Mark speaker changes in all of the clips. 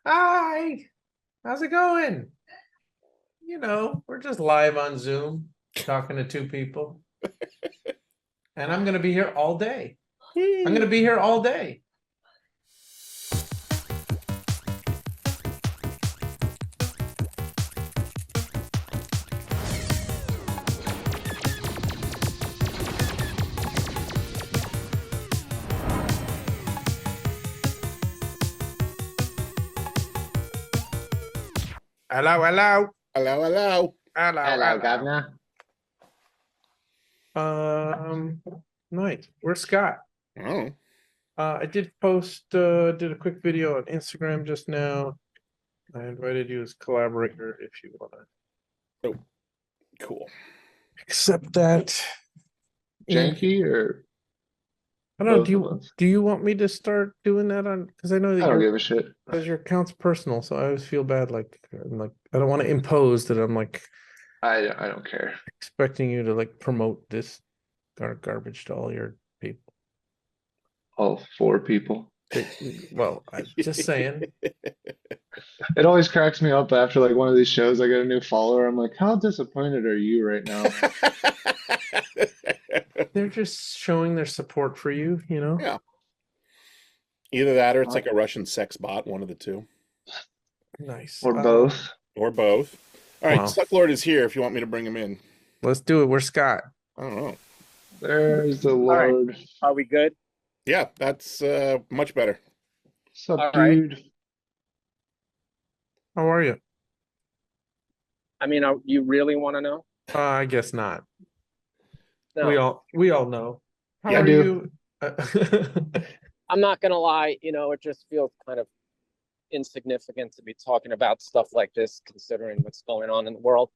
Speaker 1: Hi, how's it going? We're just live on Zoom talking to two people, and I'm going to be here all day. I'm going to be here all day. Hello, hello,
Speaker 2: Hello, hello.
Speaker 1: hello,
Speaker 3: Hello,
Speaker 1: hello.
Speaker 3: Governor.
Speaker 1: Um, nice. Where's Scott?
Speaker 2: Oh,
Speaker 1: I did did a quick video on Instagram just now. I invited you as collaborator if you want to
Speaker 2: oh, cool.
Speaker 1: accept that.
Speaker 3: Janky or
Speaker 1: I don't know.
Speaker 3: both of us?
Speaker 1: Do you want me to start doing that on? Because I know that
Speaker 3: I don't give a shit.
Speaker 1: because your account's personal, so I always feel bad. Like I don't want to impose that. I'm like
Speaker 3: I don't care.
Speaker 1: expecting you to like promote this garbage to all your people.
Speaker 3: All four people.
Speaker 1: Well, I'm just saying.
Speaker 3: It always cracks me up after like one of these shows. I get a new follower. I'm like, how disappointed are you right now?
Speaker 1: They're just showing their support for you.
Speaker 2: Yeah. Either that or it's
Speaker 3: Uh,
Speaker 2: like a Russian sex bot, one of the two.
Speaker 1: Nice.
Speaker 3: or both.
Speaker 2: Or both. All right,
Speaker 1: Wow.
Speaker 2: Sucklord is here if you want me to bring him in.
Speaker 1: Let's do it. Where's Scott?
Speaker 2: I don't know.
Speaker 3: There's the
Speaker 4: right.
Speaker 3: Lord.
Speaker 4: Are we good?
Speaker 2: Yeah, that's much better.
Speaker 3: Sup,
Speaker 4: All right.
Speaker 3: dude?
Speaker 1: How are you?
Speaker 4: I mean, you really want to know?
Speaker 1: I guess not.
Speaker 4: No,
Speaker 1: We all know. How
Speaker 2: Yeah, I
Speaker 1: are
Speaker 3: do.
Speaker 1: you?
Speaker 4: I'm not gonna lie. It just feels kind of insignificant to be talking about stuff like this, considering what's going on in the world.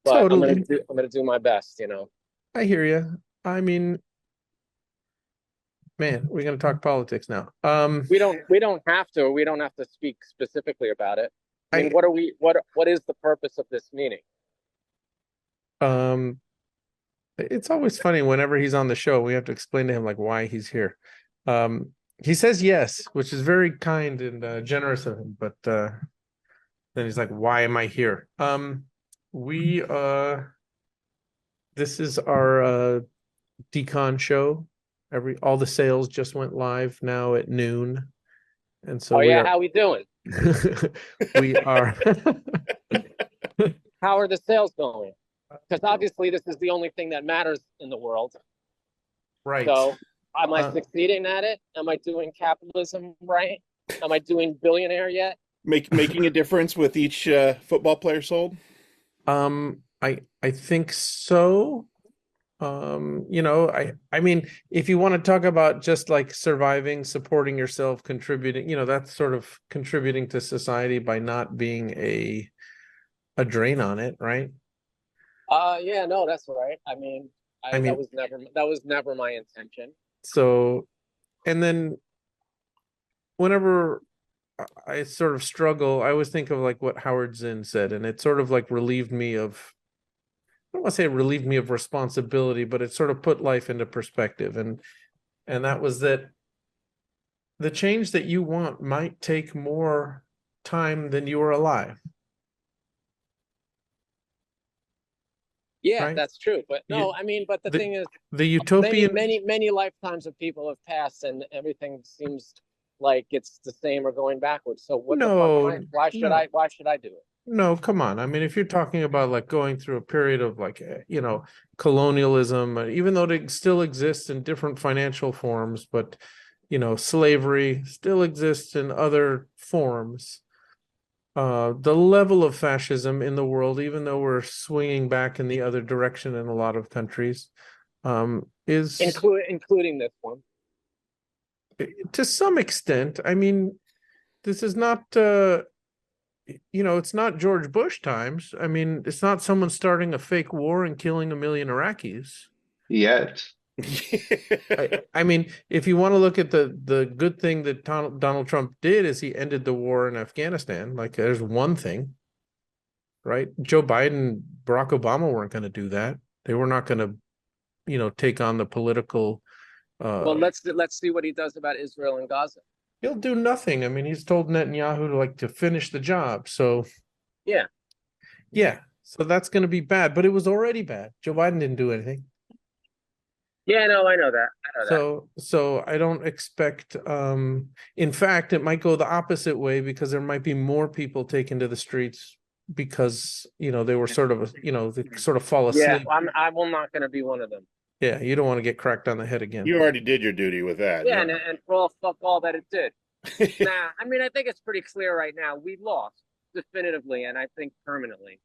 Speaker 4: But
Speaker 1: Totally.
Speaker 4: I'm gonna do my best.
Speaker 1: I hear you. I mean, man, we're gonna talk politics now.
Speaker 4: We don't have to. We don't have to speak specifically about it. I mean,
Speaker 1: I
Speaker 4: what is the purpose of this meeting?
Speaker 1: um, it's always funny whenever he's on the show, we have to explain to him like why he's here. Um, he says yes, which is very kind and generous of him, but then he's like, "Why am I here?" We this is our DCON show. All the sales just went live now at noon, and so
Speaker 4: Oh
Speaker 1: we
Speaker 4: yeah,
Speaker 1: are
Speaker 4: how we doing?
Speaker 1: we are
Speaker 4: How are the sales going? Because obviously this is the only thing that matters in the world.
Speaker 1: right.
Speaker 4: So, am I
Speaker 1: Uh,
Speaker 4: succeeding at it? Am I doing capitalism right? Am I doing billionaire yet?
Speaker 2: Making a difference with each football player sold.
Speaker 1: I think so. I mean, if you want to talk about just like surviving, supporting yourself, contributing, that's sort of contributing to society by not being a drain on it, right?
Speaker 4: Yeah, no, that's right. I mean,
Speaker 1: I
Speaker 4: that
Speaker 1: mean,
Speaker 4: was never my intention.
Speaker 1: so and then whenever I sort of struggle, I always think of like what Howard Zinn said, and it sort of like relieved me of I don't want to say it relieved me of responsibility, but it sort of put life into perspective. And that was that the change that you want might take more time than you are alive.
Speaker 4: Yeah,
Speaker 1: Right?
Speaker 4: that's true. But
Speaker 1: You,
Speaker 4: no, I mean, but the
Speaker 1: the
Speaker 4: thing is,
Speaker 1: the
Speaker 4: many,
Speaker 1: utopian
Speaker 4: many, many lifetimes of people have passed, and everything seems like it's the same or going backwards. So what the fuck?
Speaker 1: no,
Speaker 4: Why should
Speaker 1: no,
Speaker 4: I? Why should I do it?
Speaker 1: no, come on. I mean, if you're talking about like going through a period of like, colonialism, even though it still exists in different financial forms, but slavery still exists in other forms. The level of fascism in the world, even though we're swinging back in the other direction in a lot of countries, is
Speaker 4: Including this one.
Speaker 1: to some extent. I mean, this is not, it's not George Bush times. I mean, it's not someone starting a fake war and killing a million Iraqis.
Speaker 3: Yet.
Speaker 1: I mean, if you want to look at the good thing that Donald Trump did is he ended the war in Afghanistan. Like, there's one thing, right? Joe Biden, Barack Obama weren't going to do that. They were not going to, take on the political.
Speaker 4: Well, let's see what he does about Israel and Gaza.
Speaker 1: He'll do nothing. I mean, he's told Netanyahu to finish the job. So
Speaker 4: Yeah.
Speaker 1: yeah, so that's going to be bad. But it was already bad. Joe Biden didn't do anything.
Speaker 4: Yeah, no, I know that. I know that.
Speaker 1: So I don't expect. In fact, it might go the opposite way because there might be more people taken to the streets because they were sort of they sort of fall
Speaker 4: Yeah,
Speaker 1: asleep.
Speaker 4: I'm not going to be one of them.
Speaker 1: Yeah, you don't want to get cracked on the head again.
Speaker 2: You already did your duty with that.
Speaker 4: Yeah, and for all fuck all that it did. Nah, I mean, I think it's pretty clear right now. We lost definitively, and I think permanently.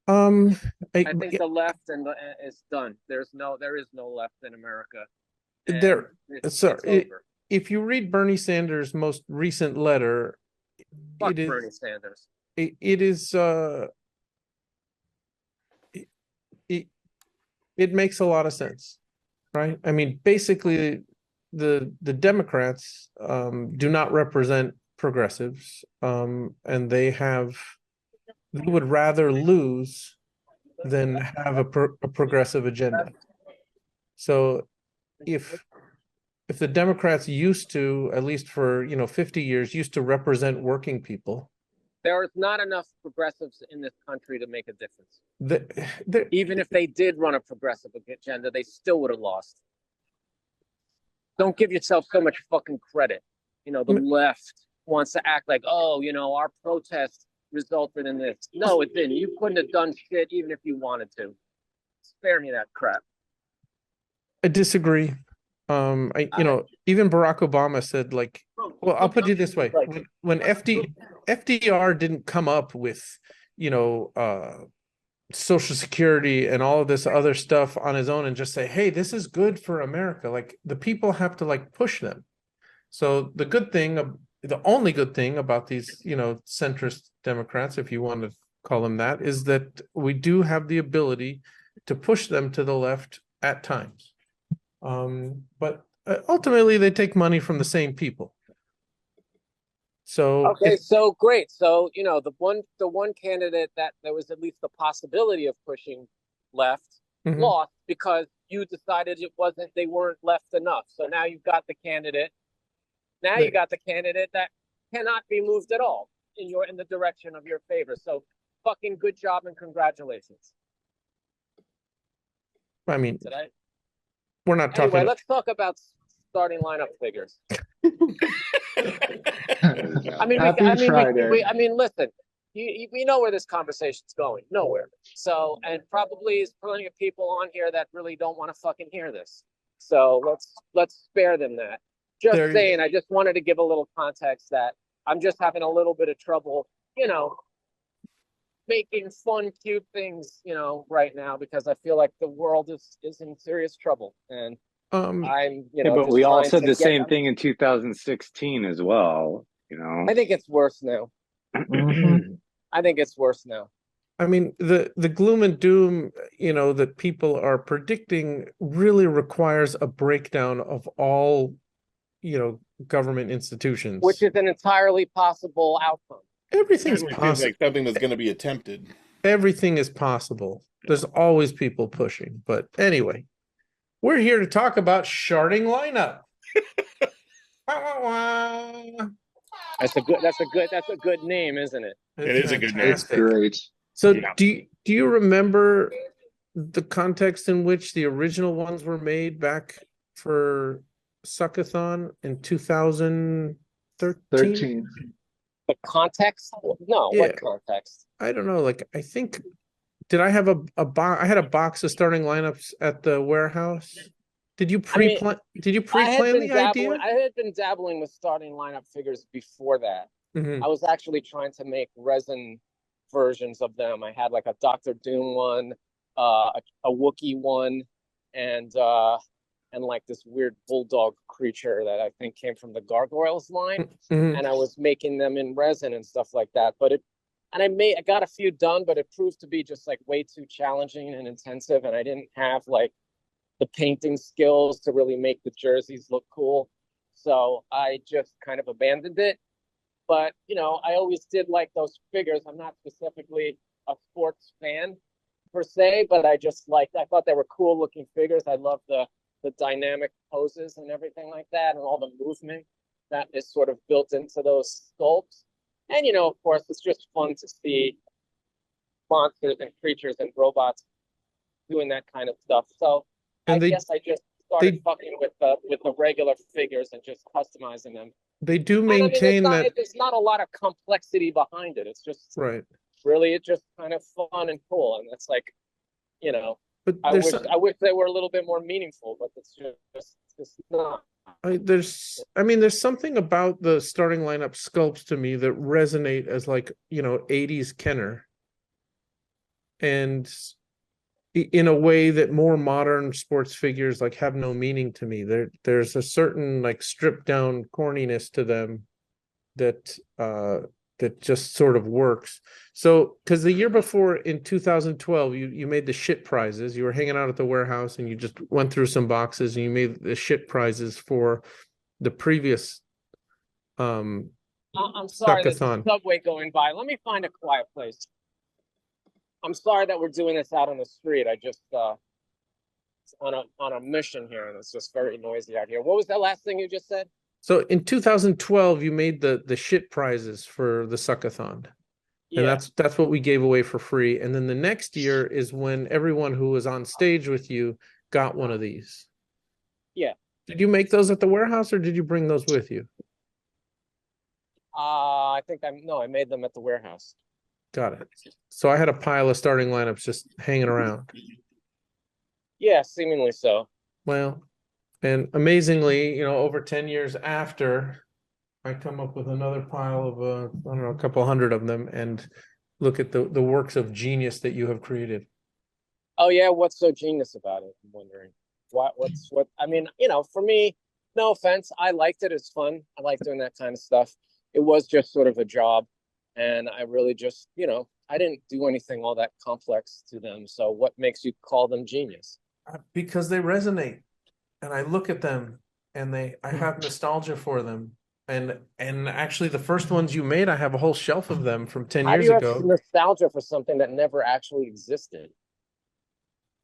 Speaker 4: I think the left is done. There is no left in America. It's over.
Speaker 1: If you read Bernie Sanders' most recent letter,
Speaker 4: Fuck Bernie Sanders.
Speaker 1: It is it makes a lot of sense, right? I mean, basically, the Democrats do not represent progressives, and they would rather lose than have a progressive agenda. So if the Democrats used to, at least for 50 years, used to represent working people,
Speaker 4: there is not enough progressives in this country to make a difference. Even if they did run a progressive agenda, they still would have lost. Don't give yourself so much fucking credit. The left wants to act like, oh, our protest resulted in this. No, it didn't. You couldn't have done shit even if you wanted to. Spare me that crap.
Speaker 1: I disagree. Even Barack Obama said, well, I'll put it this way: when FDR didn't come up with, Social Security and all of this other stuff on his own and just say, hey, this is good for America. The people have to push them. So the only good thing about these, centrist Democrats, if you want to call them that, is that we do have the ability to push them to the left at times. But ultimately they take money from the same people. So
Speaker 4: okay, so great. So the one candidate that there was at least the possibility of pushing left lost because you decided they weren't left enough. So now you've got the candidate. Now you got the candidate that cannot be moved at all in the direction of your favor. So fucking good job and congratulations.
Speaker 1: I mean, we're not talking.
Speaker 4: Anyway, let's talk about starting lineup figures. I mean, listen, we know where this conversation's going. Nowhere. So, and probably there's plenty of people on here that really don't want to fucking hear this. So let's spare them that. Just saying, I just wanted to give a little context that I'm just having a little bit of trouble, making fun, cute things, right now because I feel like the world is in serious trouble. And I'm,
Speaker 5: but we all said the same thing in 2016 as well.
Speaker 4: I think it's worse now. I think it's worse now.
Speaker 1: I mean, the gloom and doom, that people are predicting really requires a breakdown of all, government institutions,
Speaker 4: which is an entirely possible outcome.
Speaker 1: Everything's possible.
Speaker 2: Like something that's going to be attempted.
Speaker 1: Everything is possible. There's always people pushing. But anyway, we're here to talk about starting lineup.
Speaker 4: That's a good name, isn't it?
Speaker 2: It is a good name.
Speaker 3: It's great.
Speaker 1: So do you remember the context in which the original ones were made back for Suckathon in 2013?
Speaker 4: The context? No, yeah. What context?
Speaker 1: I don't know. I think, did I have a box? I had a box of starting lineups at the warehouse. Did you pre-plan? Did you pre-plan the idea?
Speaker 4: I had been dabbling with starting lineup figures before that. I was actually trying to make resin versions of them. I had a Dr. Doom one, a Wookiee one, and this weird bulldog creature that I think came from the Gargoyles line. And I was making them in resin and stuff like that. I got a few done, but it proved to be just way too challenging and intensive. And I didn't have the painting skills to really make the jerseys look cool. So I just kind of abandoned it. But, I always did like those figures. I'm not specifically a sports fan per se, but I thought they were cool looking figures. I love the dynamic poses and everything like that and all the movement. that is sort of built into those sculpts. And, of course, it's just fun to see monsters and creatures and robots doing that kind of stuff. So
Speaker 1: And
Speaker 4: I guess I just started fucking with the regular figures and just customizing them.
Speaker 1: They do
Speaker 4: And I mean,
Speaker 1: maintain that.
Speaker 4: there's not a lot of complexity behind it. It's just
Speaker 1: Right.
Speaker 4: really, it's just kind of fun and cool. And it's like,
Speaker 1: But
Speaker 4: I wish they were a little bit more meaningful, but it's just not.
Speaker 1: there's something about the starting lineup sculpts to me that resonate as like, 80s Kenner. And in a way that more modern sports figures like have no meaning to me. There's a certain like stripped down corniness to them that just sort of works. So because the year before in 2012 you made the shit prizes. You were hanging out at the warehouse and you just went through some boxes and you made the shit prizes for the previous
Speaker 4: I'm sorry, there's a
Speaker 1: suckathon.
Speaker 4: subway going by. Let me find a quiet place. I'm sorry that we're doing this out on the street. I just on a mission here, and it's just very noisy out here. What was that last thing you just said?
Speaker 1: So in 2012, you made the shit prizes for the suckathon.
Speaker 4: Yeah.
Speaker 1: And that's what we gave away for free. And then the next year is when everyone who was on stage with you got one of these.
Speaker 4: Yeah.
Speaker 1: Did you make those at the warehouse or did you bring those with you?
Speaker 4: I made them at the warehouse.
Speaker 1: Got it. So I had a pile of starting lineups just hanging around.
Speaker 4: Yeah, seemingly so.
Speaker 1: Well, and amazingly, over 10 years after, I come up with another pile of, I don't know, a couple hundred of them and look at the works of genius that you have created.
Speaker 4: Oh yeah, what's so genius about it? I'm wondering. I mean, for me, no offense, I liked it. It's fun. I like doing that kind of stuff. It was just sort of a job. And I really just, I didn't do anything all that complex to them. So what makes you call them genius?
Speaker 1: Because they resonate. And I look at them and I have nostalgia for them. And actually the first ones you made, I have a whole shelf of them from 10 years ago.
Speaker 4: Have nostalgia for something that never actually existed?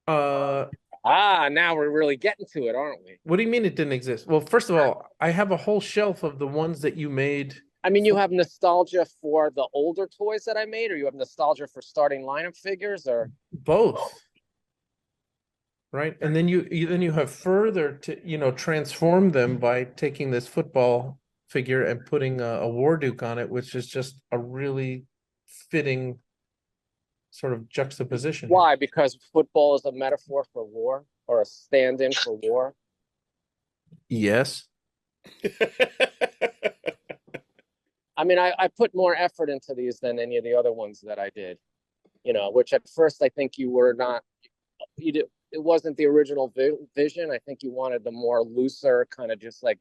Speaker 4: Now we're really getting to it, aren't we?
Speaker 1: What do you mean it didn't exist? Well, first of all, I have a whole shelf of the ones that you made.
Speaker 4: I mean, you have nostalgia for the older toys that I made, or you have nostalgia for starting lineup figures, or
Speaker 1: both, right? And then you have further to transform them by taking this football figure and putting a war duke on it, which is just a really fitting sort of juxtaposition.
Speaker 4: Why? Because football is a metaphor for war, or a stand-in for war.
Speaker 1: Yes.
Speaker 4: I mean, I put more effort into these than any of the other ones that I did, which at first I think you were not, it wasn't the original vision. I think you wanted the more looser, kind of just like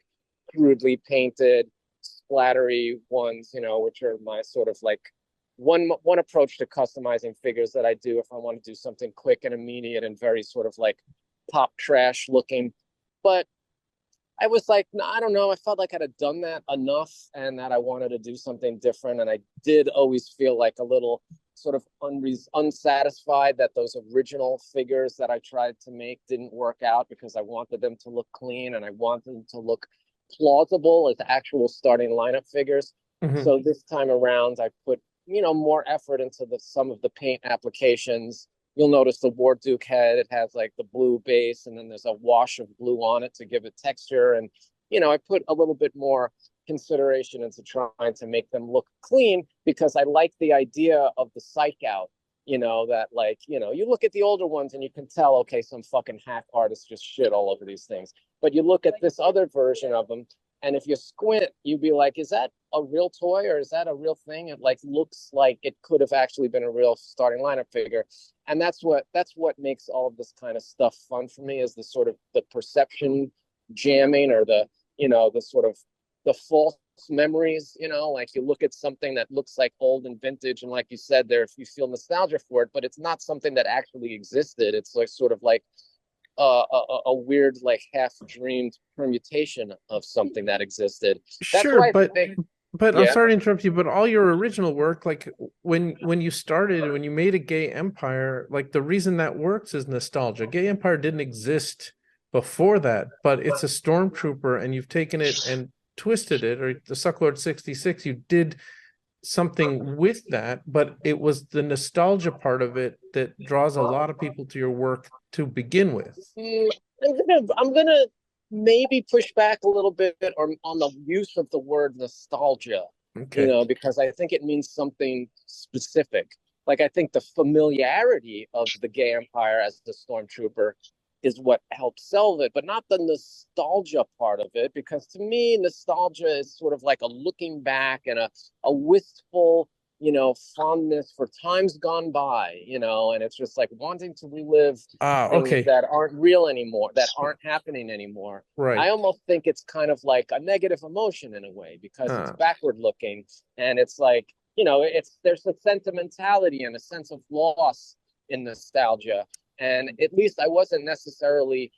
Speaker 4: crudely painted, splattery ones, which are my sort of like one approach to customizing figures that I do if I want to do something quick and immediate and very sort of like pop trash looking. But I was like, no, I don't know. I felt like I had done that enough and that I wanted to do something different. And I did always feel like a little sort of unsatisfied that those original figures that I tried to make didn't work out because I wanted them to look clean and I wanted them to look plausible as actual starting lineup figures. Mm-hmm. So this time around, I put, more effort into some of the paint applications. You'll notice the War Duke head, it has like the blue base and then there's a wash of blue on it to give it texture. And, I put a little bit more consideration into trying to make them look clean because I like the idea of the psych out, that like, you look at the older ones and you can tell, okay, some fucking hack artist just shit all over these things. But you look at this other version of them and if you squint, you'd be like, is that a real toy or is that a real thing? It like looks like it could have actually been a real starting lineup figure. And that's what makes all of this kind of stuff fun for me is the sort of the perception jamming or the sort of the false memories, like you look at something that looks like old and vintage. And like you said there, if you feel nostalgia for it, but it's not something that actually existed. It's like sort of like a weird, like half dreamed permutation of something that existed. That's
Speaker 1: sure, but I'm sorry to interrupt you, but all your original work, like when you started, when you made a Gay Empire, like the reason that works is nostalgia. Gay Empire didn't exist before that, but it's a stormtrooper and you've taken it and twisted it, or the Sucklord 66, you did something with that, but it was the nostalgia part of it that draws a lot of people to your work to begin with.
Speaker 4: I'm gonna maybe push back a little bit or on the use of the word nostalgia.
Speaker 1: Okay.
Speaker 4: You know, because I think it means something specific. Like, I think the familiarity of the gay empire as the stormtrooper is what helps sell it, but not the nostalgia part of it. Because to me, nostalgia is sort of like a looking back and a wistful, you know, fondness for times gone by, you know, and it's just like wanting to relive things
Speaker 1: Okay.
Speaker 4: that aren't real anymore, that aren't happening anymore.
Speaker 1: Right.
Speaker 4: I almost think it's kind of like a negative emotion in a way, because it's backward looking, and it's like, you know, there's a sentimentality and a sense of loss in nostalgia. And at least I wasn't necessarily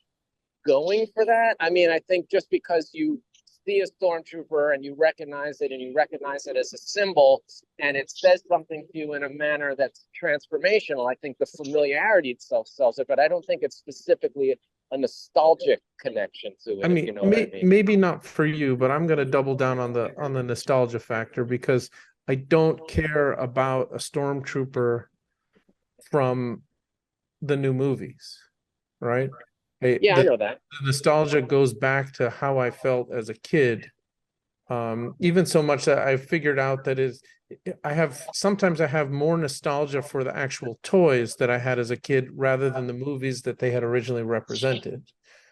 Speaker 4: going for that. I mean, I think just because you see a stormtrooper and you recognize it as a symbol, and it says something to you in a manner that's transformational, I think the familiarity itself sells it, but I don't think it's specifically a nostalgic connection to it.
Speaker 1: I mean,
Speaker 4: You know what I mean?
Speaker 1: maybe not for you, but I'm going to double down on the nostalgia factor, because I don't care about a stormtrooper from the new movies, right?
Speaker 4: Yeah, I know that.
Speaker 1: The nostalgia goes back to how I felt as a kid. Even so much that I figured out that sometimes I have more nostalgia for the actual toys that I had as a kid rather than the movies that they had originally represented.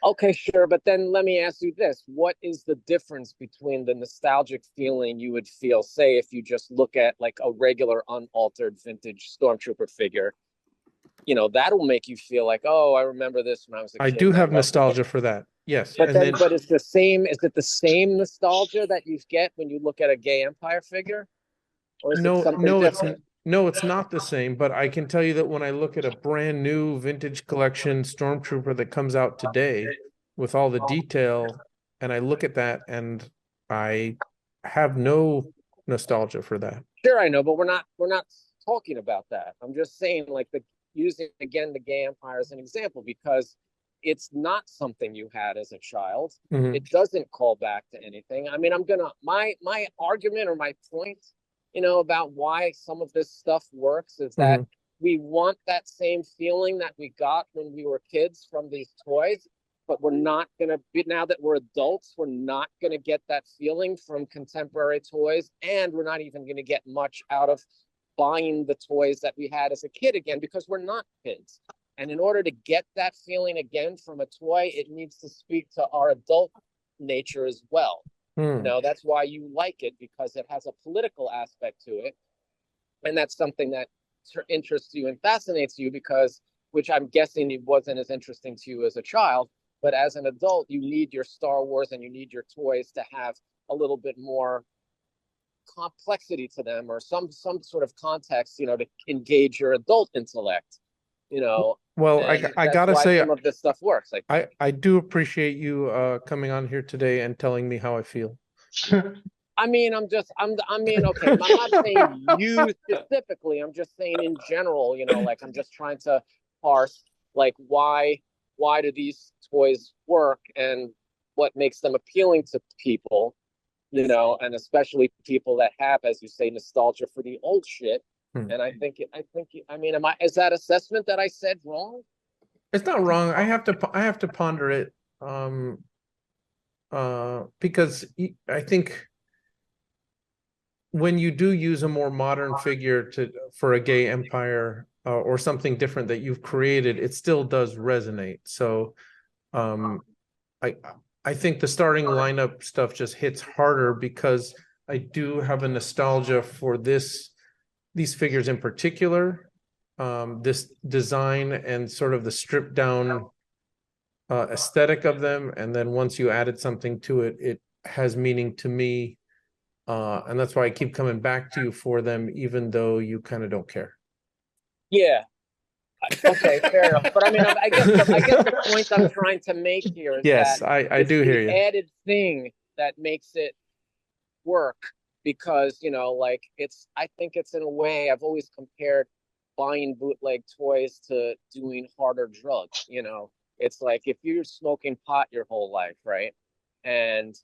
Speaker 4: Okay, sure. But then let me ask you this. What is the difference between the nostalgic feeling you would feel, say, if you just look at like a regular unaltered vintage stormtrooper figure? You know, that'll make you feel like, oh, I remember this when I was a kid.
Speaker 1: I do have nostalgia for that. Yes.
Speaker 4: But but it's the same. Is it the same nostalgia that you get when you look at a gay empire figure? Or is it something different?
Speaker 1: No, it's not the same, but I can tell you that when I look at a brand new vintage collection stormtrooper that comes out today with all the detail, and I look at that and I have no nostalgia for that.
Speaker 4: Sure, I know, but we're not talking about that. I'm just saying, like, using again the gay empire as an example, because it's not something you had as a child.
Speaker 1: Mm-hmm.
Speaker 4: It doesn't call back to anything. I mean, my argument or my point, you know, about why some of this stuff works is that we want that same feeling that we got when we were kids from these toys, but we're not going to be, now that we're adults, we're not going to get that feeling from contemporary toys, and we're not even going to get much out of buying the toys that we had as a kid again, because we're not kids. And in order to get that feeling again from a toy, it needs to speak to our adult nature as well. You know, that's why you like it, because it has a political aspect to it. And that's something that interests you and fascinates you, because, which I'm guessing it wasn't as interesting to you as a child, but as an adult, you need your Star Wars and you need your toys to have a little bit more complexity to them, or some sort of context, you know, to engage your adult intellect, you know.
Speaker 1: Well, I gotta say,
Speaker 4: some of this stuff works. Like,
Speaker 1: I do appreciate you coming on here today and telling me how I feel.
Speaker 4: I mean, okay, I'm not saying you specifically, I'm just saying in general, you know, like, I'm just trying to parse, like, why do these toys work and what makes them appealing to people, you know, and especially people that have, as you say, nostalgia for the old shit. And I mean, is that assessment that I said wrong?
Speaker 1: It's not wrong. I have to ponder it. Because I think when you do use a more modern figure for a gay empire, or something different that you've created, it still does resonate. So, I think the starting lineup stuff just hits harder, because I do have a nostalgia for these figures in particular, this design and sort of the stripped down aesthetic of them. And then once you added something to it, it has meaning to me. And that's why I keep coming back to you for them, even though you kind of don't care.
Speaker 4: Yeah. Okay, fair enough. But I mean, I guess the point I'm trying to make here is
Speaker 1: yes, I do hear you.
Speaker 4: Added thing that makes it work, because, you know, like, I think it's, in a way, I've always compared buying bootleg toys to doing harder drugs. You know, it's like if you're smoking pot your whole life, right? And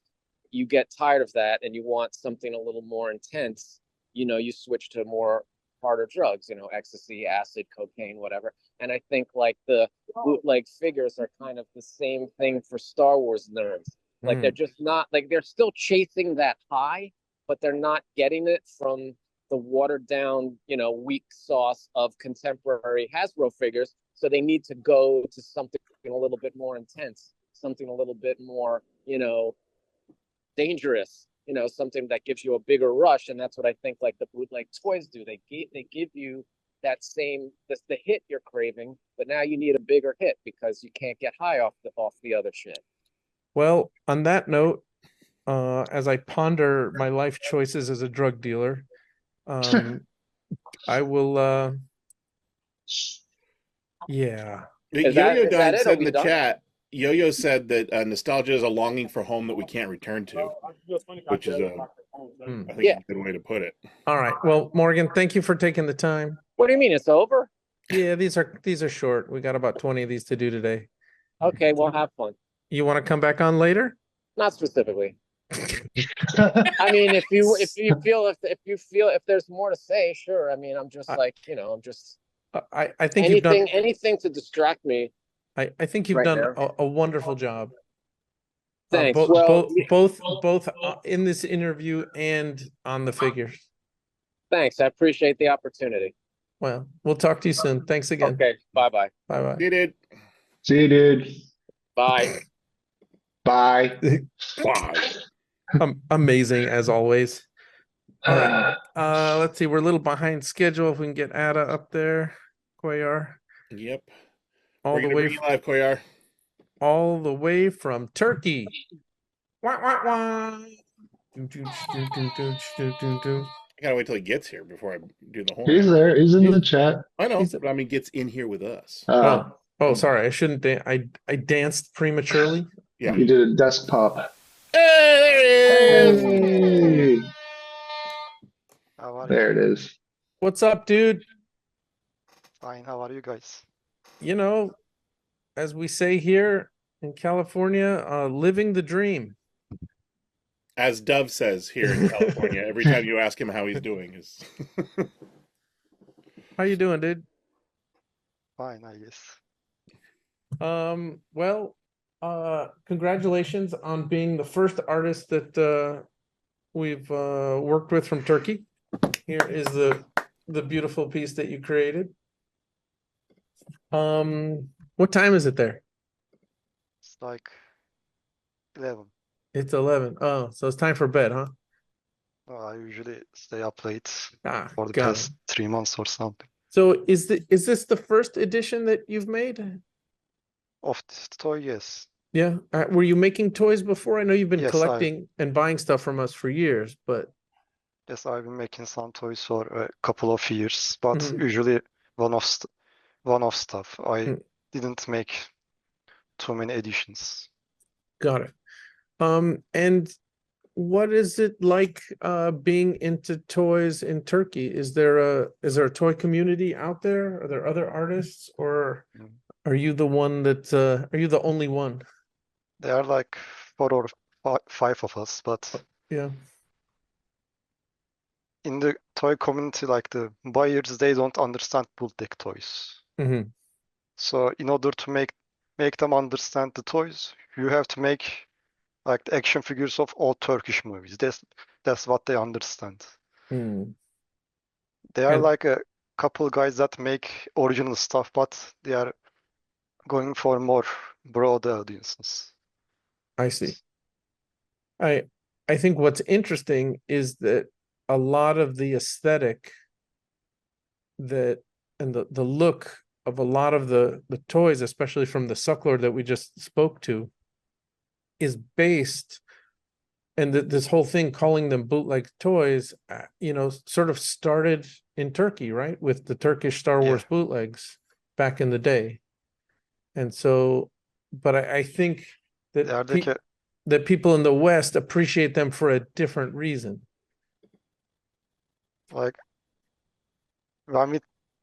Speaker 4: you get tired of that and you want something a little more intense, you switch to more harder drugs, ecstasy, acid, cocaine, whatever. And I think like the bootleg figures are kind of the same thing for Star Wars nerds. Like they're just not like they're still chasing that high, but they're not getting it from the watered down, weak sauce of contemporary Hasbro figures. So they need to go to something a little bit more intense, something a little bit more, dangerous, something that gives you a bigger rush. And that's what I think like the bootleg toys do. They give you that same the hit you're craving, but now you need a bigger hit because you can't get high off the other shit.
Speaker 1: Well, on that note, as I ponder my life choices as a drug dealer, I will yeah.
Speaker 2: Yo-Yo Don
Speaker 4: it?
Speaker 2: said in the chat, Yo-Yo said that nostalgia is a longing for home that we can't return to, which is I think a good way to put it.
Speaker 1: All right. Well, Morgan, thank you for taking the time.
Speaker 4: What do you mean it's over?
Speaker 1: Yeah, these are short. We got about 20 of these to do today.
Speaker 4: Okay, well, have fun.
Speaker 1: You want to come back on later?
Speaker 4: Not specifically. I mean, if you feel if there's more to say, sure. I mean, I'm just like, I'm just
Speaker 1: I think you've done
Speaker 4: anything to distract me.
Speaker 1: I think you've done a wonderful job.
Speaker 4: Thanks.
Speaker 1: Both in this interview and on the figures.
Speaker 4: Thanks. I appreciate the opportunity.
Speaker 1: Well, we'll talk to you soon. Thanks again.
Speaker 4: Okay. Bye-bye.
Speaker 1: Bye-bye.
Speaker 2: See you, dude.
Speaker 3: See you, dude.
Speaker 4: Bye.
Speaker 3: Bye.
Speaker 2: Bye.
Speaker 1: Amazing as always. All right. Let's see. We're a little behind schedule. If we can get Ada up there, Koyar.
Speaker 2: Yep.
Speaker 1: All the way
Speaker 2: live, Koyar.
Speaker 1: All the way from Turkey. Wah, wah, wah.
Speaker 2: I gotta wait till he gets here before I do the horn.
Speaker 3: He's there. He's in the chat.
Speaker 2: I know, but I mean, gets in here with us.
Speaker 1: Oh, sorry. I shouldn't. I danced prematurely.
Speaker 2: Yeah,
Speaker 3: you did a desk pop.
Speaker 2: Hey, there it is.
Speaker 3: Hey.
Speaker 6: How are
Speaker 3: There it
Speaker 6: you?
Speaker 3: is.
Speaker 1: What's up, dude?
Speaker 6: Fine. How are you guys?
Speaker 1: As we say here in California, living the dream.
Speaker 2: As Dove says here in California, every time you ask him how he's doing, is
Speaker 1: How you doing, dude?
Speaker 6: Fine, I guess.
Speaker 1: Well, congratulations on being the first artist that we've worked with from Turkey. Here is the beautiful piece that you created. What time is it there?
Speaker 6: It's like 11.
Speaker 1: It's 11. Oh, so it's time for bed, huh?
Speaker 6: I usually stay up late for the
Speaker 1: got
Speaker 6: past 3 months or something.
Speaker 1: So is this the first edition that you've made?
Speaker 6: Of this toy, yes.
Speaker 1: Yeah. Were you making toys before? I know you've been
Speaker 6: Yes,
Speaker 1: collecting and buying stuff from us for years, but
Speaker 6: Yes, I've been making some toys for a couple of years, but
Speaker 1: Mhm.
Speaker 6: usually one-off stuff. I didn't make too many editions.
Speaker 1: got it. And what is it like being into toys in Turkey? Is there a toy community out there? Are there other artists, or are you the one that are you the only one?
Speaker 6: There are like 4 or 5 of us, but
Speaker 1: Yeah.
Speaker 6: in the toy community, like the buyers, they don't understand bootleg toys.
Speaker 1: Mm-hmm.
Speaker 6: So in order to make them understand the toys, you have to make like the action figures of all Turkish movies. That's what they understand.
Speaker 1: Mm.
Speaker 6: They are
Speaker 1: And-
Speaker 6: like a couple guys that make original stuff, but they are going for more broad audiences.
Speaker 1: I see. I think what's interesting is that a lot of the aesthetic that and the look of a lot of the toys, especially from the Sucklord that we just spoke to, is based, and this whole thing calling them bootleg toys, sort of started in Turkey, right? With the Turkish Star Wars bootlegs back in the day. And so, but I think that
Speaker 6: They are like
Speaker 1: that people in the West appreciate them for a different reason.
Speaker 6: like when we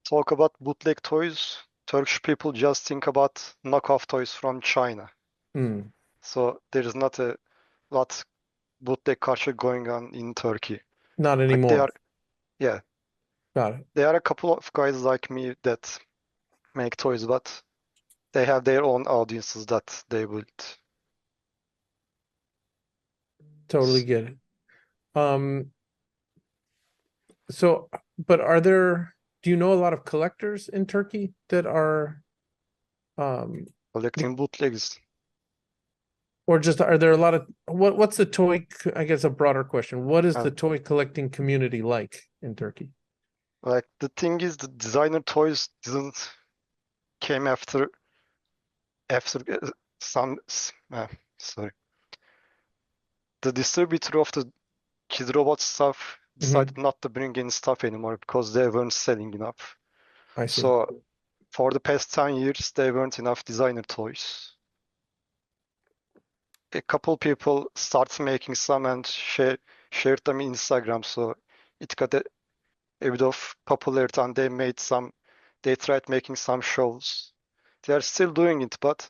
Speaker 6: talk about bootleg toys, Turkish people just think about knockoff toys from China.
Speaker 1: Mm.
Speaker 6: So there is not a lot bootleg culture going on in Turkey.
Speaker 1: Not
Speaker 6: Like
Speaker 1: anymore.
Speaker 6: yeah,
Speaker 1: Got it.
Speaker 6: there are a couple of guys like me that make toys, but they have their own audiences that they build.
Speaker 1: Totally get it. So, but do you know a lot of collectors in Turkey that are,
Speaker 6: Collecting bootlegs.
Speaker 1: or just are there a lot of what's the toy? I guess a broader question. What is
Speaker 6: Uh,
Speaker 1: the toy collecting community like in Turkey?
Speaker 6: Like the thing is, the designer toys didn't came after some sorry. The distributor of the Kid Robot stuff decided not to bring in stuff anymore because they weren't selling enough.
Speaker 1: I see.
Speaker 6: So for the past 10 years, there weren't enough designer toys. A couple people started making some and shared them in Instagram, so it got a bit of popularity, and they tried making some shows. They are still doing it, but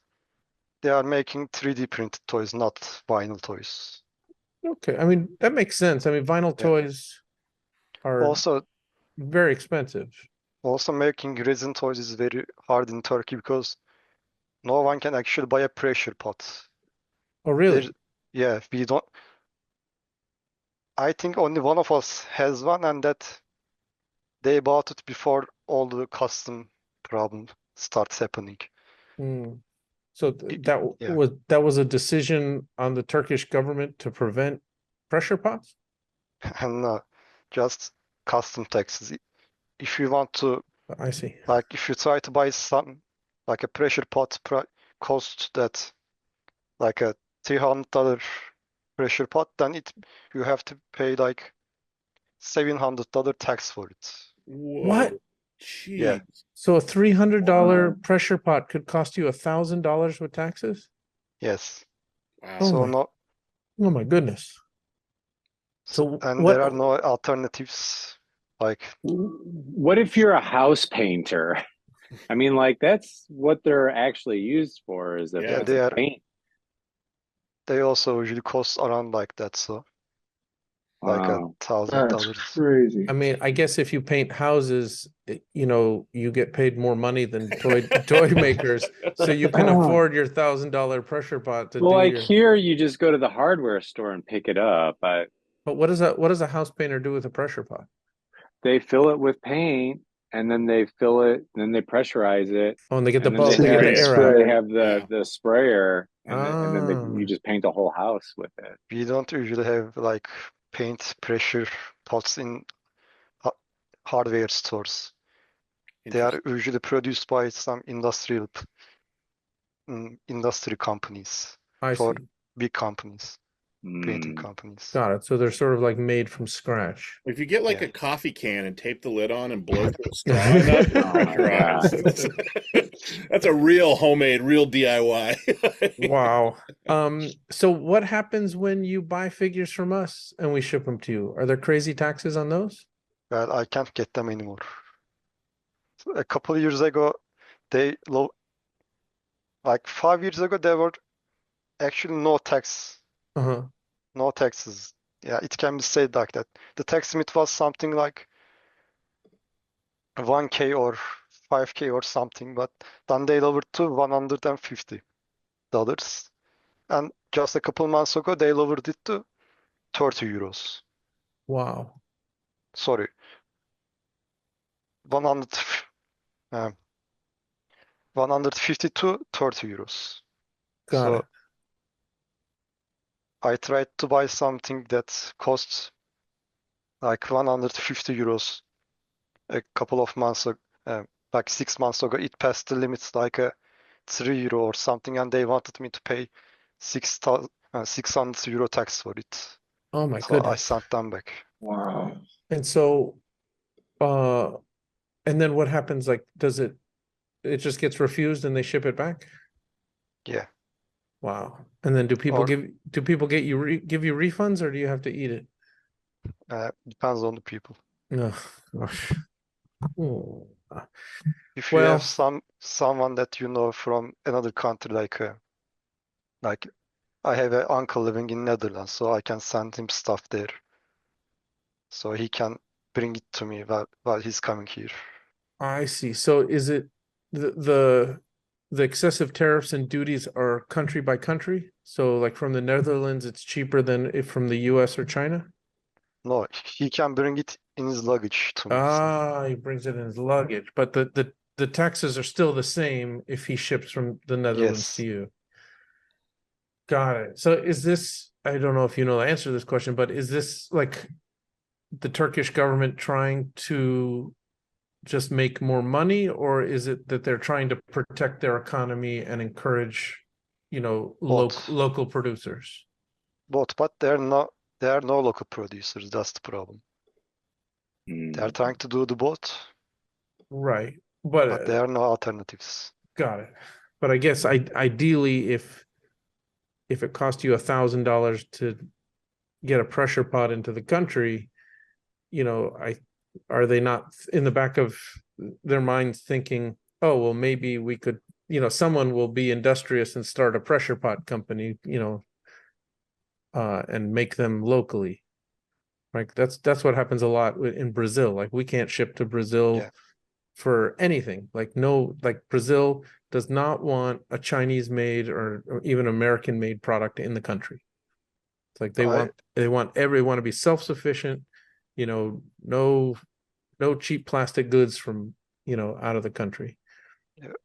Speaker 6: they are making 3D printed toys, not vinyl toys.
Speaker 1: Okay, I mean that makes sense. I mean vinyl toys are
Speaker 6: Also,
Speaker 1: very expensive.
Speaker 6: making resin toys is very hard in Turkey because no one can actually buy a pressure pot.
Speaker 1: Oh, really?
Speaker 6: Yeah, we don't. I think only one of us has one, and that they bought it before all the custom problem starts happening.
Speaker 1: So
Speaker 6: Yeah.
Speaker 1: that was a decision on the Turkish government to prevent pressure pots?
Speaker 6: And just custom taxes. If you want to,
Speaker 1: I see.
Speaker 6: like, if you try to buy some, like a pressure pot cost that, like a $300 pressure pot, then you have to pay like $700 tax for it.
Speaker 2: Whoa.
Speaker 1: What?
Speaker 2: Jeez.
Speaker 6: Yeah.
Speaker 1: So a $300 pressure pot could cost you $1,000 with taxes?
Speaker 6: Yes.
Speaker 2: Wow.
Speaker 1: Oh
Speaker 6: So
Speaker 1: my, oh my goodness. So
Speaker 6: and
Speaker 1: what?
Speaker 6: there are no alternatives. Like,
Speaker 5: what if you're a house painter? I mean, like that's what they're actually used for, is
Speaker 2: Yeah,
Speaker 5: that
Speaker 6: they are.
Speaker 5: paint.
Speaker 6: They also usually cost around like that, so like
Speaker 5: Wow.
Speaker 3: That's
Speaker 6: $1,000.
Speaker 3: crazy.
Speaker 1: I mean, I guess if you paint houses, you know, you get paid more money than toy makers, so you can afford your $1,000 pressure pot to
Speaker 5: Well,
Speaker 1: do
Speaker 5: like
Speaker 1: your.
Speaker 5: here, you just go to the hardware store and pick it up. But
Speaker 1: But what does a house painter do with a pressure pot?
Speaker 5: they fill it with paint, and then they fill it, then they pressurize it,
Speaker 1: Oh, and they get the
Speaker 5: and then
Speaker 1: bulb,
Speaker 3: So
Speaker 1: they
Speaker 3: you
Speaker 1: get
Speaker 3: can
Speaker 1: the air
Speaker 5: then
Speaker 1: out.
Speaker 5: they
Speaker 3: spray.
Speaker 5: have
Speaker 2: Yeah.
Speaker 5: the sprayer, and then
Speaker 1: Ah,
Speaker 5: you just paint the whole house with it.
Speaker 6: We don't usually have like paint pressure pots in hardware stores. They are usually produced by some industry companies
Speaker 1: I
Speaker 6: for
Speaker 1: see.
Speaker 6: big companies, painting
Speaker 5: Mm.
Speaker 6: companies.
Speaker 1: Got it. So they're sort of like made from scratch.
Speaker 2: If you get like
Speaker 6: Yeah.
Speaker 2: a coffee can and tape the lid on and blow through a straw enough,
Speaker 5: Oh my
Speaker 2: pressurize. That's a real homemade, real DIY.
Speaker 1: Wow. So what happens when you buy figures from us and we ship them to you? Are there crazy taxes on those?
Speaker 6: Well, I can't get them anymore. A couple of years ago, like 5 years ago, there were actually no taxes. Yeah, it can be said like that. The tax limit was something like 1K or 5K or something, but then they lowered to $150. And just a couple months ago, they lowered it to 30 euros.
Speaker 1: Wow.
Speaker 6: Sorry, 100, 150 to 30 euros.
Speaker 1: Got
Speaker 6: So
Speaker 1: it.
Speaker 6: I tried to buy something that costs like 150 euros a couple of months ago, like 6 months ago. It passed the limits like a €3 or something, and they wanted me to pay 600 euro tax for it.
Speaker 1: Oh my
Speaker 6: So I
Speaker 1: goodness.
Speaker 6: sent them back.
Speaker 5: Wow.
Speaker 1: And so, and then what happens? Like, it just gets refused and they ship it back?
Speaker 6: Yeah.
Speaker 1: Wow. And then do people
Speaker 6: Or
Speaker 1: give you refunds, or do you have to eat it?
Speaker 6: depends on the people.
Speaker 1: No. Gosh. Oh.
Speaker 6: If you
Speaker 1: Well,
Speaker 6: have someone that you know from another country, like I have an uncle living in Netherlands, so I can send him stuff there. So he can bring it to me while he's coming here.
Speaker 1: I see. So is it the excessive tariffs and duties are country by country? So like from the Netherlands, it's cheaper than if from the US or China?
Speaker 6: No, he can bring it in his luggage to me.
Speaker 1: Ah, he brings it in his luggage, but the taxes are still the same if he ships from the Netherlands
Speaker 6: Yes.
Speaker 1: to you. Got it. So is this, I don't know if you know the answer to this question, but is this like the Turkish government trying to just make more money, or is it that they're trying to protect their economy and encourage,
Speaker 6: Both.
Speaker 1: local producers?
Speaker 6: Both, but there are no local producers. That's the problem. They are trying to do the both,
Speaker 1: Right.
Speaker 6: but there are no alternatives.
Speaker 1: Got it. But I guess ideally, if it cost you $1,000 to get a pressure pot into the country, are they not in the back of their minds thinking, oh, well, maybe we could, someone will be industrious and start a pressure pot company, and make them locally. Like that's what happens a lot in Brazil. Like we can't ship to Brazil
Speaker 6: Yeah.
Speaker 1: for anything. Like Brazil does not want a Chinese made or even American made product in the country. It's like they want everyone to be self-sufficient, no cheap plastic goods from, out of the country.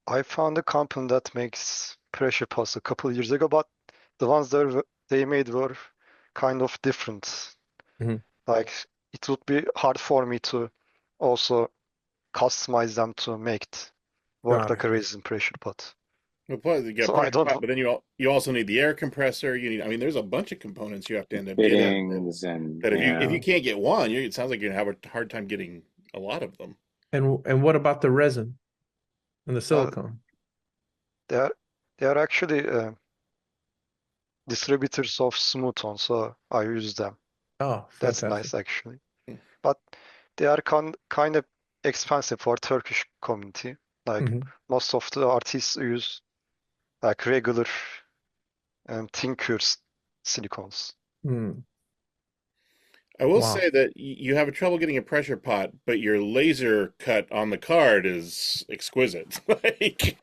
Speaker 6: I found a company that makes pressure pots a couple of years ago, but the ones that they made were kind of different.
Speaker 1: Mhm.
Speaker 6: Like it would be hard for me to also customize them to make it work
Speaker 1: Got
Speaker 6: like
Speaker 1: it.
Speaker 6: a resin pressure pot.
Speaker 2: Well, plus you get
Speaker 6: So
Speaker 2: a
Speaker 6: I
Speaker 2: pressure
Speaker 6: don't
Speaker 2: pot,
Speaker 6: know.
Speaker 2: but then you also need the air compressor. There's a bunch of components you have to end up getting.
Speaker 5: Fittings and
Speaker 2: That if you can't get one, it sounds like you're gonna have a hard time getting a lot of them.
Speaker 1: And what about the resin and the silicone?
Speaker 6: They are actually distributors of Smooth-On, so I use them.
Speaker 1: Oh,
Speaker 6: That's
Speaker 1: fantastic.
Speaker 6: nice actually. But they are kind of expensive for Turkish community. Like
Speaker 1: Mhm.
Speaker 6: most of the artists use like regular thin cure silicones.
Speaker 1: Hmm.
Speaker 2: I will
Speaker 1: Wow.
Speaker 2: say that you have trouble getting a pressure pot, but your laser cut on the card is exquisite. Like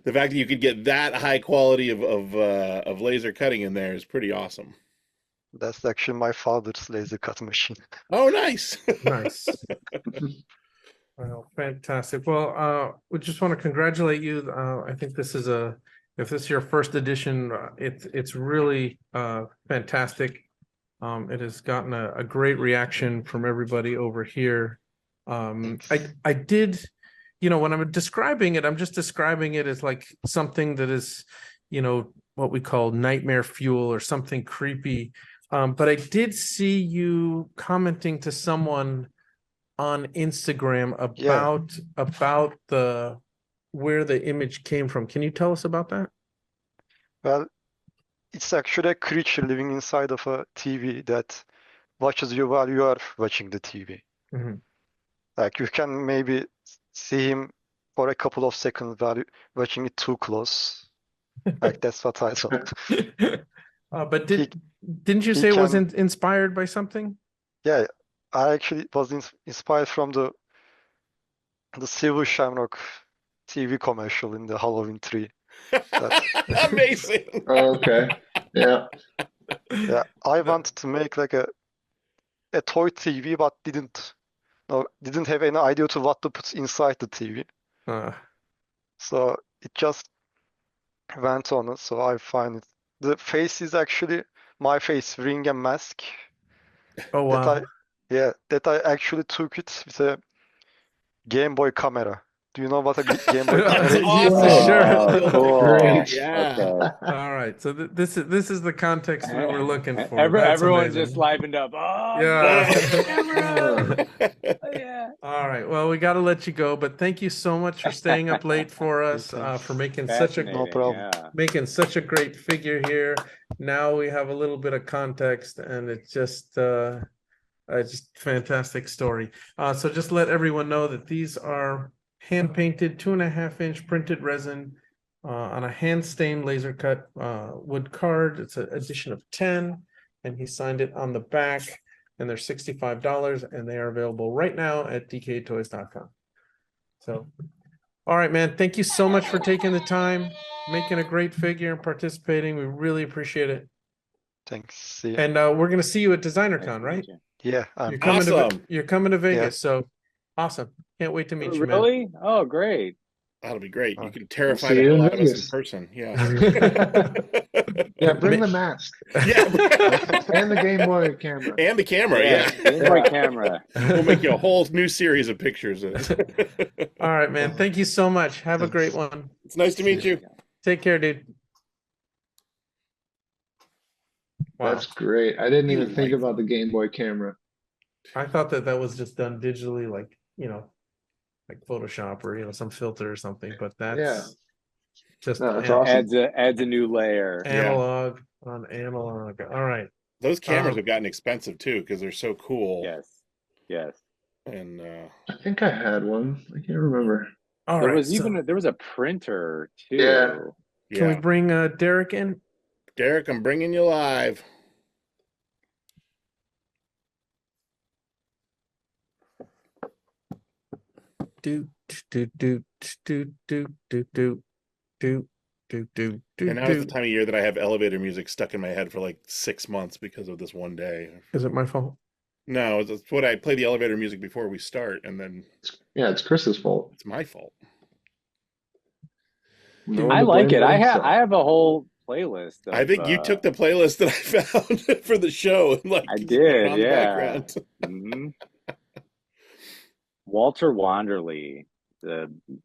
Speaker 2: the fact that you could get that high quality of laser cutting in there is pretty awesome.
Speaker 6: That's actually my father's laser cut machine.
Speaker 2: Oh, nice.
Speaker 1: Nice. Well, fantastic. Well, we just want to congratulate you. I think if this is your first edition, it's really fantastic. It has gotten a great reaction from everybody over here. I did, when I'm describing it, I'm just describing it as like something that is, what we call nightmare fuel or something creepy. But I did see you commenting to someone on Instagram about where the image came from. Can you tell us about that?
Speaker 6: Well, it's actually a creature living inside of a TV that watches you while you are watching the TV.
Speaker 1: Mhm.
Speaker 6: Like you can maybe see him for a couple of seconds while watching it too close. Like that's what I thought.
Speaker 1: But didn't you
Speaker 6: he
Speaker 1: say it was
Speaker 6: can-
Speaker 1: inspired by something?
Speaker 6: Yeah, I actually was inspired from the Silver Shamrock TV commercial in the Halloween tree.
Speaker 2: Amazing.
Speaker 3: Oh, okay. Yeah.
Speaker 6: Yeah, I wanted to make like a toy TV, but didn't have any idea to what to put inside the TV.
Speaker 1: Uh,
Speaker 6: So it just went on it. So I find it. The face is actually my face wearing a mask.
Speaker 1: oh wow.
Speaker 6: That I actually took it with a Game Boy camera. Do you know what a Game Boy camera
Speaker 2: That's
Speaker 6: is?
Speaker 2: awesome.
Speaker 1: Sure.
Speaker 5: Oh, cool.
Speaker 3: Great.
Speaker 2: Yeah.
Speaker 5: Okay.
Speaker 1: All right. So this is the context we were looking for.
Speaker 5: Everyone
Speaker 1: That's
Speaker 5: just
Speaker 1: amazing.
Speaker 5: livened up. Oh,
Speaker 1: Yeah.
Speaker 5: the camera. Oh, yeah.
Speaker 1: All right. Well, we got to let you go, but thank you so much for staying up late for us,
Speaker 6: Thanks.
Speaker 1: for making
Speaker 6: No problem.
Speaker 1: such a great figure here. Now we have a little bit of context, and it's just fantastic story. So just let everyone know that these are hand painted 2.5-inch printed resin on a hand stained laser cut wood card. It's an edition of 10, and he signed it on the back. And they're $65, and they are available right now at DKEToys.com. So, all right, man. Thank you so much for taking the time, making a great figure, and participating. We really appreciate it.
Speaker 6: Thanks. See ya.
Speaker 1: And we're gonna see you at DesignerCon, right?
Speaker 6: Yeah,
Speaker 1: You're coming to
Speaker 2: Awesome.
Speaker 1: you're coming to Vegas, so awesome. Can't wait to meet you, man.
Speaker 5: Really? Oh, great.
Speaker 2: That'll be great. You
Speaker 6: Oh.
Speaker 2: can terrify
Speaker 3: See
Speaker 2: the
Speaker 3: you
Speaker 2: hell
Speaker 3: in
Speaker 2: out of us in
Speaker 3: Vegas.
Speaker 2: person. Yeah.
Speaker 3: Yeah, bring the mask
Speaker 2: Yeah.
Speaker 3: and the Game Boy camera.
Speaker 2: And the camera, yeah.
Speaker 5: Game Boy camera.
Speaker 2: We'll make you a whole new series of pictures.
Speaker 1: All right, man. Thank you so much. Have a great one.
Speaker 2: It's nice to meet you.
Speaker 1: Take care, dude. Wow.
Speaker 3: That's great. I didn't even think
Speaker 2: like-
Speaker 3: about the Game Boy camera.
Speaker 1: I thought that was just done digitally, like, like Photoshop or, some filter or something, but that's
Speaker 3: Yeah.
Speaker 1: just
Speaker 3: No, that's awesome.
Speaker 5: Adds a new layer.
Speaker 1: analog on analog. All right.
Speaker 2: Those cameras have gotten expensive too because they're so cool.
Speaker 5: Yes.
Speaker 2: And
Speaker 3: I think I had one. I can't remember.
Speaker 1: All
Speaker 5: There
Speaker 1: right.
Speaker 5: was
Speaker 1: so
Speaker 5: there was a printer too.
Speaker 3: Yeah.
Speaker 1: can we
Speaker 2: yeah,
Speaker 1: bring Derek in?
Speaker 2: Derek, I'm bringing you live.
Speaker 1: Do do do do do do do do do do do.
Speaker 2: And now is the time of year that I have elevator music stuck in my head for like 6 months because of this one day.
Speaker 1: Is it my fault?
Speaker 2: No, it's what I play the elevator music before we start, and then
Speaker 3: Yeah, it's Chris's fault.
Speaker 2: it's my fault.
Speaker 3: No one
Speaker 5: I
Speaker 3: to
Speaker 5: like
Speaker 3: blame
Speaker 5: it.
Speaker 3: but
Speaker 5: I
Speaker 3: himself.
Speaker 5: have a whole playlist.
Speaker 2: I think you took the playlist that I found for the show and like
Speaker 5: I
Speaker 2: put it
Speaker 5: did,
Speaker 2: on the
Speaker 5: yeah.
Speaker 2: background.
Speaker 5: Mhm. Walter Wanderley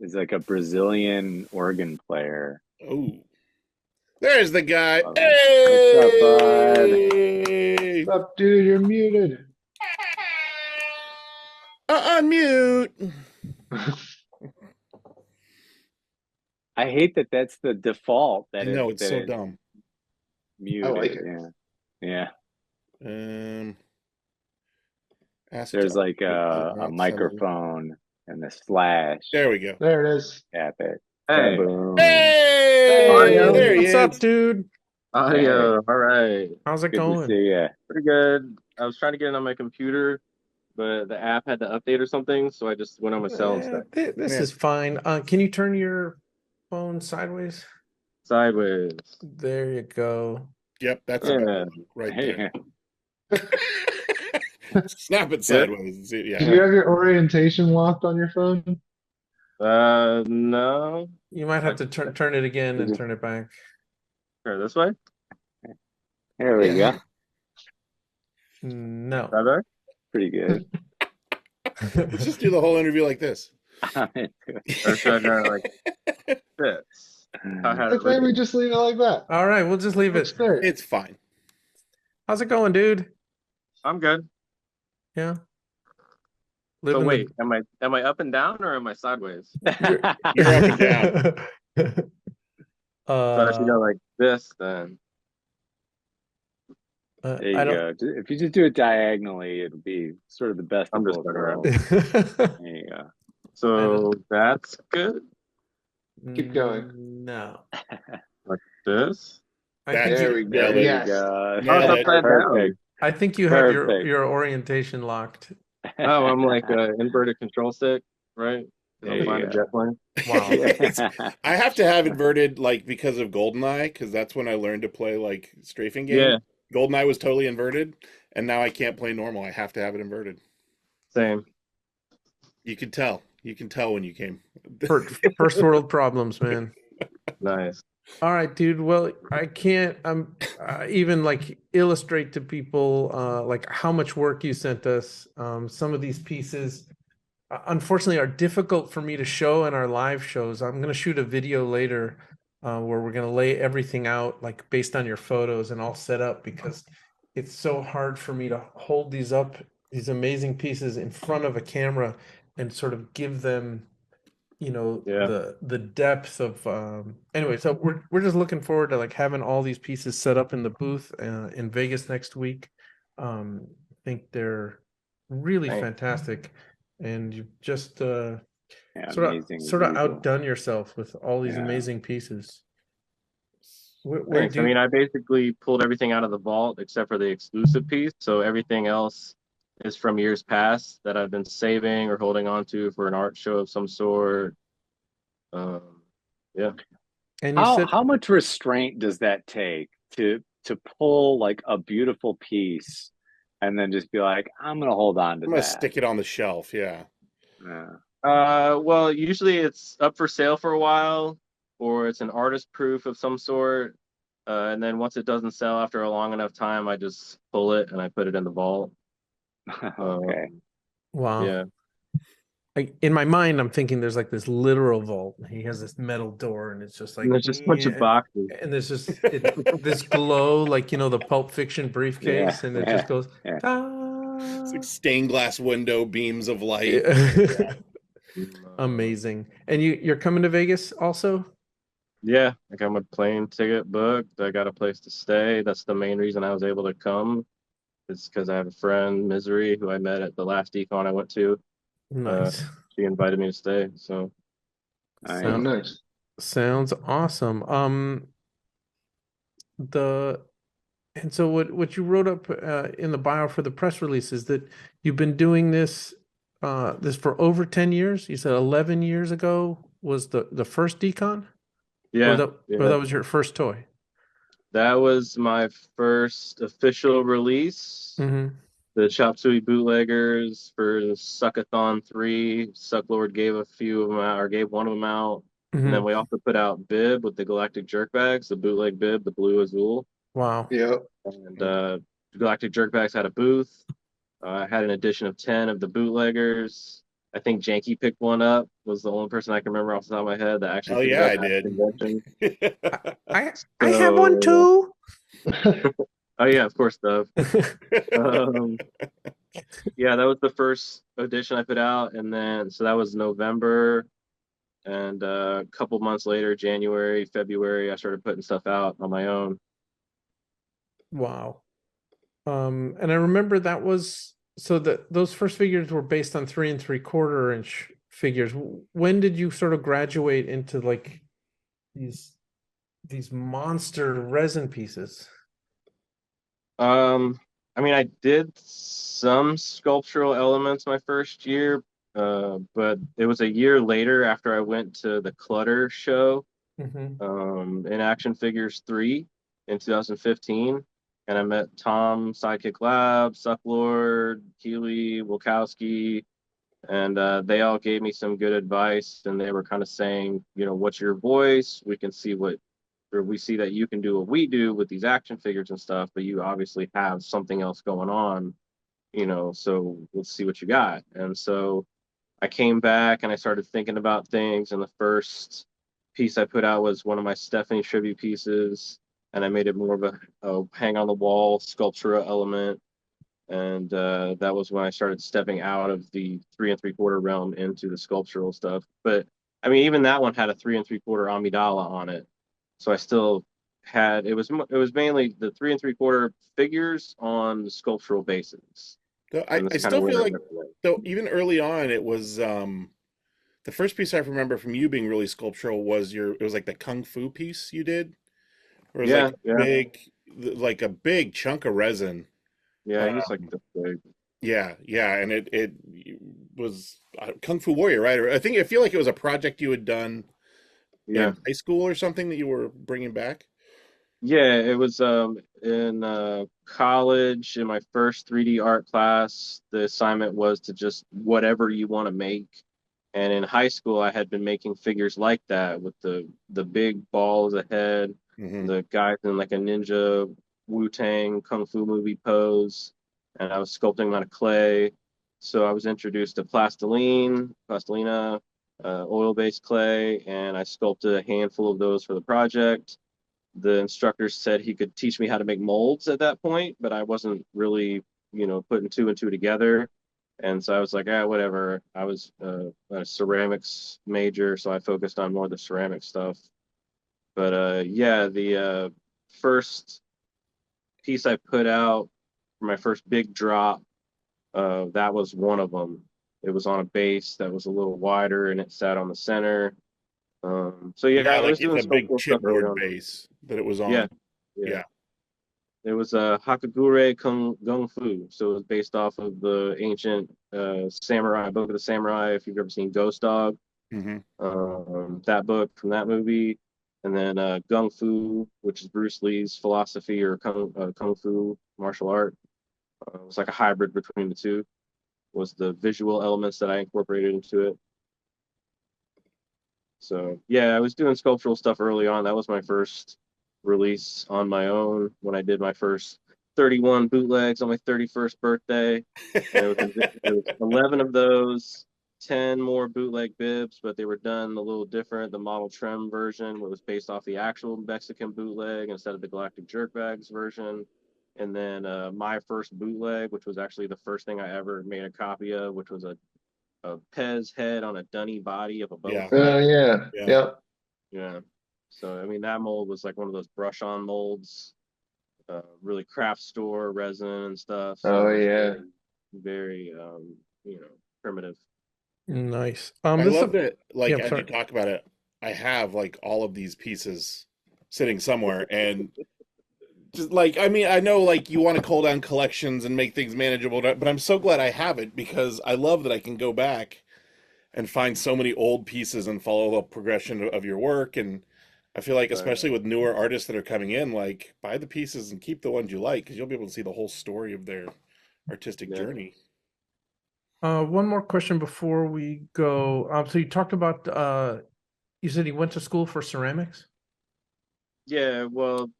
Speaker 5: is like a Brazilian organ player.
Speaker 2: Oh, there's the guy.
Speaker 5: Oh,
Speaker 2: Hey,
Speaker 3: What's up, dude? You're muted.
Speaker 2: Unmute.
Speaker 5: I hate that that's the default.
Speaker 2: I
Speaker 5: That
Speaker 2: know it's
Speaker 5: that
Speaker 2: so
Speaker 5: it's
Speaker 2: dumb.
Speaker 5: muted.
Speaker 3: I like it.
Speaker 5: Yeah.
Speaker 2: Ask
Speaker 5: There's
Speaker 2: John.
Speaker 5: like
Speaker 2: Not
Speaker 5: a
Speaker 2: sending.
Speaker 5: microphone and a slash.
Speaker 2: There we go.
Speaker 3: There it is.
Speaker 5: Tap it.
Speaker 7: Hey.
Speaker 5: Boom.
Speaker 2: Hey,
Speaker 7: Audio.
Speaker 2: there he
Speaker 1: What's
Speaker 2: is.
Speaker 1: up, dude?
Speaker 7: Audio. All right.
Speaker 1: How's it
Speaker 5: Good to
Speaker 1: going?
Speaker 5: see ya.
Speaker 7: Pretty good. I was trying to get it on my computer, but the app had to update or something, so I just went on my cell instead.
Speaker 1: This
Speaker 2: Yeah.
Speaker 1: is fine. Can you turn your phone sideways?
Speaker 7: Sideways.
Speaker 1: There you go.
Speaker 2: Yep, that's
Speaker 7: Yeah.
Speaker 2: about right there.
Speaker 5: Hey,
Speaker 2: Snap it sideways.
Speaker 3: Do you
Speaker 2: Yeah.
Speaker 3: have your orientation locked on your phone?
Speaker 7: No.
Speaker 1: You might have to turn it again and turn it back.
Speaker 7: Sure, this way?
Speaker 5: there we go.
Speaker 1: No.
Speaker 7: That better?
Speaker 5: Pretty good.
Speaker 2: Let's just do the whole interview like this.
Speaker 7: Or should I go like this? I had
Speaker 3: I
Speaker 7: it
Speaker 3: think we
Speaker 7: written.
Speaker 3: just leave it like that.
Speaker 1: All right, we'll just leave
Speaker 3: Looks
Speaker 1: it.
Speaker 3: great.
Speaker 2: It's fine.
Speaker 1: How's it going, dude?
Speaker 7: I'm good.
Speaker 1: Yeah.
Speaker 7: So
Speaker 1: Living
Speaker 7: wait, am I up and down or am I sideways?
Speaker 2: You're up and down.
Speaker 7: So I should go like this then.
Speaker 5: There you
Speaker 1: I
Speaker 5: go. If you just do it diagonally, it'll be sort of the best
Speaker 7: I'm
Speaker 5: of
Speaker 7: just
Speaker 5: both
Speaker 7: better at
Speaker 5: worlds.
Speaker 1: don't.
Speaker 5: There you go.
Speaker 7: So that's good.
Speaker 3: Keep going.
Speaker 1: No.
Speaker 7: This.
Speaker 1: I
Speaker 2: That's
Speaker 1: think
Speaker 3: There
Speaker 1: you,
Speaker 3: we go.
Speaker 5: There you
Speaker 3: Yes.
Speaker 5: go.
Speaker 2: Nailed
Speaker 7: Oh,
Speaker 2: it.
Speaker 7: it's upside down.
Speaker 5: Perfect.
Speaker 1: I think you have
Speaker 5: Perfect.
Speaker 1: your orientation locked.
Speaker 7: Oh, I'm like an inverted control stick, right? 'Cause
Speaker 5: There
Speaker 7: I'm
Speaker 5: you
Speaker 7: flying a
Speaker 5: go.
Speaker 7: jet plane.
Speaker 1: Wow.
Speaker 2: I have to have inverted like because of GoldenEye, because that's when I learned to play like strafing game.
Speaker 7: Yeah.
Speaker 2: GoldenEye was totally inverted, and now I can't play normal. I have to have it inverted.
Speaker 7: Same.
Speaker 2: You can tell. You can tell when you came.
Speaker 1: First world problems, man.
Speaker 7: Nice.
Speaker 1: All right, dude. Well, I can't even like illustrate to people like how much work you sent us. Some of these pieces, unfortunately, are difficult for me to show in our live shows. I'm going to shoot a video later where we're going to lay everything out like based on your photos and all set up because it's so hard for me to hold these up, these amazing pieces in front of a camera and sort of give them the depth of anyway. So we're just looking forward to like having all these pieces set up in the booth in Vegas next week. I think they're really
Speaker 7: Thanks.
Speaker 1: fantastic, and you just
Speaker 5: Yeah,
Speaker 1: Sort of
Speaker 5: amazing as
Speaker 1: sort of
Speaker 5: usual.
Speaker 1: outdone yourself with all these
Speaker 5: Yeah.
Speaker 1: amazing pieces. Where
Speaker 7: Thanks.
Speaker 1: do
Speaker 7: I
Speaker 1: you,
Speaker 7: mean, I basically pulled everything out of the vault except for the exclusive piece. So everything else is from years past that I've been saving or holding on to for an art show of some sort. Yeah.
Speaker 1: and you said
Speaker 5: How much restraint does that take to pull like a beautiful piece and then just be like, I'm gonna hold on to
Speaker 2: I'm gonna
Speaker 5: that.
Speaker 2: stick it on the shelf. Yeah.
Speaker 5: Yeah.
Speaker 7: Well, usually it's up for sale for a while, or it's an artist proof of some sort. And then once it doesn't sell after a long enough time, I just pull it and I put it in the vault.
Speaker 5: Okay.
Speaker 1: wow.
Speaker 7: Yeah.
Speaker 1: In my mind, I'm thinking there's like this literal vault. He has this metal door, and it's just like,
Speaker 7: And there's just a bunch of boxes.
Speaker 1: and there's just this glow, like the Pulp Fiction
Speaker 5: Yeah,
Speaker 1: briefcase, and it
Speaker 5: yeah,
Speaker 1: just goes.
Speaker 5: yeah.
Speaker 2: It's like stained glass window beams of light.
Speaker 1: Yeah. Amazing. And you're coming to Vegas also?
Speaker 7: Yeah, I got my plane ticket booked. I got a place to stay. That's the main reason I was able to come. It's because I have a friend, Misery, who I met at the last DCON I went to.
Speaker 1: Nice.
Speaker 7: She invited me to stay. So
Speaker 3: Oh,
Speaker 1: Sound,
Speaker 3: nice.
Speaker 1: sounds awesome. The and so what you wrote up in the bio for the press release is that you've been doing this for over 10 years. You said 11 years ago was the first decon?
Speaker 7: yeah,
Speaker 1: Or
Speaker 7: yeah.
Speaker 1: that was your first toy?
Speaker 7: That was my first official release.
Speaker 1: Mm-hmm.
Speaker 7: The Chop Suey bootleggers for Suckathon 3. Sucklord gave a few of them out, or gave one of them out. And then
Speaker 1: Mm-hmm.
Speaker 7: we also put out Bib with the Galactic Jerkbags, the bootleg Bib, the blue azul.
Speaker 1: Wow.
Speaker 3: Yep.
Speaker 7: And Galactic Jerkbags had a booth. I had an edition of 10 of the bootleggers. I think Janky picked one up, was the only person I can remember off the top of my head that actually
Speaker 2: Hell
Speaker 7: picked
Speaker 2: yeah,
Speaker 7: it
Speaker 2: I
Speaker 7: up at the
Speaker 2: did.
Speaker 7: convention.
Speaker 1: I have one too.
Speaker 7: Oh yeah, of course, Dove. Yeah, that was the first edition I put out, and then so that was November, and a couple months later, January, February, I started putting stuff out on my own.
Speaker 1: Wow. And I remember that was so that those first figures were based on 3 3/4 inch figures. When did you sort of graduate into like these monster resin pieces?
Speaker 7: I mean, I did some sculptural elements my first year, but it was a year later after I went to the Clutter show, in Action Figures 3 in 2015. And I met Tom, Sidekick Lab, Sucklord, Keeley, Wilkowski, and they all gave me some good advice. And they were kind of saying, what's your voice? We can see or we see that you can do what we do with these action figures and stuff, but you obviously have something else going on, so let's see what you got. And so I came back and I started thinking about things. And the first piece I put out was one of my Stephanie tribute pieces. And I made it more of a hang on the wall sculptural element. And that was when I started stepping out of the 3 3/4 realm into the sculptural stuff. But I mean, even that one had a 3 3/4 Amidala on it. So I still had it was mainly the 3 3/4 figures on the sculptural bases.
Speaker 2: I still feel like though even early on it was the first piece I remember from you being really sculptural was it was like the Kung Fu piece you did. Where it was like a big chunk of resin.
Speaker 7: Yeah, he's like this big.
Speaker 2: Yeah, and it was Kung Fu Warrior, right? I feel like it was a project you had done in high school or something that you were bringing back.
Speaker 7: Yeah, it was in college in my first 3D art class. The assignment was to just whatever you want to make. And in high school, I had been making figures like that with the big balls ahead, the guys in like a ninja Wu-Tang Kung Fu movie pose, and I was sculpting them out of clay. So I was introduced to plastilina, oil-based clay, and I sculpted a handful of those for the project. The instructor said he could teach me how to make molds at that point, but I wasn't really, putting two and two together. And so I was like, whatever. I was a ceramics major, so I focused on more of the ceramic stuff. But the first piece I put out for my first big drop, that was one of them. It was on a base that was a little wider, and it sat on the center. So yeah,
Speaker 2: Yeah,
Speaker 7: I
Speaker 2: like
Speaker 7: was
Speaker 2: it's
Speaker 7: doing
Speaker 2: a big
Speaker 7: sculptural stuff early
Speaker 2: chipboard
Speaker 7: on.
Speaker 2: base that it was
Speaker 7: Yeah,
Speaker 2: on.
Speaker 7: yeah.
Speaker 2: Yeah.
Speaker 7: It was a Hakagure Kung Fu, so it was based off of the ancient samurai book of the samurai. If you've ever seen Ghost Dog,
Speaker 2: Hmm.
Speaker 7: that book from that movie, and then Gung Fu, which is Bruce Lee's philosophy or kung fu martial art. It was like a hybrid between the two. Was the visual elements that I incorporated into it. So yeah, I was doing sculptural stuff early on. That was my first release on my own when I did my first 31 bootlegs on my 31st birthday. And it was 11 of those, 10 more bootleg bibs, but they were done a little different. The model trim version was based off the actual Mexican bootleg instead of the Galactic Jerkbags version. And then my first bootleg, which was actually the first thing I ever made a copy of, which was a Pez head on a dunny body of a Boba
Speaker 2: Yeah.
Speaker 7: Fett.
Speaker 3: Yeah.
Speaker 2: Yeah.
Speaker 3: Yep.
Speaker 7: Yeah. So I mean that mold was like one of those brush on molds, really craft store resin and stuff. So
Speaker 3: Oh
Speaker 7: it was
Speaker 3: yeah.
Speaker 7: very primitive.
Speaker 1: Nice.
Speaker 2: I
Speaker 1: This is
Speaker 2: love that,
Speaker 1: yeah,
Speaker 2: like,
Speaker 1: I'm
Speaker 2: as you
Speaker 1: sorry.
Speaker 2: talk about it, I have like all of these pieces sitting somewhere, and just like, I mean, I know like you want to cull down collections and make things manageable, but I'm so glad I have it because I love that I can go back and find so many old pieces and follow the progression of your work. And I feel like, especially with newer artists that are coming in, like, buy the pieces and keep the ones you like because you'll be able to see the whole story of their artistic
Speaker 7: Yeah.
Speaker 2: journey.
Speaker 1: One more question before we go. So you talked about you said you went to school for ceramics?
Speaker 7: Yeah, well,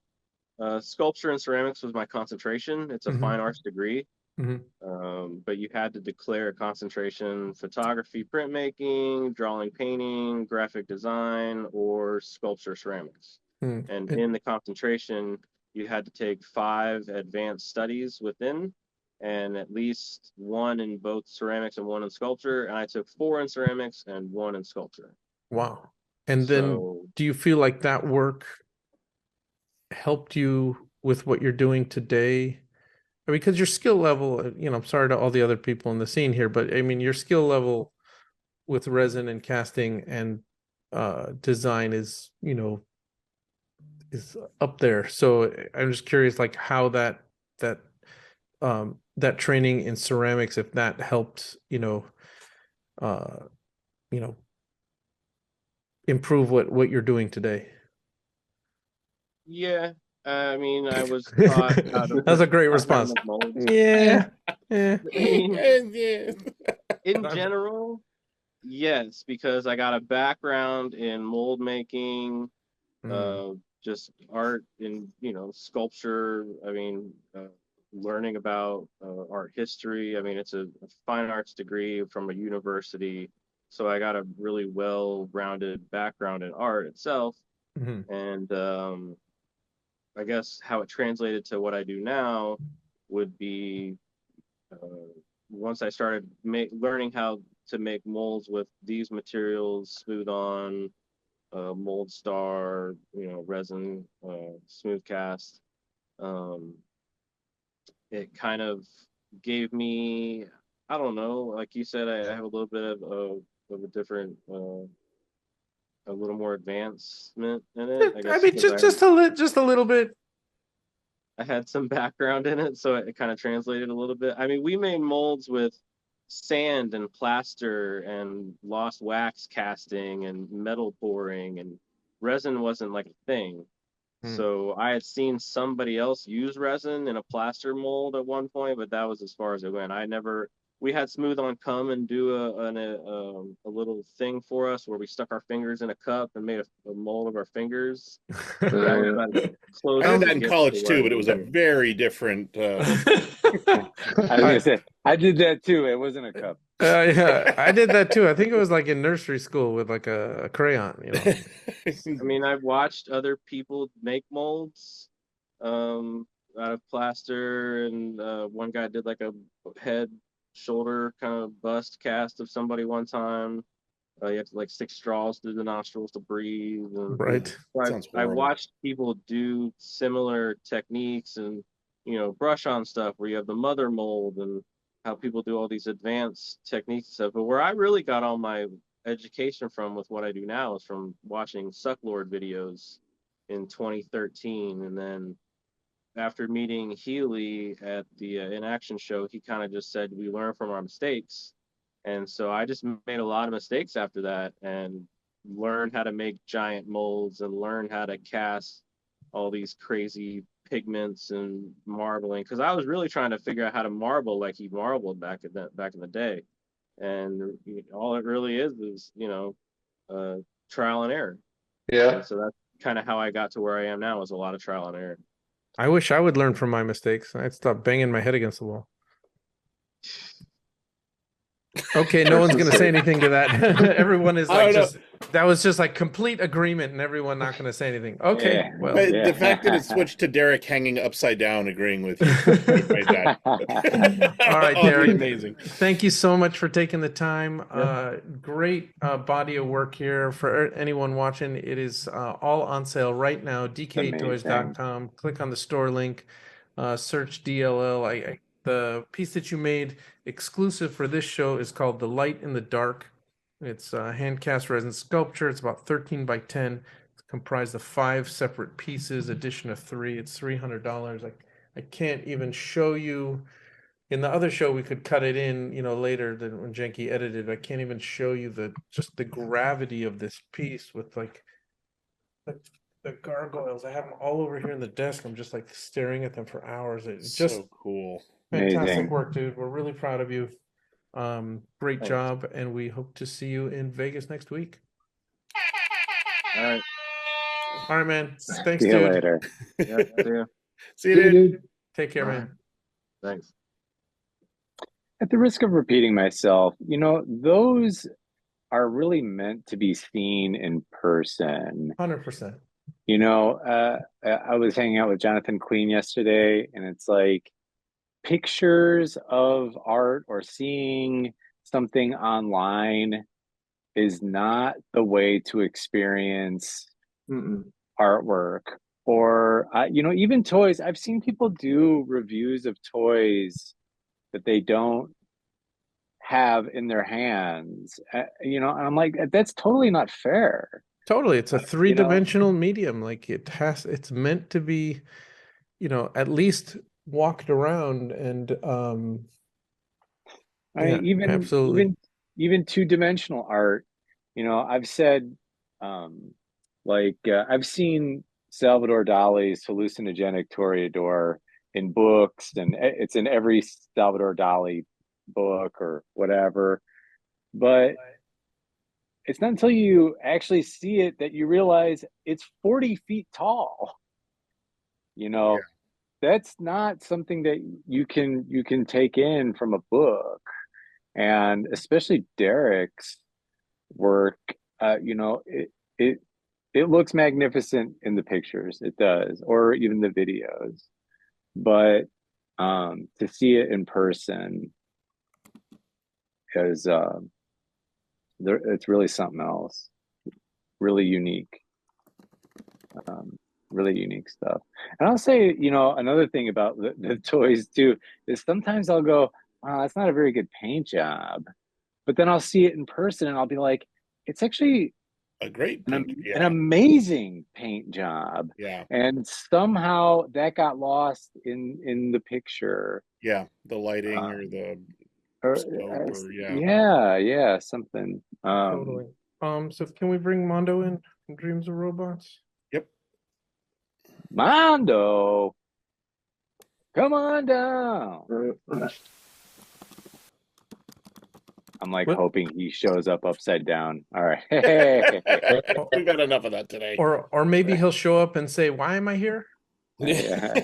Speaker 7: sculpture and ceramics was my concentration. It's a fine arts degree. But you had to declare a concentration: photography, printmaking, drawing, painting, graphic design, or sculpture ceramics. And in the concentration, you had to take 5 advanced studies within, and at least 1 in both ceramics and 1 in sculpture. And I took 4 in ceramics and 1 in sculpture.
Speaker 1: Wow. And then
Speaker 7: So
Speaker 1: do you feel like that work helped you with what you're doing today? I mean, because your skill level, I'm sorry to all the other people in the scene here, but I mean, your skill level with resin and casting and design is up there. So I'm just curious, like how that training in ceramics, if that helped, uh, you know, improve what you're doing today.
Speaker 7: yeah, I mean, I was taught how to
Speaker 1: That's a great
Speaker 7: taught how to
Speaker 1: response.
Speaker 7: make molds.
Speaker 1: Yeah. Yeah.
Speaker 7: I mean,
Speaker 2: Yeah.
Speaker 7: in general, yes, because I got a background in mold making, just art in, sculpture. I mean, learning about art history. I mean, it's a fine arts degree from a university, so I got a really well-rounded background in art itself. And I guess how it translated to what I do now would be once I started learning how to make molds with these materials, smooth on, mold star, resin, smooth cast. Um, it kind of gave me, I don't know, like you said, I have a little bit of a different, a little more advancement in it. I
Speaker 1: I
Speaker 7: guess
Speaker 1: mean, just a little bit.
Speaker 7: I had some background in it, so it kind of translated a little bit. I mean, we made molds with sand and plaster and lost wax casting and metal pouring, and resin wasn't like a thing. So I had seen somebody else use resin in a plaster mold at one point, but that was as far as it went. We had Smooth On come and do a little thing for us where we stuck our fingers in a cup and made a mold of our fingers. That was about as close
Speaker 2: I
Speaker 7: as
Speaker 2: did that
Speaker 7: it
Speaker 2: in
Speaker 7: gets
Speaker 2: college
Speaker 7: to
Speaker 2: too,
Speaker 7: where
Speaker 2: but it was a very different.
Speaker 5: I was gonna say I did that too. It wasn't a cup.
Speaker 1: Yeah, I did that too. I think it was like in nursery school with like a crayon,
Speaker 7: I mean, I've watched other people make molds out of plaster, and one guy did like a head, shoulder kind of bust cast of somebody one time. You have to like stick straws through the nostrils to breathe. And
Speaker 1: right?
Speaker 7: so
Speaker 2: Sounds
Speaker 7: I
Speaker 2: horrible.
Speaker 7: watched people do similar techniques and brush on stuff where you have the mother mold and how people do all these advanced techniques and stuff. But where I really got all my education from with what I do now is from watching Sucklord videos in 2013. And then after meeting Healy at the In Action show, he kind of just said, we learn from our mistakes. And so I just made a lot of mistakes after that and learned how to make giant molds and learn how to cast all these crazy pigments and marbling, because I was really trying to figure out how to marble like he marbled back in the day. And all it really is trial and error.
Speaker 3: Yeah.
Speaker 7: And so that's kind of how I got to where I am now, is a lot of trial and error.
Speaker 1: I wish I would learn from my mistakes. I'd stop banging my head against the wall. Okay, no one's going to say anything to that. Everyone is like, that was just like complete agreement, and everyone not going to say anything. Okay,
Speaker 5: Yeah.
Speaker 1: well,
Speaker 2: But the fact that it switched to Derek hanging upside down, agreeing with you, made that.
Speaker 1: all right, Derek.
Speaker 2: Amazing.
Speaker 1: Thank you so much for taking the time. Great body of work here for anyone watching. It is all on sale right now. DKEToys.com. Click on the store link. Search DLL. The piece that you made exclusive for this show is called The Light in the Dark. It's hand cast resin sculpture. It's about 13 by 10. It's comprised of 5 separate pieces, addition of 3. It's $300. I can't even show you. In the other show, we could cut it in, later than when Jenke edited. I can't even show you just the gravity of this piece with like the gargoyles. I have them all over here in the desk. I'm just like staring at them for hours. It's just
Speaker 2: so cool.
Speaker 1: fantastic
Speaker 5: Amazing
Speaker 1: work, dude. We're really proud of you. Great
Speaker 7: Thanks.
Speaker 1: job, and we hope to see you in Vegas next week.
Speaker 7: All right.
Speaker 1: All right, man. Thanks,
Speaker 5: See you
Speaker 1: dude.
Speaker 5: later.
Speaker 7: Yeah, see ya.
Speaker 2: See you, dude.
Speaker 1: Take care, man.
Speaker 7: Thanks.
Speaker 5: At the risk of repeating myself, those are really meant to be seen in person.
Speaker 1: 100%.
Speaker 5: I was hanging out with Jonathan Queen yesterday, and it's like pictures of art or seeing something online is not the way to experience artwork. Or, even toys. I've seen people do reviews of toys that they don't have in their hands, and I'm like, that's totally not fair.
Speaker 1: Totally. It's a 3-dimensional medium. Like it's meant to be, at least walked around and absolutely.
Speaker 5: Even 2-dimensional art, I've said I've seen Salvador Dali's hallucinogenic toreador in books, and it's in every Salvador Dali book or whatever, but it's not until you actually see it that you realize it's 40 feet tall. That's not something that you can take in from a book. And especially Derek's work, it looks magnificent in the pictures. It does, or even the videos. But to see it in person is it's really something else. Really unique. Really unique stuff. And I'll say, another thing about the toys too is sometimes I'll go, wow, that's not a very good paint job. But then I'll see it in person and I'll be like, it's actually
Speaker 2: a great
Speaker 5: an amazing paint job.
Speaker 2: Yeah.
Speaker 5: And somehow that got lost in the picture.
Speaker 2: Yeah, the lighting or the
Speaker 5: yeah, something.
Speaker 1: Totally. So can we bring Mondo in from Dreams of Robots?
Speaker 2: Yep.
Speaker 5: Mondo, come on down. I'm like hoping he shows up upside down. All right.
Speaker 2: We've got enough of that today.
Speaker 1: Or maybe he'll show up and say, "Why am I here?"
Speaker 5: Yeah.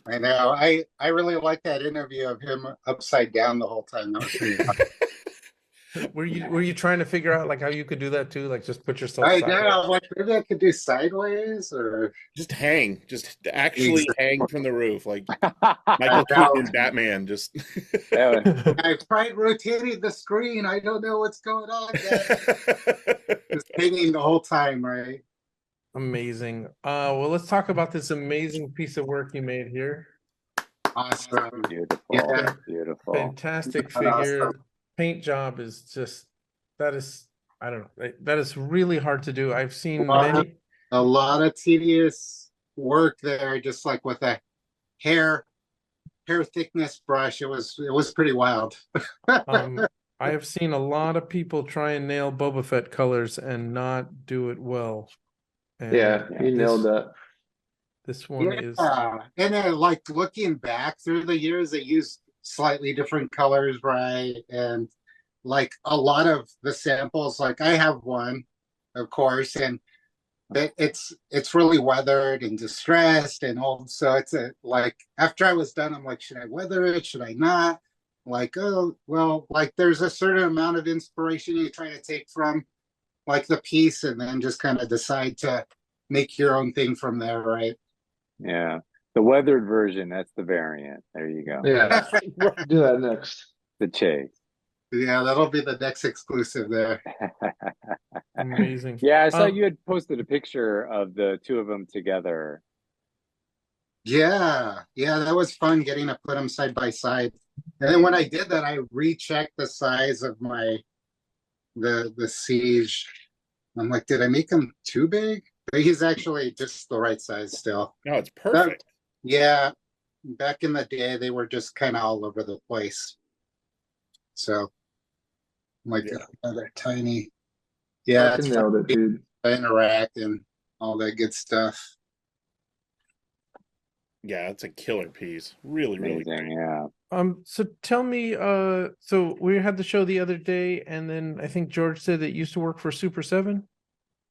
Speaker 8: I know. I really like that interview of him upside down the whole time. That was pretty fun.
Speaker 1: Were you trying to figure out like how you could do that too? Like just put yourself
Speaker 8: I
Speaker 1: sideways?
Speaker 8: know. Like maybe I could do sideways or
Speaker 2: just hang. Just actually hang from the roof like Michael Keaton and Batman. Just
Speaker 8: I tried rotating the screen. I don't know what's going on. Just hanging the whole time, right?
Speaker 1: Amazing. Well, let's talk about this amazing piece of work you made here.
Speaker 8: Awesome.
Speaker 5: Beautiful,
Speaker 8: Yeah.
Speaker 5: beautiful.
Speaker 1: Fantastic
Speaker 8: Awesome.
Speaker 1: figure. Paint job is just, that is, I don't know, that is really hard to do. I've seen many.
Speaker 8: A lot of tedious work there, just like with a hair thickness brush. It was pretty wild.
Speaker 1: I have seen a lot of people try and nail Boba Fett colors and not do it well. And
Speaker 3: Yeah, he nailed that.
Speaker 1: This one is.
Speaker 8: And then like looking back through the years, they used slightly different colors, right? And like a lot of the samples, like I have one, of course, and it's really weathered and distressed and old. So it's like after I was done, I'm like, should I weather it? Should I not? Like, oh well, like there's a certain amount of inspiration you try to take from like the piece, and then just kind of decide to make your own thing from there, right?
Speaker 5: Yeah, the weathered version, that's the variant. There you go.
Speaker 3: Yeah, do that next.
Speaker 5: The chase.
Speaker 8: Yeah, that'll be the next exclusive there.
Speaker 1: Amazing.
Speaker 5: Yeah, I saw you had posted a picture of the two of them together.
Speaker 8: Yeah, that was fun getting to put them side by side. And then when I did that, I rechecked the size of the Siege. I'm like, did I make him too big? But he's actually just the right size still.
Speaker 2: No, it's perfect.
Speaker 8: Yeah, back in the day, they were just kind of all over the place. So, like, they're tiny. Yeah,
Speaker 3: Fucking nailed it, dude.
Speaker 8: Interact and all that good stuff.
Speaker 2: Yeah, it's a killer piece. Really, really
Speaker 5: Amazing,
Speaker 2: great.
Speaker 5: yeah.
Speaker 1: So tell me, so we had the show the other day, and then I think George said that you used to work for Super 7.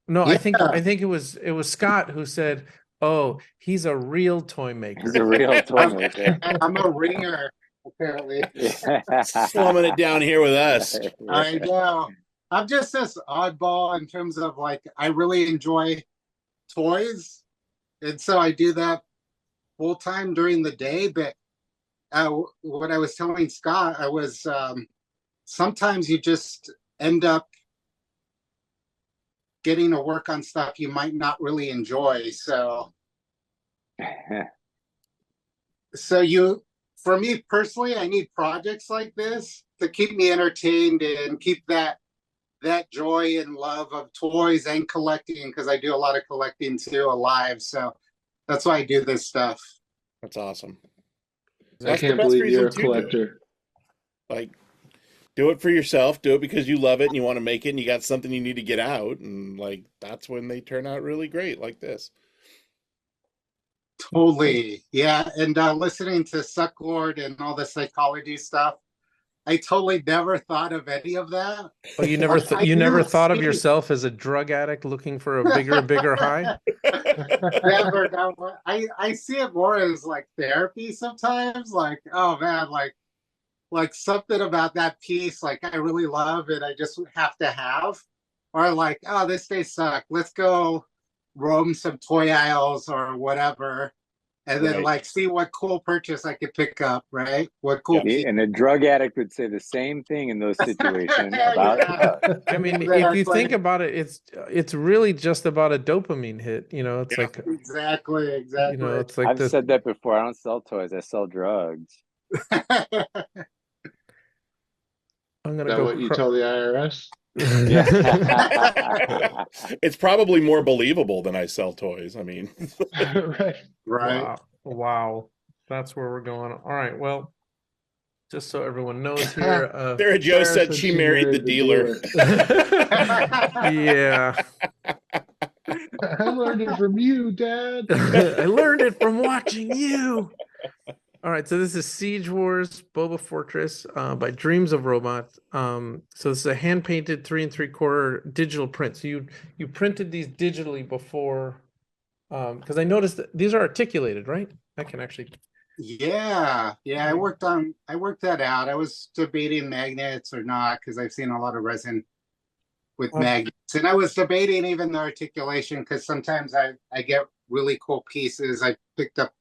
Speaker 1: No,
Speaker 8: Yeah.
Speaker 1: I think it was Scott who said, "Oh, he's a real toy maker."
Speaker 5: He's a real toy maker.
Speaker 8: I'm a ringer, apparently.
Speaker 2: Slumming it down here with us.
Speaker 8: I know. I'm just this oddball in terms of like I really enjoy toys, and so I do that full time during the day. But what I was telling Scott, I was sometimes you just end up getting to work on stuff you might not really enjoy. So for me personally, I need projects like this to keep me entertained and keep that joy and love of toys and collecting, because I do a lot of collecting too alive. So that's why I do this stuff.
Speaker 2: That's awesome.
Speaker 3: I can't believe you're a collector.
Speaker 2: Like, do it for yourself. Do it because you love it and you want to make it and you got something you need to get out. And like, that's when they turn out really great like this.
Speaker 8: Totally. Yeah. And listening to Sucklord and all the psychology stuff, I totally never thought of any of that.
Speaker 1: Oh, you never thought of yourself as a drug addict looking for a bigger and bigger high?
Speaker 8: Never. I see it more as like therapy sometimes. Like, oh man, like something about that piece, like I really love it. I just have to have, or like, oh, this day sucked. Let's go roam some toy aisles or whatever. And then like see what cool purchase I could pick up, right? What cool.
Speaker 5: And a drug addict would say the same thing in those situations about
Speaker 1: I mean, if you think about it, it's really just about a dopamine hit, you know. It's like
Speaker 8: exactly.
Speaker 1: You know, it's like
Speaker 5: I've said that before. I don't sell toys, I sell drugs.
Speaker 1: I'm gonna
Speaker 3: Is that
Speaker 1: go
Speaker 3: what you tell the IRS?
Speaker 5: Yeah.
Speaker 2: It's probably more believable than I sell toys. I mean,
Speaker 8: right.
Speaker 1: Wow. That's where we're going. All right. Well, just so everyone knows here,
Speaker 2: Sarah Joe said she married the dealer.
Speaker 1: Yeah.
Speaker 3: I learned it from you, Dad.
Speaker 1: I learned it from watching you. All right, so this is Siege Wars Boba Fortress by Dreams of Robots. So this is a hand-painted 3 3/4 digital print. So you printed these digitally before, because I noticed that these are articulated, right? I can actually.
Speaker 8: Yeah. I worked that out. I was debating magnets or not, because I've seen a lot of resin with magnets, and I was debating even the articulation, because sometimes I get really cool pieces. I picked up.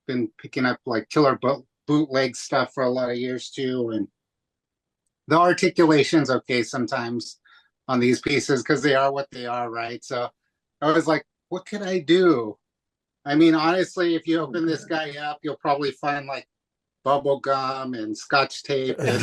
Speaker 8: Been picking up like killer bootleg stuff for a lot of years too, and the articulation's okay sometimes on these pieces because they are what they are, right? So I was like, what could I do? I mean, honestly, if you open this guy up, you'll probably find like bubble gum and scotch tape. And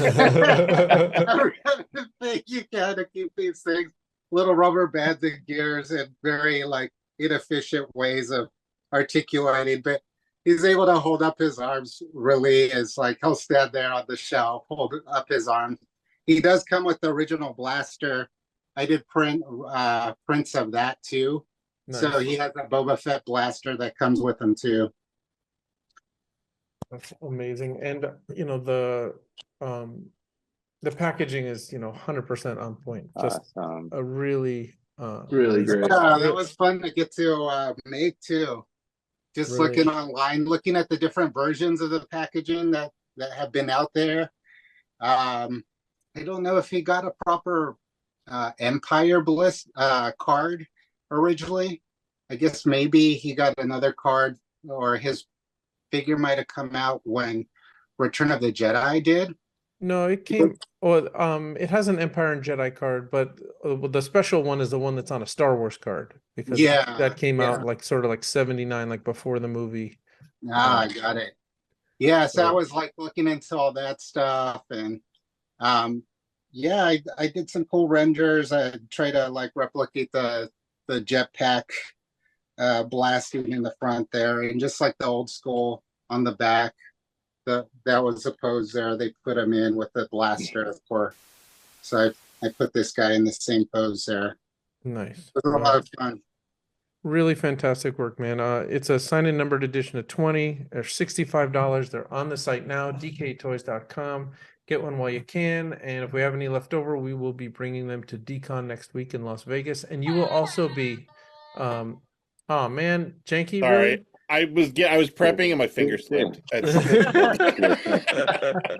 Speaker 8: you gotta keep these things, little rubber bands and gears, and very like inefficient ways of articulating. But he's able to hold up his arms really is like he'll stand there on the shelf, hold up his arms. He does come with the original blaster. I did prints of that too. Nice. So he has a Boba Fett blaster that comes with him too.
Speaker 1: That's amazing. And you know, the packaging is, you know, 100% on point. Just a really
Speaker 3: really great.
Speaker 8: Yeah, that was fun to get to make too. Just really looking online, looking at the different versions of the packaging that have been out there. I don't know if he got a proper Empire Bliss card originally. I guess maybe he got another card, or his figure might have come out when Return of the Jedi did.
Speaker 1: No, it came. Well, it has an Empire and Jedi card, but the special one is the one that's on a Star Wars card, because that came out like sort of like 79, like before the movie.
Speaker 8: I got it. Yeah, so I was like looking into all that stuff, and yeah, I did some cool renders. I try to like replicate the jetpack blasting in the front there, and just like the old school on the back. That was a pose there. They put him in with the blaster, of course. So I put this guy in the same pose there.
Speaker 1: Nice.
Speaker 8: It was a lot of fun.
Speaker 1: Really fantastic work, man. It's a signed numbered edition of 20. They're $65. They're on the site now, DKEToys.com. Get one while you can. And if we have any left over, we will be bringing them to DCON next week in Las Vegas. And you will also be, oh man, Janky,
Speaker 2: Sorry.
Speaker 1: really?
Speaker 2: I was prepping and my finger slipped.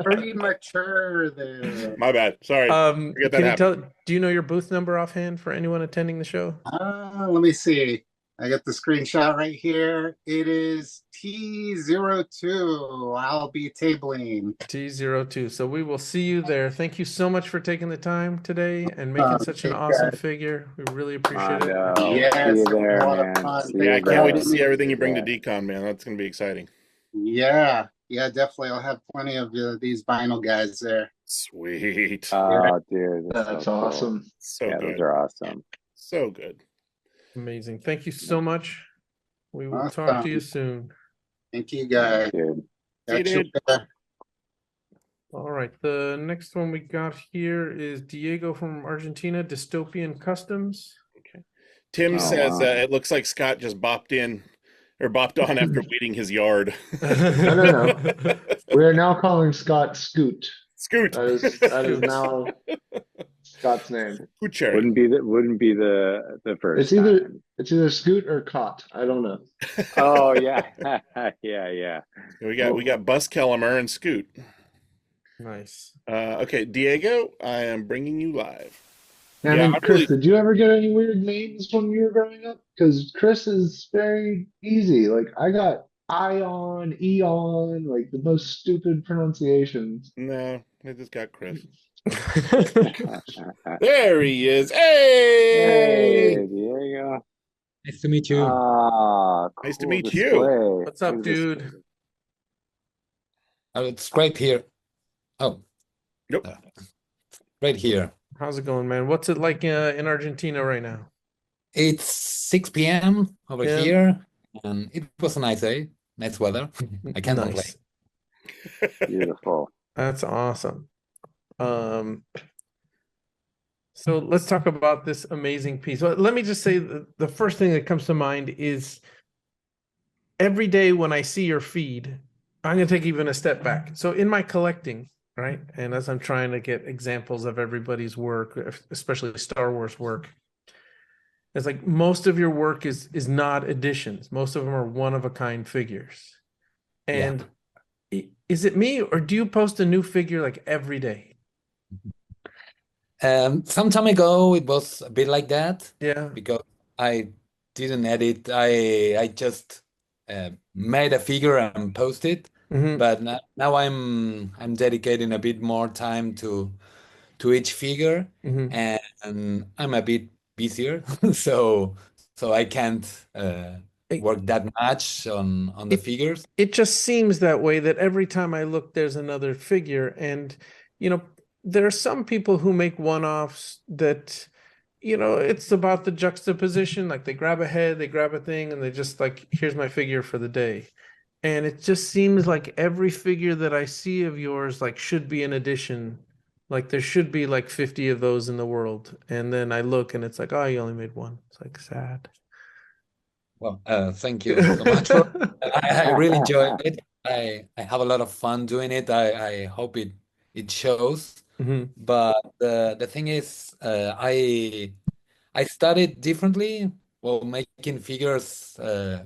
Speaker 8: Pretty mature there.
Speaker 2: My bad. Sorry.
Speaker 1: Can you do you know your booth number offhand for anyone attending the show?
Speaker 8: Let me see. I got the screenshot right here. It is T02. I'll be tabling.
Speaker 1: T02. So we will see you there. Thank you so much for taking the time today and making such an awesome figure. We really appreciate it.
Speaker 8: Yeah,
Speaker 5: see you there, man.
Speaker 2: I can't wait to see everything you bring to DCON, man. That's going to be exciting.
Speaker 8: Yeah, definitely. I'll have plenty of these vinyl guys there.
Speaker 2: Sweet.
Speaker 5: Oh, dude.
Speaker 3: That's awesome.
Speaker 5: Cool.
Speaker 2: So
Speaker 5: yeah,
Speaker 2: good.
Speaker 5: Those are awesome.
Speaker 2: So good.
Speaker 1: Amazing. Thank you so much. We will talk to you soon.
Speaker 8: Thank you, guys.
Speaker 1: All right. The next one we got here is Diego from Argentina, Dystopian Customs.
Speaker 2: Okay. Tim says it looks like Scott just bopped on after weeding his yard.
Speaker 3: No. We are now calling Scott Scoot.
Speaker 2: Scoot.
Speaker 3: That is now Scott's name.
Speaker 5: Wouldn't be the first.
Speaker 3: It's either Scoot or Cot. I don't know.
Speaker 5: Oh yeah. yeah.
Speaker 2: We got Bus Kellemer and Scoot.
Speaker 1: Nice.
Speaker 2: Okay, Diego, I am bringing you live.
Speaker 3: I mean, Chris, did you ever get any weird names when you were growing up? Because Chris is very easy. Like I got Ion, Eon, like the most stupid pronunciations.
Speaker 2: No, I just got Chris. There he is. Hey,
Speaker 5: Diego.
Speaker 9: Nice to meet you.
Speaker 5: Cool
Speaker 2: nice to meet
Speaker 5: display.
Speaker 2: you.
Speaker 1: What's up, dude?
Speaker 9: It's great here. Oh,
Speaker 2: nope.
Speaker 9: Right here.
Speaker 1: How's it going, man? What's it like in Argentina right now?
Speaker 9: It's 6 p.m. over here, and it was a nice day, nice weather. I can't complain.
Speaker 5: Beautiful.
Speaker 1: That's awesome. So let's talk about this amazing piece. Well, let me just say the first thing that comes to mind is every day when I see your feed, I'm going to take even a step back. So in my collecting, right, and as I'm trying to get examples of everybody's work, especially Star Wars work, it's like most of your work is not editions. Most of them are one-of-a-kind figures. And is it me, or do you post a new figure like every day?
Speaker 9: Some time ago, it was a bit like that.
Speaker 1: Yeah.
Speaker 9: Because I didn't edit. I just made a figure and posted.
Speaker 1: Mm-hmm.
Speaker 9: But now I'm dedicating a bit more time to each figure, and I'm a bit busier, so I can't work that much on the figures.
Speaker 1: It just seems that way, that every time I look, there's another figure. And, there are some people who make one-offs that, it's about the juxtaposition. Like they grab a head, they grab a thing, and they just like, here's my figure for the day. And it just seems like every figure that I see of yours, like, should be an edition. Like there should be like 50 of those in the world. And then I look and it's like, oh, you only made one. It's like sad.
Speaker 9: Well, thank you so much. I really enjoyed it. I have a lot of fun doing it. I hope it shows. But the thing is, I studied differently, well, making figures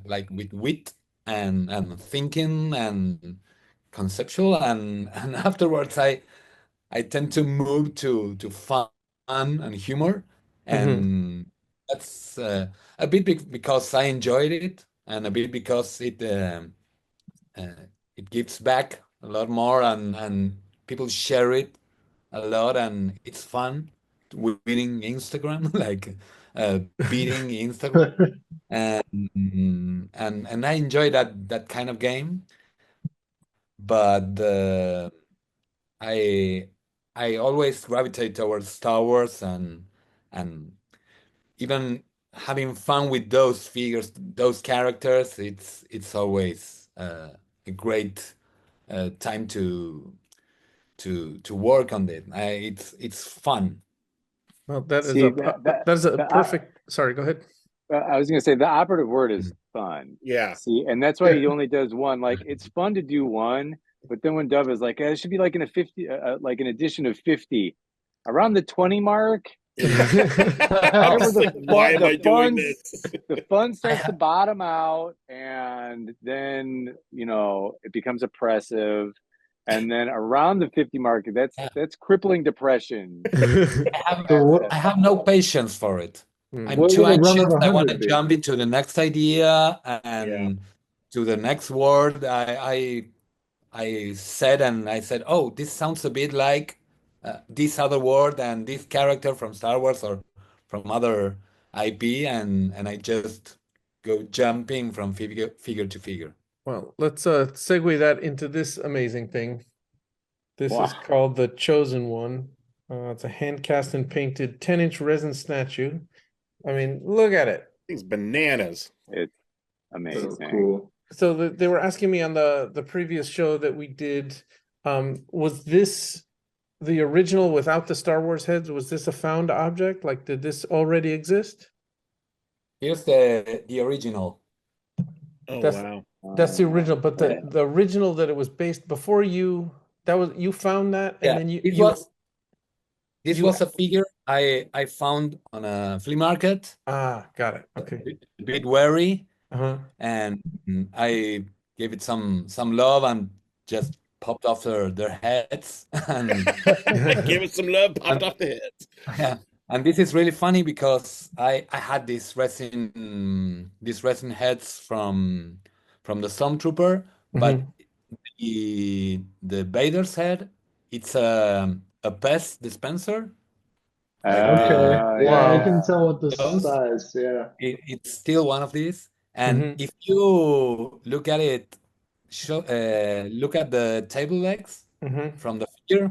Speaker 9: like with wit and thinking and conceptual, and afterwards I tend to move to fun and humor, and that's a bit because I enjoyed it, and a bit because it gives back a lot more, and people share it a lot, and it's fun winning Instagram, like beating Instagram, and I enjoy that kind of game, but I always gravitate towards Star Wars, and even having fun with those figures, those characters, it's always a great time to work on it. It's fun.
Speaker 1: Well, that is
Speaker 5: See,
Speaker 1: a perfect. Sorry, go ahead.
Speaker 5: I was going to say the operative word is fun.
Speaker 2: Yeah.
Speaker 5: See, and that's why he only does one. Like it's fun to do one, but then when Dove is like, it should be like in a 50, like an edition of 50, around the 20 mark.
Speaker 2: Why am I doing this?
Speaker 5: The fun starts to bottom out, and then it becomes oppressive. And then around the 50 mark, that's crippling depression.
Speaker 9: I have no patience for it. I'm too anxious. I want to jump into the next idea and to the next word. I said, oh, this sounds a bit like this other word and this character from Star Wars or from other IP, and I just go jumping from figure to figure.
Speaker 1: Well, let's segue that into this amazing thing. This is called the Chosen One. It's a hand cast and painted 10-inch resin statue. I mean, look at it.
Speaker 2: It's bananas.
Speaker 5: It's amazing.
Speaker 3: So cool.
Speaker 1: So they were asking me on the previous show that we did, was this the original without the Star Wars heads? Was this a found object? Like, did this already exist?
Speaker 9: Here's the original.
Speaker 2: Oh,
Speaker 1: wow. That's the original, but the original that it was based before you found that, and then
Speaker 9: this was a figure I found on a flea market.
Speaker 1: Got it. Okay.
Speaker 9: A bit wary, and I gave it some love and just popped off their heads. And
Speaker 2: give it some love, popped off the heads.
Speaker 9: Yeah. And this is really funny because I had these resin heads from the Stormtrooper, but the Vader's head, it's a pest dispenser.
Speaker 3: Okay, yeah, I can tell what the size. Yeah,
Speaker 9: it's still one of these, and if you look at it, look at the table legs from the figure,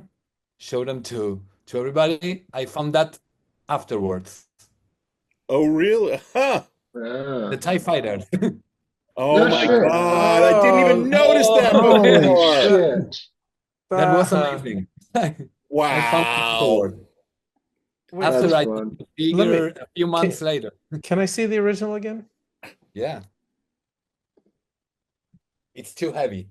Speaker 9: show them to everybody. I found that afterwards.
Speaker 2: Oh, really? Huh.
Speaker 9: The TIE fighter.
Speaker 2: Oh my God! I didn't even notice that before.
Speaker 9: That was amazing.
Speaker 2: Wow.
Speaker 9: I found it afterward. After I did the figure a few months later.
Speaker 1: Can I see the original again?
Speaker 9: Yeah. It's too heavy.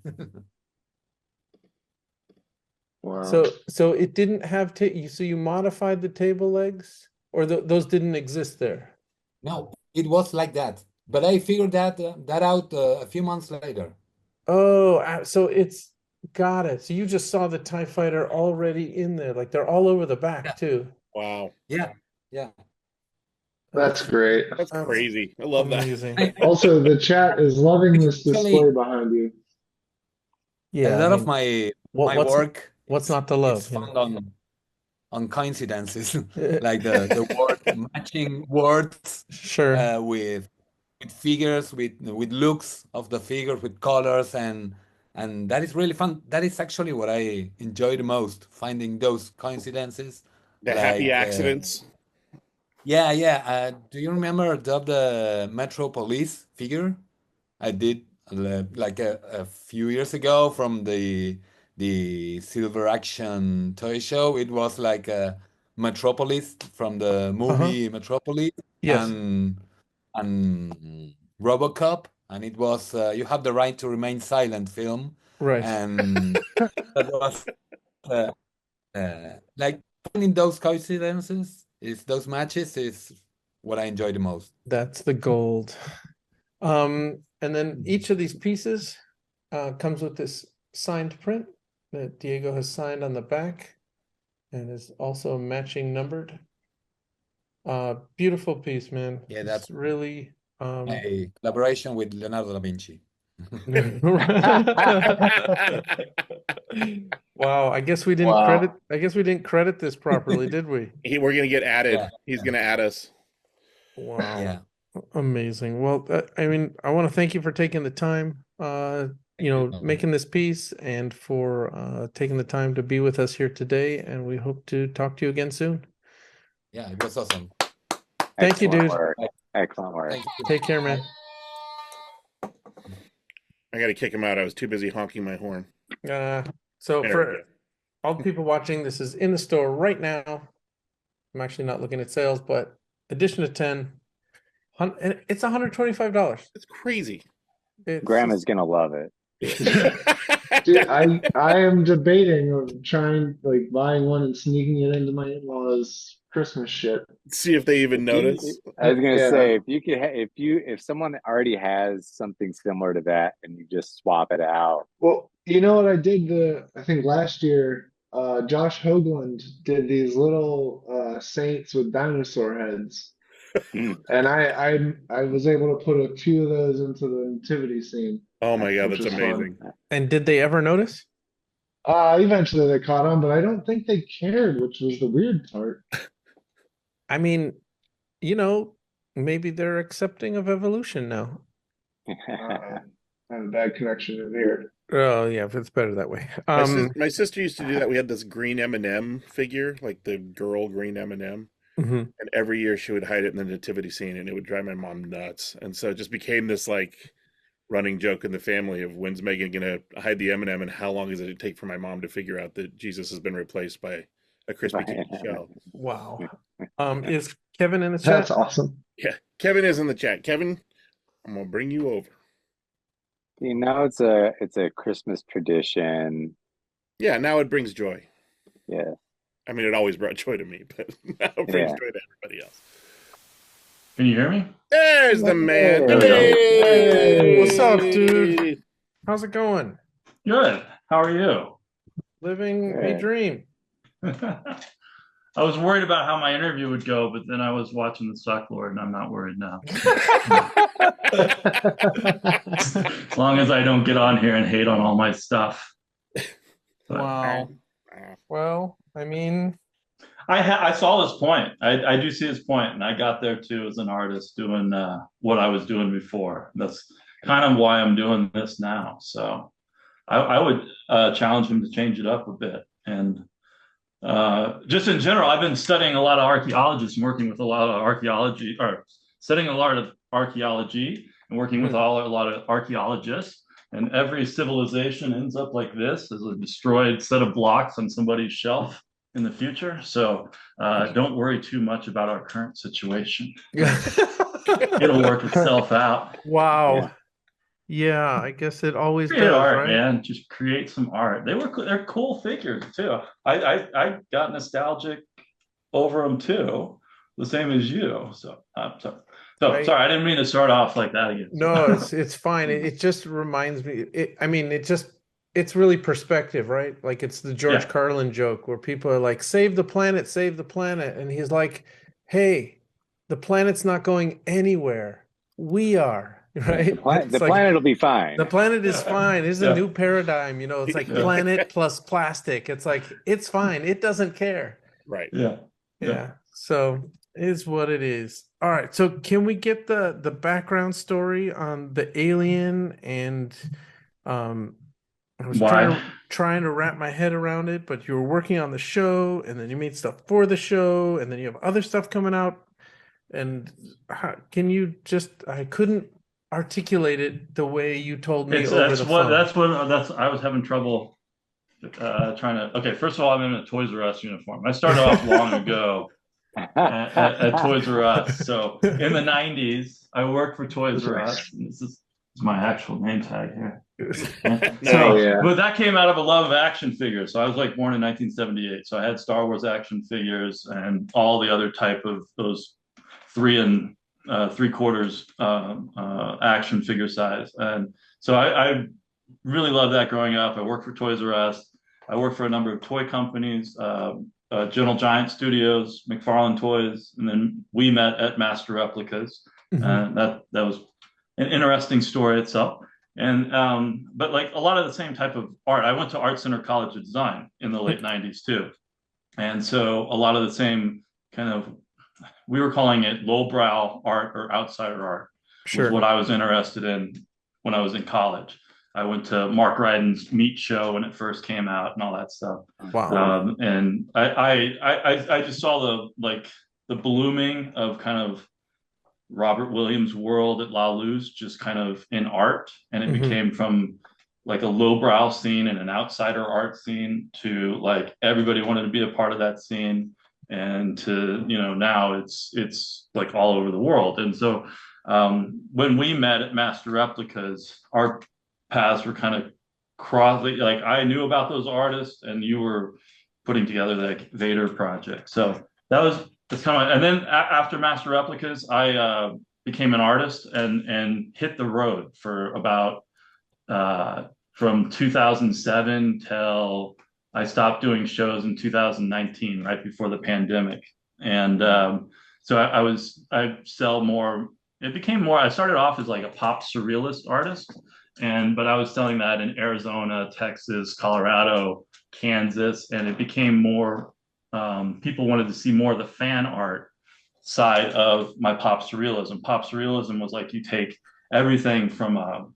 Speaker 3: Wow.
Speaker 1: So it didn't have so you modified the table legs, or those didn't exist there?
Speaker 9: No, it was like that. But I figured that out a few months later.
Speaker 1: Oh, so it's got it. So you just saw the TIE fighter already in there, like they're all over the back too.
Speaker 2: Wow.
Speaker 9: Yeah.
Speaker 3: That's great.
Speaker 2: That's crazy. I love that.
Speaker 3: Also, the chat is loving this display behind you.
Speaker 1: Yeah,
Speaker 9: a lot of my work.
Speaker 1: What's not to love?
Speaker 9: It's found on coincidences, like the word matching words.
Speaker 1: Sure.
Speaker 9: With with figures, with looks of the figures, with colors, and that is really fun. That is actually what I enjoy the most, finding those coincidences.
Speaker 2: The happy
Speaker 9: Like,
Speaker 2: accidents.
Speaker 9: yeah. Do you remember the Metro Police figure I did like a few years ago from the Silver Action toy show? It was like a Metropolis from the movie Metropolis
Speaker 1: Yes.
Speaker 9: and RoboCop, and it was You Have the Right to Remain Silent film,
Speaker 1: Right.
Speaker 9: and that was like finding those coincidences those matches is what I enjoy the most.
Speaker 1: That's the gold. And then each of these pieces comes with this signed print that Diego has signed on the back and is also matching numbered. Beautiful piece, man.
Speaker 9: Yeah, that's
Speaker 1: It's really
Speaker 9: a collaboration with Leonardo da Vinci.
Speaker 1: Wow, I guess we didn't credit this properly, did we?
Speaker 2: We're gonna get added.
Speaker 9: Yeah.
Speaker 2: He's gonna add us.
Speaker 1: Wow.
Speaker 9: Yeah.
Speaker 1: Amazing. Well, I mean, I want to thank you for taking the time, making this piece and for taking the time to be with us here today. And we hope to talk to you again soon.
Speaker 9: Yeah, it was awesome.
Speaker 1: Thank you, dude.
Speaker 5: Excellent work.
Speaker 1: Take care, man.
Speaker 2: I got to kick him out. I was too busy honking my horn.
Speaker 1: So
Speaker 2: There we
Speaker 1: for
Speaker 2: go.
Speaker 1: all the people watching, this is in the store right now. I'm actually not looking at sales, but edition of 10, and it's $125.
Speaker 2: It's crazy.
Speaker 5: Grandma's gonna love it.
Speaker 3: Dude, I am debating of trying like buying one and sneaking it into my in-laws' Christmas shit.
Speaker 2: See if they even notice.
Speaker 5: I was gonna
Speaker 3: Yeah.
Speaker 5: say if you could if someone already has something similar to that and you just swap it out.
Speaker 3: Well, you know what I did I think last year, Josh Hoagland did these little saints with dinosaur heads. And I was able to put a few of those into the nativity scene.
Speaker 2: Oh my God,
Speaker 3: which
Speaker 2: that's
Speaker 3: was fun.
Speaker 2: amazing.
Speaker 1: And did they ever notice?
Speaker 3: Eventually they caught on, but I don't think they cared, which was the weird part.
Speaker 1: I mean, maybe they're accepting of evolution now.
Speaker 3: I have a bad connection in here.
Speaker 1: Oh yeah, it's better that way.
Speaker 2: My sister used to do that. We had this green M&M figure, like the girl green M&M.
Speaker 1: Mhm.
Speaker 2: And every year she would hide it in the nativity scene, and it would drive my mom nuts. And so it just became this like running joke in the family of when's Megan gonna hide the M&M, and how long does it take for my mom to figure out that Jesus has been replaced by a Krispy Kreme shell?
Speaker 1: Wow. Is Kevin in the chat?
Speaker 3: That's awesome.
Speaker 2: Yeah, Kevin is in the chat. Kevin, I'm gonna bring you over.
Speaker 5: You know, it's a Christmas tradition.
Speaker 2: Yeah, now it brings joy.
Speaker 5: Yeah.
Speaker 2: I mean, it always brought joy to me, but now it brings joy to everybody else.
Speaker 10: Can you hear me?
Speaker 2: There's the man.
Speaker 10: There we go.
Speaker 1: Hey, what's up, dude? How's it going?
Speaker 10: Good. How are you?
Speaker 1: Living a
Speaker 5: Good.
Speaker 1: dream.
Speaker 10: I was worried about how my interview would go, but then I was watching the Suck Lord, and I'm not worried now. As long as I don't get on here and hate on all my stuff. But
Speaker 1: Wow. Well, I mean,
Speaker 10: I saw his point. I do see his point, and I got there too as an artist doing what I was doing before. That's kind of why I'm doing this now. So I would challenge him to change it up a bit. And just in general, I've been studying a lot of archaeologists and working with a lot of archaeology, or studying a lot of archaeology and working with a lot of archaeologists. And every civilization ends up like this, as a destroyed set of blocks on somebody's shelf in the future. So don't worry too much about our current situation. It'll work itself out.
Speaker 1: wow. Yeah, I guess it always
Speaker 10: Create
Speaker 1: does,
Speaker 10: art,
Speaker 1: right?
Speaker 10: man. Just create some art. They're cool figures too. I got nostalgic over them too, the same as you. So sorry, I didn't mean to start off like that again.
Speaker 1: No, it's fine. It just reminds me. It's really perspective, right? Like it's the George Carlin joke where people are like, "Save the planet, save the planet," and he's like, "Hey, the planet's not going anywhere. We are." Right?
Speaker 5: The planet will be fine.
Speaker 1: The planet is fine. It's a new paradigm. It's like planet plus plastic. It's like, it's fine. It doesn't care.
Speaker 2: Right.
Speaker 10: Yeah.
Speaker 1: Yeah. So is what it is. All right, so can we get the background story on the alien and I was
Speaker 10: Why?
Speaker 1: trying to wrap my head around it, but you were working on the show and then you made stuff for the show and then you have other stuff coming out and can you just I couldn't articulate it the way you told me over the phone.
Speaker 10: That's I was having trouble trying to. Okay, first of all, I'm in a Toys R Us uniform. I started off long ago at Toys R Us. So in the 90s, I worked for Toys R Us. This is my actual name tag here. But that came out of a love of action figures. So I was like born in 1978. So I had Star Wars action figures and all the other type of those 3 3/4 action figure size. And so I really loved that growing up. I worked for Toys R Us. I worked for a number of toy companies, Gentle Giant Studios, McFarlane Toys, and then we met at Master Replicas. That was an interesting story itself. And but like a lot of the same type of art. I went to Art Center College of Design in the late 90s too. And so a lot of the same kind of, we were calling it lowbrow art or outsider art. Was what I was interested in when I was in college. I went to Mark Ryden's Meat Show when it first came out and all that stuff.
Speaker 1: Wow.
Speaker 10: And I just saw the blooming of kind of Robert Williams' world at La Luz just kind of in art. And it became from like a lowbrow scene and an outsider art scene to like everybody wanted to be a part of that scene. And to, you know, now it's like all over the world. And so when we met at Master Replicas, our paths were kind of crossing. Like I knew about those artists and you were putting together the Vader project. So that's kind of, and then after Master Replicas, I became an artist and hit the road for about from 2007 till I stopped doing shows in 2019, right before the pandemic. And so I sell more. It became more, I started off as like a pop surrealist artist, but I was selling that in Arizona, Texas, Colorado, Kansas, and it became more, people wanted to see more of the fan art side of my pop surrealism. Pop surrealism was like you take everything from a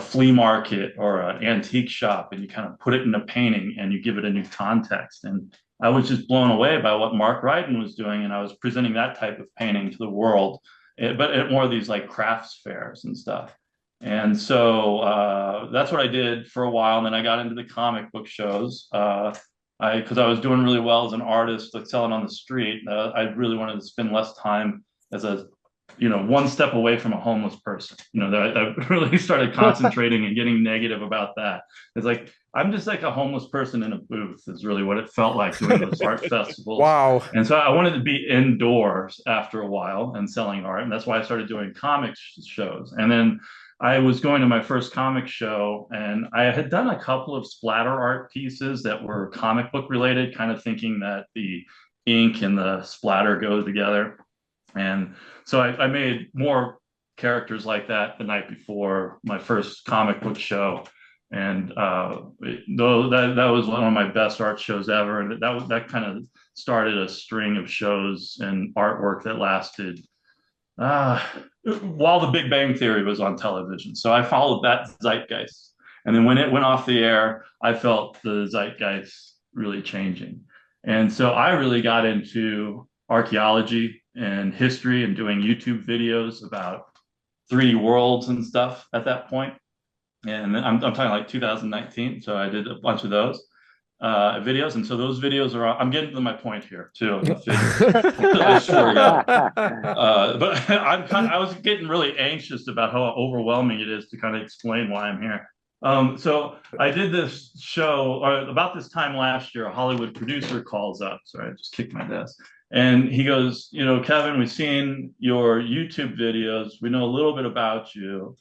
Speaker 10: flea market or an antique shop and you kind of put it in a painting and you give it a new context. And I was just blown away by what Mark Ryden was doing. And I was presenting that type of painting to the world, but at more of these like crafts fairs and stuff. And so that's what I did for a while. And then I got into the comic book shows because I was doing really well as an artist, like selling on the street. I really wanted to spend less time as a, you know, one step away from a homeless person. You know, I really started concentrating and getting negative about that. It's like, I'm just like a homeless person in a booth is really what it felt like doing those art festivals.
Speaker 1: Wow.
Speaker 10: And so I wanted to be indoors after a while and selling art. And that's why I started doing comic shows. And then I was going to my first comic show and I had done a couple of splatter art pieces that were comic book related, kind of thinking that the ink and the splatter go together. And so I made more characters like that the night before my first comic book show. And though that was one of my best art shows ever. And that kind of started a string of shows and artwork that lasted while the Big Bang Theory was on television. So I followed that zeitgeist. And then when it went off the air, I felt the zeitgeist really changing. And so I really got into archaeology and history and doing YouTube videos about 3D worlds and stuff at that point. And I'm talking like 2019. So I did a bunch of those videos. And so those videos are, I'm getting to my point here too. I swear to but I was getting really anxious about how overwhelming it is to kind of explain why I'm here. So I did this show about this time last year. A Hollywood producer calls up. Sorry, I just kicked my desk. And he goes, you know, Kevin, we've seen your YouTube videos. We know a little bit about you.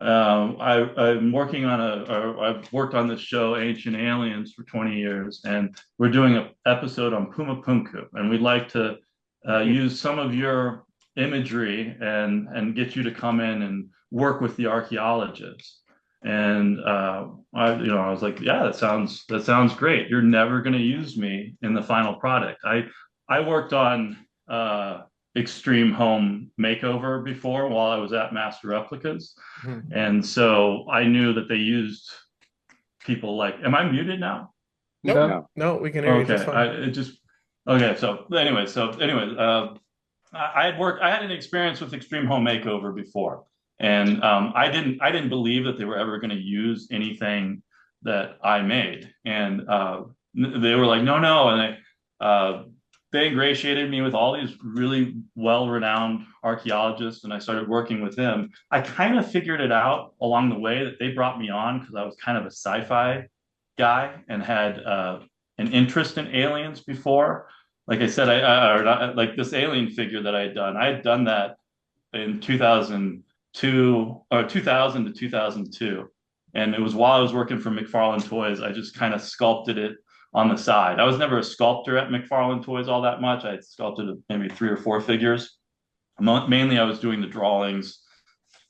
Speaker 10: I'm working on I've worked on this show, Ancient Aliens, for 20 years. And we're doing an episode on Puma Punku. And we'd like to use some of your imagery and get you to come in and work with the archaeologists. And I was like, yeah, that sounds great. You're never going to use me in the final product. I worked on Extreme Home Makeover before while I was at Master Replicas. And so I knew that they used people like, am I muted now?
Speaker 2: Nope.
Speaker 1: No, we can hear you just fine.
Speaker 10: Okay. So anyway, I had an experience with Extreme Home Makeover before, and I didn't believe that they were ever going to use anything that I made, and they were like, no, and they ingratiated me with all these really well-renowned archaeologists, and I started working with them. I kind of figured it out along the way that they brought me on because I was kind of a sci-fi guy and had an interest in aliens before. Like I said, like this alien figure that I had done that in 2002 or 2000 to 2002. And it was while I was working for McFarlane Toys, I just kind of sculpted it on the side. I was never a sculptor at McFarlane Toys all that much. I had sculpted maybe 3 or 4 figures. Mainly I was doing the drawings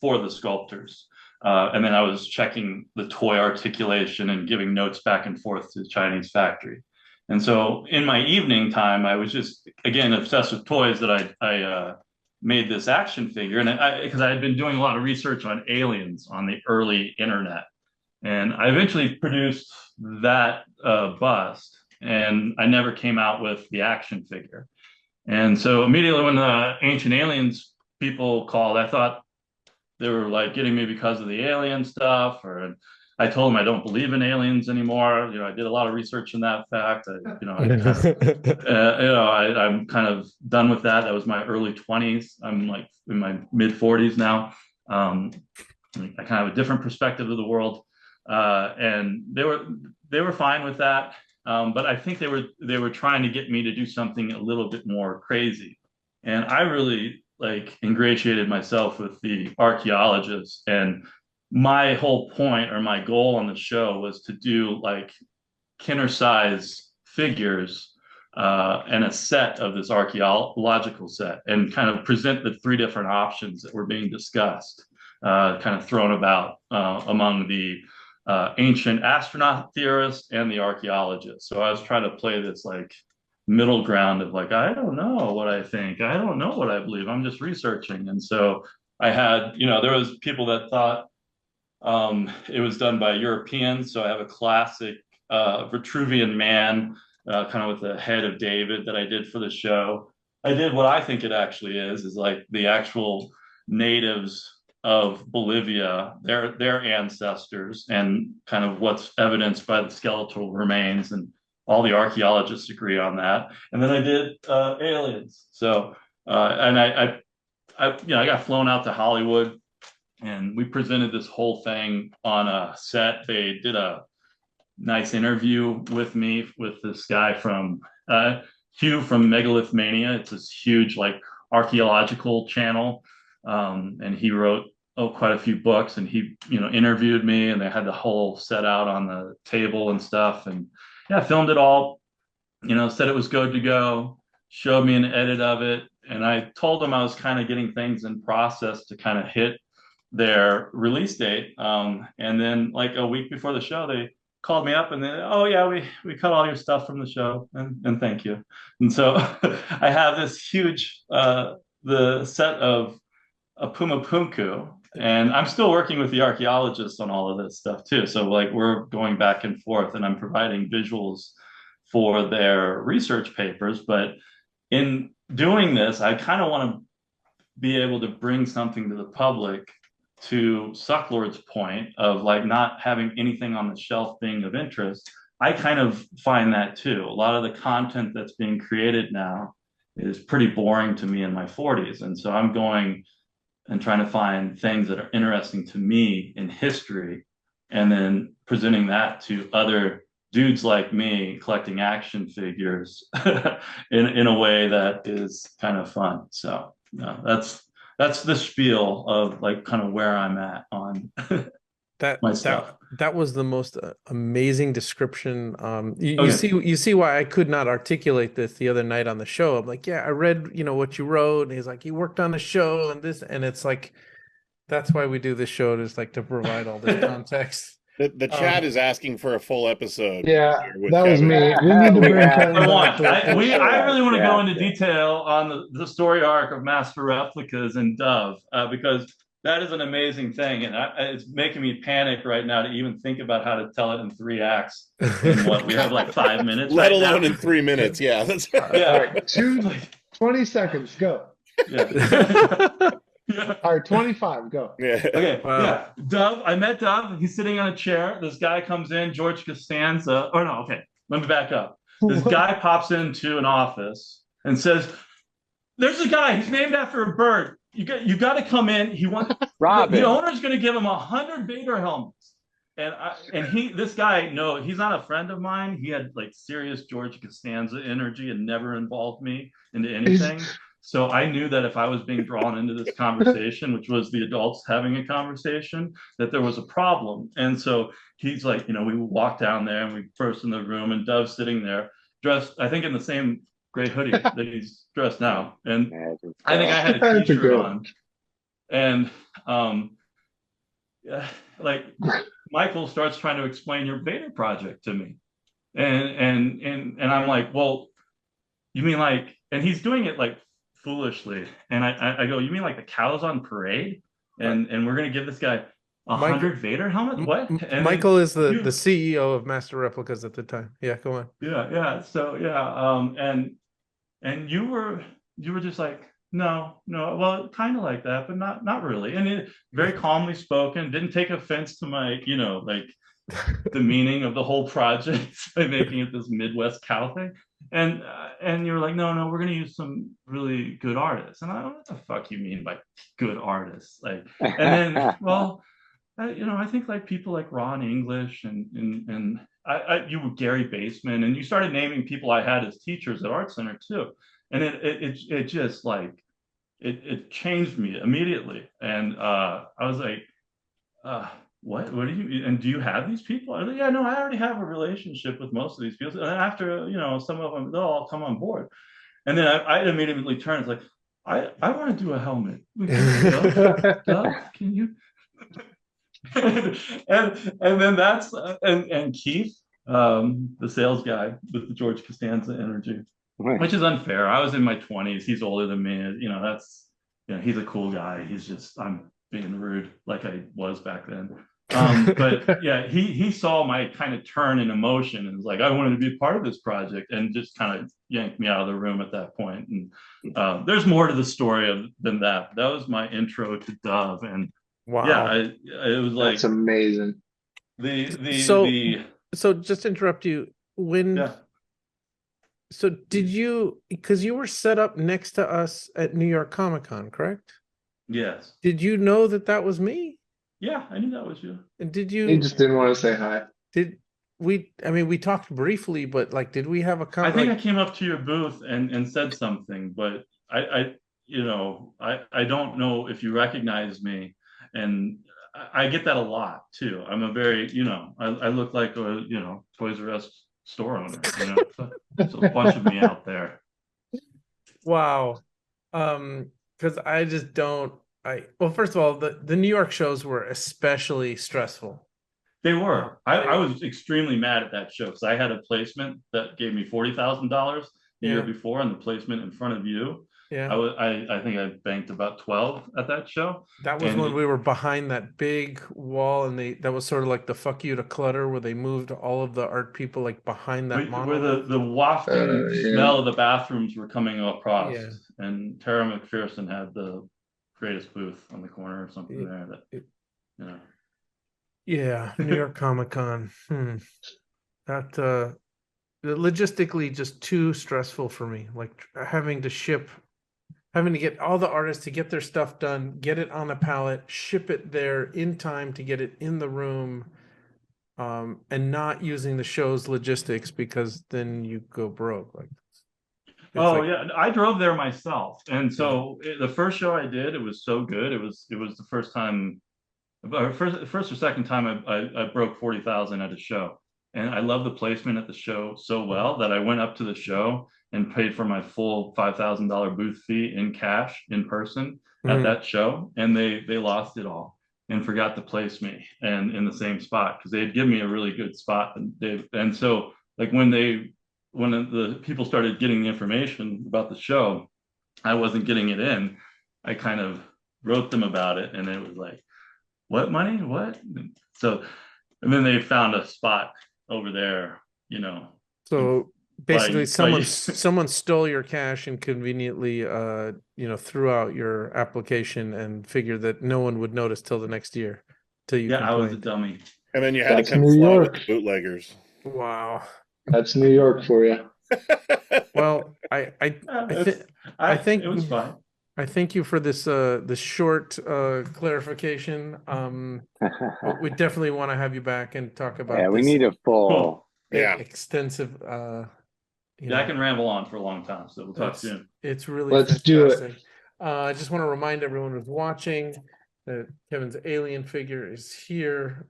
Speaker 10: for the sculptors. And then I was checking the toy articulation and giving notes back and forth to the Chinese factory. And so in my evening time, I was just, again, obsessed with toys that I made this action figure. And because I had been doing a lot of research on aliens on the early internet. And I eventually produced that bust, and I never came out with the action figure. And so immediately when the Ancient Aliens people called, I thought they were like getting me because of the alien stuff, or I told them I don't believe in aliens anymore. I did a lot of research in that fact. I'm kind of done with that. That was my early 20s. I'm like in my mid 40s now. I kind of have a different perspective of the world, and they were fine with that. But I think they were trying to get me to do something a little bit more crazy, and I really ingratiated myself with the archaeologists, and my whole point or my goal on the show was to do Kenner size figures and a set of this archaeological set, and kind of present the 3 different options that were being discussed, kind of thrown about among the ancient astronaut theorists and the archaeologists. So I was trying to play this middle ground of I don't know what I think, I don't know what I believe, I'm just researching. And so I had, there was people that thought it was done by Europeans. So I have a classic Vitruvian man, kind of with the head of David, that I did for the show. I did what I think it actually is the actual natives of Bolivia, their ancestors, and kind of what's evidenced by the skeletal remains, and all the archaeologists agree on that. And then I did aliens. So and I got flown out to Hollywood, and we presented this whole thing on a set. They did a nice interview with me with this guy from Hugh from Megalith Mania. It's this huge archaeological channel, and he wrote quite a few books, and he interviewed me, and they had the whole set out on the table and stuff. And I filmed it all, said it was good to go, showed me an edit of it, and I told them I was kind of getting things in process to kind of hit their release date. And then a week before the show, they called me up and they, oh yeah, we cut all your stuff from the show, and thank you. And so I have this huge the set of a Puma Punku, and I'm still working with the archaeologists on all of this stuff too. So we're going back and forth, and I'm providing visuals for their research papers. But in doing this, I kind of want to be able to bring something to the public, to Sucklord's point of not having anything on the shelf being of interest. I kind of find that too. A lot of the content that's being created now is pretty boring to me in my 40s. And so I'm going and trying to find things that are interesting to me in history, and then presenting that to other dudes like me collecting action figures in a way that is kind of fun. So that's the spiel of kind of where I'm at on my stuff.
Speaker 1: That was the most amazing description. You see why I could not articulate this the other night on the show. I'm like, yeah, I read what you wrote, and he's like, he worked on the show and this, and it's that's why we do this show, is to provide all this context.
Speaker 2: The chat is asking for a full episode.
Speaker 3: Yeah,
Speaker 2: here with
Speaker 3: that was
Speaker 2: Kevin.
Speaker 3: me. We need to bring
Speaker 5: have-
Speaker 3: Kevin
Speaker 10: I
Speaker 3: back for a
Speaker 10: want.
Speaker 3: full
Speaker 10: I really want to go
Speaker 5: Yeah.
Speaker 10: into detail on the story arc of Master Replicas and Dove because that is an amazing thing, and it's making me panic right now to even think about how to tell it in 3 acts. In what we have like 5 minutes,
Speaker 2: Let
Speaker 10: right
Speaker 2: alone
Speaker 10: now.
Speaker 2: in 3 minutes. Yeah, that's
Speaker 10: Yeah.
Speaker 3: All right, 20 seconds, go.
Speaker 10: Yeah.
Speaker 3: All right, 25, go.
Speaker 2: yeah.
Speaker 10: Okay,
Speaker 1: Wow.
Speaker 10: yeah. Dove, I met Dove. He's sitting on a chair. This guy comes in, George Costanza. Oh, no, okay. Let me back up. This guy pops into an office and says, there's a guy. He's named after a bird. You got to come in. He wants
Speaker 5: Robin.
Speaker 10: The owner's going to give him 100 Vader helmets. This guy, no, he's not a friend of mine. He had like serious George Costanza energy and never involved me into anything. So I knew that if I was being drawn into this conversation, which was the adults having a conversation, that there was a problem. And so he's like, we walked down there and we burst in the room, and Dove's sitting there dressed, I think, in the same gray hoodie that he's dressed now. And I think I had a t-shirt on. And like Michael starts trying to explain your Vader project to me. And I'm like, well, you mean like, and he's doing it like foolishly, and I go, you mean like the cows on parade, and we're gonna give this guy 100 Vader helmets? What? And
Speaker 1: Michael is the CEO of Master Replicas at the time. Yeah, go on.
Speaker 10: Yeah. So yeah, and you were just like, no, well, kind of like that, but not really. And it very calmly spoken, didn't take offense to my, like the meaning of the whole project by making it this Midwest cow thing. And you were like, no, we're gonna use some really good artists. And I don't know what the fuck you mean by good artists. Like, and then, well, I think like people like Ron English and you were Gary Baseman, and you started naming people I had as teachers at Art Center too. And it just like it changed me immediately. And I was like, what do you, and do you have these people? I was like, yeah, no, I already have a relationship with most of these people. And then after, some of them, they'll all come on board. And then I immediately turned, it's like, I want to do a helmet. Doug, can you? and then that's, and Keith, the sales guy with the George Costanza energy, which is unfair. I was in my 20s. He's older than me. He's a cool guy. He's just, I'm being rude like I was back then. But yeah, he saw my kind of turn in emotion and was like, I wanted to be part of this project, and just kind of yanked me out of the room at that point. And there's more to the story than that. That was my intro to Dove. And
Speaker 1: wow,
Speaker 10: yeah, it was like,
Speaker 3: that's amazing.
Speaker 1: So just to interrupt you, so did you, because you were set up next to us at New York Comic Con, correct?
Speaker 10: Yes.
Speaker 1: Did you know that was me?
Speaker 10: Yeah, I knew that was you.
Speaker 1: And did you?
Speaker 3: He just didn't want to say hi.
Speaker 1: Did we? I mean, we talked briefly, but like, did we have a
Speaker 10: I think I came up to your booth and said something, but I don't know if you recognize me, and I get that a lot too. I'm a very, I look like a, Toys R Us store owner. So a bunch of me out there.
Speaker 1: Wow. Because I just don't. Well, first of all, the New York shows were especially stressful.
Speaker 10: They were. I was extremely mad at that show because I had a placement that gave me $40,000 the year before, and the placement in front of you. Yeah. I think I banked about 12 at that show.
Speaker 1: That was when we were behind that big wall, and that was sort of like the fuck you to clutter, where they moved all of the art people like behind that
Speaker 10: where the wafting smell of the bathrooms were coming across. Yeah. And Tara McPherson had the greatest booth on the corner or something there.
Speaker 1: Yeah, New York Comic Con. That logistically just too stressful for me. Like having to get all the artists to get their stuff done, get it on a pallet, ship it there in time to get it in the room, and not using the show's logistics, because then you go broke.
Speaker 10: Yeah, I drove there myself, and so the first show I did, it was so good. It was the first time, first or second time I broke 40,000 at a show, and I love the placement at the show so well that I went up to the show and paid for my full $5,000 booth fee in cash in person at that show, and they lost it all. and forgot to place me and in the same spot because they had given me a really good spot. And so like when the people started getting the information about the show, I wasn't getting it in. I kind of wrote them about it, and it was like, what money? What? And then they found a spot over there,
Speaker 1: So basically
Speaker 10: by-
Speaker 1: someone stole your cash and conveniently threw out your application and figured that no one would notice till the next year till you
Speaker 10: I was a
Speaker 1: complained.
Speaker 10: dummy.
Speaker 2: And then you had
Speaker 3: That's
Speaker 2: to come
Speaker 3: New
Speaker 2: fly with
Speaker 3: York.
Speaker 2: the bootleggers.
Speaker 1: Wow.
Speaker 3: That's New York for you.
Speaker 1: Well, I think
Speaker 10: it was fine.
Speaker 1: I thank you for this short clarification. But we definitely want to have you back and talk about
Speaker 5: Yeah, we
Speaker 1: this
Speaker 5: need a full.
Speaker 1: extensive
Speaker 10: I can ramble on for a long time, so we'll talk soon.
Speaker 1: It's really
Speaker 3: Let's do it.
Speaker 1: fantastic. I just want to remind everyone who's watching that Kevin's alien figure is here.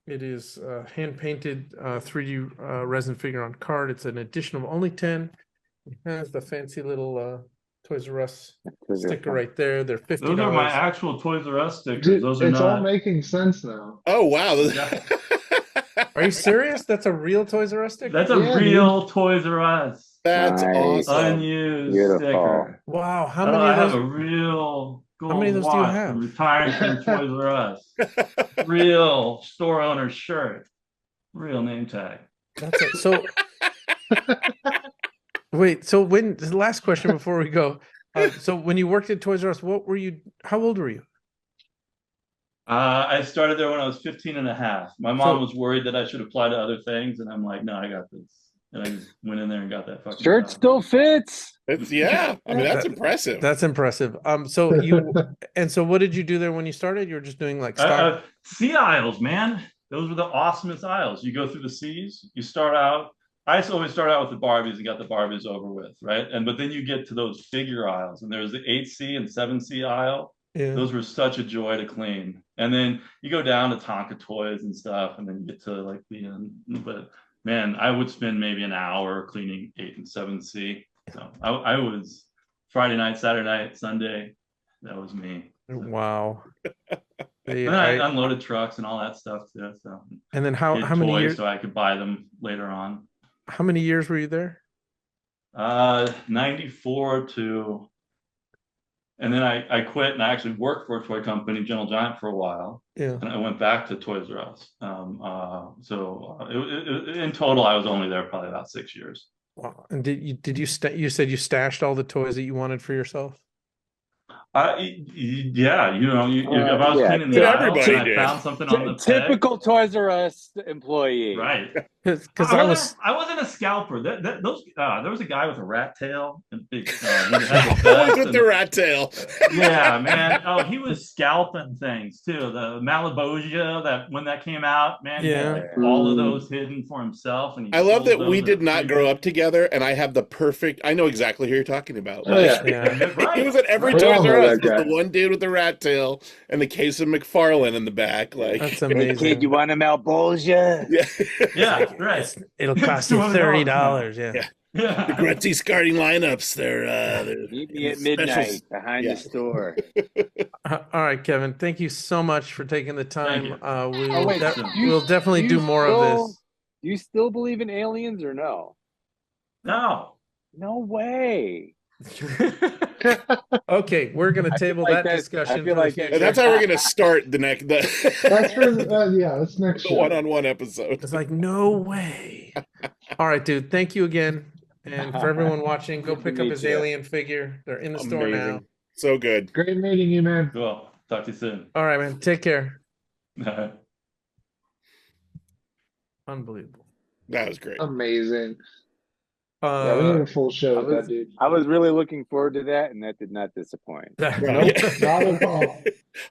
Speaker 1: It is hand painted 3D resin figure on card. It's an edition of only 10. It has the fancy little Toys R Us sticker right there. They're $50.
Speaker 10: Those are my actual Toys R Us stickers.
Speaker 3: Dude,
Speaker 10: Those are
Speaker 3: it's all
Speaker 10: not.
Speaker 3: making sense now.
Speaker 2: Oh wow!
Speaker 1: Are you serious? That's a real Toys R Us sticker?
Speaker 10: That's a real Toys R Us.
Speaker 2: That's
Speaker 5: Nice.
Speaker 2: awesome.
Speaker 10: Unused
Speaker 5: Beautiful.
Speaker 10: sticker.
Speaker 1: Wow. How
Speaker 10: Oh,
Speaker 1: many
Speaker 10: I
Speaker 1: of
Speaker 10: have
Speaker 1: those?
Speaker 10: a real gold
Speaker 1: How many of those do you
Speaker 10: watch
Speaker 1: have?
Speaker 10: from retiring from Toys R Us. Real store owner shirt. Real name tag.
Speaker 1: That's it. So wait, so when the last question before we go. So when you worked at Toys R Us, how old were you?
Speaker 10: I started there when I was 15 and a half. My mom was worried that I should apply to other things, and I'm like, no, I got this. And I just went in there and got that fucking
Speaker 5: Shirt
Speaker 10: job.
Speaker 5: still fits.
Speaker 2: I mean, that's impressive.
Speaker 1: That's impressive. So what did you do there when you started? You were just doing like stock.
Speaker 10: Sea aisles, man. Those were the awesomest aisles. You go through the seas. You start out. I always start out with the Barbies and got the Barbies over with, right? But then you get to those figure aisles, and there's the 8C and 7C aisle.
Speaker 1: Yeah.
Speaker 10: Those were such a joy to clean. And then you go down to Tonka toys and stuff, and then you get to like the end. But man, I would spend maybe an hour cleaning 8 and 7C. So I was Friday night, Saturday night, Sunday. That was me.
Speaker 1: Wow.
Speaker 10: And I unloaded trucks and all that stuff too. So
Speaker 1: and then how many years?
Speaker 10: So I could buy them later on.
Speaker 1: How many years were you there?
Speaker 10: 94 to, and then I quit and I actually worked for a toy company, Gentle Giant, for a while.
Speaker 1: Yeah.
Speaker 10: And I went back to Toys R Us. In total, I was only there probably about 6 years.
Speaker 1: Wow. And you said you stashed all the toys that you wanted for yourself?
Speaker 10: Yeah, if I was cleaning the aisle and I found something on the
Speaker 5: typical Toys R Us employee,
Speaker 10: right?
Speaker 1: Because
Speaker 10: I wasn't a scalper. There was a guy with a rat tail and big.
Speaker 2: Always with the rat tail.
Speaker 10: Yeah, man. Oh, he was scalping things too. The Malibosia, that when that came out, man, he had like all of those hidden for himself. And
Speaker 2: I love that we did not grow up together, and I have the perfect. I know exactly who you're talking about.
Speaker 3: Oh, yeah.
Speaker 10: Right.
Speaker 2: He was at every Toys R Us. The one dude with the rat tail and the case of McFarlane in the back. Like,
Speaker 1: that's amazing.
Speaker 5: Hey kid, you want a Malibosia?
Speaker 10: Yeah, right.
Speaker 1: It'll cost you $30. Yeah.
Speaker 2: The Grutzy starting lineups. They're
Speaker 5: meet me at midnight behind the store.
Speaker 1: All right, Kevin. Thank you so much for taking the time.
Speaker 5: We'll
Speaker 1: definitely do more of this.
Speaker 5: Do you still believe in aliens or no?
Speaker 10: No.
Speaker 5: No way.
Speaker 1: Okay, we're gonna table that discussion.
Speaker 2: And that's how we're gonna start the next.
Speaker 3: That's for that's next
Speaker 2: the
Speaker 3: show.
Speaker 2: one-on-one episode.
Speaker 1: It's like no way. All right, dude. Thank you again, and for everyone watching, go pick up his alien figure. They're in the store now.
Speaker 2: So good.
Speaker 3: Great meeting you, man.
Speaker 10: Cool. Talk to you soon.
Speaker 1: All right, man. Take care.
Speaker 10: All right.
Speaker 1: Unbelievable.
Speaker 2: That was great.
Speaker 3: Amazing. Yeah, we need a full show with that dude.
Speaker 5: I was really looking forward to that, and that did not disappoint.
Speaker 3: Nope, not at all.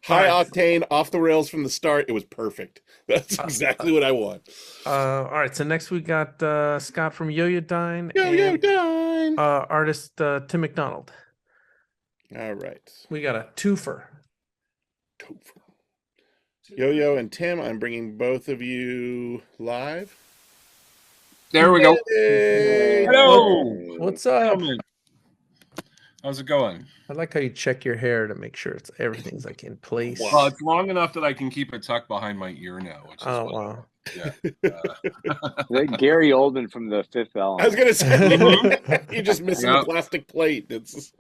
Speaker 2: High octane, off the rails from the start. It was perfect. That's exactly what I want.
Speaker 1: All right, so next we got Scott from Yo-Yo-Dine.
Speaker 2: Yo-Yo-Dine.
Speaker 1: Artist Tim McDonald.
Speaker 2: All right.
Speaker 1: We got a twofer.
Speaker 2: Yo-Yo and Tim, I'm bringing both of you live.
Speaker 11: There we go.
Speaker 2: Hey.
Speaker 11: Hello.
Speaker 1: What's up?
Speaker 11: How's it going?
Speaker 1: I like how you check your hair to make sure everything's like in place.
Speaker 11: Well, it's long enough that I can keep it tucked behind my ear now, which is
Speaker 1: wow.
Speaker 11: Yeah.
Speaker 5: Gary Oldman from The Fifth Element.
Speaker 2: I was gonna say you're just missing the plastic plate. It's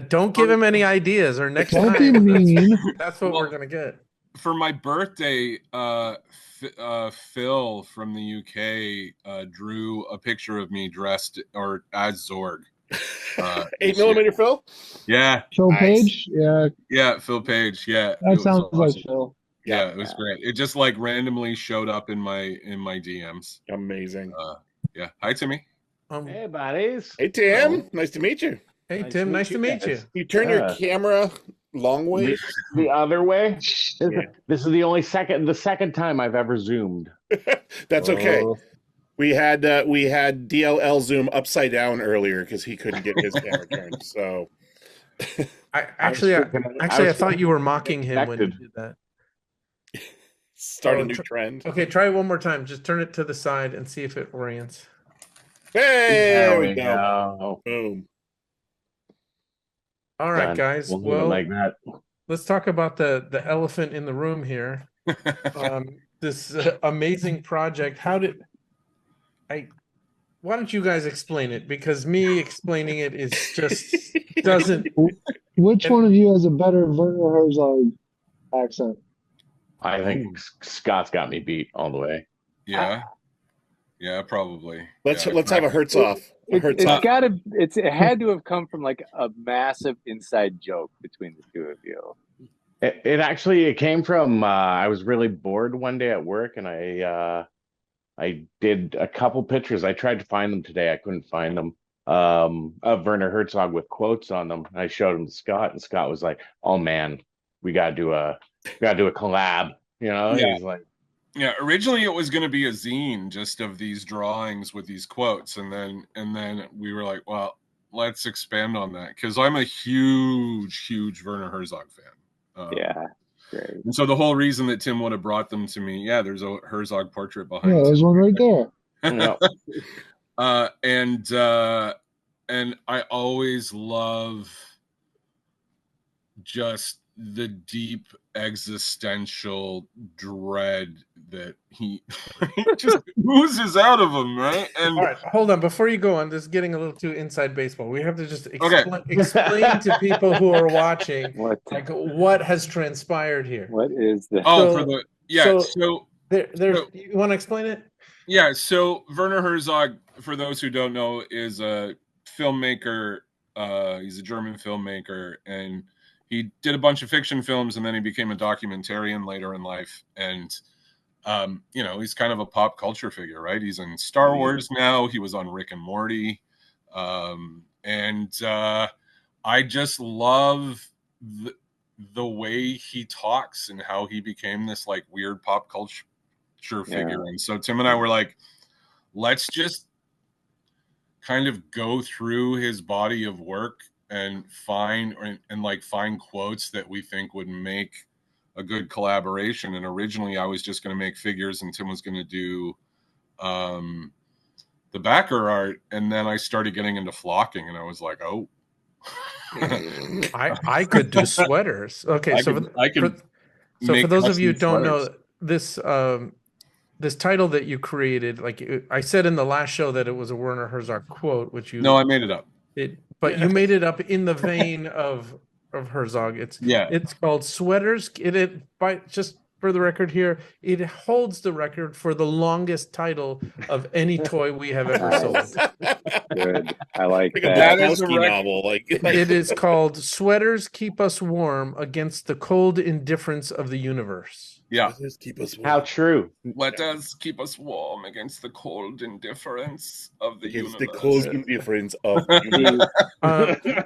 Speaker 1: don't give him any ideas, or next
Speaker 3: Don't
Speaker 1: time
Speaker 3: be mean.
Speaker 1: that's what we're gonna get.
Speaker 11: For my birthday, Phil from the UK drew a picture of me dressed or as Zorg.
Speaker 2: 8mm Phil?
Speaker 11: Yeah.
Speaker 3: Phil Page? Yeah.
Speaker 11: Yeah, Phil Page. Yeah.
Speaker 3: That sounds like Phil.
Speaker 11: Yeah, it was great. It just like randomly showed up in my DMs.
Speaker 2: Amazing.
Speaker 11: Yeah. Hi, Timmy.
Speaker 12: Hey, buddies.
Speaker 2: Hey, Tim. Nice to meet you.
Speaker 1: Hey, Tim. Nice to meet you.
Speaker 2: You turn your camera long way.
Speaker 12: The other way. This is the second time I've ever zoomed.
Speaker 2: That's okay. We had DLL zoom upside down earlier because he couldn't get his camera turned. So
Speaker 1: I thought you were mocking him when you did that.
Speaker 2: Start a new trend.
Speaker 1: Okay, try it one more time. Just turn it to the side and see if it orients.
Speaker 2: Hey,
Speaker 12: there we go.
Speaker 2: Boom.
Speaker 1: All right, guys.
Speaker 12: Well, like that.
Speaker 1: Let's talk about the elephant in the room here. This amazing project. Why don't you guys explain it? Because me explaining it is just doesn't.
Speaker 3: Which one of you has a better Werner Herzog accent?
Speaker 12: I think Scott's got me beat all the way.
Speaker 11: Yeah. Yeah, probably.
Speaker 2: Let's have a Hertz off.
Speaker 5: It had to have come from like a massive inside joke between the two of you.
Speaker 12: It came from I was really bored one day at work, and I did a couple pictures. I tried to find them today. I couldn't find them. Of Werner Herzog with quotes on them. I showed them to Scott, and Scott was like, "Oh man, we gotta do a collab." You know,
Speaker 11: yeah.
Speaker 12: He's like,
Speaker 11: yeah. Originally, it was going to be a zine just of these drawings with these quotes, and then we were like, "Well, let's expand on that," because I'm a huge Werner Herzog fan.
Speaker 5: Yeah. Great.
Speaker 11: And so the whole reason that Tim would have brought them to me, there's a Herzog portrait behind.
Speaker 3: Yeah, there's one right there.
Speaker 11: And I always love just the deep existential dread that he just oozes out of him, right? And
Speaker 1: all right, hold on. Before you go on, this is getting a little too inside baseball. We have to just explain to people who are watching what has transpired here.
Speaker 5: What is the?
Speaker 1: You want to explain it?
Speaker 11: Yeah. So Werner Herzog, for those who don't know, is a filmmaker. He's a German filmmaker, and he did a bunch of fiction films, and then he became a documentarian later in life. And, he's kind of a pop culture figure, right? He's in Star Wars now. He was on Rick and Morty. I just love the way he talks and how he became this like weird pop culture figure. And so Tim and I were like, let's just kind of go through his body of work and find quotes that we think would make a good collaboration. And originally I was just going to make figures and Tim was going to do the backer art. And then I started getting into flocking and I was like, oh,
Speaker 1: I could do sweaters. Okay. So for those of you who don't know, this title that you created, I said in the last show that it was a Werner Herzog quote, which you...
Speaker 11: No, I made it up.
Speaker 1: But you made it up in the vein of Herzog. It's called Sweaters. Just for the record here, it holds the record for the longest title of any toy we have ever sold.
Speaker 5: Good. I like that.
Speaker 2: That is a novel.
Speaker 1: It is called Sweaters Keep Us Warm Against the Cold Indifference of the Universe.
Speaker 11: Yeah.
Speaker 2: Keep us warm.
Speaker 12: How true.
Speaker 11: Let us keep us warm against the cold indifference of the universe.
Speaker 2: The cold indifference of the universe.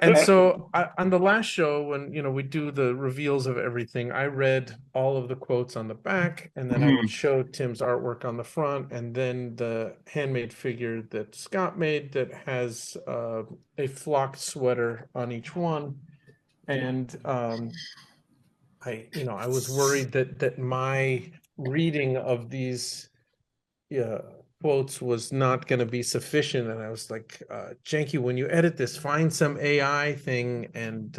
Speaker 1: And so on the last show, when we do the reveals of everything, I read all of the quotes on the back, and then I would show Tim's artwork on the front, and then the handmade figure that Scott made that has a flocked sweater on each one. And I was worried that my reading of these quotes was not going to be sufficient, and I was like, Janky, when you edit this, find some AI thing and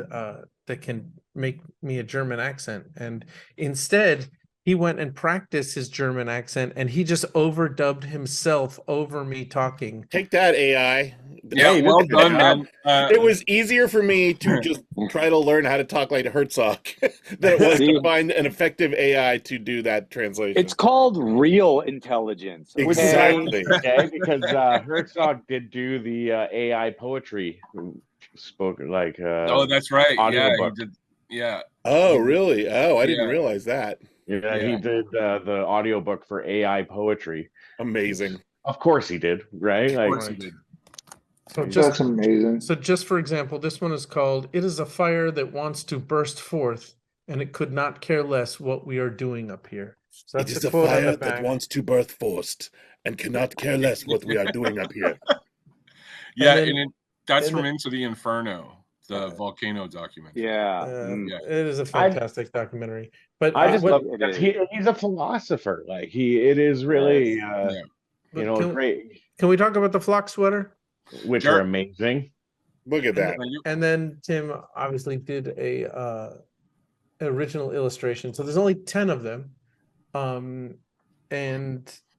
Speaker 1: that can make me a German accent. And instead he went and practiced his German accent, and he just overdubbed himself over me talking.
Speaker 2: Take that, AI.
Speaker 11: Yeah, well done, man.
Speaker 2: It was easier for me to just try to learn how to talk like Herzog than it was to find an effective AI to do that translation.
Speaker 5: It's called real intelligence.
Speaker 2: Okay? Exactly.
Speaker 12: Okay, because Herzog did do the AI poetry, spoken like.
Speaker 11: Oh, that's right. Yeah, he
Speaker 12: audiobook.
Speaker 11: did. Yeah.
Speaker 2: Oh, really? Oh, I didn't realize that.
Speaker 12: Yeah, he did the audiobook for AI poetry.
Speaker 2: Amazing.
Speaker 12: Of course he did, right?
Speaker 11: Of course he did.
Speaker 1: So just,
Speaker 3: that's amazing.
Speaker 1: So just for example, this one is called "It is a fire that wants to burst forth, and it could not care less what we are doing up here." So that's
Speaker 2: it is
Speaker 1: the
Speaker 2: a
Speaker 1: quote on
Speaker 2: fire
Speaker 1: the back.
Speaker 2: that wants to burst forth and cannot care less what we are doing up here.
Speaker 11: Yeah, and that's from Into the Inferno, the volcano documentary.
Speaker 5: Yeah.
Speaker 1: It is a fantastic documentary. But
Speaker 12: I just love it. He's a philosopher. Like it is really, you know, great.
Speaker 1: Can we talk about the flock sweater?
Speaker 12: Which are amazing.
Speaker 2: Look at that.
Speaker 1: And then Tim obviously did a original illustration. So there's only 10 of them. And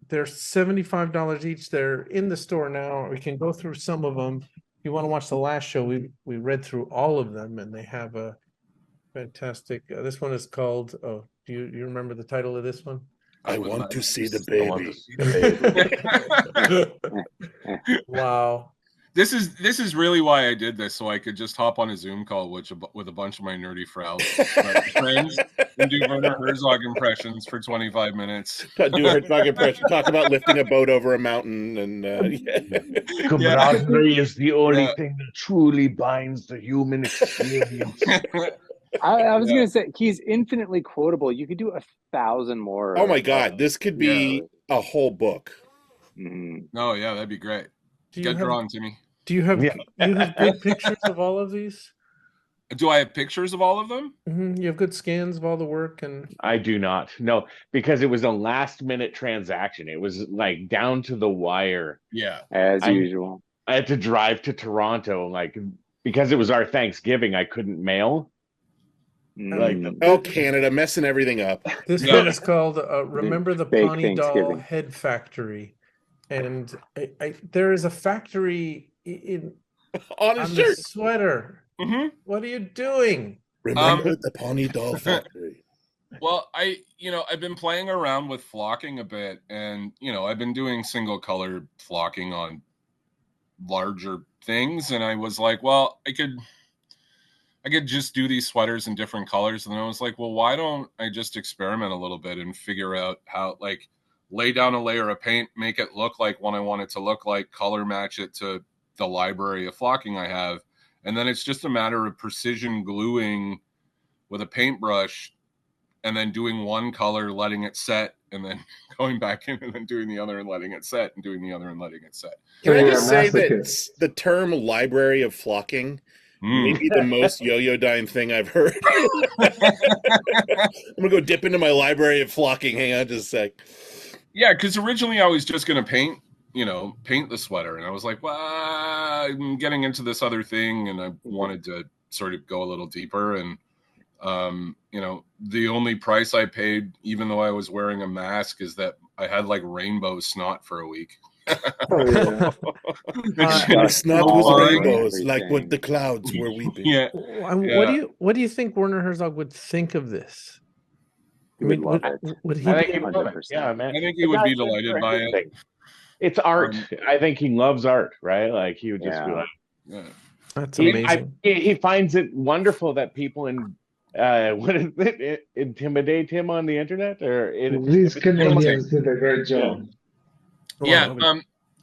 Speaker 1: they're $75 each. They're in the store now. We can go through some of them. If you want to watch the last show, we read through all of them, and they have a fantastic. This one is called. Oh, do you remember the title of this one?
Speaker 2: I want to see the baby.
Speaker 1: Wow.
Speaker 11: This is really why I did this, so I could just hop on a Zoom call with a bunch of my nerdy friends and do Werner Herzog impressions for 25 minutes.
Speaker 2: Do a Herzog impression. Talk about lifting a boat over a mountain, and
Speaker 12: camaraderie is the only thing that truly binds the human experience.
Speaker 5: I was going to say, he's infinitely quotable. You could do 1,000 more.
Speaker 2: Oh my God, this could be a whole book.
Speaker 11: Oh yeah, that'd be great. Get drawn, Timmy.
Speaker 1: Do you have good pictures of all of these?
Speaker 11: Do I have pictures of all of them?
Speaker 1: You have good scans of all the work, and
Speaker 12: I do not. No, because it was a last minute transaction. It was like down to the wire.
Speaker 11: Yeah,
Speaker 5: as usual.
Speaker 12: I had to drive to Toronto, like because it was our Thanksgiving. I couldn't mail.
Speaker 2: Canada messing everything up.
Speaker 1: This one is called "Remember the Pawnee Doll Head Factory," and there is a factory on the sweater. What are you doing?
Speaker 2: Remember the Pawnee Doll Factory.
Speaker 11: Well, I've been playing around with flocking a bit, and I've been doing single color flocking on larger things, and I was like, well, I could just do these sweaters in different colors. And then I was like, well, why don't I just experiment a little bit and figure out how, like, lay down a layer of paint, make it look like what I want it to look like, color match it to the library of flocking I have. And then it's just a matter of precision gluing with a paintbrush and then doing one color, letting it set, and then going back in and then doing the other and letting it set, and doing the other and letting it set.
Speaker 2: Can I just say that the term library of flocking maybe the most yo-yo-dime thing I've heard. I'm going to go dip into my library of flocking. Hang on just a sec.
Speaker 11: Yeah, because originally I was just going to paint the sweater. And I was like, well, I'm getting into this other thing. And I wanted to sort of go a little deeper. And, the only price I paid, even though I was wearing a mask, is that I had like rainbow snot for a week.
Speaker 2: The snot was rainbows, like what the clouds were weeping.
Speaker 11: Yeah.
Speaker 1: What do you think Werner Herzog would think of this? Would he?
Speaker 12: I think he would. Yeah, man.
Speaker 11: I think he would be delighted by it.
Speaker 12: It's art. I think he loves art, right? Like he would just be like,
Speaker 1: "That's amazing."
Speaker 12: He finds it wonderful that people intimidate him on the internet, or
Speaker 3: these Canadians did a great job.
Speaker 11: Yeah.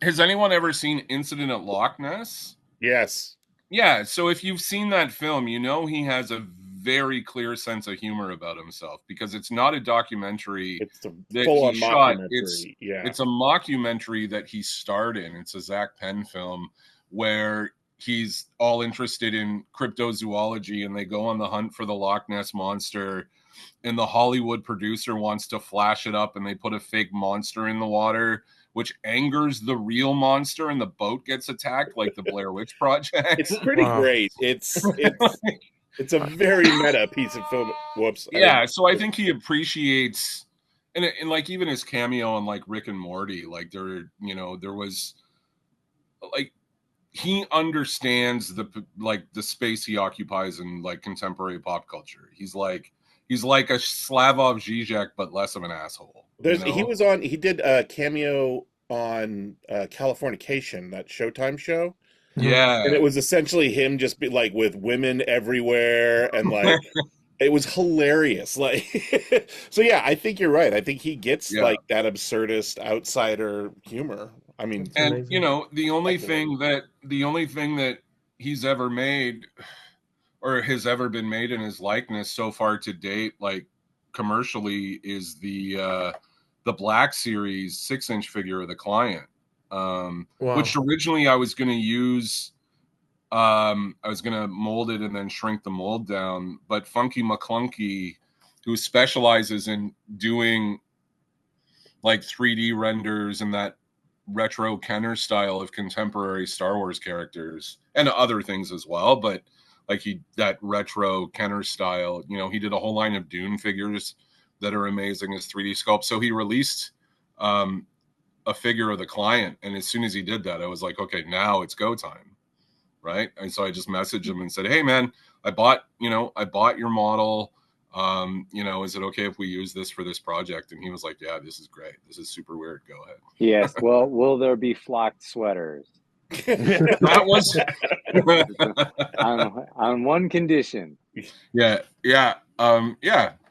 Speaker 11: Has anyone ever seen Incident at Loch Ness?
Speaker 2: Yes.
Speaker 11: Yeah. So if you've seen that film, he has a very clear sense of humor about himself, because it's not a documentary
Speaker 2: it's a
Speaker 11: that
Speaker 2: full-on
Speaker 11: he shot.
Speaker 2: Mockumentary.
Speaker 11: It's a mockumentary that he starred in. It's a Zach Penn film where he's all interested in cryptozoology, and they go on the hunt for the Loch Ness monster. and the Hollywood producer wants to flash it up, and they put a fake monster in the water, which angers the real monster, and the boat gets attacked, like the Blair Witch Project.
Speaker 2: It's pretty great. It's a very meta piece of film. Whoops.
Speaker 11: Yeah, so I think he appreciates, and like even his cameo on like Rick and Morty, like there was like he understands the space he occupies in like contemporary pop culture. He's like a Slavoj Žižek, but less of an asshole.
Speaker 2: He did a cameo on Californication, that Showtime show.
Speaker 11: Yeah.
Speaker 2: And it was essentially him just be like with women everywhere, and like it was hilarious. Like so yeah, I think you're right. I think he gets like that absurdist outsider humor. I mean,
Speaker 11: and the only thing that he's ever made or has ever been made in his likeness so far to date, like commercially, is the Black Series 6-inch figure of the Client. Which originally I was going to use, I was going to mold it and then shrink the mold down. But Funky McClunky, who specializes in doing like 3D renders and that retro Kenner style of contemporary Star Wars characters and other things as well, but like that retro Kenner style, he did a whole line of Dune figures that are amazing as 3D sculpts. So he released a figure of the Client, and as soon as he did that, I was like, okay, now it's go time, right? And so I just messaged him and said, hey man, I bought your model. Is it okay if we use this for this project? And he was like, yeah, this is great, this is super weird, go ahead.
Speaker 5: Yes. Well, will there be flocked sweaters?
Speaker 11: That was
Speaker 5: on one condition.
Speaker 11: Yeah.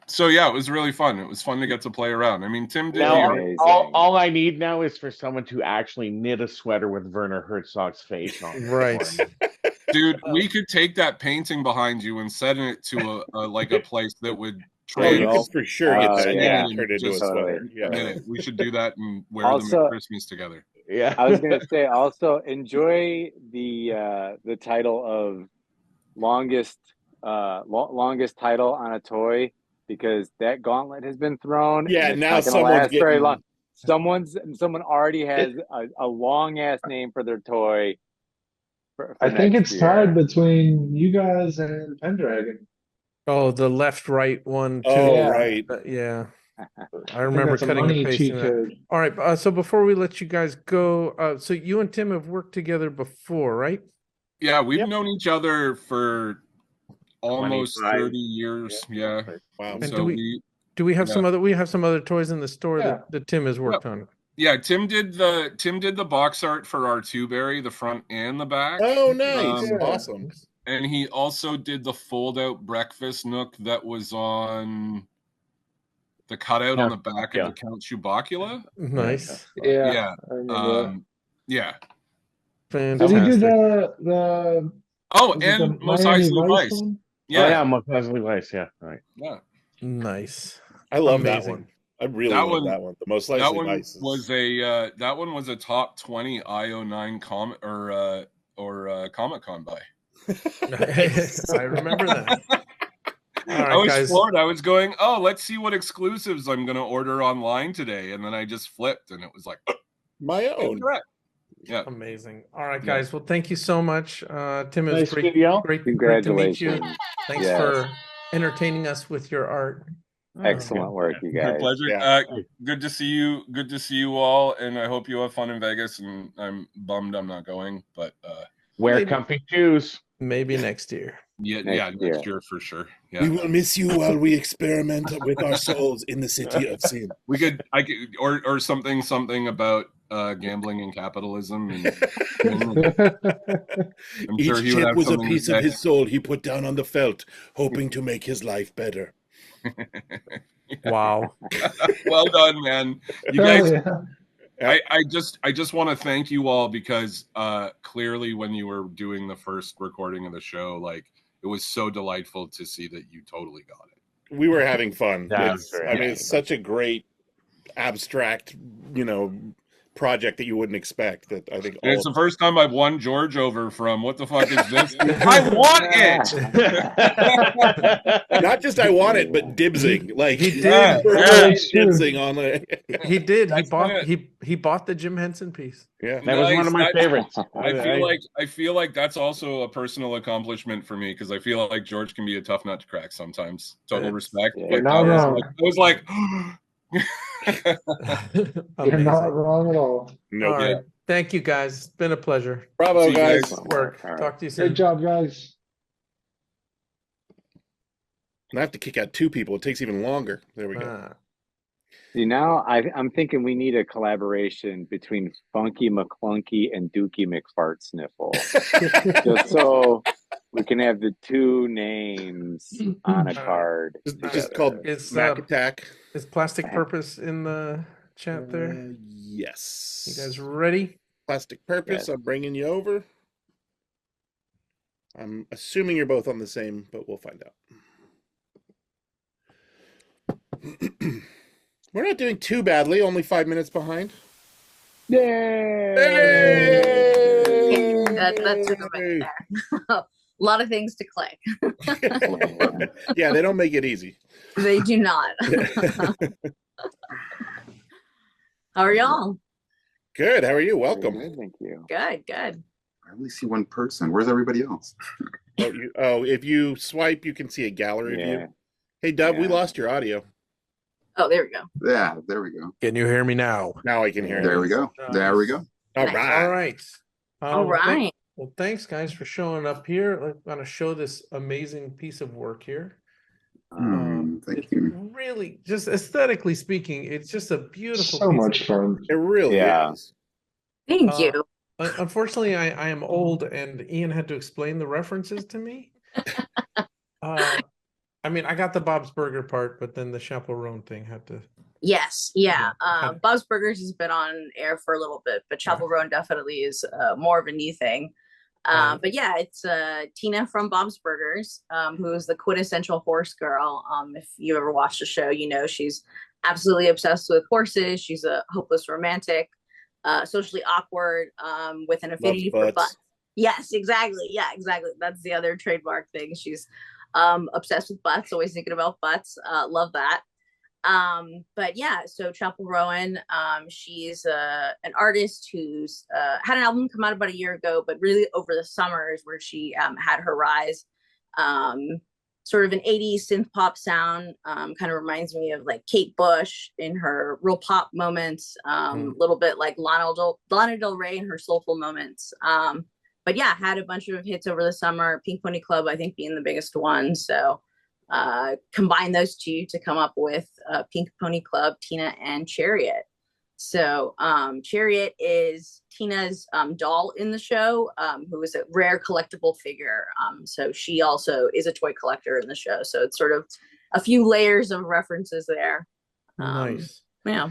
Speaker 11: So yeah, it was really fun. It was fun to get to play around. I mean, Tim did.
Speaker 12: Now, all I need now is for someone to actually knit a sweater with Werner Herzog's face on it.
Speaker 1: Right.
Speaker 11: Dude, we could take that painting behind you and send it to a place that would trade.
Speaker 2: You could for sure get that turned into a
Speaker 11: just
Speaker 2: sweater. Yeah.
Speaker 11: We should do that and wear them at Christmas together.
Speaker 12: Yeah.
Speaker 5: I was gonna say also enjoy the title of longest title on a toy, because that gauntlet has been thrown.
Speaker 2: Yeah,
Speaker 5: and
Speaker 2: now
Speaker 5: it's not gonna last
Speaker 2: someone's
Speaker 5: very long. Someone already has a long ass name for their toy.
Speaker 3: I think it's tied between you guys and Pendragon.
Speaker 1: Oh, the left-right one too.
Speaker 2: Oh, right.
Speaker 1: Yeah. I remember cutting and pasting that. All right. So before we let you guys go, so you and Tim have worked together before, right?
Speaker 11: Yeah, we've known each other for almost 30 years. Yeah.
Speaker 2: Wow.
Speaker 1: And
Speaker 11: So
Speaker 1: do we have some other toys in the store that Tim has worked on?
Speaker 11: Yeah, Tim did the box art for our Two-Berry, the front and the back.
Speaker 2: Oh, nice. Awesome.
Speaker 11: And he also did the fold-out breakfast nook that was on the cutout on the back of the Count Chewbacula.
Speaker 1: Nice.
Speaker 3: Yeah.
Speaker 11: Yeah.
Speaker 1: Fantastic.
Speaker 3: Did he do the
Speaker 11: and Mos Eisley Weiss.
Speaker 12: Yeah, Mos Eisley Weiss. Yeah, right.
Speaker 11: Yeah.
Speaker 1: Nice.
Speaker 2: I love that one. I really love that one. The Mos Eisley Weiss
Speaker 11: that one was a top 20 IO9 Comic-Con buy.
Speaker 1: I remember that.
Speaker 11: I was floored. I was going, let's see what exclusives I'm going to order online today. And then I just flipped and it was like,
Speaker 2: my own.
Speaker 11: Yeah.
Speaker 1: Amazing. All right, guys. Well, thank you so much. Tim, it was
Speaker 12: Nice
Speaker 1: great to meet you. Thanks for entertaining us with your art.
Speaker 5: Excellent work, you guys.
Speaker 11: My pleasure. Good to see you. Good to see you all. And I hope you have fun in Vegas. And I'm bummed I'm not going, but
Speaker 12: wear comfy shoes.
Speaker 1: Maybe next year.
Speaker 11: Next year for sure. Yeah.
Speaker 2: We will miss you while we experiment with our souls in the city of sin.
Speaker 11: I could, or something about gambling and capitalism. And I'm
Speaker 2: Each
Speaker 11: sure he would
Speaker 2: chip
Speaker 11: have
Speaker 2: was a
Speaker 11: something to
Speaker 2: piece
Speaker 11: say.
Speaker 2: of his soul he put down on the felt, hoping to make his life better.
Speaker 1: Wow.
Speaker 11: Well done, man. You guys. I just want to thank you all because clearly when you were doing the first recording of the show, like it was so delightful to see that you totally got it.
Speaker 2: We were having fun.
Speaker 12: It's
Speaker 2: such a great abstract, project that you wouldn't expect. That I think
Speaker 11: It's the first time I've won George over from what the fuck is this? I want
Speaker 2: it. Not just I want it, but dibsing. Like
Speaker 1: he did.
Speaker 2: Dibsing on the.
Speaker 1: He did. He bought the Jim Henson piece.
Speaker 2: Yeah,
Speaker 12: that was one of my favorites.
Speaker 11: I feel like that's also a personal accomplishment for me because I feel like George can be a tough nut to crack sometimes. Total respect.
Speaker 3: You're not wrong.
Speaker 11: I was like
Speaker 3: You're not wrong at all.
Speaker 2: No.
Speaker 1: All right. Thank you, guys. It's been a pleasure.
Speaker 2: Bravo, guys.
Speaker 1: Work. Talk to you soon.
Speaker 3: Good job, guys.
Speaker 2: And I have to kick out 2 people. It takes even longer. There we go.
Speaker 5: See, now I'm thinking we need a collaboration between Funky McClunky and Dookie McFart Sniffle, just so we can have the 2 names on a card.
Speaker 2: Just called Mac Attack.
Speaker 1: Is Plastic Purpose in the chat there?
Speaker 2: Yes.
Speaker 1: You guys ready?
Speaker 2: Plastic Purpose. Yes. I'm bringing you over. I'm assuming you're both on the same, but we'll find out. We're not doing too badly, only 5 minutes behind.
Speaker 5: Yay!
Speaker 13: That took a minute there. A lot of things to click.
Speaker 2: Yeah, they don't make it easy.
Speaker 13: They do not. How are y'all?
Speaker 2: Good. How are you? Welcome.
Speaker 5: Good, thank you.
Speaker 13: Good.
Speaker 14: I only see one person. Where's everybody else?
Speaker 2: If you swipe, you can see a gallery view. Hey, Dub, we lost your audio.
Speaker 13: Oh, there we go.
Speaker 14: Yeah, there we go.
Speaker 1: Can you hear me now?
Speaker 2: Now I can hear you.
Speaker 14: There we go. There we go.
Speaker 2: All right.
Speaker 13: All right.
Speaker 1: Well, thanks, guys, for showing up here. I'm going to show this amazing piece of work here.
Speaker 14: Thank you.
Speaker 1: Really, just aesthetically speaking, it's just a beautiful
Speaker 3: So
Speaker 1: piece
Speaker 3: much fun.
Speaker 2: It really is.
Speaker 13: Thank you.
Speaker 1: Unfortunately, I am old, and Ian had to explain the references to me. I mean, I got the Bob's Burger part, but then the Chaperone thing had to.
Speaker 13: Yes, yeah. Bob's Burgers has been on air for a little bit, but Chaperone definitely is more of a new thing. But yeah, it's Tina from Bob's Burgers, who is the quintessential horse girl. If you ever watched the show, you know she's absolutely obsessed with horses. She's a hopeless romantic, socially awkward, with an affinity for butts. Yes, exactly. Yeah, exactly. That's the other trademark thing. She's obsessed with butts, always thinking about butts. Love that. But yeah, so Chapel Rowan, she's an artist who's had an album come out about a year ago, but really over the summer is where she had her rise. Sort of an 80s synth pop sound, kind of reminds me of like Kate Bush in her real pop moments, a little bit like Lana Del Rey in her soulful moments. But yeah, had a bunch of hits over the summer, Pink Pony Club, I think, being the biggest one. So combine those two to come up with Pink Pony Club, Tina, and Chariot. So Chariot is Tina's doll in the show, who is a rare collectible figure. So she also is a toy collector in the show. So it's sort of a few layers of references there.
Speaker 1: Nice.
Speaker 13: Yeah.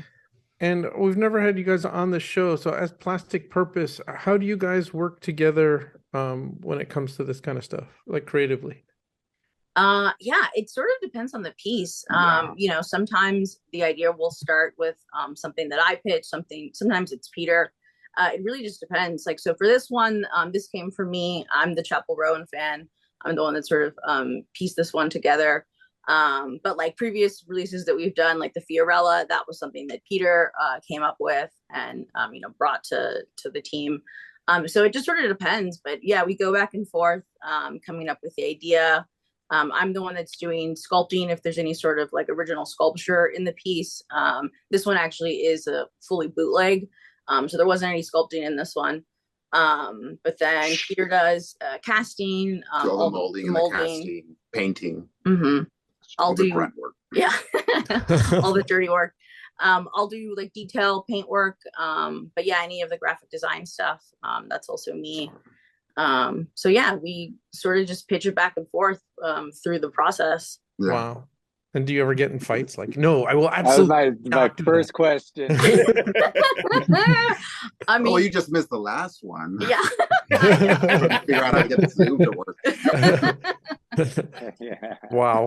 Speaker 1: And we've never had you guys on the show. So as Plastic Purpose, how do you guys work together when it comes to this kind of stuff, like creatively?
Speaker 13: Yeah, it sort of depends on the piece. You know, sometimes the idea will start with something that I pitch, sometimes it's Peter. It really just depends. Like, so for this one, this came from me. I'm the Chapel Rowan fan. I'm the one that sort of pieced this one together. But like previous releases that we've done, like the Fiorella, that was something that Peter came up with and you know, brought to the team. So it just sort of depends. But yeah, we go back and forth, coming up with the idea. I'm the one that's doing sculpting if there's any sort of like original sculpture in the piece. This one actually is a fully bootleg, so there wasn't any sculpting in this one. But then Peter does casting,
Speaker 14: all the molding, the casting, painting.
Speaker 13: Mm-hmm. I'll do
Speaker 14: grunt work.
Speaker 13: Yeah, all the dirty work. I'll do like detail paint work. But yeah, any of the graphic design stuff, that's also me. So yeah, we sort of just pitch it back and forth through the process.
Speaker 14: Yeah.
Speaker 1: Wow. And do you ever get in fights? Like, no, I will absolutely.
Speaker 5: That was my first question.
Speaker 13: I mean,
Speaker 14: well, you just missed the last one.
Speaker 13: Yeah.
Speaker 14: Figure out how to get the Zoom to work.
Speaker 5: Yeah.
Speaker 1: Wow.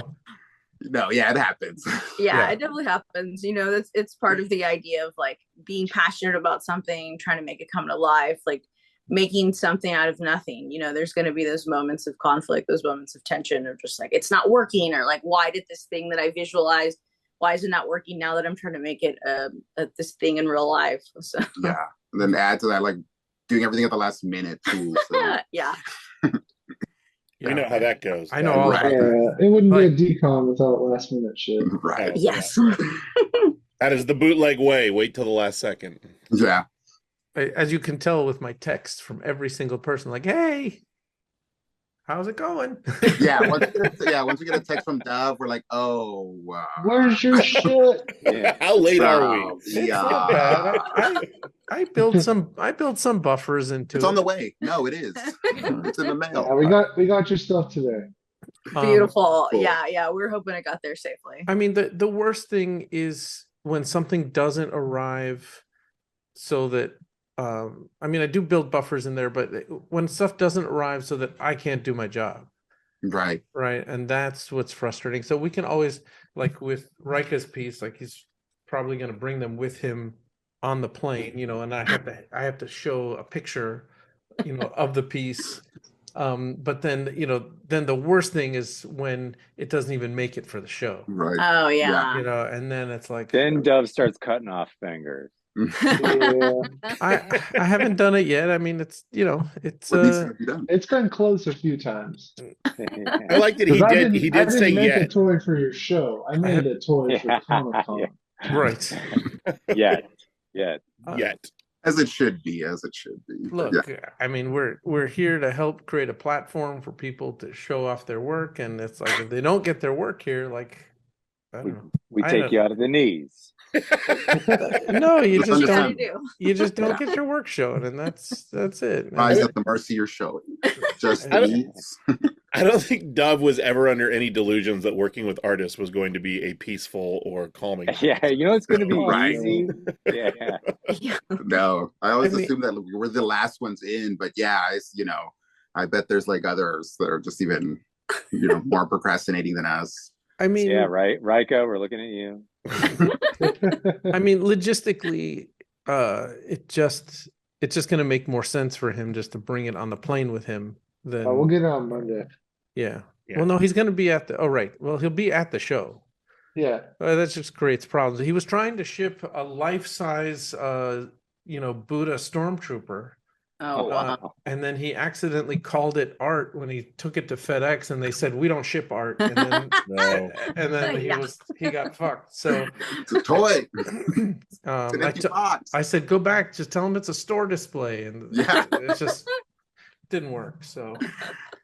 Speaker 14: No, yeah, it happens.
Speaker 13: Yeah, it definitely happens. You know, it's part of the idea of like being passionate about something, trying to make it come to life, like making something out of nothing. You know, there's going to be those moments of conflict, those moments of tension, or just like it's not working, or like why did this thing that I visualized, why is it not working now that I'm trying to make it this thing in real life? So.
Speaker 14: Yeah, and then add to that like doing everything at the last minute too. So.
Speaker 13: Yeah.
Speaker 2: You know how that goes.
Speaker 1: I know all about that.
Speaker 3: Yeah, it wouldn't be a decon without last minute shit.
Speaker 14: Right.
Speaker 13: Yes.
Speaker 2: That is the bootleg way. Wait till the last second.
Speaker 14: Yeah.
Speaker 1: As you can tell with my texts from every single person, like, hey, how's it going?
Speaker 14: Yeah, once we get a text from Dove, we're like, oh,
Speaker 3: where's your shit?
Speaker 2: Yeah. How late are we?
Speaker 1: It's not bad. I built some buffers into
Speaker 14: it's on the way. No, it is. It's in the mail.
Speaker 3: Yeah, we got your stuff today.
Speaker 13: Beautiful.
Speaker 14: Cool.
Speaker 13: Yeah. We're hoping it got there safely.
Speaker 1: I mean, the worst thing is when something doesn't arrive so that I mean, I do build buffers in there, but when stuff doesn't arrive so that I can't do my job.
Speaker 14: Right.
Speaker 1: Right. And that's what's frustrating. So we can always, like with Rika's piece, like he's probably going to bring them with him on the plane, you know, and I have to show a picture, you know, of the piece. But then, you know, then the worst thing is when it doesn't even make it for the show.
Speaker 14: Right.
Speaker 13: Oh yeah.
Speaker 1: You know, and then it's like
Speaker 5: then Dove starts cutting off fingers.
Speaker 3: Yeah.
Speaker 1: I haven't done it yet. I mean, it's, you know,
Speaker 3: it's gotten close a few times.
Speaker 2: I like that he did say
Speaker 3: make
Speaker 2: yet.
Speaker 3: a toy for your show. I made a toy for Comic-Con.
Speaker 1: Right.
Speaker 5: Yet.
Speaker 14: As it should be.
Speaker 1: Look, I mean, we're here to help create a platform for people to show off their work, and it's like if they don't get their work here, like I don't know.
Speaker 5: We take you out of the knees.
Speaker 1: No, you just don't.
Speaker 13: Do.
Speaker 1: You just don't get your work shown, and that's it.
Speaker 14: Eyes at the mercy you're showing. Just
Speaker 2: I don't think Dove was ever under any delusions that working with artists was going to be a peaceful or calming.
Speaker 5: Yeah, you know it's going to be
Speaker 14: Right.
Speaker 5: easy. Yeah.
Speaker 14: No, I always assume that we're the last ones in, but yeah, I bet there's like others that are just even, more procrastinating than us.
Speaker 1: I mean,
Speaker 5: yeah, right, Rika, we're looking at you.
Speaker 1: I mean, logistically, it's just going to make more sense for him just to bring it on the plane with him than.
Speaker 3: We'll get it on Monday.
Speaker 1: Yeah. Well, no, he's going to be at the. Oh, right. Well, he'll be at the show.
Speaker 3: Yeah.
Speaker 1: That just creates problems. He was trying to ship a life-size, Buddha Stormtrooper.
Speaker 13: Oh wow!
Speaker 1: And then he accidentally called it art when he took it to FedEx, and they said we don't ship art. And then, and then he got fucked. So
Speaker 14: it's a toy.
Speaker 1: I said go back, just tell him it's a store display, and it just didn't work. So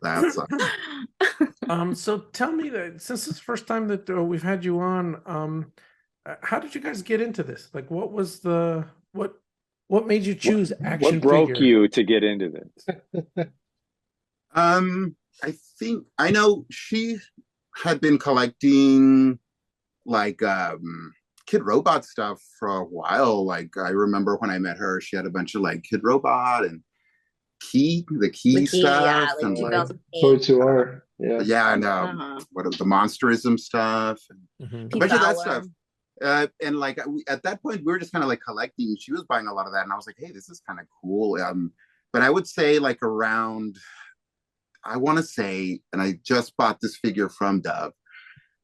Speaker 14: that sucks.
Speaker 1: So tell me that since it's the first time that we've had you on, how did you guys get into this? Like, what was what made you choose action
Speaker 5: What broke
Speaker 1: figure?
Speaker 5: you to get into this?
Speaker 14: I know she had been collecting like Kid Robot stuff for a while. Like I remember when I met her, she had a bunch of like Kid Robot and the key stuff, and like
Speaker 3: Toy to R.
Speaker 14: Yeah, and what the Monsterism stuff, and a bunch of that stuff. And like at that point, we were just kind of like collecting. She was buying a lot of that, and I was like, "Hey, this is kind of cool." But I would say like around, I want to say, and I just bought this figure from Dove.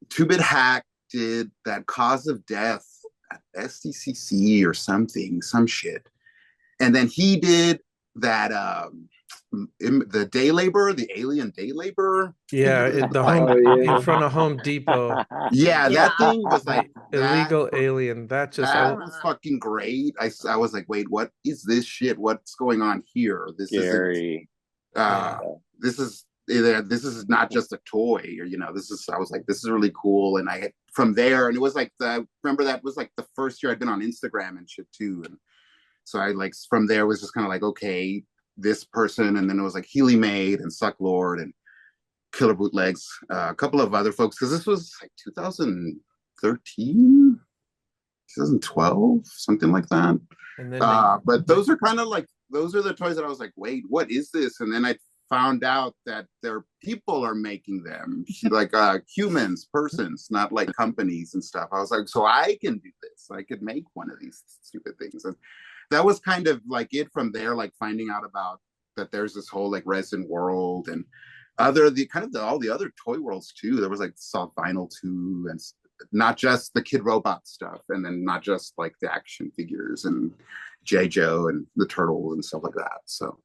Speaker 14: 2-Bit Hack did that Cause of Death at SDCC or something, some shit, and then he did that the day labor, the alien day labor.
Speaker 1: Yeah, in front of Home Depot.
Speaker 14: Yeah, that thing was like
Speaker 1: illegal alien. That
Speaker 14: was fucking great. I was like, wait, what is this shit? What's going on here? This
Speaker 5: Scary.
Speaker 14: This is not just a toy, or I was like, this is really cool. And from there, and it was like remember that was like the first year I'd been on Instagram and shit too, and so I like from there was just kind of like, okay, this person, and then it was like Healy Maid and Suck Lord and Killer Bootlegs, a couple of other folks, because this was like 2013, 2012, something like that. And then but those are kind of like, those are the toys that I was like, wait, what is this? And then I found out that their people are making them, like humans, persons, not like companies and stuff. I was like, so I can do this. I could make one of these stupid things. And that was kind of like it from there, like finding out about that there's this whole like resin world and all the other toy worlds too. There was like soft vinyl too, and not just the Kid Robot stuff, and then not just like the action figures and J. Joe and the turtles and stuff like that. So,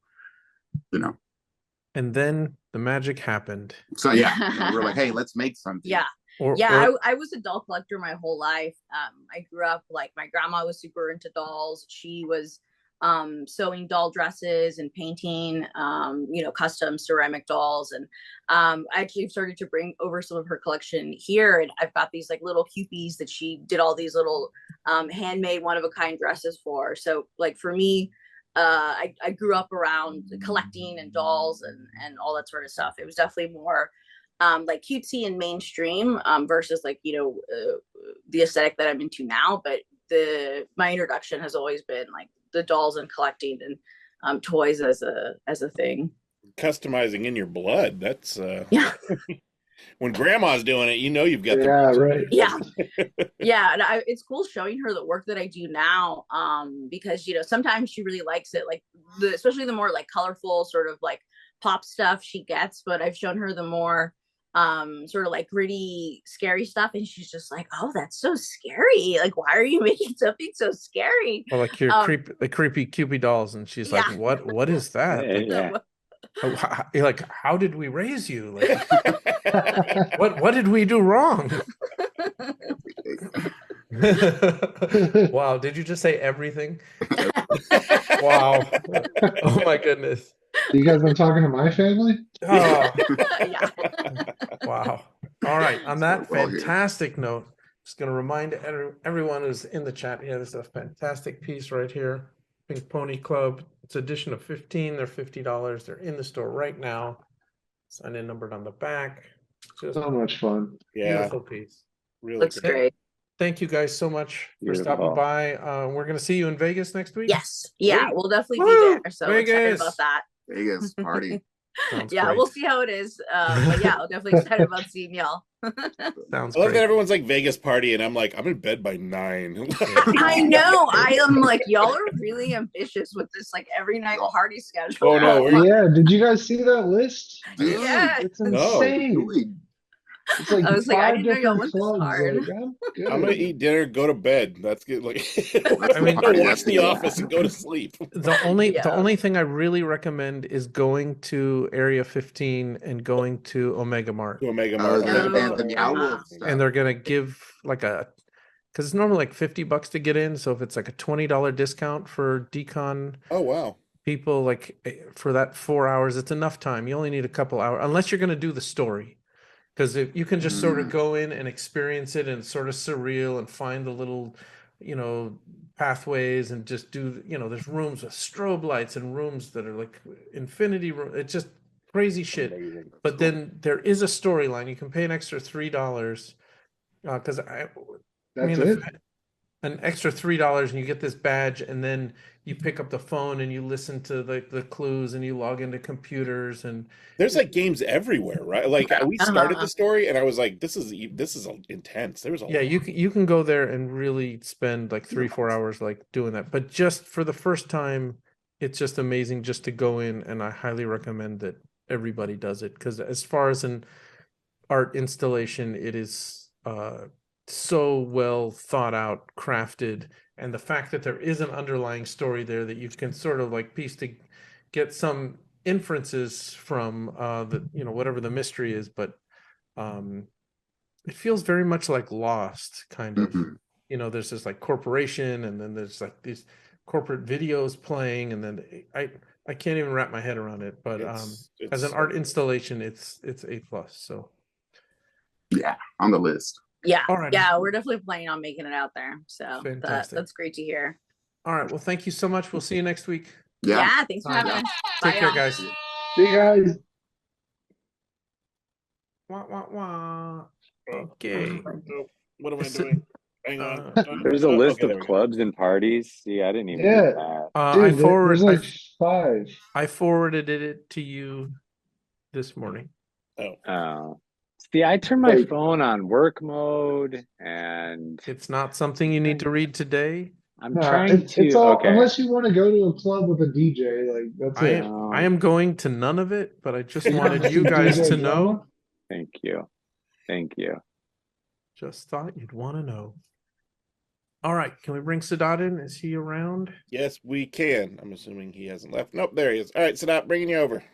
Speaker 1: And then the magic happened.
Speaker 14: So yeah, we were like, hey, let's make something.
Speaker 13: Yeah. I was a doll collector my whole life. I grew up, like, my grandma was super into dolls. She was sewing doll dresses and painting, custom ceramic dolls. And I actually started to bring over some of her collection here. And I've got these like little cupies that she did all these little handmade one-of-a-kind dresses for. So like for me, I grew up around collecting and dolls and all that sort of stuff. It was definitely more like cutesy and mainstream versus like, the aesthetic that I'm into now. But my introduction has always been like the dolls and collecting and toys as a thing.
Speaker 2: Customizing in your blood. That's
Speaker 13: yeah.
Speaker 2: When grandma's doing it, you've got
Speaker 3: right.
Speaker 13: Yeah. Yeah. And it's cool showing her the work that I do now. Because, sometimes she really likes it, like especially the more like colorful sort of like pop stuff she gets, but I've shown her the more sort of like gritty, scary stuff, and she's just like, oh, that's so scary. Like, why are you making something so scary?
Speaker 1: Or like your creepy Cupid dolls, and she's like, what is that? You're like, how did we raise you? Like, what did we do wrong? Wow, did you just say everything? Wow. Oh my goodness.
Speaker 3: You guys been talking to my family?
Speaker 1: Oh.
Speaker 13: Yeah.
Speaker 1: Wow. All right. On that fantastic note, just going to remind everyone who's in the chat here, this is a fantastic piece right here. Pink Pony Club. It's edition of 15. They're $50. They're in the store right now. Sign in numbered on the back. Just
Speaker 3: so much fun.
Speaker 2: Yeah.
Speaker 1: Beautiful piece.
Speaker 2: Really
Speaker 13: looks great.
Speaker 1: Thank you guys so much for stopping by. We're going to see you in Vegas next week.
Speaker 13: Yes. Yeah, we'll definitely be there. So excited about that.
Speaker 14: Vegas party.
Speaker 13: Yeah,
Speaker 1: great.
Speaker 13: we'll see how it is. But yeah, I'm definitely excited about seeing y'all.
Speaker 1: Sounds
Speaker 2: I love
Speaker 1: great.
Speaker 2: that everyone's like Vegas party, and I'm like, I'm in bed by 9.
Speaker 13: I know. I am like, y'all are really ambitious with this like every night party schedule.
Speaker 2: Oh no!
Speaker 3: Yeah, did you guys see that list?
Speaker 14: Dude,
Speaker 13: Yeah.
Speaker 3: It's insane. It's like
Speaker 13: I was like, I
Speaker 3: 5
Speaker 13: didn't know y'all
Speaker 3: different
Speaker 13: went this
Speaker 3: clubs.
Speaker 13: hard.
Speaker 3: Like,
Speaker 2: I'm gonna eat dinner, go to bed. That's good. Like,
Speaker 1: I mean,
Speaker 2: watch The Office and go to sleep.
Speaker 1: The only thing I really recommend is going to Area 15 and going to Omega Mart.
Speaker 2: To Omega Mart.
Speaker 1: And they're gonna give like because it's normally like $50 to get in. So if it's like a $20 discount for DCON,
Speaker 2: oh wow,
Speaker 1: people like for that 4 hours, it's enough time. You only need a couple hours, unless you're gonna do the story. Because if you can just sort of go in and experience it, and it's sort of surreal, and find the little, pathways, and just do, there's rooms with strobe lights and rooms that are like infinity room. It's just crazy shit.
Speaker 2: amazing.
Speaker 1: But then there is a storyline. You can pay an extra $3 because an extra $3 and you get this badge, and then you pick up the phone and you listen to the clues, and you log into computers, and
Speaker 2: there's like games everywhere, right? Like we started the story, and I was like, this is intense. There was
Speaker 1: you can go there and really spend like 3-4 hours like doing that. But just for the first time, it's just amazing just to go in, and I highly recommend that everybody does it, because as far as an art installation, it is so well thought out, crafted, and the fact that there is an underlying story there that you can sort of like piece to get some inferences from whatever the mystery is, but it feels very much like Lost, kind of. There's this like corporation, and then there's like these corporate videos playing, and then I can't even wrap my head around it, but as an art installation, it's A+. So
Speaker 14: yeah, on the list.
Speaker 13: Yeah.
Speaker 1: Alrighty.
Speaker 13: Yeah, we're definitely planning on making it out there. So
Speaker 1: Fantastic.
Speaker 13: that's great to hear.
Speaker 1: All right. Well, thank you so much. We'll see you next week.
Speaker 13: Yeah, thanks for having us.
Speaker 1: Take care,
Speaker 13: y'all.
Speaker 1: guys.
Speaker 3: See you guys.
Speaker 1: Wah, wah, wah. Okay.
Speaker 2: What am I doing? Hang on.
Speaker 5: There's a list
Speaker 2: Okay,
Speaker 5: of clubs and parties. See, I didn't even
Speaker 3: Yeah.
Speaker 5: do that.
Speaker 1: I
Speaker 3: Dude, there's like 5.
Speaker 1: I forwarded it to you. this morning.
Speaker 5: Oh. See, I turn my phone on work mode, and
Speaker 1: it's not something you need to read today.
Speaker 5: I'm trying to.
Speaker 3: It's all unless you want to go to a club with a DJ, like that's it.
Speaker 1: I am going to none of it, but I just wanted you guys to know.
Speaker 5: Thank you. Thank you.
Speaker 1: Just thought you'd want to know. All right, can we bring Sadat in? Is he around?
Speaker 2: Yes, we can. I'm assuming he hasn't left. Nope, there he is. All right, Sadat, bringing you over.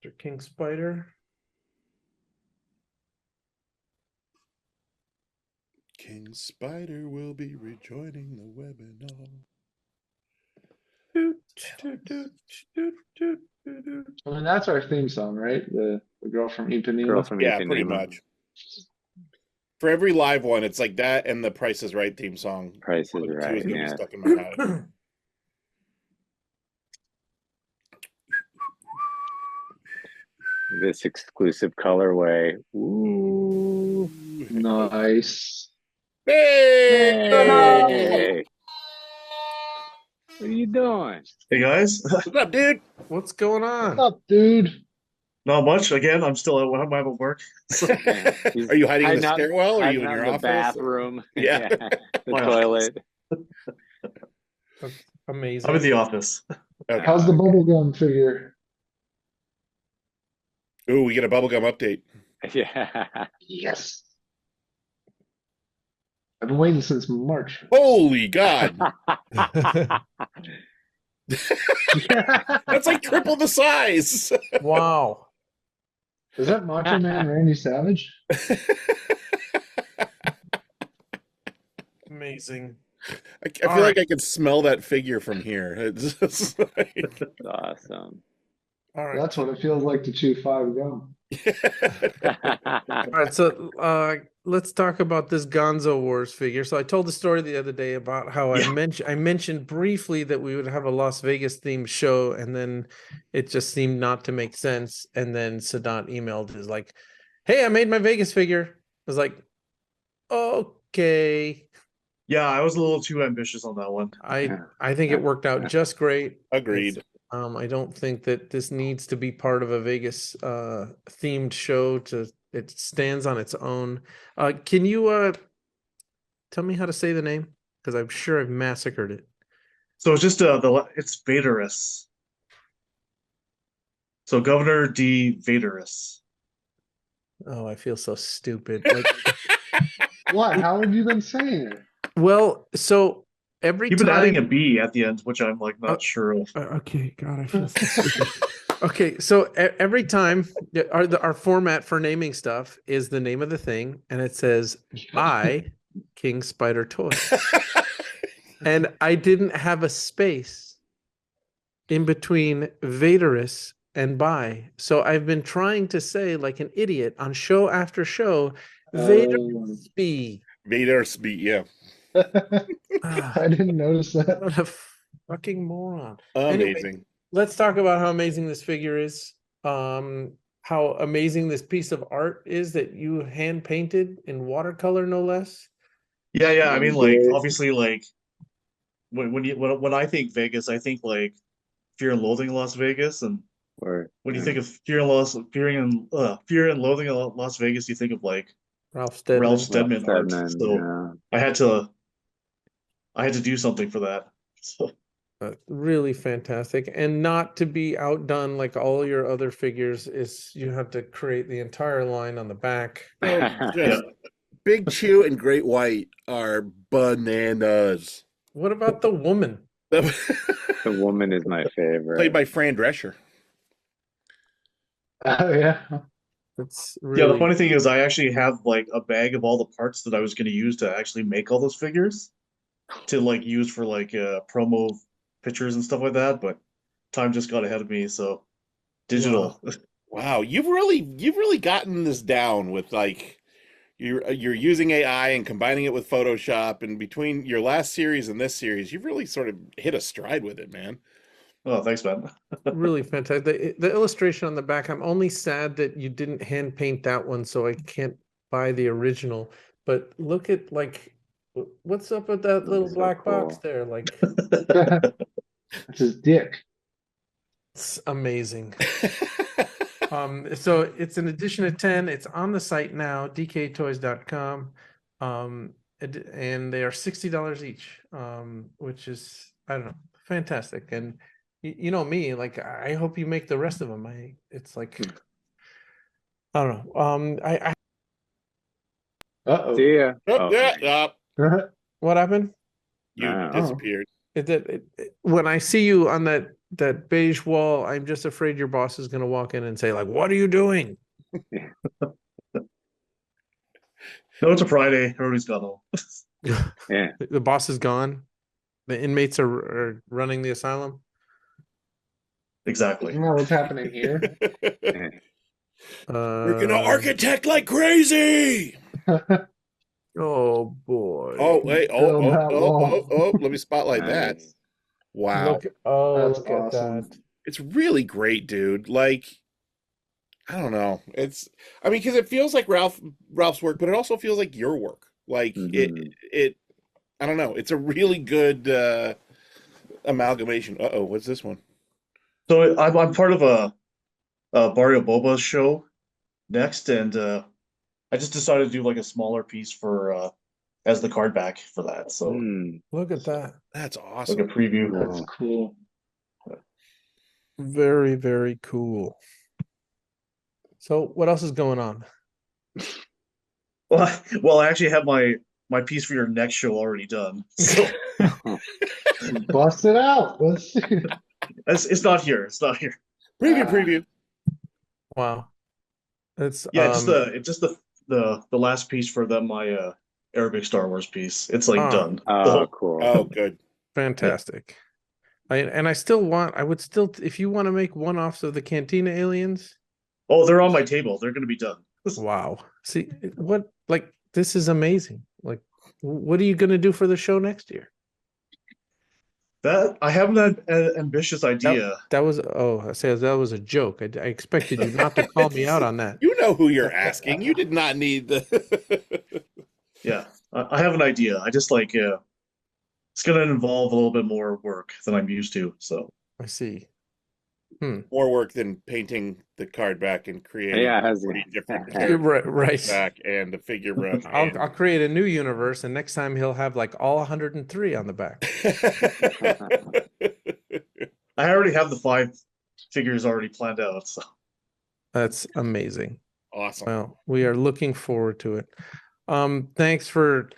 Speaker 1: Mr. King Spider.
Speaker 2: King Spider will be rejoining the webinar.
Speaker 3: I mean, that's our theme song, right? The girl from Ipanema.
Speaker 5: Girl from
Speaker 2: yeah,
Speaker 5: Ipanema.
Speaker 2: pretty much. For every live one, it's like that and the Price is Right theme song.
Speaker 5: Price is Right, yeah.
Speaker 2: Stuck in my head.
Speaker 5: This exclusive colorway. Ooh,
Speaker 3: nice.
Speaker 5: Hey! What are you doing?
Speaker 15: Hey guys.
Speaker 2: What's up, dude?
Speaker 1: What's going on?
Speaker 3: What's up, dude?
Speaker 15: Not much. Again, I'm still at my work. So.
Speaker 2: Are you hiding in the stairwell? Or are you in your office?
Speaker 5: Bathroom.
Speaker 2: Yeah.
Speaker 5: The toilet.
Speaker 1: That's amazing.
Speaker 15: I'm in the office.
Speaker 2: Okay.
Speaker 3: How's the bubblegum figure?
Speaker 2: Ooh, we get a bubblegum update.
Speaker 5: Yeah.
Speaker 3: Yes. I've been waiting since March.
Speaker 2: Holy God. That's like triple the size.
Speaker 1: Wow.
Speaker 3: Is that Macho Man Randy Savage?
Speaker 1: Amazing.
Speaker 2: I feel like I can smell that figure from here. It's just like...
Speaker 5: Awesome.
Speaker 1: All right.
Speaker 3: That's what it feels like to chew 5 gum.
Speaker 1: All right, so let's talk about this Gonzo Wars figure. So I told the story the other day about how I mentioned briefly that we would have a Las Vegas themed show, and then it just seemed not to make sense. And then Sadat emailed, is like, "Hey, I made my Vegas figure." I was like, "Okay."
Speaker 15: Yeah, I was a little too ambitious on that one.
Speaker 1: I think it worked out just great.
Speaker 2: Agreed.
Speaker 1: I don't think that this needs to be part of a Vegas themed show. It stands on its own. Can you tell me how to say the name? Because I'm sure I've massacred it.
Speaker 15: So it's just it's Vaderus. So Governor D. Vaderus.
Speaker 1: Oh, I feel so stupid. Like,
Speaker 3: what? How have you been saying it?
Speaker 1: Well, so every
Speaker 15: You've
Speaker 1: time
Speaker 15: been adding a B at the end, which I'm like not sure of.
Speaker 1: Okay, God, I feel so stupid. Okay, so every time our format for naming stuff is the name of the thing, and it says by King Spider Toys. And I didn't have a space in between Vaderus and by. So I've been trying to say like an idiot on show after show, Vaderus.
Speaker 2: Vaderus, yeah.
Speaker 3: I didn't notice that.
Speaker 1: What a fucking moron.
Speaker 2: Amazing.
Speaker 1: Anyway, let's talk about how amazing this figure is. How amazing this piece of art is that you hand painted in watercolor, no less.
Speaker 15: Yeah. I mean, like obviously, like when I think Vegas, I think like Fear and Loathing in Las Vegas, and when you think of Fear and Loathing in Las Vegas, you think of like
Speaker 1: Ralph Steadman
Speaker 15: art. So yeah. I had to do something for that. So.
Speaker 1: Really fantastic, and not to be outdone like all your other figures is you have to create the entire line on the back.
Speaker 2: Big Chew and Great White are bananas.
Speaker 1: What about the woman?
Speaker 5: The woman is my favorite.
Speaker 2: Played by Fran Drescher.
Speaker 3: Oh yeah.
Speaker 1: That's really...
Speaker 15: Yeah, the funny thing is I actually have like a bag of all the parts that I was going to use to actually make all those figures to like use for like promo pictures and stuff like that, but time just got ahead of me, so digital.
Speaker 2: Wow, you've really gotten this down with like you're using AI and combining it with Photoshop, and between your last series and this series, you've really sort of hit a stride with it, man.
Speaker 15: Oh, thanks, man.
Speaker 1: Really fantastic. The illustration on the back, I'm only sad that you didn't hand paint that one, so I can't buy the original. But look at like, what's up with that little black box there? Like,
Speaker 3: that's his dick.
Speaker 1: It's amazing. So it's an edition of 10. It's on the site now, DKEToys.com. And they are $60 each, which is, I don't know, fantastic. And you know me, like, I hope you make the rest of them. It's like, I don't know.
Speaker 3: Uh-oh.
Speaker 5: See ya.
Speaker 1: What happened?
Speaker 2: You disappeared.
Speaker 1: When I see you on that beige wall, I'm just afraid your boss is going to walk in and say, like, what are you doing?
Speaker 15: No, it's a Friday. Everybody's got home.
Speaker 5: Yeah.
Speaker 1: The boss is gone. The inmates are running the asylum.
Speaker 15: Exactly.
Speaker 3: Isn't that what's happening here?
Speaker 2: We're gonna architect like crazy.
Speaker 1: Oh boy.
Speaker 2: Oh wait. Oh. Let me spotlight that. Wow.
Speaker 1: Look at
Speaker 3: awesome.
Speaker 1: that.
Speaker 2: It's really great, dude. Like, I don't know. I mean, because it feels like Ralph's work, but it also feels like your work. Like it. I don't know. It's a really good amalgamation. What's this one?
Speaker 15: So I'm part of a Barrio Boba's show next, and I just decided to do like a smaller piece for as the card back for that. So
Speaker 1: look at that.
Speaker 2: That's awesome.
Speaker 15: Like a preview.
Speaker 3: That's cool.
Speaker 1: Very, very cool. So what else is going on?
Speaker 15: Well, I actually have my piece for your next show already done. So
Speaker 3: bust it out. Let's see.
Speaker 15: It's not here. It's not here.
Speaker 2: Preview.
Speaker 1: Wow. It's
Speaker 15: just the last piece for my Arabic Star Wars piece. It's like done.
Speaker 5: Oh, cool.
Speaker 2: Oh, good.
Speaker 1: Fantastic. I would still, if you want to make one-offs of the Cantina aliens.
Speaker 15: Oh, they're on my table. They're going to be done.
Speaker 1: Wow. See this is amazing. Like, what are you going to do for the show next year?
Speaker 15: That I have an ambitious idea.
Speaker 1: That was a joke. I expected you not to call me out on that.
Speaker 2: You know who you're asking. You did not need the.
Speaker 15: Yeah, I have an idea. I just like it's going to involve a little bit more work than I'm used to. So
Speaker 1: I see.
Speaker 2: More work than painting the card back and creating 40 different
Speaker 1: right
Speaker 2: back and the figure run.
Speaker 1: I'll create a new universe, and next time he'll have like all 103 on the back.
Speaker 15: I already have the 5 figures already planned out. So
Speaker 1: that's amazing.
Speaker 2: Awesome.
Speaker 1: Well, we are looking forward to it. Thanks for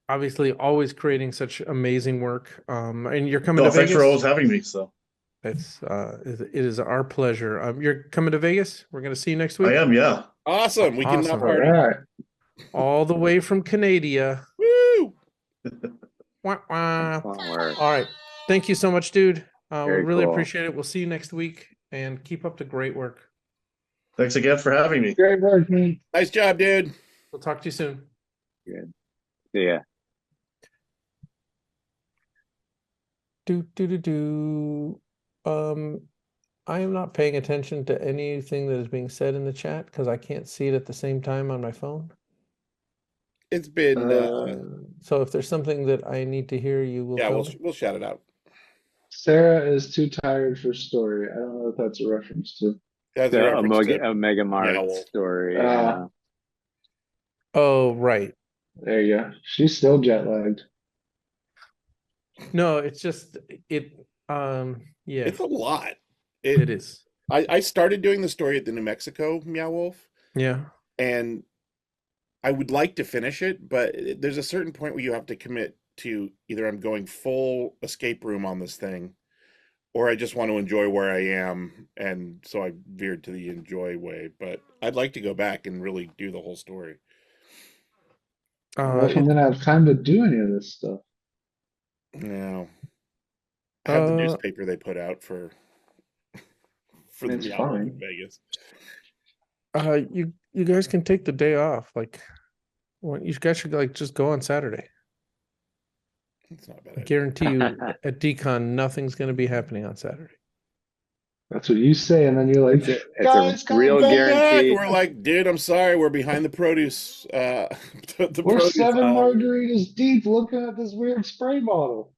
Speaker 1: obviously always creating such amazing work. And you're coming to Vegas.
Speaker 15: Thanks for always having me. So
Speaker 1: it is our pleasure. You're coming to Vegas. We're going to see you next week.
Speaker 15: I am. Yeah.
Speaker 2: Awesome. We can party.
Speaker 1: All the way from Canada.
Speaker 2: Woo!
Speaker 1: Wah, wah. All right. Thank you so much, dude. We really appreciate it. We'll see you next week, and keep up the great work.
Speaker 15: Thanks again for having me.
Speaker 3: Great work, man.
Speaker 2: Nice job, dude.
Speaker 1: We'll talk to you soon.
Speaker 5: Good. See ya.
Speaker 1: I am not paying attention to anything that is being said in the chat because I can't see it at the same time on my phone.
Speaker 2: It's been
Speaker 1: so if there's something that I need to hear, you will.
Speaker 2: Yeah, we'll shout it out.
Speaker 3: Sarah is too tired for story. I don't know if that's a reference to.
Speaker 2: That's
Speaker 5: a Mega Mart story. Yeah.
Speaker 1: Oh, right.
Speaker 3: There you go. She's still jet lagged.
Speaker 1: No, it's just yeah.
Speaker 2: It's a lot.
Speaker 1: It is.
Speaker 2: I started doing the story at the New Mexico Meow Wolf.
Speaker 1: Yeah.
Speaker 2: And I would like to finish it, but there's a certain point where you have to commit to either I'm going full escape room on this thing, or I just want to enjoy where I am, and so I veered to the enjoy way. But I'd like to go back and really do the whole story.
Speaker 3: Well, if I'm gonna have time to do any of this stuff.
Speaker 2: No. I have the newspaper they put out for the Meow in Vegas.
Speaker 1: You guys can take the day off. Like, you guys should like just go on Saturday.
Speaker 2: That's not bad.
Speaker 1: I guarantee you, at DCON, nothing's going to be happening on Saturday.
Speaker 3: That's what you say, and then you're like,
Speaker 5: it's a real guarantee.
Speaker 2: We're like, dude, I'm sorry, we're behind the produce.
Speaker 3: We're 7 margaritas deep looking at this weird spray bottle.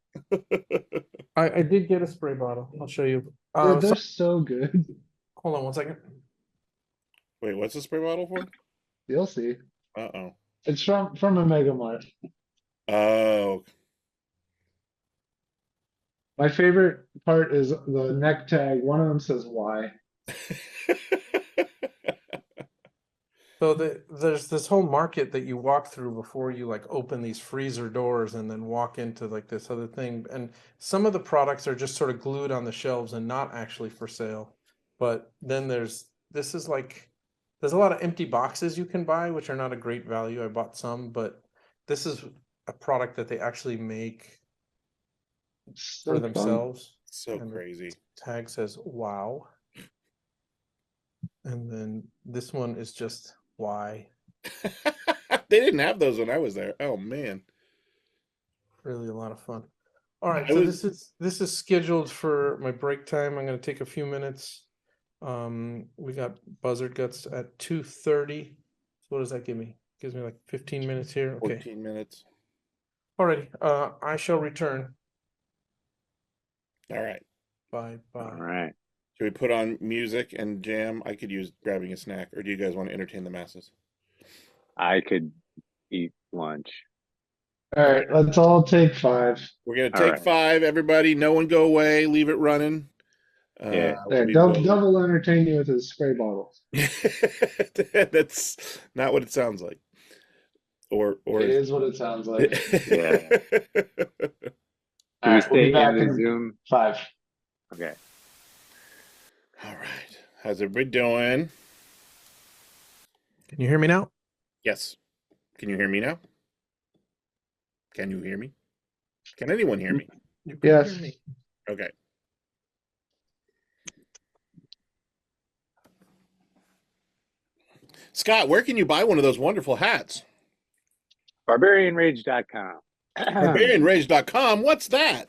Speaker 1: I did get a spray bottle. I'll show you.
Speaker 3: They're so good.
Speaker 1: Hold on one second.
Speaker 2: Wait, what's the spray bottle for?
Speaker 3: You'll see.
Speaker 2: Uh-oh.
Speaker 3: It's from a Mega Mart.
Speaker 2: Oh.
Speaker 3: My favorite part is the neck tag. One of them says "Y."
Speaker 1: So there's this whole market that you walk through before you like open these freezer doors and then walk into like this other thing. And some of the products are just sort of glued on the shelves and not actually for sale. But then there's a lot of empty boxes you can buy, which are not a great value. I bought some, but this is a product that they actually make for themselves.
Speaker 2: So crazy.
Speaker 1: Tag says "Wow," and then this one is just "Why."
Speaker 2: They didn't have those when I was there. Oh man,
Speaker 1: really a lot of fun. All right, so this is scheduled for my break time. I'm going to take a few minutes. We got Buzzard Guts at 2:30. So what does that give me? Gives me like 15 minutes here. Okay.
Speaker 2: 14 minutes.
Speaker 1: Alrighty. I shall return.
Speaker 2: All right.
Speaker 1: Bye.
Speaker 5: All right.
Speaker 2: Should we put on music and jam? I could use grabbing a snack, or do you guys want to entertain the masses?
Speaker 5: I could eat lunch.
Speaker 3: All right, let's all take 5.
Speaker 2: We're gonna take 5. Everybody, no one go away. Leave it running.
Speaker 5: Yeah.
Speaker 3: There, double entertain you with his spray bottles.
Speaker 2: That's not what it sounds like. Or
Speaker 3: it is what it sounds like.
Speaker 5: Yeah.
Speaker 3: All right, we'll be back in
Speaker 5: Zoom
Speaker 3: 5.
Speaker 5: Okay.
Speaker 2: All right. How's everybody doing?
Speaker 1: Can you hear me now?
Speaker 2: Yes. Can you hear me now? Can you hear me? Can anyone hear me?
Speaker 3: Yes.
Speaker 1: Hear me.
Speaker 2: Okay. Scott, where can you buy one of those wonderful hats?
Speaker 5: Barbarianrage.com.
Speaker 2: Barbarianrage.com? What's that?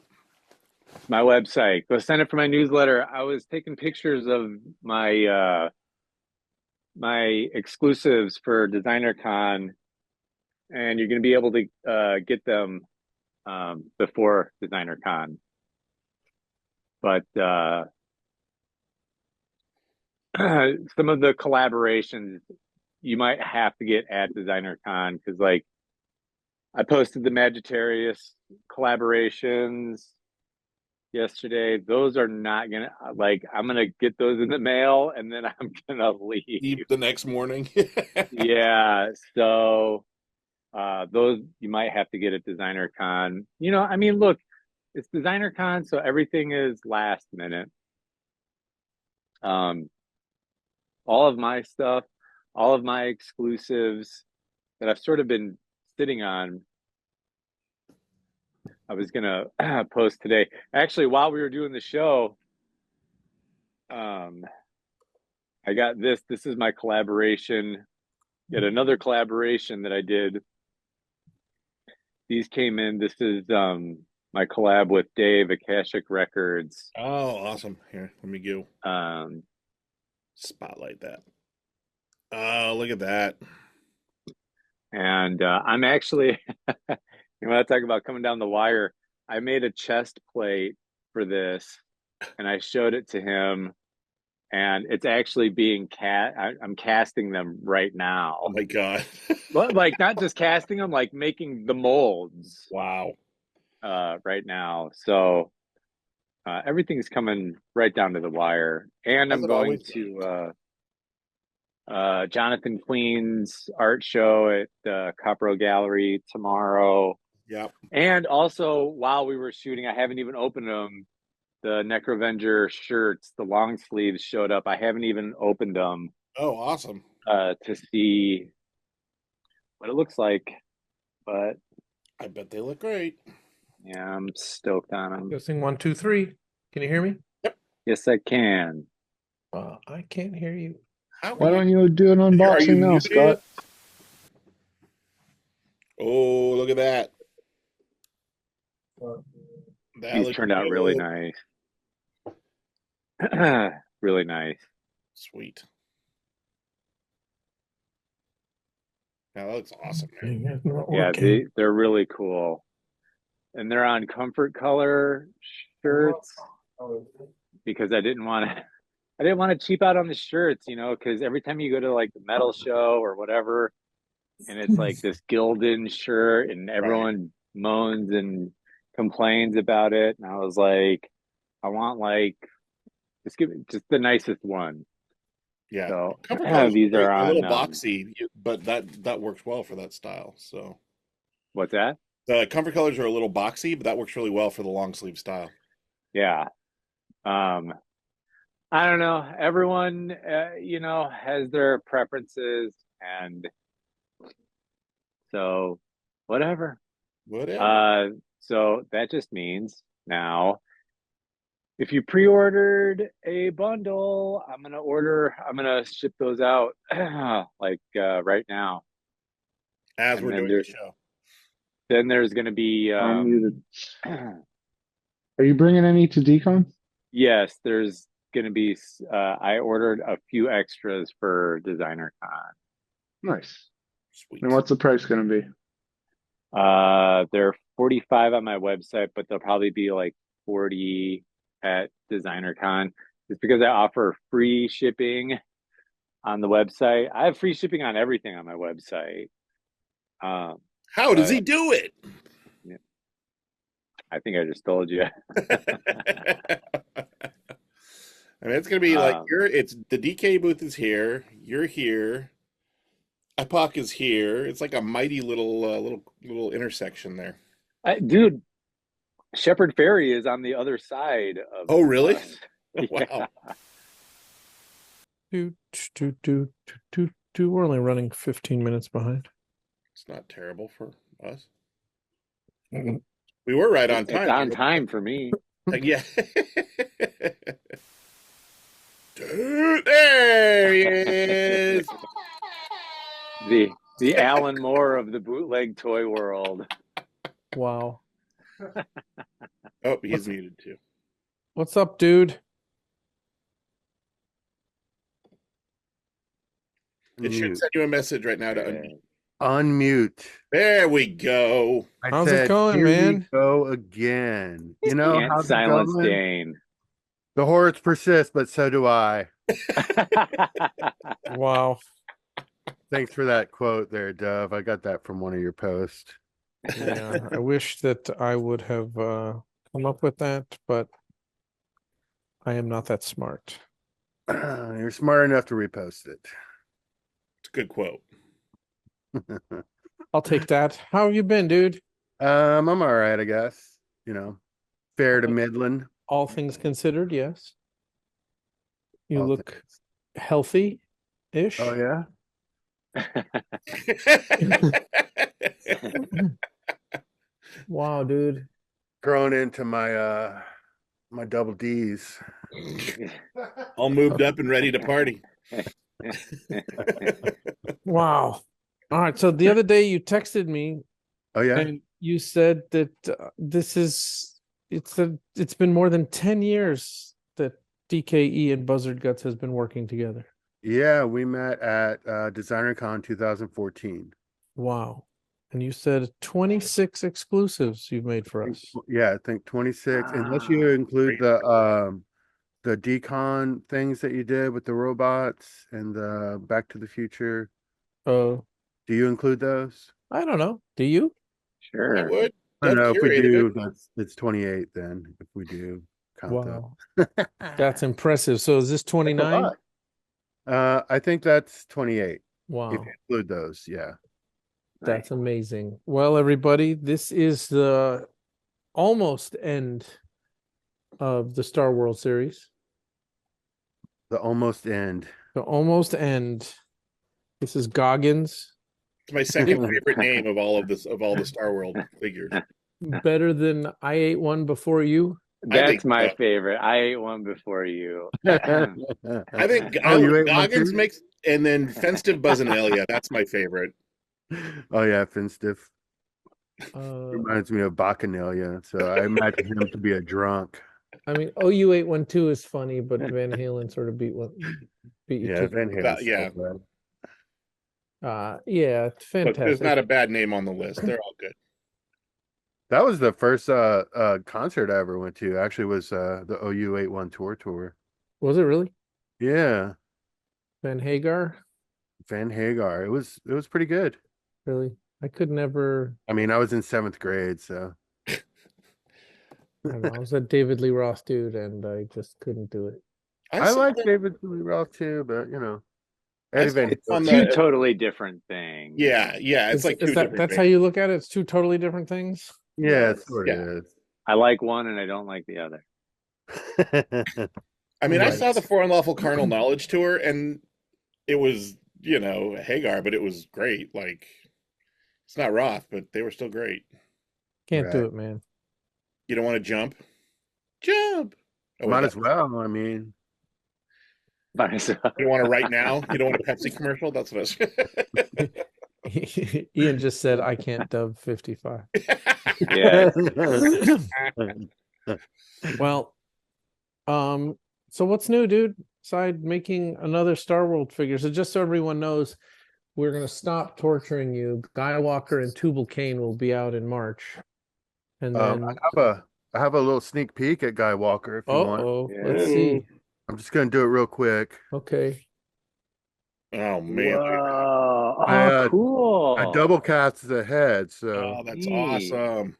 Speaker 5: My website. Go sign up for my newsletter. I was taking pictures of my my exclusives for DesignerCon, and you're going to be able to get them before DesignerCon. But some of the collaborations you might have to get at DesignerCon, because like I posted the Sagittarius collaborations yesterday. Those are not gonna, like, I'm gonna get those in the mail and then I'm gonna leave
Speaker 2: the next morning.
Speaker 5: Yeah, so those you might have to get at DesignerCon. You know, I mean, look, it's DesignerCon, so everything is last minute. All of my stuff, all of my exclusives that I've sort of been sitting on, I was gonna post today. Actually, while we were doing the show, I got this. This is my collaboration. Yet another collaboration that I did. These came in. This is my collab with Dave, Akashic Records.
Speaker 2: Oh, awesome. Here, let me go. Spotlight that. Oh, look at that.
Speaker 5: And I'm actually, you want to talk about coming down the wire? I made a chest plate for this, and I showed it to him, and it's actually being I'm casting them right now.
Speaker 2: Oh my god!
Speaker 5: But like not just casting them, like making the molds.
Speaker 2: Wow.
Speaker 5: Right now, so everything's coming right down to the wire, and I'm going to Jonathan Queen's art show at the Copro Gallery tomorrow.
Speaker 2: Yep.
Speaker 5: And also, while we were shooting, I haven't even opened them. The Necrovenger shirts, the long sleeves showed up. I haven't even opened them.
Speaker 2: Oh, awesome.
Speaker 5: To see what it looks like. But
Speaker 2: I bet they look great.
Speaker 5: Yeah, I'm stoked on them.
Speaker 1: Guessing 1, 2, 3. Can you hear me?
Speaker 2: Yep.
Speaker 5: Yes, I can.
Speaker 1: I can't hear you.
Speaker 3: Why don't you do an unboxing now, Scott?
Speaker 2: Oh, look at that.
Speaker 5: These turned out really nice. Really nice.
Speaker 2: Sweet. Now that looks awesome, man.
Speaker 5: Yeah, they're really cool. And they're on comfort color shirts because I didn't want to I didn't want to cheap out on the shirts, because every time you go to like the metal show or whatever, and it's like this Gildan shirt, and everyone moans and complains about it, and I was like, I want like just give me just the nicest one.
Speaker 2: Yeah,
Speaker 5: so
Speaker 2: comfort colors
Speaker 5: these are
Speaker 2: a little
Speaker 5: on
Speaker 2: boxy, but that works well for that style. So
Speaker 5: what's that?
Speaker 2: The comfort colors are a little boxy, but that works really well for the long sleeve style.
Speaker 5: Yeah. I don't know. Everyone, has their preferences, and so whatever. So that just means now, if you pre-ordered a bundle, I'm gonna ship those out like right now.
Speaker 2: As we're doing the show.
Speaker 5: Then there's gonna be.
Speaker 3: Are you bringing any to DCON?
Speaker 5: Yes, there's gonna be. I ordered a few extras for Designer Con.
Speaker 3: Nice. Sweet. And what's the price going to be?
Speaker 5: They're $45 on my website, but they'll probably be like $40 at Designer Con. It's because I offer free shipping on the website. I have free shipping on everything on my website.
Speaker 2: How does he do it?
Speaker 5: Yeah. I think I just told you.
Speaker 2: I mean, it's gonna be like it's the DK booth is here, you're here, Epoch is here. It's like a mighty little intersection there.
Speaker 5: Dude, Shepherd Ferry is on the other side of.
Speaker 2: Oh, really?
Speaker 5: Wow.
Speaker 1: We're only running 15 minutes behind.
Speaker 2: It's not terrible for us. We were right on time.
Speaker 5: It's on time for me.
Speaker 2: Yeah. Dude, there he is.
Speaker 5: The Alan Moore of the bootleg toy world.
Speaker 1: Wow.
Speaker 2: Oh, he's muted too.
Speaker 1: What's up, dude?
Speaker 2: It should send you a message right now to unmute.
Speaker 16: Unmute.
Speaker 2: There we go.
Speaker 1: How's it going, man?
Speaker 16: Go again. You know,
Speaker 5: Can't silence Dane.
Speaker 16: The hordes persist, but so do I.
Speaker 1: Wow.
Speaker 16: Thanks for that quote there, Dove. I got that from one of your posts.
Speaker 1: Yeah, I wish that I would have come up with that, but I am not that smart.
Speaker 16: You're smart enough to repost it.
Speaker 2: It's a good quote.
Speaker 1: I'll take that. How have you been, dude?
Speaker 16: I'm all right, I guess. You know, fair to Midland.
Speaker 1: All things considered, yes. You
Speaker 16: All
Speaker 1: look healthy-ish.
Speaker 16: Oh, yeah?
Speaker 1: Wow, dude.
Speaker 16: Growing into my my double D's.
Speaker 2: All moved up and ready to party.
Speaker 1: Wow. All right. So the other day you texted me.
Speaker 16: Oh, yeah?
Speaker 1: And you said that it's been more than 10 years that DKE and Buzzard Guts has been working together.
Speaker 16: Yeah, we met at DesignerCon 2014.
Speaker 1: Wow. And you said 26 exclusives you've made for us.
Speaker 16: Yeah, I think 26, unless you include the DCON things that you did with the robots and the Back to the Future.
Speaker 1: Oh.
Speaker 16: Do you include those?
Speaker 1: I don't know. Do you?
Speaker 5: Sure.
Speaker 2: I would.
Speaker 16: I don't know. If we do, it's 28 then, if we do count
Speaker 1: wow. That's impressive. So is this 29?
Speaker 16: I think that's 28.
Speaker 1: Wow.
Speaker 16: If you include those, yeah.
Speaker 1: That's amazing. Well, everybody, this is the almost end of the Star World series.
Speaker 16: The almost end.
Speaker 1: The almost end. This is Goggins.
Speaker 2: It's my second favorite name of all the Star World figures.
Speaker 1: Better than I ate one before you.
Speaker 5: That's my favorite. I ate one before you.
Speaker 2: I think Goggins makes, and then Fenstive Buzznalia. That's my favorite.
Speaker 16: Oh yeah, Fenstive. Reminds me of Bacchanalia, so I imagine him to be a drunk.
Speaker 1: I mean, OU 812 is funny, but Van Halen sort of beat you.
Speaker 16: Yeah, Van Halen.
Speaker 2: Yeah.
Speaker 1: Yeah, it's fantastic.
Speaker 2: But there's not a bad name on the list. They're all good.
Speaker 16: That was the first concert I ever went to. Actually, was the OU 81 tour.
Speaker 1: Was it really?
Speaker 16: Yeah,
Speaker 1: Van Hagar.
Speaker 16: Van Hagar. It was pretty good.
Speaker 1: Really, I could never.
Speaker 16: I mean, I was in 7th grade, so
Speaker 1: I don't know. I was a David Lee Roth dude, and I just couldn't do it.
Speaker 16: I like David Lee Roth too, but you know, Eddie Van
Speaker 5: It's two totally different things.
Speaker 2: Yeah, yeah. It's like two different
Speaker 1: that's
Speaker 2: things.
Speaker 1: how you look at it? It's two totally different things?
Speaker 16: Yeah, it sort of is.
Speaker 5: I like one and I don't like the other.
Speaker 2: I mean, I saw the For Unlawful Carnal Knowledge tour, and it was, you know, Hagar, but it was great. Like, it's not Roth, but they were still great.
Speaker 1: Can't do it, man.
Speaker 2: You don't want to jump? Jump! Oh,
Speaker 16: Might as well. I mean,
Speaker 5: might as well.
Speaker 2: You want to right now? You don't want a Pepsi commercial? That's what I was.
Speaker 1: Ian just said, I can't dub 55.
Speaker 5: Yeah.
Speaker 1: Well, so what's new, dude? Besides making another Star World figure. So just so everyone knows, we're going to stop torturing you. Skywalker and Tubal Cain will be out in March. And then
Speaker 16: I have a little sneak peek at Guy Walker if you want.
Speaker 1: Let's see.
Speaker 16: I'm just gonna do it real quick.
Speaker 1: Okay.
Speaker 2: Oh man.
Speaker 5: Whoa. Cool.
Speaker 16: I double cast the head, so
Speaker 2: oh, that's awesome.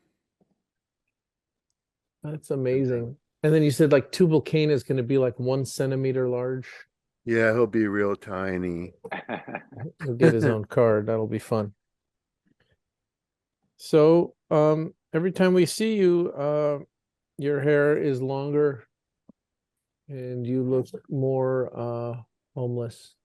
Speaker 1: That's amazing. And then you said like Tubal Cain is going to be like 1 centimeter large.
Speaker 16: Yeah, he'll be real tiny.
Speaker 1: He'll get his own card. That'll be fun. So every time we see you, your hair is longer and you look more homeless.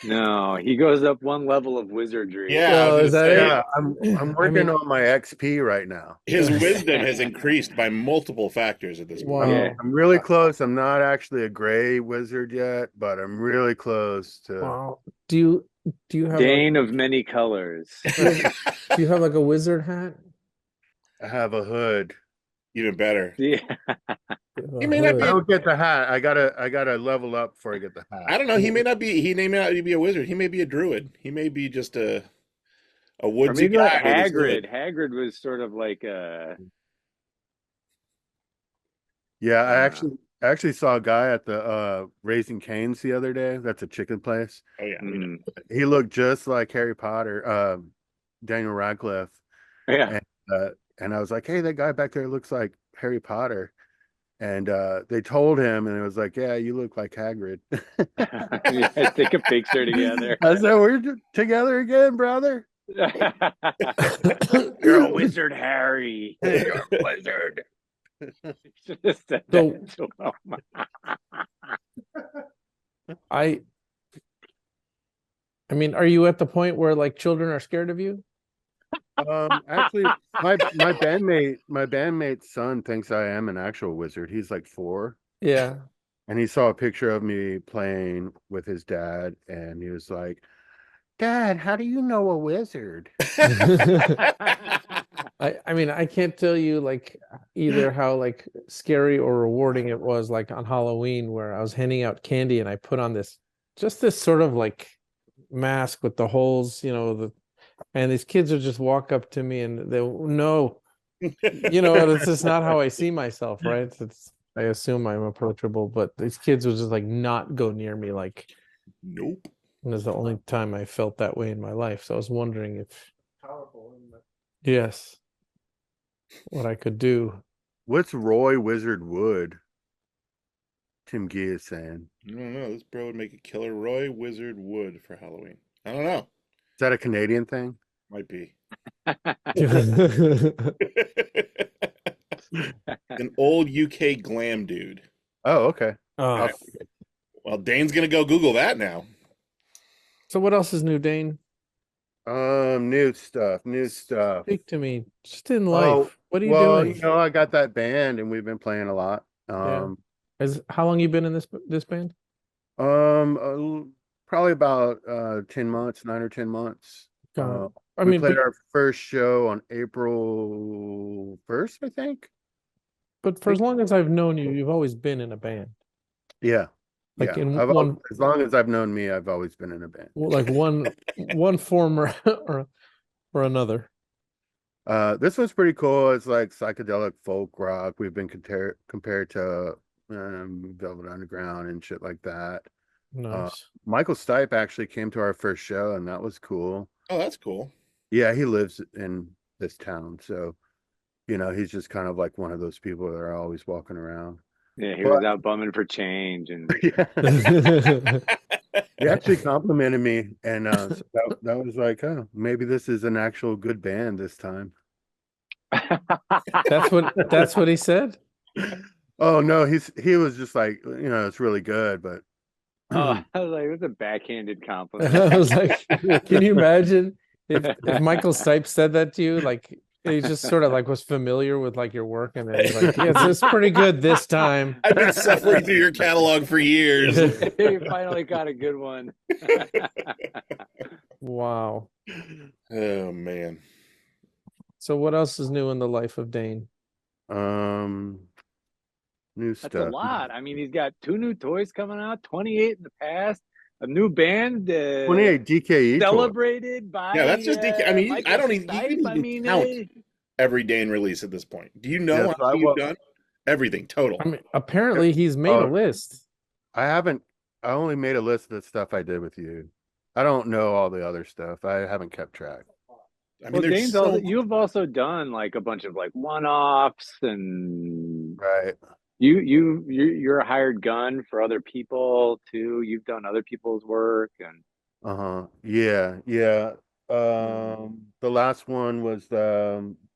Speaker 5: No, he goes up one level of wizardry.
Speaker 2: Yeah,
Speaker 1: is that it?
Speaker 16: I'm working on my XP right now.
Speaker 2: His wisdom has increased by multiple factors at this point.
Speaker 1: Wow.
Speaker 16: I'm really close. I'm not actually a gray wizard yet, but I'm really close to.
Speaker 1: Wow. Do you have
Speaker 5: Dane of many colors?
Speaker 1: do you have like a wizard hat?
Speaker 16: I have a hood.
Speaker 2: Even better.
Speaker 5: Yeah.
Speaker 2: He may not be.
Speaker 16: I don't get the hat. I gotta level up before I get the hat.
Speaker 2: I don't know. He may not be. He may not be a wizard. He may be a druid. He may be just a woodsy
Speaker 5: Or maybe
Speaker 2: guy.
Speaker 5: like Hagrid. Hagrid was sort of like a.
Speaker 16: Yeah, I actually saw a guy at the Raising Cane's the other day. That's a chicken place.
Speaker 2: Oh yeah.
Speaker 16: He looked just like Harry Potter, Daniel Radcliffe.
Speaker 5: Yeah.
Speaker 16: And I was like, hey, that guy back there looks like Harry Potter. And they told him, and it was like, yeah, you look like Hagrid.
Speaker 5: Yeah, take a picture together.
Speaker 16: I said, we're together again, brother.
Speaker 5: You're a wizard, Harry. You're a wizard. Should have said that to him.
Speaker 1: I mean, are you at the point where like children are scared of you?
Speaker 16: Actually, my bandmate's son thinks I am an actual wizard. He's like 4.
Speaker 1: Yeah.
Speaker 16: And he saw a picture of me playing with his dad, and he was like, Dad, how do you know a wizard?
Speaker 1: I mean, I can't tell you like either how like scary or rewarding it was like on Halloween where I was handing out candy and I put on this sort of like mask with the holes, and these kids would just walk up to me and no, this is not how I see myself, right? I assume I'm approachable, but these kids would just like not go near me, like
Speaker 2: nope.
Speaker 1: And it's the only time I felt that way in my life. So I was wondering if yes, what I could do.
Speaker 16: What's Roy Wizard Wood? Tim Gee is saying.
Speaker 2: I don't know. This bro would make a killer Roy Wizard Wood for Halloween. I don't know.
Speaker 16: Is that a Canadian thing?
Speaker 2: Might be. An old UK glam dude.
Speaker 16: Oh, okay.
Speaker 1: Oh.
Speaker 2: Well, Dane's gonna go Google that now.
Speaker 1: So what else is new, Dane?
Speaker 16: New stuff.
Speaker 1: Speak to me. Just in life. What are you doing?
Speaker 16: I got that band and we've been playing a lot.
Speaker 1: How long you been in this band?
Speaker 16: Probably about 10 months, 9 or 10 months. We played our first show on April 1st, I think.
Speaker 1: But for as long as I've known you, you've always been in a band.
Speaker 16: Yeah.
Speaker 1: Like
Speaker 16: as long as I've known me, I've always been in a band.
Speaker 1: Like one form or another.
Speaker 16: This one's pretty cool. It's like psychedelic folk rock. We've been compared to Velvet Underground and shit like that.
Speaker 1: Nice.
Speaker 16: Michael Stipe actually came to our first show, and that was cool.
Speaker 2: Oh, that's cool.
Speaker 16: Yeah, he lives in this town, so he's just kind of like one of those people that are always walking around.
Speaker 5: Yeah, he was out bumming for change, and
Speaker 16: he actually complimented me, and so that was like, oh, maybe this is an actual good band this time.
Speaker 1: That's what he said.
Speaker 16: Oh no, he was just like, it's really good, but
Speaker 5: I was like, it was a backhanded compliment.
Speaker 1: I was like, can you imagine if Michael Stipe said that to you? Like, he just sort of like was familiar with like your work, and then he's like, yes, it's pretty good this time.
Speaker 2: I've been suffering through your catalog for years.
Speaker 5: You finally got a good one.
Speaker 1: Wow.
Speaker 2: Oh man.
Speaker 1: So what else is new in the life of Dane?
Speaker 16: New
Speaker 5: That's
Speaker 16: stuff.
Speaker 5: a lot. I mean, he's got 2 new toys coming out, 28 in the past, a new band,
Speaker 16: 28 DKE
Speaker 5: celebrated by
Speaker 2: that's just DK. I mean,
Speaker 5: Michael
Speaker 2: I don't even,
Speaker 5: Stipe.
Speaker 2: you didn't even count every Dane release at this point. Do you know how many you've done? Everything total.
Speaker 1: I mean, apparently he's made a list.
Speaker 16: I only made a list of the stuff I did with you. I don't know all the other stuff. I haven't kept track.
Speaker 2: I mean,
Speaker 5: Dane's you've also done like a bunch of like one-offs, and
Speaker 16: right.
Speaker 5: You're a hired gun for other people too. You've done other people's work, and
Speaker 16: yeah. The last one was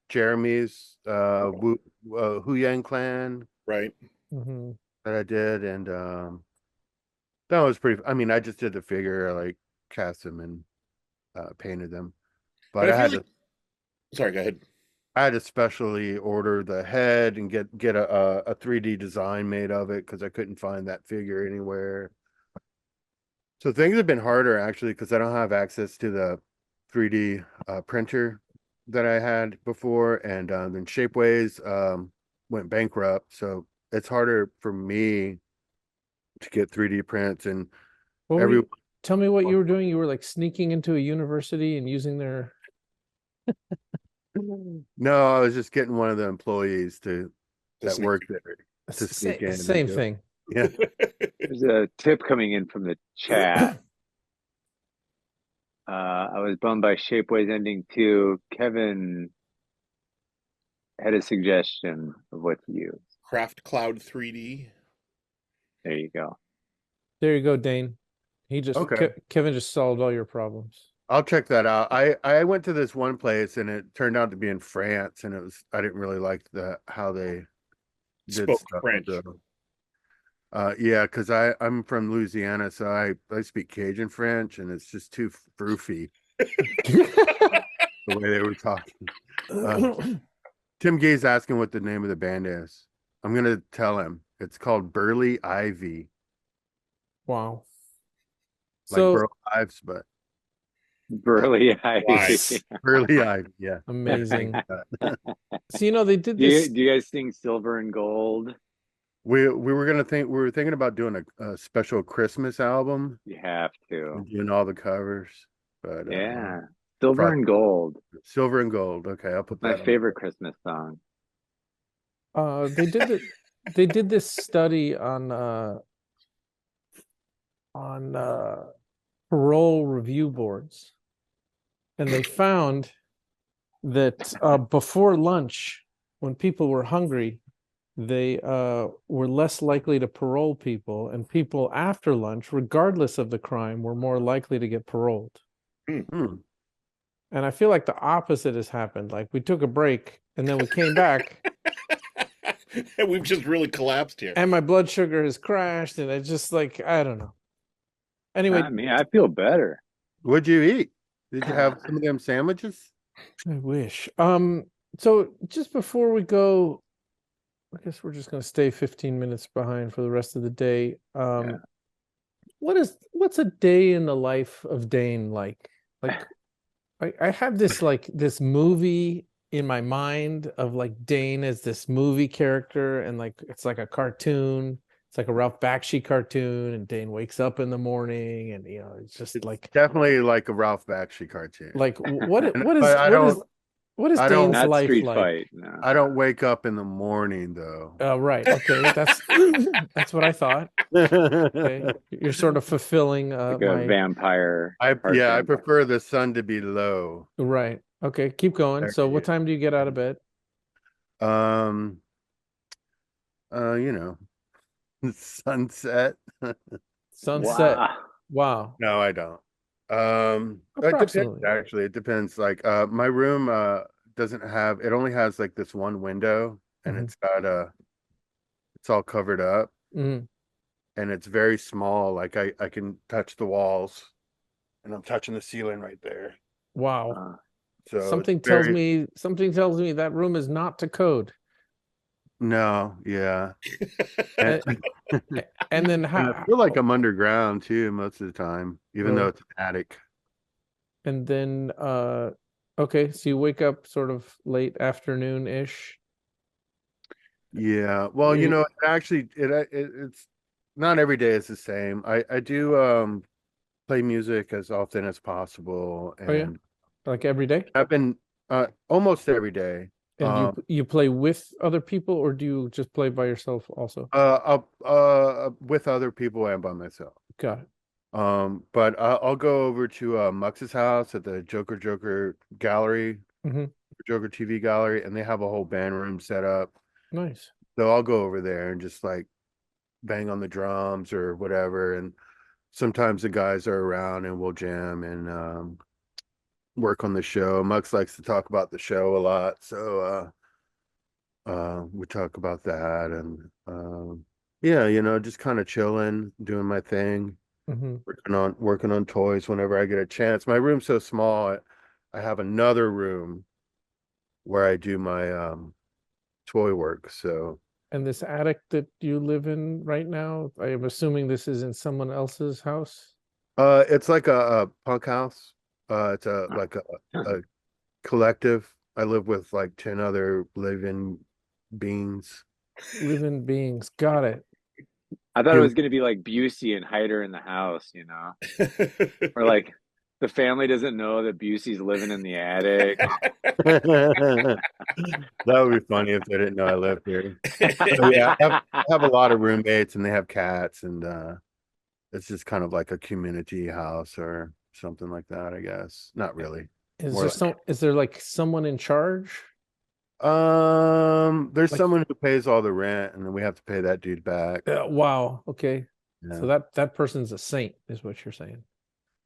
Speaker 16: Jeremy's Hu Yang Clan,
Speaker 2: right?
Speaker 1: Mm-hmm.
Speaker 16: That I did, and that was pretty. I mean, I just did the figure, like cast them and painted them, but I had
Speaker 2: Sorry, go ahead.
Speaker 16: I had to specially order the head and get a 3D design made of it because I couldn't find that figure anywhere. So things have been harder actually because I don't have access to the 3D printer that I had before, and then Shapeways went bankrupt, so it's harder for me to get 3D prints. And
Speaker 1: tell me what you were doing. You were like sneaking into a university and using their.
Speaker 16: No, I was just getting one of the employees that worked there to sneak in.
Speaker 1: Same thing.
Speaker 16: Yeah.
Speaker 5: There's a tip coming in from the chat. I was bummed by Shapeways ending too. Kevin had a suggestion of what to use.
Speaker 2: Craft Cloud 3D.
Speaker 5: There you go.
Speaker 1: There you go, Dane. Kevin just solved all your problems.
Speaker 16: I'll check that out. I went to this one place and it turned out to be in France, and I didn't really like how they
Speaker 2: spoke French.
Speaker 16: So, yeah, because I'm from Louisiana, so I speak Cajun French, and it's just too froofy the way they were talking. Tim Gay's asking what the name of the band is. I'm gonna tell him it's called Burley Ivy.
Speaker 1: Wow.
Speaker 16: Like Burl Ives, but
Speaker 5: Burley Ivy.
Speaker 16: Burley Ivy, yeah.
Speaker 1: Amazing. So they did this.
Speaker 5: Do you guys sing Silver and Gold?
Speaker 16: We were thinking about doing a special Christmas album.
Speaker 5: You have to.
Speaker 16: Doing all the covers. But
Speaker 5: yeah. Silver and Gold.
Speaker 16: Silver and Gold. Okay, I'll put that.
Speaker 5: My favorite Christmas song.
Speaker 1: They did this study on parole review boards, and they found that before lunch, when people were hungry, they were less likely to parole people, and people after lunch, regardless of the crime, were more likely to get paroled.
Speaker 16: Mm-hmm.
Speaker 1: And I feel like the opposite has happened. Like, we took a break and then we came back.
Speaker 2: And we've just really collapsed here.
Speaker 1: And my blood sugar has crashed, and it's just like, I don't know. Anyway,
Speaker 5: I feel better.
Speaker 16: What'd you eat? Did you have some of them sandwiches?
Speaker 1: I wish. So just before we go, I guess we're just going to stay 15 minutes behind for the rest of the day. What's a day in the life of Dane like? Like, I have this movie in my mind of like Dane as this movie character, and like it's like a cartoon. It's like a Ralph Bakshi cartoon, and Dane wakes up in the morning, and it's just like
Speaker 16: definitely like a Ralph Bakshi cartoon.
Speaker 1: Like what What is
Speaker 16: I don't
Speaker 1: Dane's
Speaker 5: Not
Speaker 1: life
Speaker 5: Street
Speaker 1: like?
Speaker 5: Fight. No.
Speaker 16: I don't wake up in the morning though.
Speaker 1: Oh, right. Okay, that's what I thought. Okay, you're sort of fulfilling
Speaker 5: Like a vampire.
Speaker 16: I
Speaker 5: vampire.
Speaker 16: prefer the sun to be low.
Speaker 1: Right. Okay, keep going. So what time do you get out of bed?
Speaker 16: You know, sunset.
Speaker 1: Sunset. Wow.
Speaker 16: No, I don't. It depends,
Speaker 1: Approximately.
Speaker 16: actually. It depends. Like my room doesn't have, it only has like this one window, and it's got it's all covered up, and it's very small. Like I can touch the walls, and I'm touching the ceiling right there.
Speaker 1: Wow.
Speaker 16: So
Speaker 1: something tells me that room is not to code.
Speaker 16: No, yeah.
Speaker 1: And then how
Speaker 16: I feel like I'm underground too most of the time, even though it's an attic.
Speaker 1: And then okay, so you wake up sort of late afternoon-ish.
Speaker 16: Yeah. Well, you know, it's not every day is the same. I do play music as often as possible, and
Speaker 1: like every day?
Speaker 16: I've been almost every day.
Speaker 1: And you play with other people, or do you just play by yourself also?
Speaker 16: With other people and by myself.
Speaker 1: Got it.
Speaker 16: But I'll go over to Mux's house at the Joker Gallery, Joker TV Gallery, and they have a whole band room set up.
Speaker 1: Nice.
Speaker 16: So I'll go over there and just like bang on the drums or whatever. And sometimes the guys are around and we'll jam and work on the show. Mux likes to talk about the show a lot, so we talk about that, and yeah, you know, just kind of chilling, doing my thing, working on toys whenever I get a chance. My room's so small, I have another room where I do my toy work. So,
Speaker 1: and this attic that you live in right now, I am assuming this is in someone else's house?
Speaker 16: It's like a punk house. It's like a collective. I live with like 10 other living beings.
Speaker 1: Living beings. Got it.
Speaker 5: I thought it was going to be like Busey and hide her in the house, you know, or like the family doesn't know that Busey's living in the attic.
Speaker 16: That would be funny if they didn't know I lived here. So, yeah, I have a lot of roommates, and they have cats, and it's just kind of like a community house or something like that, I guess. Not really.
Speaker 1: Is there like someone in charge?
Speaker 16: There's someone who pays all the rent, and then we have to pay that dude back.
Speaker 1: Wow. Okay.
Speaker 16: Yeah.
Speaker 1: So that person's a saint, is what you're saying.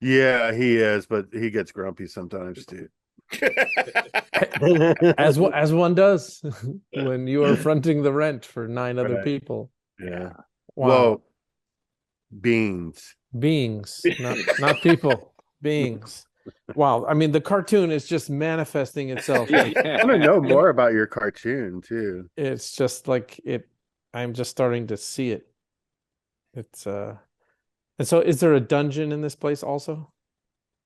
Speaker 16: Yeah, he is, but he gets grumpy sometimes too.
Speaker 1: as one does when you are fronting the rent for 9 other people.
Speaker 16: Yeah.
Speaker 1: Wow.
Speaker 16: Well, beings,
Speaker 1: not people. Beings. Wow. I mean, the cartoon is just manifesting itself.
Speaker 16: I want to know more about your cartoon too.
Speaker 1: It's just like I'm just starting to see it. It's and so is there a dungeon in this place also?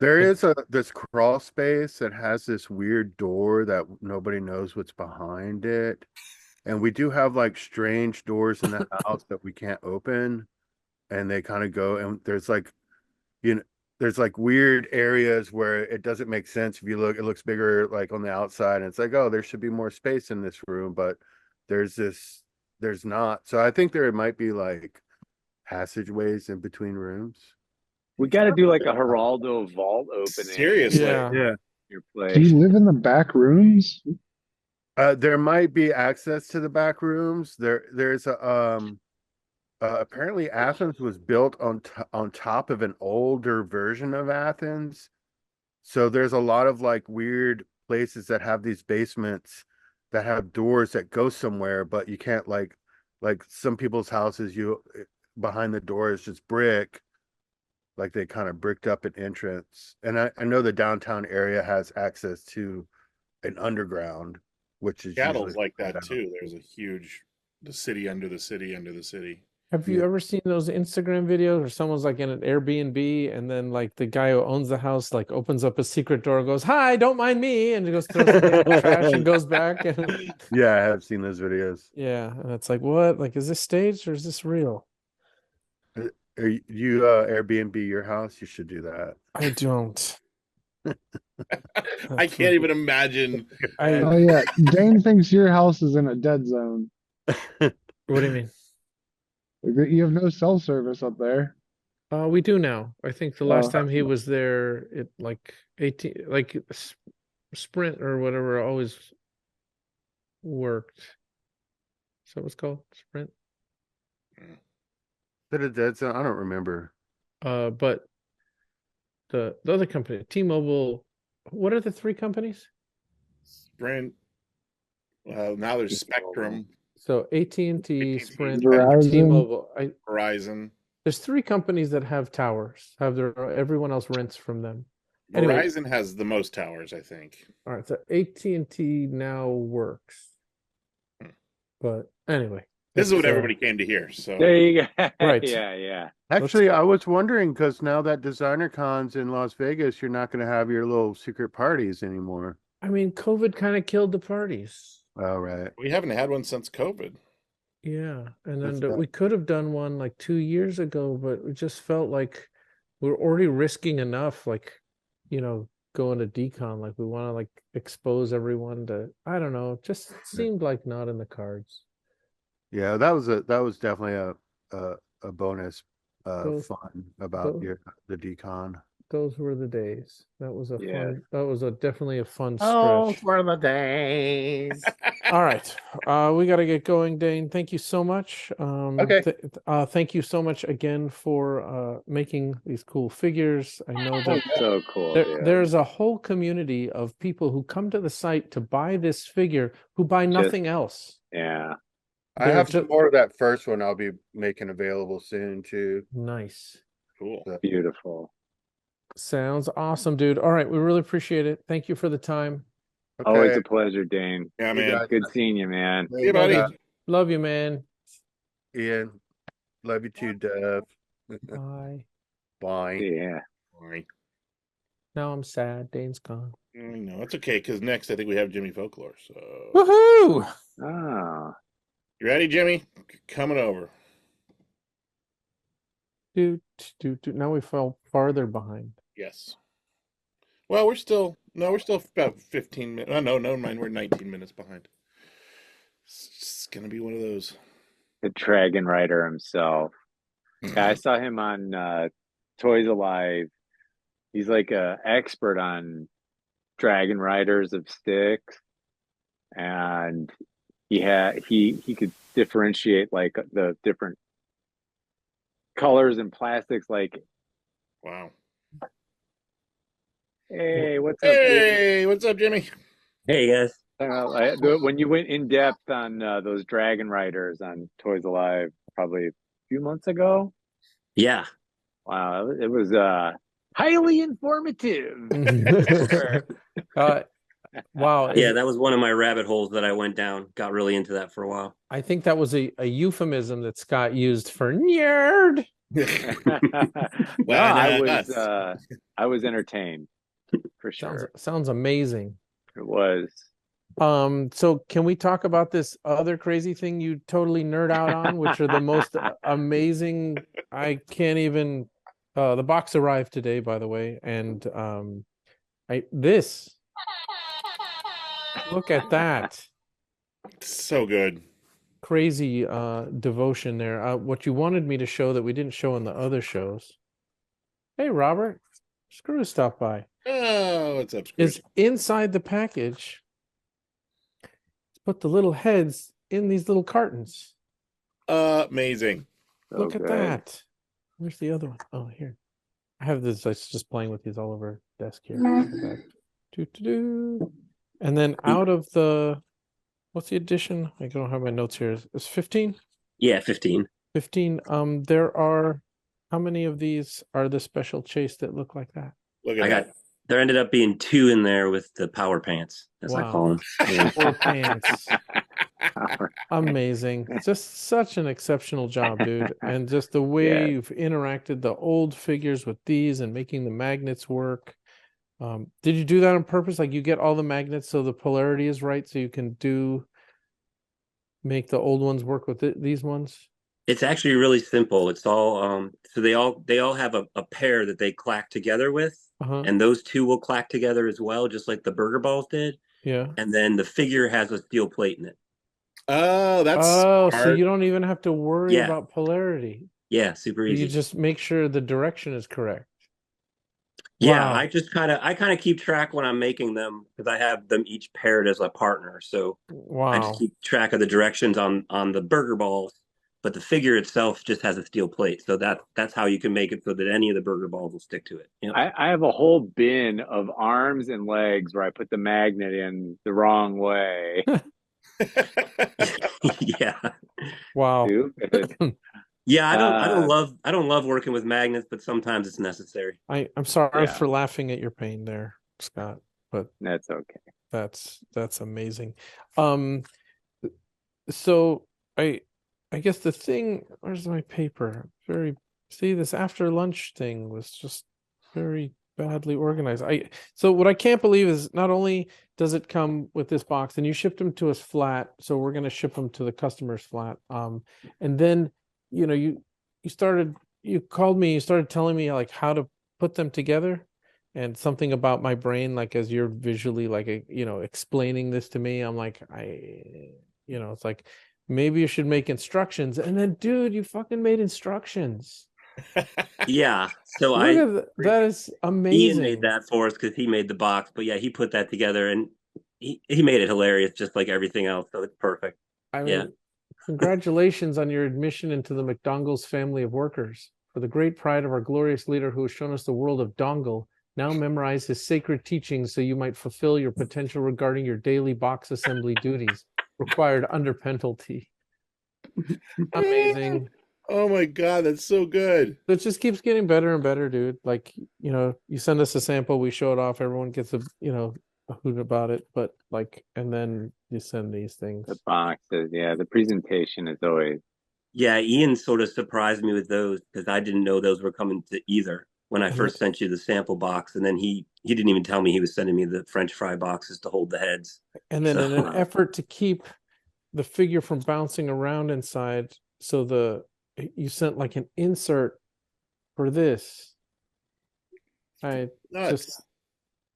Speaker 16: There is this crawl space that has this weird door that nobody knows what's behind it. And we do have like strange doors in the house that we can't open, and they kind of go, and there's like, you know, there's like weird areas where it doesn't make sense. If you look, it looks bigger like on the outside, and it's like, oh, there should be more space in this room, but there's not. So I think there might be like passageways in between rooms.
Speaker 5: We got to do like a Geraldo vault opening.
Speaker 2: Seriously.
Speaker 16: Yeah.
Speaker 5: Your place.
Speaker 3: Do you live in the back rooms?
Speaker 16: There might be access to the back rooms. There's a apparently Athens was built on top of an older version of Athens. So there's a lot of like weird places that have these basements that have doors that go somewhere, but you can't like some people's houses, behind the door is just brick, like they kind of bricked up an entrance. And I know the downtown area has access to an underground, which is
Speaker 2: Seattle's like that too. There's a huge city under the city under the city.
Speaker 1: Have you ever seen those Instagram videos where someone's like in an Airbnb, and then like the guy who owns the house like opens up a secret door and goes, "Hi, don't mind me," and he goes throws it in the trash and goes back?
Speaker 16: Yeah, I have seen those videos.
Speaker 1: Yeah, and it's like, what? Like, is this staged or is this real?
Speaker 16: You Airbnb your house? You should do that.
Speaker 1: I don't.
Speaker 2: I can't even imagine.
Speaker 3: Oh yeah, Dane thinks your house is in a dead zone.
Speaker 1: What do you mean?
Speaker 3: You have no cell service up there.
Speaker 1: We do now. I think the last time he was there, it like 18, like Sprint or whatever always worked. So what's called Sprint?
Speaker 16: That a dead zone? I don't remember.
Speaker 1: But the other company, T-Mobile, what are the three companies?
Speaker 2: Sprint. Now there's Spectrum.
Speaker 1: So AT&T, Sprint,
Speaker 3: Verizon.
Speaker 1: T-Mobile.
Speaker 2: Verizon.
Speaker 1: There's three companies that have towers. Everyone else rents from them. Anyway,
Speaker 2: Verizon has the most towers, I think.
Speaker 1: all right, so AT&T now works. But anyway,
Speaker 2: This is what everybody came to hear. So
Speaker 5: There you go.
Speaker 1: Right.
Speaker 5: Yeah.
Speaker 16: Actually, I was wondering because now that designer cons in Las Vegas, you're not going to have your little secret parties anymore.
Speaker 1: I mean, COVID kind of killed the parties.
Speaker 16: All right.
Speaker 2: we haven't had one since COVID.
Speaker 1: Yeah, and then
Speaker 16: That's
Speaker 1: we could have done one like 2 years ago, but it just felt like we're already risking enough, like, going to DCON. Like we want to like expose everyone to, I don't know, just seemed like not in the cards.
Speaker 16: Yeah, that was definitely a bonus
Speaker 1: Those-
Speaker 16: fun about
Speaker 1: those-
Speaker 16: the decon.
Speaker 1: Those were the days. That was a
Speaker 5: Yeah.
Speaker 1: fun. That was definitely a fun
Speaker 9: Oh,
Speaker 1: stretch.
Speaker 9: for the days.
Speaker 1: All right, we got to get going, Dane. Thank you so much.
Speaker 16: Okay.
Speaker 1: Thank you so much again for making these cool figures. I know that
Speaker 5: So cool.
Speaker 1: there's a whole community of people who come to the site to buy this figure who buy nothing else.
Speaker 5: Yeah.
Speaker 16: I have some more of that first one I'll be making available soon too.
Speaker 1: Nice.
Speaker 2: Cool.
Speaker 5: Beautiful.
Speaker 1: Sounds awesome, dude. All right, we really appreciate it. Thank you for the time.
Speaker 16: Okay.
Speaker 5: Always a pleasure, Dane.
Speaker 2: Yeah,
Speaker 16: You
Speaker 2: man.
Speaker 16: guys-
Speaker 5: Good seeing you, man.
Speaker 2: See you, buddy.
Speaker 1: Love you, man.
Speaker 16: Ian, love you too, Dev.
Speaker 1: Bye.
Speaker 16: Bye.
Speaker 5: Yeah.
Speaker 2: All right.
Speaker 1: Now I'm sad. Dane's gone.
Speaker 2: No, it's okay because next I think we have Jimmy Folklore. So
Speaker 1: Woohoo!
Speaker 5: Ah.
Speaker 2: you ready, Jimmy? Coming over.
Speaker 1: Dude. Now we fell farther behind.
Speaker 2: Yes. Well, we're still about 15 minutes. Oh, no, never mind. We're 19 minutes behind. It's gonna be one of those.
Speaker 5: The Dragon Rider himself. Yeah, I saw him on Toys Alive. He's like a expert on Dragon Riders of sticks, and he could differentiate like the different colors and plastics. Like,
Speaker 2: Wow.
Speaker 5: hey, what's up?
Speaker 2: Hey, what's up, Jimmy?
Speaker 17: Hey guys.
Speaker 5: When you went in depth on those Dragon Riders on Toys Alive, probably a few months ago.
Speaker 17: Yeah.
Speaker 5: Wow, it was highly informative.
Speaker 1: Wow.
Speaker 17: Yeah, that was one of my rabbit holes that I went down. Got really into that for a while.
Speaker 1: I think that was a euphemism that Scott used for nerd.
Speaker 5: Well, I was entertained for sure.
Speaker 1: Sounds amazing.
Speaker 5: It was.
Speaker 1: So can we talk about this other crazy thing you totally nerd out on, which are the most amazing? I can't even. The box arrived today, by the way, and look at that.
Speaker 2: So good.
Speaker 1: Crazy devotion there. What you wanted me to show that we didn't show in the other shows. Hey, Robert, Screw stopped by.
Speaker 2: Oh, what's up, Screw?
Speaker 1: Is inside the package. Put the little heads in these little cartons.
Speaker 2: Amazing.
Speaker 1: Look at that. Where's the other one? Oh, here. I have this. I was just playing with these all over desk here. And then out of the, what's the edition? I don't have my notes here. It's 15?
Speaker 17: Yeah, 15.
Speaker 1: 15. There are, how many of these are the special chase that look like that?
Speaker 2: Look at that.
Speaker 17: There ended up being 2 in there with the power pants, as I call them. Yeah.
Speaker 1: Power pants. Amazing. Just such an exceptional job, dude. And just the way you've interacted the old figures with these and making the magnets work. Did you do that on purpose? Like you get all the magnets so the polarity is right so you can make the old ones work with these ones?
Speaker 17: It's actually really simple. It's all so they all have a pair that they clack together with, and those two will clack together as well, just like the burger balls did.
Speaker 1: Yeah.
Speaker 17: And then the figure has a steel plate in it.
Speaker 2: Oh, that's
Speaker 1: so
Speaker 2: smart.
Speaker 1: you don't even have to worry
Speaker 17: Yeah.
Speaker 1: about polarity.
Speaker 17: Yeah, super easy.
Speaker 1: You just make sure the direction is correct.
Speaker 17: Yeah,
Speaker 1: Wow.
Speaker 17: I kind of keep track when I'm making them because I have them each paired as a partner. So I just
Speaker 1: Wow.
Speaker 17: keep track of the directions on the burger balls, but the figure itself just has a steel plate. So that's how you can make it so that any of the burger balls will stick to it. You know?
Speaker 5: I have a whole bin of arms and legs where I put the magnet in the wrong way.
Speaker 17: Yeah.
Speaker 1: Wow.
Speaker 17: Yeah, I don't love working with magnets, but sometimes it's necessary.
Speaker 1: I'm sorry
Speaker 5: Yeah.
Speaker 1: for laughing at your pain there, Scott, but
Speaker 5: That's okay.
Speaker 1: That's amazing. So I guess the thing, where's my paper? See, this after lunch thing was just very badly organized. So what I can't believe is not only does it come with this box, and you shipped them to us flat, so we're gonna ship them to the customers flat. And then you called me, you started telling me like how to put them together, and something about my brain, like as you're visually like explaining this to me, I'm like, it's like maybe you should make instructions. And then, dude, you fucking made instructions.
Speaker 17: Yeah, so
Speaker 1: that is amazing.
Speaker 17: Ian made that for us because he made the box, but yeah, he put that together and he made it hilarious, just like everything else. So it's perfect.
Speaker 1: I mean, congratulations on your admission into the McDonald's family of workers. For the great pride of our glorious leader who has shown us the world of Dongle, now memorize his sacred teachings so you might fulfill your potential regarding your daily box assembly duties required under penalty. Amazing.
Speaker 2: Oh my God, that's so good.
Speaker 1: It just keeps getting better and better, dude. Like, you send us a sample, we show it off, everyone gets a hoot about it, but like, and then you send these things.
Speaker 5: The boxes, yeah, the presentation is always.
Speaker 17: Yeah, Ian sort of surprised me with those because I didn't know those were coming to either when I first sent you the sample box, and then he didn't even tell me he was sending me the French fry boxes to hold the heads.
Speaker 1: And then in an effort to keep the figure from bouncing around inside, so you sent like an insert for this. Just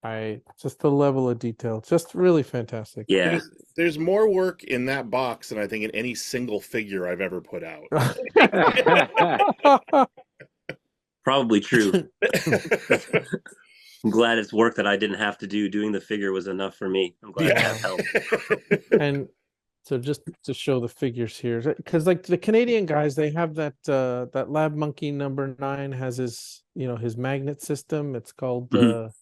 Speaker 1: the level of detail, just really fantastic.
Speaker 17: Yeah,
Speaker 2: there's more work in that box than I think in any single figure I've ever put out.
Speaker 17: Probably true. I'm glad it's work that I didn't have to do. Doing the figure was enough for me. I'm glad that helped.
Speaker 1: And so just to show the figures here, because like the Canadian guys, they have that Lab Monkey number 9 has his his magnet system. It's called the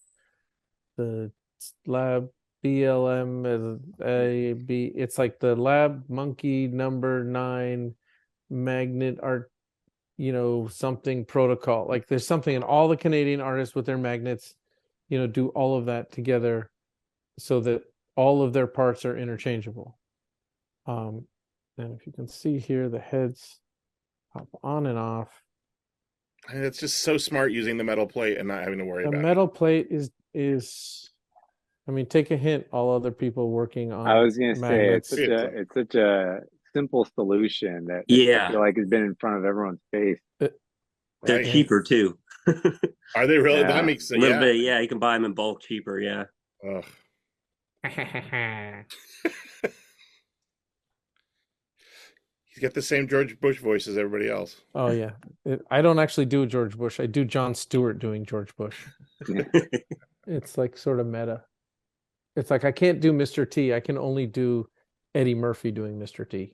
Speaker 1: Lab BLM it's like the Lab Monkey number 9 magnet art, something protocol. Like there's something, and all the Canadian artists with their magnets, do all of that together so that all of their parts are interchangeable. And if you can see here, the heads pop on and off.
Speaker 2: And it's just so smart using the metal plate and not having to worry about it.
Speaker 1: The metal plate is I mean, take a hint, all other people working on
Speaker 5: I was gonna
Speaker 1: magnets.
Speaker 5: say it's such a simple solution that I feel like has been in front of everyone's face.
Speaker 17: They're cheaper too.
Speaker 2: Are they really?
Speaker 17: Yeah.
Speaker 2: That makes sense.
Speaker 17: A little bit, yeah. You can buy them in bulk cheaper, yeah.
Speaker 2: He's got the same George Bush voice as everybody else.
Speaker 1: Oh yeah, I don't actually do George Bush. I do Jon Stewart doing George Bush. It's like sort of meta. It's like I can't do Mr. T. I can only do Eddie Murphy doing Mr. T.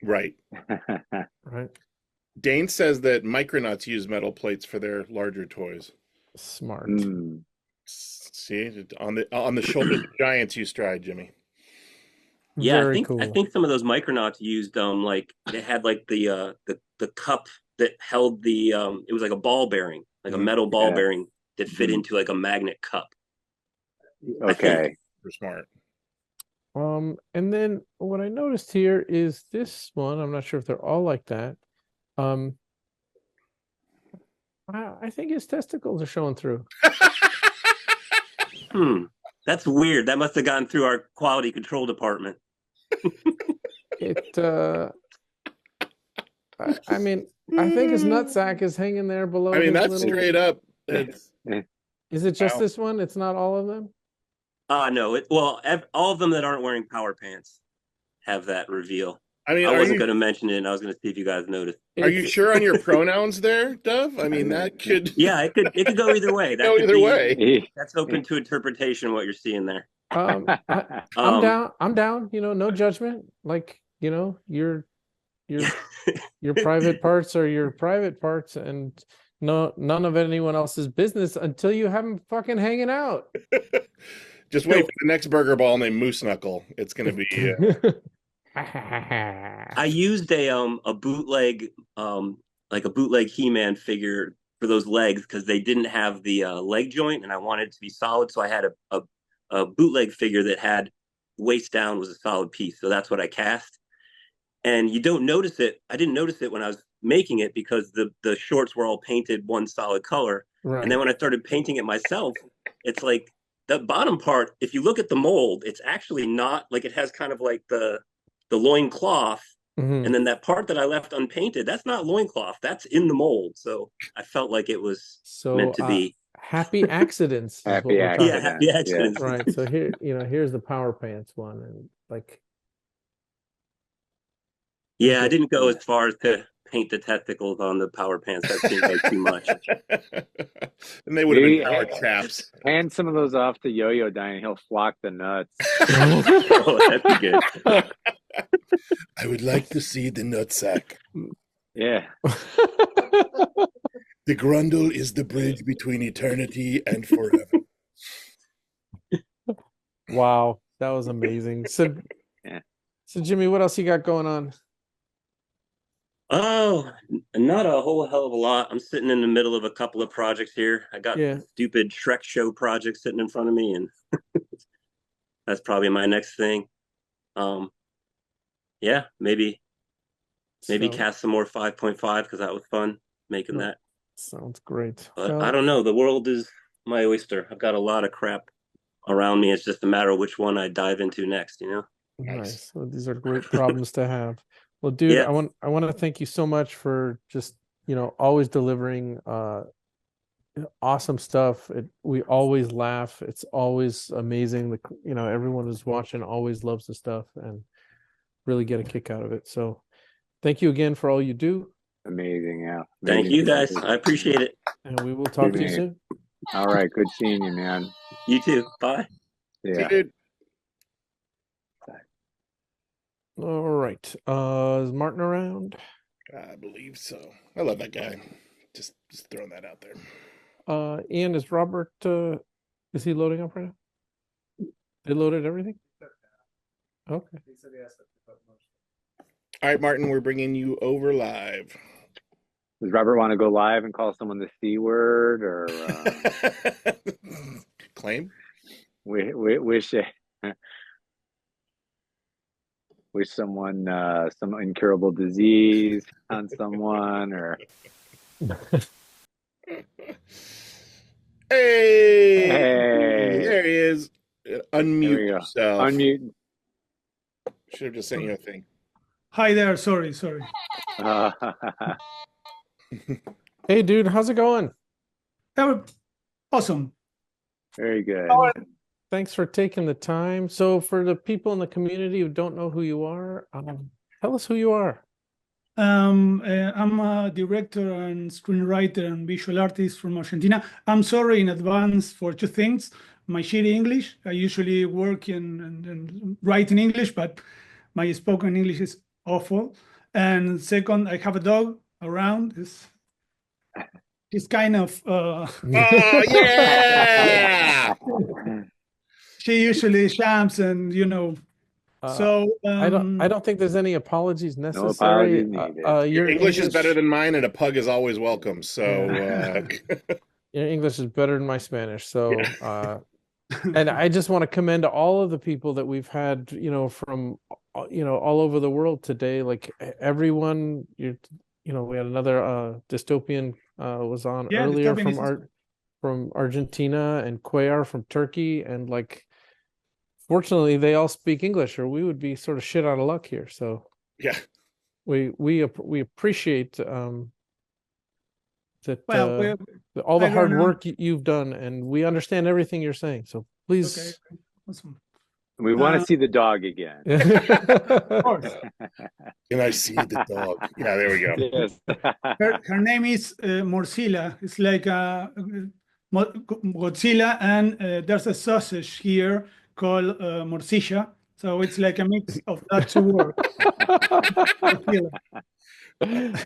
Speaker 2: Right.
Speaker 1: Right.
Speaker 2: Dane says that Micronauts use metal plates for their larger toys.
Speaker 1: Smart.
Speaker 2: See, on the shoulders of giants you stride, Jimmy.
Speaker 17: Yeah,
Speaker 1: Very
Speaker 17: I
Speaker 1: cool.
Speaker 17: think some of those Micronauts used like they had like the cup that held the it was like a ball bearing, like a metal ball bearing that fit into like a magnet cup.
Speaker 5: Okay.
Speaker 2: We're smart.
Speaker 1: And then what I noticed here is this one. I'm not sure if they're all like that. I think his testicles are showing through.
Speaker 17: That's weird. That must have gone through our quality control department.
Speaker 1: I mean, I think his nutsack is hanging there below.
Speaker 2: I mean, that's
Speaker 1: little...
Speaker 2: straight up. It's...
Speaker 1: Is it just this one? It's not all of them?
Speaker 17: No. Well, all of them that aren't wearing power pants have that reveal.
Speaker 2: I mean,
Speaker 17: I wasn't going to mention it, and I was going to see if you guys noticed.
Speaker 2: Are you sure on your pronouns there, Dove? I mean, that could...
Speaker 17: Yeah, it could go either way.
Speaker 2: Go either way.
Speaker 17: That's open to interpretation, what you're seeing there.
Speaker 1: I'm down. I'm down. You know, no judgment. Like, you know, your private parts are your private parts, and none of anyone else's business until you have them fucking hanging out.
Speaker 2: Just wait for the next burger ball named Moose Knuckle. It's going to be...
Speaker 17: I used a bootleg like a bootleg He-Man figure for those legs because they didn't have the leg joint, and I wanted it to be solid, so I had a bootleg figure that had waist down was a solid piece, so that's what I cast. And you don't notice it. I didn't notice it when I was making it because the shorts were all painted one solid color. Right. And then when I started painting it myself, it's like the bottom part, if you look at the mold, it's actually not like, it has kind of like the loincloth, and then that part that I left unpainted, that's not loincloth, that's in the mold. So I felt like it was meant to be.
Speaker 1: Happy accidents.
Speaker 17: Happy accidents.
Speaker 1: Right. So here, here's the power pants one, and like.
Speaker 17: Yeah, I didn't go as far as to paint the testicles on the power pants. That seems like too much.
Speaker 2: And they would have been power chaps.
Speaker 5: Hand some of those off to Yo-Yo Dine, he'll flock the nuts.
Speaker 17: Oh, that's good.
Speaker 2: I would like to see the nutsack.
Speaker 5: Yeah.
Speaker 2: The grundle is the bridge between eternity and forever.
Speaker 1: Wow, that was amazing. So Jimmy, what else you got going on?
Speaker 17: Oh, not a whole hell of a lot. I'm sitting in the middle of a couple of projects here. I got stupid Shrek show projects sitting in front of me, and that's probably my next thing. Yeah, maybe cast some more 5.5 because that was fun making that.
Speaker 1: Sounds great.
Speaker 17: But I don't know. The world is my oyster. I've got a lot of crap around me. It's just a matter of which one I dive into next, you know?
Speaker 1: Nice. Well, these are great problems to have. Well, dude, I want to thank you so much for just, always delivering awesome stuff. We always laugh. It's always amazing. Everyone who's watching always loves the stuff and really get a kick out of it. So thank you again for all you do.
Speaker 5: Amazing. Yeah.
Speaker 17: Thank you guys. I appreciate it.
Speaker 1: And we will talk to you soon.
Speaker 5: All right. Good seeing you, man.
Speaker 17: You too. Bye.
Speaker 5: Yeah.
Speaker 2: Dude.
Speaker 1: All right. Is Martin around?
Speaker 2: I believe so. I love that guy. Just throwing that out there.
Speaker 1: Ian, is Robert is he loading up right now? They loaded everything? Okay.
Speaker 2: All right, Martin, we're bringing you over live.
Speaker 5: Does Robert want to go live and call someone the C word or
Speaker 2: claim?
Speaker 5: Wish someone some incurable disease on someone or
Speaker 2: Hey, there he is. Unmute yourself.
Speaker 5: Unmute.
Speaker 2: Should have just sent you a thing.
Speaker 18: Hi there. Sorry.
Speaker 1: Hey, dude, how's it going?
Speaker 18: Awesome.
Speaker 5: Very good.
Speaker 1: Thanks for taking the time. So for the people in the community who don't know who you are, tell us who you are.
Speaker 18: I'm a director and screenwriter and visual artist from Argentina. I'm sorry in advance for two things. My shitty English. I usually work and write in English, but my spoken English is awful. And second, I have a dog around. It's kind of
Speaker 2: oh yeah.
Speaker 18: She usually jumps and so
Speaker 1: I don't think there's any apologies necessary.
Speaker 5: No apologies
Speaker 2: your English is better than mine, and a pug is always welcome. So
Speaker 1: your English is better than my Spanish. So and I just want to commend all of the people that we've had, from all over the world today. Like everyone, we had another dystopian was on earlier from Argentina, and Cuellar from Turkey, and fortunately they all speak English, or we would be sort of shit out of luck here. So
Speaker 2: yeah,
Speaker 1: we appreciate that
Speaker 18: Well,
Speaker 1: all the hard work you've done, and we understand everything you're saying. So please.
Speaker 18: Okay, awesome.
Speaker 5: We want to see the dog again.
Speaker 18: Of course.
Speaker 2: Can I see the dog? Yeah, there we go.
Speaker 5: Yes.
Speaker 18: Her name is Morsila. It's like Godzilla, and there's a sausage here called morcilla. So it's like a mix of that two words.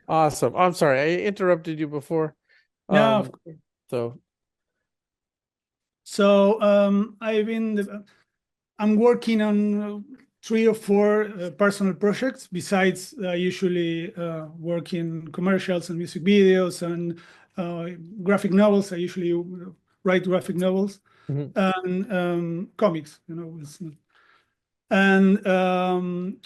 Speaker 1: Awesome. I'm sorry, I interrupted you before.
Speaker 18: No, of course. So I'm working on 3 or 4 personal projects. Besides, I usually work in commercials and music videos and graphic novels. I usually write graphic novels and comics, And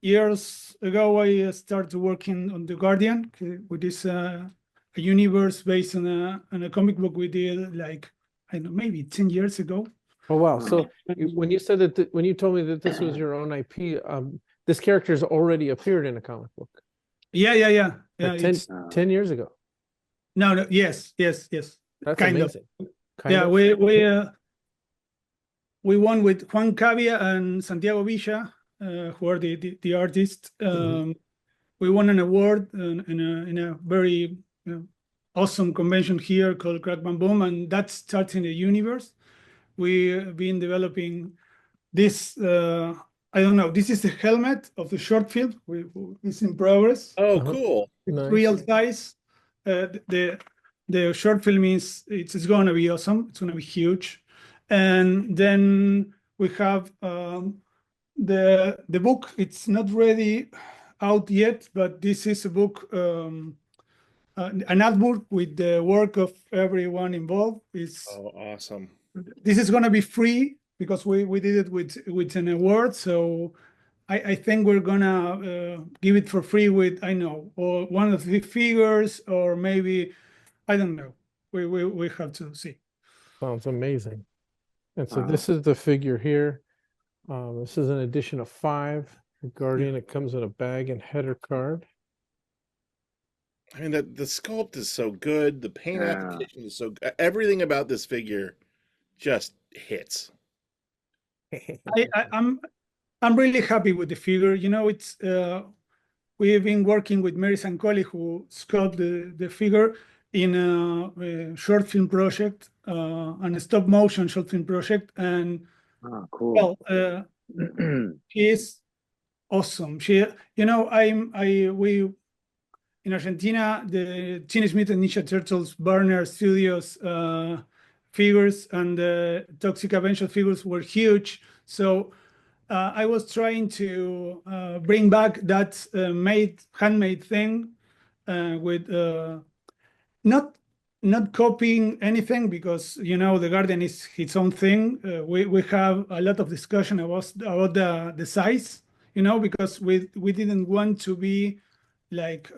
Speaker 18: years ago, I started working on The Guardian, which is a universe based on a comic book we did, like, I don't know, maybe 10 years ago.
Speaker 1: Oh wow! So when you said that, when you told me that this was your own IP, this character has already appeared in a comic book.
Speaker 18: Yeah.
Speaker 1: Like 10 years ago.
Speaker 18: No, yes.
Speaker 1: That's
Speaker 18: kind
Speaker 1: amazing.
Speaker 18: of. We won with Juan Cavia and Santiago Villa, who are the artists. We won an award in a very awesome convention here called Crack Bam Boom, and that's starting the universe. We've been developing this. I don't know. This is the helmet of the short film. It's in progress.
Speaker 2: Oh, cool!
Speaker 18: It's real size. The short film it's going to be awesome. It's going to be huge. And then we have the book. It's not ready out yet, but this is a book, an art book with the work of everyone involved.
Speaker 2: Oh, awesome!
Speaker 18: This is going to be free because we did it with an award. So I think we're going to give it for free with, or one of the figures, or maybe, I don't know. We have to see.
Speaker 1: Sounds amazing. And so this is the figure here. This is an edition of 5. The Guardian. It comes in a bag and header card.
Speaker 2: I mean, the sculpt is so good. The paint application is so good. Everything about this figure just hits.
Speaker 18: I'm really happy with the figure. It's we've been working with Mary Sancoli, who sculpted the figure in a short film project, and a stop motion short film project, and
Speaker 5: cool.
Speaker 18: Well, she is awesome. We in Argentina, the Teenage Mutant Ninja Turtles Burner Studios figures and the Toxic Avenger figures were huge. So I was trying to bring back that handmade thing with not copying anything, because the Guardian is its own thing. We have a lot of discussion about the size, because we didn't want to be like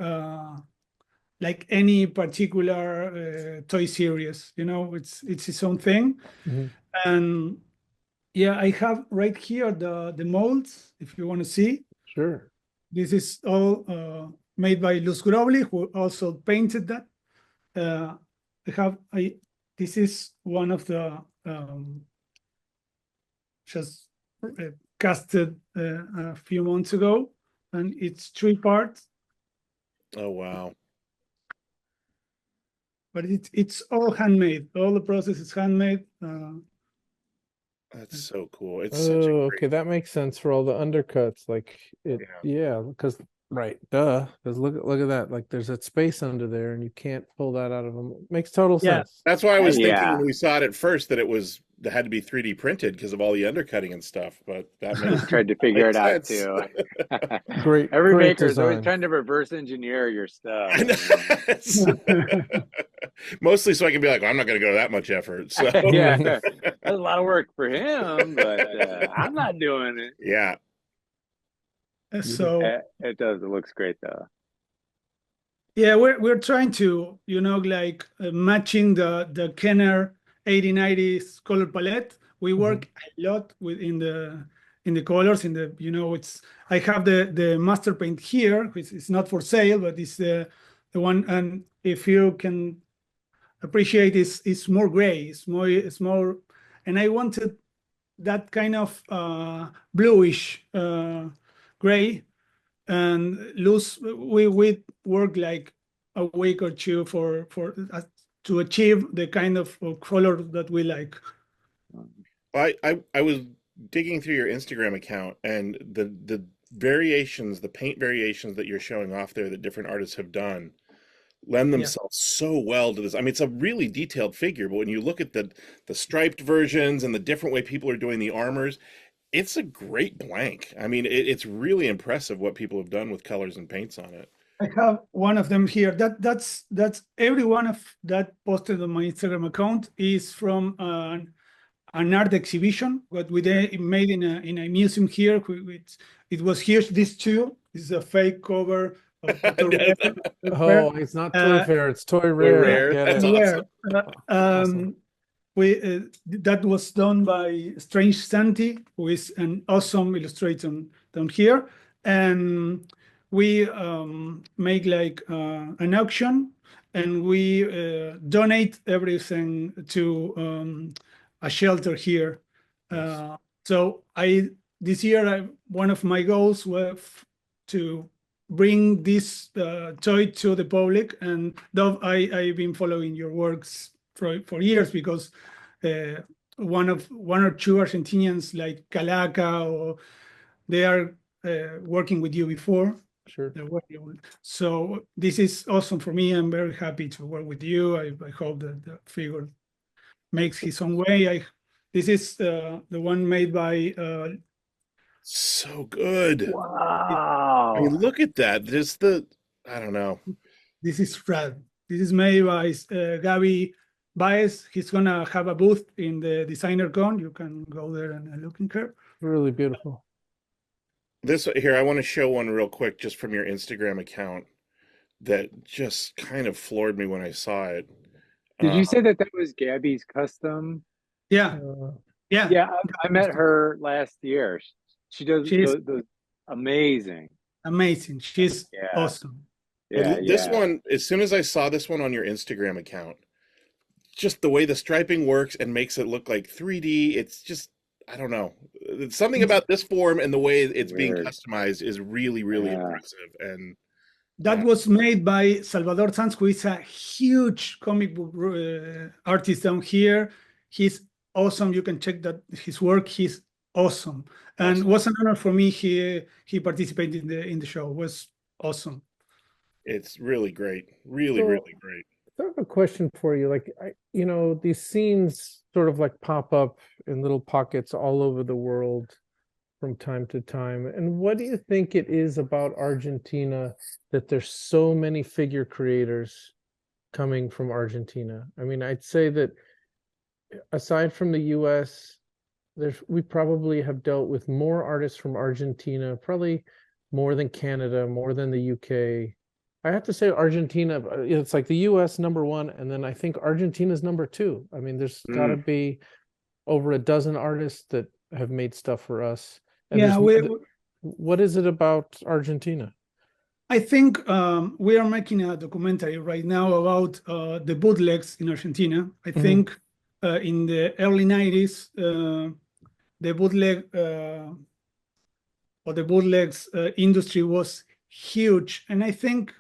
Speaker 18: any particular toy series. It's its own thing. And yeah, I have right here the molds, if you want to see.
Speaker 1: Sure.
Speaker 18: This is all made by Luz Grobli, who also painted that. This is one of the just casted a few months ago, and it's 3 parts.
Speaker 2: Oh wow!
Speaker 18: But it's all handmade. All the process is handmade.
Speaker 2: That's so cool. It's
Speaker 1: okay, that makes sense for all the undercuts. Like because because look at that. Like there's that space under there, and you can't pull that out of them. It makes total sense.
Speaker 2: That's why I was thinking when we saw it at first that it had to be 3D printed because of all the undercutting and stuff. But that
Speaker 5: tried to figure it out too. Every maker is always trying to reverse engineer your stuff.
Speaker 2: Mostly so I can be like, well, I'm not going to go to that much effort. So
Speaker 5: yeah, that's a lot of work for him, but I'm not doing it.
Speaker 2: Yeah.
Speaker 18: So
Speaker 5: it does. It looks great though.
Speaker 18: Yeah, we're trying to matching the Kenner 80s, 90s color palette. We work a lot in in the colors, in the, you know, it's, I have the master paint here, which is not for sale, but it's the one, and if you can appreciate, it's more gray, it's more, and I wanted that kind of bluish gray, and loose. We work like a week or two for to achieve the kind of color that we like.
Speaker 2: I was digging through your Instagram account, and the variations, the paint variations that you're showing off there that different artists have done lend themselves so well to this. I mean, it's a really detailed figure, but when you look at the striped versions and the different way people are doing the armors, it's a great blank. I mean, it's really impressive what people have done with colors and paints on it.
Speaker 18: I have one of them here. That's every one of that posted on my Instagram account is from an art exhibition what we made in a museum here. It was huge. This is a fake cover.
Speaker 1: Oh, it's not Toy Fair, it's Toy Rare.
Speaker 2: That's awesome.
Speaker 18: Awesome. That was done by Strange Santi, who is an awesome illustrator down here, and we make like an auction, and we donate everything to a shelter here. So this year one of my goals was to bring this toy to the public, and Dov, I've been following your works for years, because one or two Argentinians like Calaca, or they are working with you before.
Speaker 1: Sure.
Speaker 18: So this is awesome for me. I'm very happy to work with you. I hope that the figure makes his own way. This is the one made by
Speaker 2: so good.
Speaker 18: Wow.
Speaker 2: I mean, look at that. Just I don't know.
Speaker 18: This is rad. This is made by Gabi Baez. He's gonna have a booth in the Designer Con. You can go there and look in her.
Speaker 1: Really beautiful.
Speaker 2: This here, I want to show one real quick just from your Instagram account that just kind of floored me when I saw it.
Speaker 5: Did you say that was Gabby's custom?
Speaker 18: Yeah.
Speaker 5: Yeah, I met her last year. She does those amazing.
Speaker 18: Amazing. She's awesome.
Speaker 2: Yeah, this one, as soon as I saw this one on your Instagram account, just the way the striping works and makes it look like 3D, it's just, I don't know. Something about this form and the way it's being customized is really, really impressive. And
Speaker 18: that was made by Salvador Sanz, who is a huge comic book artist down here. He's awesome. You can check that his work. He's awesome, and it was an honor for me. He participated in the show. It was awesome.
Speaker 2: It's really great. Really, really great.
Speaker 1: I have a question for you. Like, you know, these scenes sort of like pop up in little pockets all over the world from time to time. And what do you think it is about Argentina that there's so many figure creators coming from Argentina? I mean, I'd say that aside from the US, we probably have dealt with more artists from Argentina, probably more than Canada, more than the UK. I have to say Argentina, it's like the US #1, and then I think Argentina's #2. I mean, there's got to be over a dozen artists that have made stuff for us. And what is it about Argentina?
Speaker 18: I think we are making a documentary right now about the bootlegs in Argentina. I think in the early 90s, the bootleg or the bootlegs industry was huge, and I think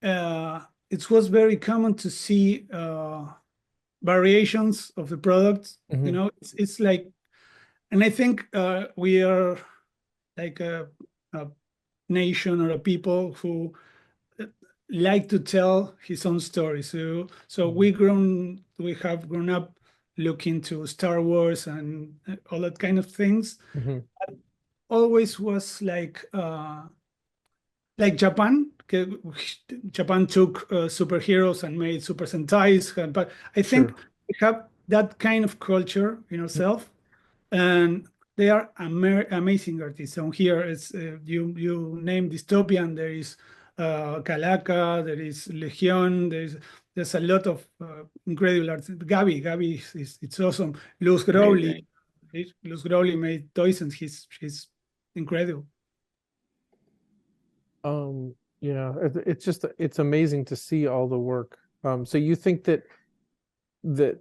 Speaker 18: it was very common to see variations of the products. You know, it's like, and I think we are like a nation or a people who like to tell his own story. So we have grown up looking to Star Wars and all that kind of things. Always was like Japan. Japan took superheroes and made Super Sentais, but I think we have that kind of culture in ourselves, and they are amazing artists. So here, it's you name Dystopian. There is Calaca. There is Legion. There's a lot of incredible artists. Gabi it's awesome. Luz Growley. Luz Growley made toys, and she's incredible.
Speaker 1: Yeah, it's amazing to see all the work. So you think that the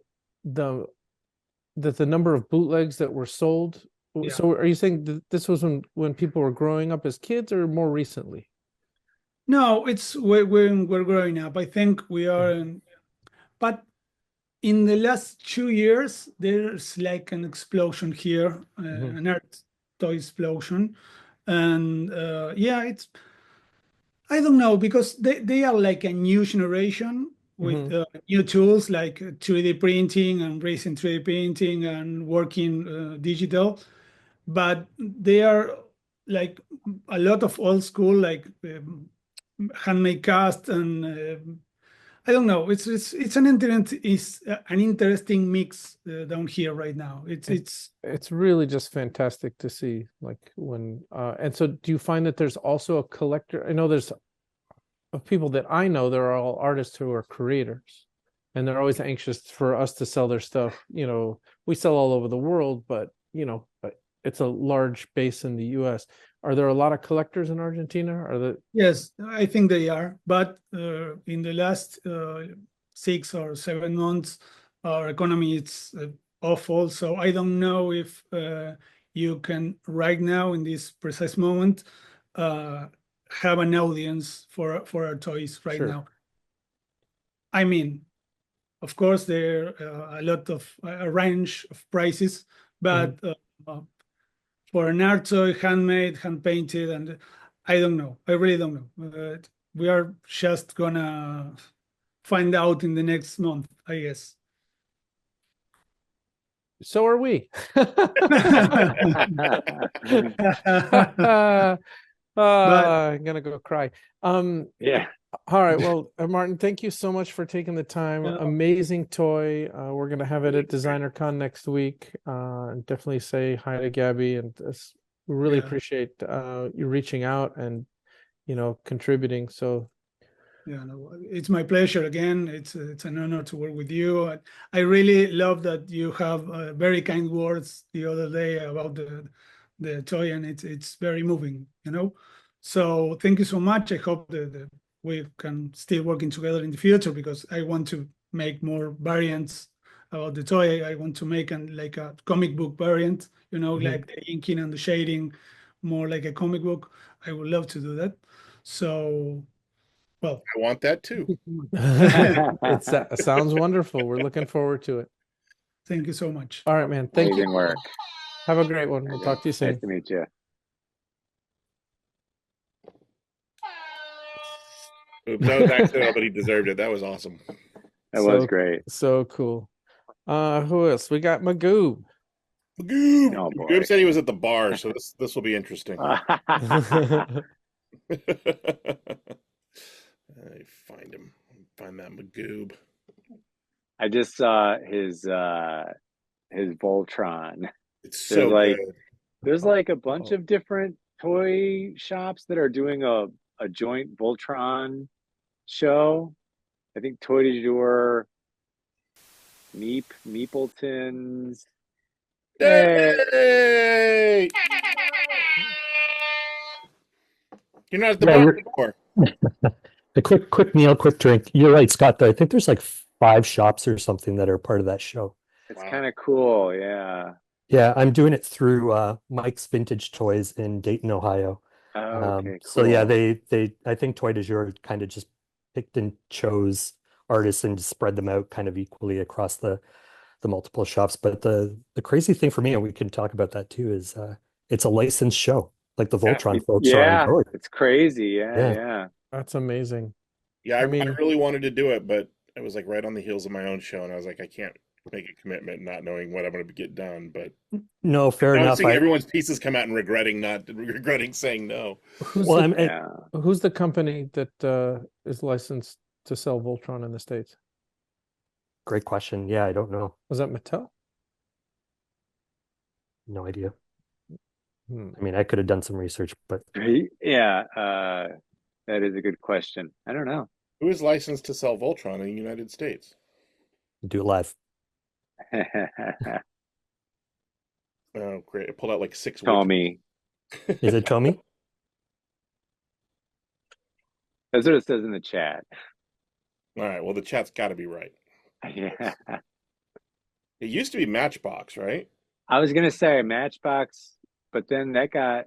Speaker 1: number of bootlegs that were sold,
Speaker 18: Yeah.
Speaker 1: so are you saying that this was when people were growing up as kids, or more recently?
Speaker 18: No, it's when we're growing up. I think we are in, but in the last 2 years, there's like an explosion here, an art toy explosion. And yeah, I don't know, because they are like a new generation with new tools like 3D printing and racing 3D printing and working digital. But they are like a lot of old school, like handmade cast, and I don't know. It's an interesting mix down here right now.
Speaker 1: It's really just fantastic to see, like when and so do you find that there's also a collector? I know there's of people that I know, they're all artists who are creators, and they're always anxious for us to sell their stuff. You know, we sell all over the world, but it's a large base in the US. Are there a lot of collectors in Argentina?
Speaker 18: Yes, I think they are. But in the last 6 or 7 months, our economy is awful. So I don't know if you can right now, in this precise moment, have an audience for our toys right now. I mean, of course, there are a range of prices, but for an art toy, handmade, hand painted, and I don't know. I really don't know. We are just gonna find out in the next month, I guess.
Speaker 1: So are we. I'm gonna go cry.
Speaker 5: Yeah.
Speaker 1: All right. Well, Martin, thank you so much for taking the time. Amazing toy. We're gonna have it at DesignerCon next week. And definitely say hi to Gabby, and we really appreciate you reaching out and contributing. So
Speaker 18: yeah, no, it's my pleasure again. It's an honor to work with you. I really love that you have very kind words the other day about the toy, and it's very moving, So thank you so much. I hope that we can still working together in the future, because I want to make more variants about the toy. I want to make like a comic book variant, like the inking and the shading, more like a comic book. I would love to do that. So, well,
Speaker 2: I want that too.
Speaker 1: It sounds wonderful. We're looking forward to it.
Speaker 18: Thank you so much.
Speaker 1: All right, man. Thank
Speaker 5: Amazing
Speaker 1: you.
Speaker 5: work.
Speaker 1: Have a great one. We'll talk to you soon.
Speaker 5: Nice to meet you.
Speaker 2: Oops, that was accidental, but he deserved it. That was awesome.
Speaker 5: That was great.
Speaker 1: So cool. Who else? We got Magoob.
Speaker 2: Magoob.
Speaker 5: Oh, boy.
Speaker 2: Magoob said he was at the bar, so this will be interesting. I find him. Find that Magoob.
Speaker 5: I just saw his Voltron.
Speaker 2: It's so
Speaker 5: like
Speaker 2: good.
Speaker 5: There's like a bunch of different toy shops that are doing a joint Voltron show. I think Toy du Jour, Meepleton's.
Speaker 2: Hey! You're not at the bar anymore.
Speaker 19: A quick meal, quick drink. You're right, Scott. I think there's like 5 shops or something that are part of that show.
Speaker 5: It's kind of cool, yeah.
Speaker 19: Yeah, I'm doing it through Mike's Vintage Toys in Dayton, Ohio.
Speaker 5: Oh, okay, cool.
Speaker 19: So yeah, they I think Toy du Jour kind of just picked and chose artists and spread them out kind of equally across the multiple shops. But the crazy thing for me, and we can talk about that too, is it's a licensed show. Like the Voltron folks are on board.
Speaker 5: It's crazy. Yeah.
Speaker 1: That's amazing.
Speaker 2: Yeah, I really wanted to do it, but it was like right on the heels of my own show, and I was like, I can't make a commitment not knowing what I'm going to get done. But
Speaker 19: no, fair enough.
Speaker 2: Seeing everyone's pieces come out and regretting saying no.
Speaker 1: Who's the company that is licensed to sell Voltron in the States?
Speaker 19: Great question. Yeah, I don't know.
Speaker 1: Was that Mattel?
Speaker 19: No idea. I mean, I could have done some research, but
Speaker 5: yeah, that is a good question. I don't know.
Speaker 2: Who is licensed to sell Voltron in the United States?
Speaker 19: Do it live.
Speaker 2: Oh, great! I pulled out like 6
Speaker 5: Tommy.
Speaker 19: Is it Tommy?
Speaker 5: That's what it says in the chat.
Speaker 2: All right. Well, the chat's got to be right.
Speaker 5: Yeah.
Speaker 2: It used to be Matchbox, right?
Speaker 5: I was gonna say Matchbox, but then that got.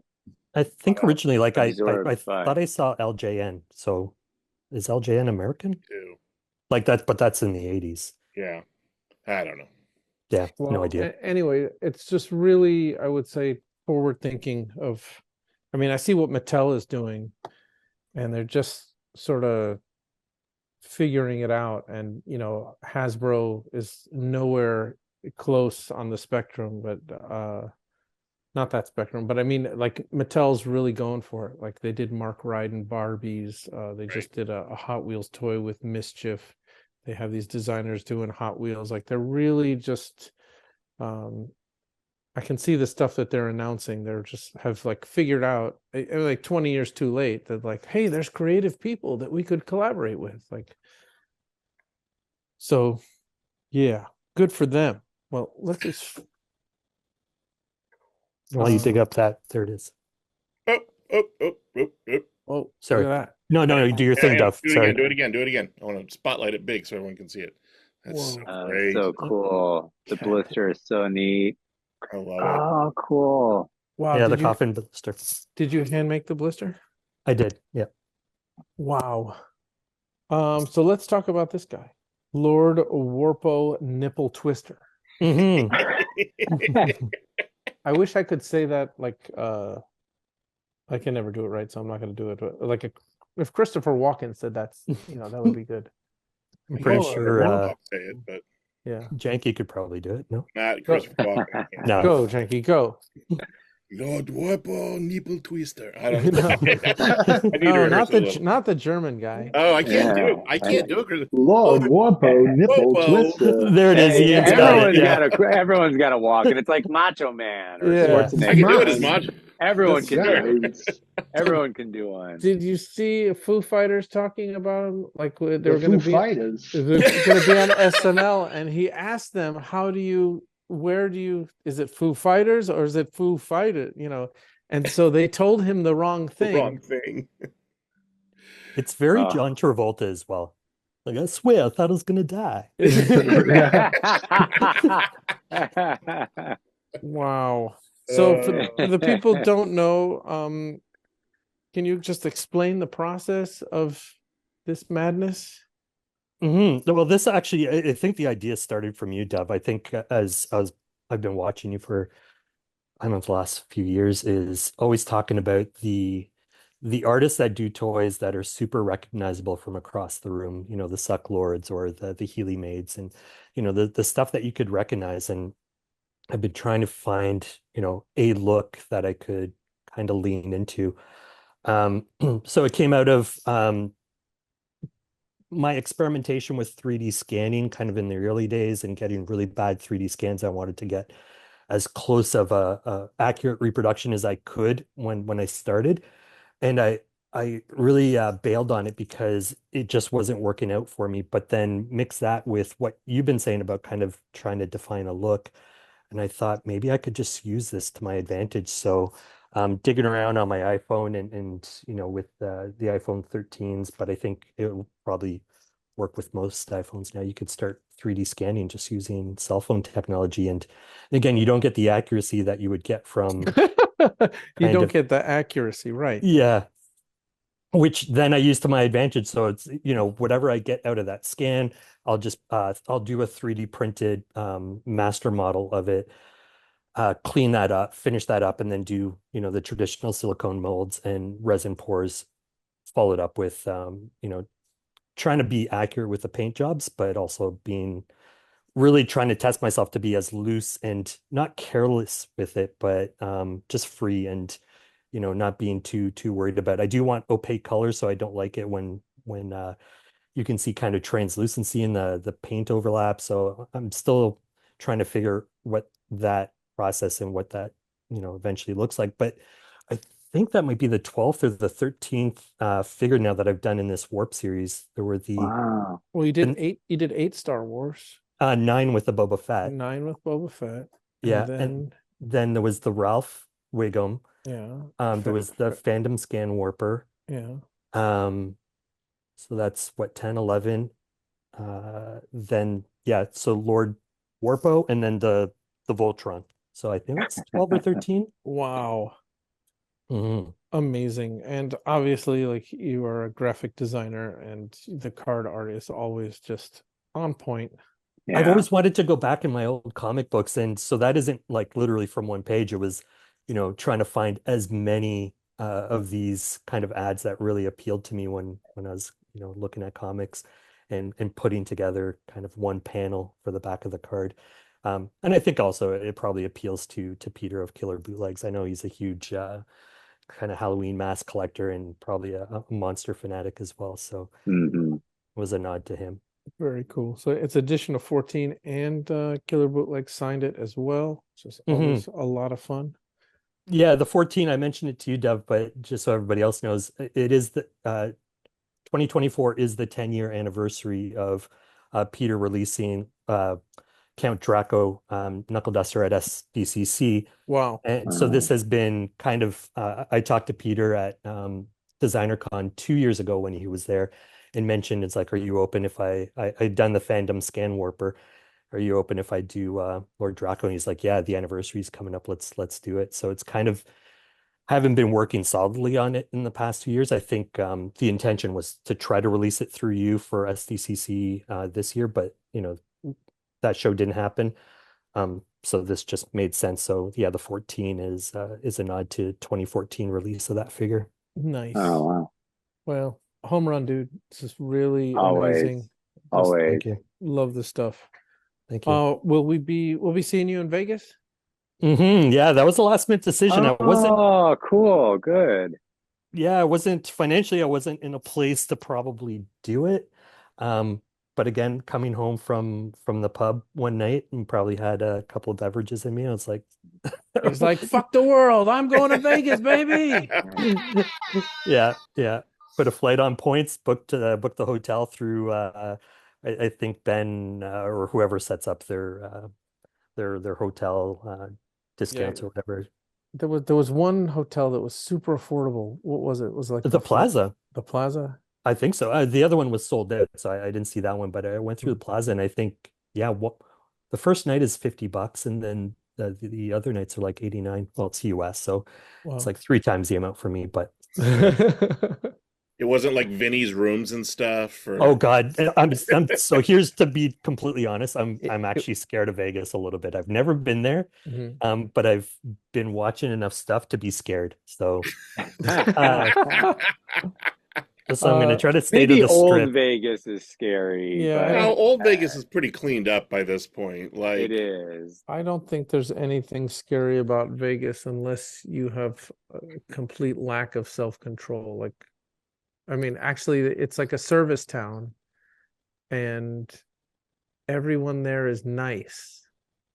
Speaker 19: I think originally, like I
Speaker 5: absorbed by-
Speaker 19: thought I saw LJN. So is LJN American?
Speaker 2: Too.
Speaker 19: Like that, but that's in the 80s.
Speaker 2: Yeah. I don't know.
Speaker 19: Yeah,
Speaker 1: Well,
Speaker 19: no idea.
Speaker 1: Anyway, it's just really, I would say, forward thinking of, I mean, I see what Mattel is doing, and they're just sort of figuring it out. And, you know, Hasbro is nowhere close on the spectrum, but not that spectrum, but I mean, like Mattel's really going for it. Like they did Mark Ryden Barbies. They just did a Hot Wheels toy with Mischief. They have these designers doing Hot Wheels. Like they're really just, I can see the stuff that they're announcing. They're just have like figured out, like 20 years too late, that like, hey, there's creative people that we could collaborate with. Like, so yeah, good for them. Well, let's just.
Speaker 19: While you dig up that, there it is.
Speaker 1: Oh,
Speaker 19: sorry.
Speaker 1: look at that.
Speaker 19: No, do your thing, Duff.
Speaker 2: Do it
Speaker 19: Sorry.
Speaker 2: again. Do it again. I want to spotlight it big so everyone can see it. That's so great.
Speaker 5: So cool. The blister is so neat.
Speaker 2: I love it.
Speaker 5: Oh, cool.
Speaker 1: Wow.
Speaker 19: Yeah, the coffin blister.
Speaker 1: Did you hand make the blister?
Speaker 19: I did. Yeah.
Speaker 1: Wow. So let's talk about this guy, Lord Warpo Nipple Twister.
Speaker 19: Mm-hmm.
Speaker 1: I wish I could say that like I can never do it right, so I'm not going to do it. But like if Christopher Walken said that's, you know, that would be good.
Speaker 19: I'm pretty sure.
Speaker 2: Say it, but
Speaker 1: yeah,
Speaker 19: Janky could probably do it. No,
Speaker 2: not Christopher Walken.
Speaker 19: No.
Speaker 1: Go, Janky, go.
Speaker 2: Lord Warpo Nipple Twister. I don't know.
Speaker 1: No, not the German guy.
Speaker 2: Oh, I can't do it. I can't do it.
Speaker 3: Lord Warpo Nipple Twister.
Speaker 19: There it is.
Speaker 5: Hey,
Speaker 19: Ian's got it.
Speaker 5: everyone's got to walk, and it's like Macho Man or
Speaker 1: Yeah.
Speaker 5: Schwarzenegger.
Speaker 2: I can do it as Macho.
Speaker 5: Everyone can do
Speaker 3: Yes.
Speaker 5: it. Everyone can do one.
Speaker 1: Did you see Foo Fighters talking about him? Like they were
Speaker 3: The
Speaker 1: going to
Speaker 3: Foo
Speaker 1: be
Speaker 3: Fighters.
Speaker 1: they're going to be on SNL, and he asked them, where do you, is it Foo Fighters or is it Foo Fighter? You know, and so they told him the wrong thing.
Speaker 2: The wrong thing.
Speaker 19: It's very John Travolta as well. Like, I swear, I thought I was gonna die.
Speaker 1: Wow. So for the people who don't know, can you just explain the process of this madness?
Speaker 19: Mm-hmm. Well, this actually, I think the idea started from you, Dev. I think I've been watching you for, I don't know, the last few years, is always talking about the artists that do toys that are super recognizable from across the room, you know, the Suck Lords or the Healy Maids, and, you know, the stuff that you could recognize. And I've been trying to find, you know, a look that I could kind of lean into. So it came out of my experimentation with 3D scanning kind of in the early days and getting really bad 3D scans. I wanted to get as close of a accurate reproduction as I could when I started. And I really bailed on it because it just wasn't working out for me. But then mix that with what you've been saying about kind of trying to define a look. And I thought maybe I could just use this to my advantage. So digging around on my iPhone and you know, with the iPhone 13s, but I think it will probably work with most iPhones now. You could start 3D scanning just using cell phone technology. And again, you don't get the accuracy that you would get from
Speaker 1: you don't get the accuracy, right?
Speaker 19: Yeah. Which then I use to my advantage. So it's, you know, whatever I get out of that scan, I'll just I'll do a 3D printed master model of it, clean that up, finish that up, and then do, you know, the traditional silicone molds and resin pours, followed up with you know, trying to be accurate with the paint jobs, but also being really trying to test myself to be as loose and not careless with it, but just free and, you know, not being too worried about it. I do want opaque colors, so I don't like it when you can see kind of translucency in the paint overlap. So I'm still trying to figure what that process and what that, you know, eventually looks like. But I think that might be the 12th or the 13th figure now that I've done in this Warp series. There were the
Speaker 1: Well, you did eight Star Wars.
Speaker 19: 9 with the Boba Fett.
Speaker 1: 9 with Boba Fett.
Speaker 19: Yeah,
Speaker 1: And then
Speaker 19: Then there was the Ralph Wiggum.
Speaker 1: Yeah.
Speaker 19: There was the Fandom Scan Warper.
Speaker 1: Yeah.
Speaker 19: So that's what, 10, 11. Then yeah, so Lord Warpo, and then the Voltron. So I think it's 12 or 13.
Speaker 1: Wow.
Speaker 19: Mm-hmm.
Speaker 1: Amazing. And obviously, like, you are a graphic designer, and the card art is always just on point.
Speaker 19: I've always wanted to go back in my old comic books, and so that isn't like literally from one page. It was, trying to find as many of these kind of ads that really appealed to me when I was, looking at comics and putting together kind of one panel for the back of the card. And I think also it probably appeals to Peter of Killer Bootlegs. I know he's a huge kind of Halloween mask collector and probably a monster fanatic as well. So it was a nod to him.
Speaker 1: Very cool. So it's edition of 14, and Killer Bootleg signed it as well. It's just always a lot of fun.
Speaker 19: Yeah, the 14, I mentioned it to you, Dev, but just so everybody else knows, it is the 2024 is the 10-year anniversary of Peter releasing Count Draco Knuckle Duster at SDCC.
Speaker 1: Wow.
Speaker 19: And so this has been kind of, I talked to Peter at DesignerCon 2 years ago when he was there, and mentioned, it's like, are you open if I'd done the Fandom Scan Warper, are you open if I do Lord Draco? And he's like, yeah, the anniversary is coming up, let's do it. So it's kind of, I haven't been working solidly on it in the past 2 years. I think the intention was to try to release it through you for SDCC this year, but that show didn't happen. So this just made sense. So yeah, the 14 is a nod to 2014 release of that figure.
Speaker 1: Nice.
Speaker 5: Oh wow.
Speaker 1: Well, home run, dude. This is really
Speaker 5: Always.
Speaker 1: amazing.
Speaker 5: Always.
Speaker 19: Thank you.
Speaker 1: Love the stuff.
Speaker 19: Thank you.
Speaker 1: We'll be seeing you in Vegas?
Speaker 19: Yeah, that was the last minute decision.
Speaker 5: Oh, cool. Good.
Speaker 19: Yeah, I wasn't financially, I wasn't in a place to probably do it. But again, coming home from the pub one night and probably had a couple of beverages in me, I was like,
Speaker 1: He's like, fuck the world, I'm going to Vegas, baby.
Speaker 19: Yeah. Put a flight on points, booked the hotel through I think Ben or whoever sets up their hotel discounts or whatever.
Speaker 1: There was one hotel that was super affordable. What was it? It was like
Speaker 19: The Plaza.
Speaker 1: The Plaza?
Speaker 19: I think so. The other one was sold out, so I didn't see that one, but I went through the Plaza, and I think, yeah, the first night is $50, and then the other nights are like 89. Well, it's US, so it's like 3 times the amount for me, but
Speaker 2: it wasn't like Vinny's rooms and stuff.
Speaker 19: Oh God, I'm so here's to be completely honest. I'm actually scared of Vegas a little bit. I've never been there, but I've been watching enough stuff to be scared. So, so I'm going to try to stay to the
Speaker 5: old
Speaker 19: strip.
Speaker 5: Vegas is scary.
Speaker 1: Yeah,
Speaker 5: but,
Speaker 2: old Vegas is pretty cleaned up by this point. Like
Speaker 5: it is.
Speaker 1: I don't think there's anything scary about Vegas unless you have a complete lack of self-control. Like, I mean, actually, it's like a service town, and everyone there is nice.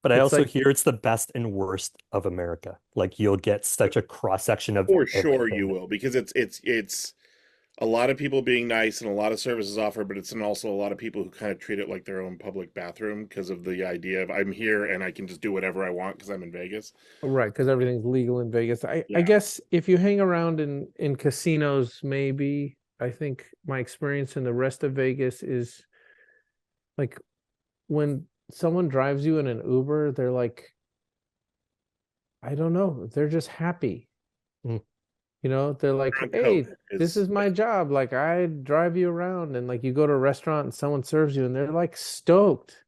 Speaker 19: But I also hear it's the best and worst of America. Like, you'll get such a cross section of
Speaker 2: for sure
Speaker 19: everything.
Speaker 2: you will, because it's a lot of people being nice and a lot of services offered, but it's also a lot of people who kind of treat it like their own public bathroom because of the idea of I'm here and I can just do whatever I want because I'm in Vegas.
Speaker 1: Right, because everything's legal in Vegas. I guess if you hang around in casinos, maybe. I think my experience in the rest of Vegas is like when someone drives you in an Uber, they're like, I don't know, they're just happy. They're like, hey, this is my job. Like, I drive you around, and like you go to a restaurant and someone serves you and they're like stoked.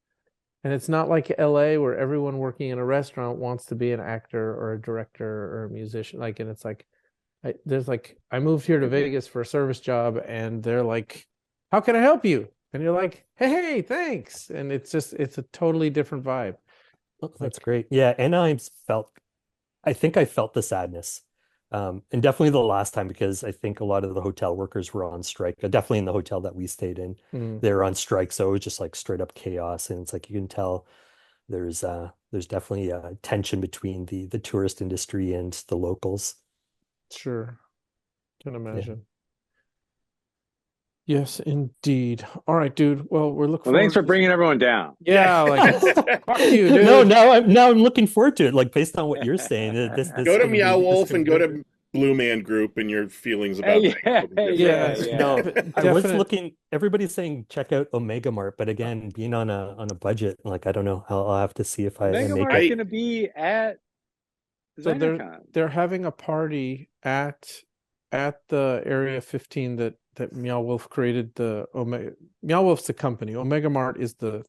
Speaker 1: And it's not like LA where everyone working in a restaurant wants to be an actor or a director or a musician. Like, and it's like, I moved here to Vegas for a service job, and they're like, how can I help you? And you're like, hey, thanks. And it's a totally different vibe.
Speaker 19: That's great. Yeah, and I think I felt the sadness. And definitely the last time, because I think a lot of the hotel workers were on strike. Definitely in the hotel that we stayed in, they were on strike. So it was just like straight up chaos. And it's like, you can tell there's definitely a tension between the tourist industry and the locals.
Speaker 1: Sure. Can imagine. Yes, indeed. All right, dude. Well, we're looking.
Speaker 5: Well, thanks for bringing everyone down.
Speaker 1: Yeah, like fuck you, dude.
Speaker 19: No, now I'm looking forward to it. Like based on what you're saying, this
Speaker 2: Go to Meow Wolf and go
Speaker 19: be
Speaker 2: to Blue Man Group and your feelings about things.
Speaker 19: No, I was looking. Everybody's saying check out Omega Mart, but again, being on a budget, like I don't know. I'll have to see if I
Speaker 5: Omega
Speaker 19: make
Speaker 5: Mart's
Speaker 19: it.
Speaker 5: going to be at
Speaker 1: So
Speaker 5: DesignerCon.
Speaker 1: they're having a party at the Area 15 that Meow Wolf created. The Omega Meow Wolf's the company. Omega Mart is the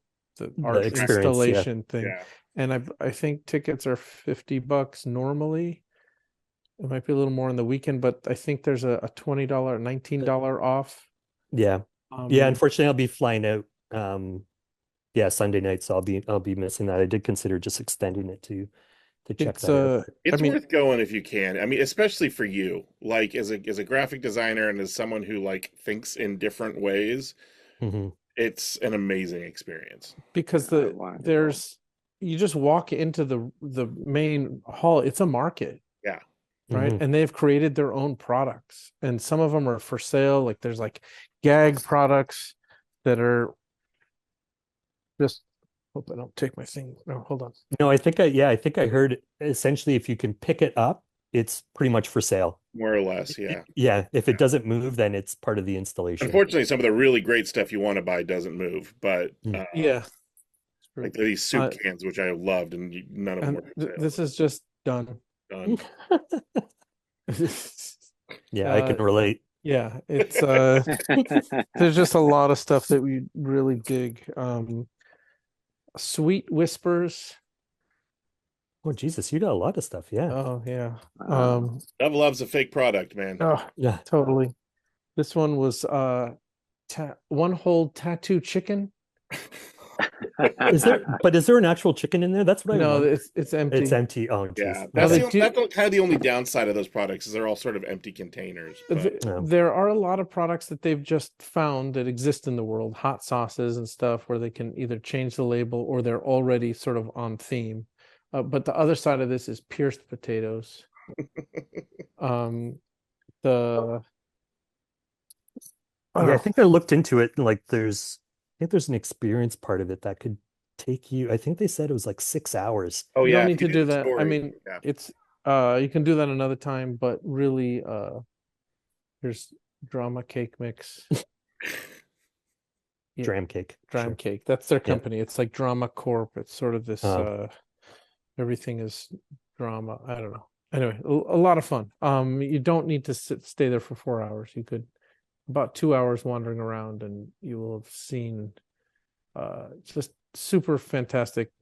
Speaker 1: art installation thing.
Speaker 2: Yeah.
Speaker 1: And I think tickets are $50 normally. It might be a little more on the weekend, but I think there's a $20, $19 off.
Speaker 19: Yeah. Yeah, unfortunately I'll be flying out Sunday night, so I'll be missing that. I did consider just extending it to check that out.
Speaker 2: It's worth going if you can. I mean, especially for you, like as a graphic designer and as someone who like thinks in different ways, it's an amazing experience.
Speaker 1: Because you just walk into the main hall. It's a market.
Speaker 2: Yeah.
Speaker 1: Right. And they've created their own products, and some of them are for sale. Like there's like gag products that are just. Hope I don't take my thing. No, hold on.
Speaker 19: No, I think I heard essentially if you can pick it up, it's pretty much for sale.
Speaker 2: More or less, yeah.
Speaker 19: Yeah, if it doesn't move, then it's part of the installation.
Speaker 2: Unfortunately, some of the really great stuff you want to buy doesn't move, but
Speaker 1: yeah,
Speaker 2: like these soup cans, which I loved, and none of them were for sale.
Speaker 1: This is just done.
Speaker 19: Yeah, I can relate.
Speaker 1: Yeah, it's there's just a lot of stuff that we really dig. Sweet Whispers.
Speaker 19: Oh Jesus, you got a lot of stuff. Yeah.
Speaker 1: Oh yeah.
Speaker 2: Love loves a fake product, man.
Speaker 1: Oh
Speaker 19: yeah,
Speaker 1: totally. This one was one whole tattoo chicken.
Speaker 19: Is there an actual chicken in there? That's what I want.
Speaker 1: No, it's empty.
Speaker 19: It's empty. Oh, geez.
Speaker 2: Yeah, that's kind of the only downside of those products is they're all sort of empty containers.
Speaker 1: There are a lot of products that they've just found that exist in the world, hot sauces and stuff, where they can either change the label or they're already sort of on theme. But the other side of this is pierced potatoes.
Speaker 19: I think I looked into it. Like I think there's an experience part of it that could take you. I think they said it was like 6 hours.
Speaker 2: Oh yeah,
Speaker 1: you don't need to do that. I mean, it's you can do that another time, but really, there's drama cake mix.
Speaker 19: Dram cake.
Speaker 1: Dram cake. That's their company. It's like Drama Corp. It's sort of this. Everything is drama. I don't know. Anyway, a lot of fun. You don't need to stay there for 4 hours. You could. About 2 hours wandering around, and you will have seen just super fantastic,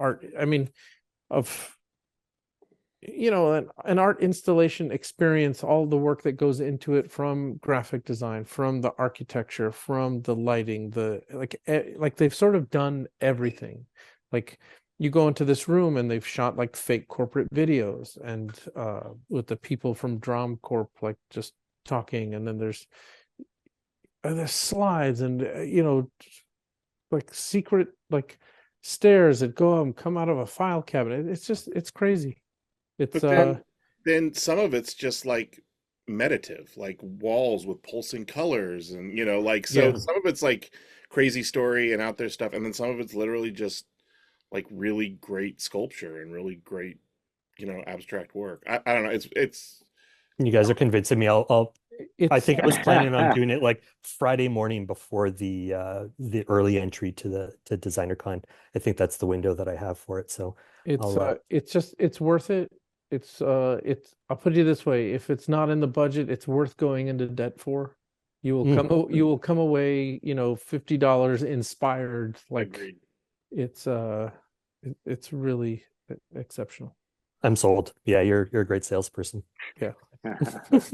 Speaker 1: art. I mean, of an art installation experience, all the work that goes into it, from graphic design, from the architecture, from the lighting, like they've sort of done everything. Like you go into this room and they've shot like fake corporate videos, and with the people from Drum Corp like just talking, and then there's slides and like secret like stairs that go and come out of a file cabinet. It's crazy. It's
Speaker 2: then some of it's just like meditative, like walls with pulsing colors, and some of it's like crazy story and out there stuff, and then some of it's literally just like really great sculpture and really great abstract work. I don't know, it's
Speaker 19: you guys are convincing me. I think I was planning on doing it like Friday morning before the early entry to DesignerCon. I think that's the window that I have for it. So
Speaker 1: it's worth it. I'll put it this way: if it's not in the budget, it's worth going into debt for. You will come away, $50 inspired. Like
Speaker 2: Agreed.
Speaker 1: It's really exceptional.
Speaker 19: I'm sold. Yeah, you're a great salesperson.
Speaker 1: Yeah.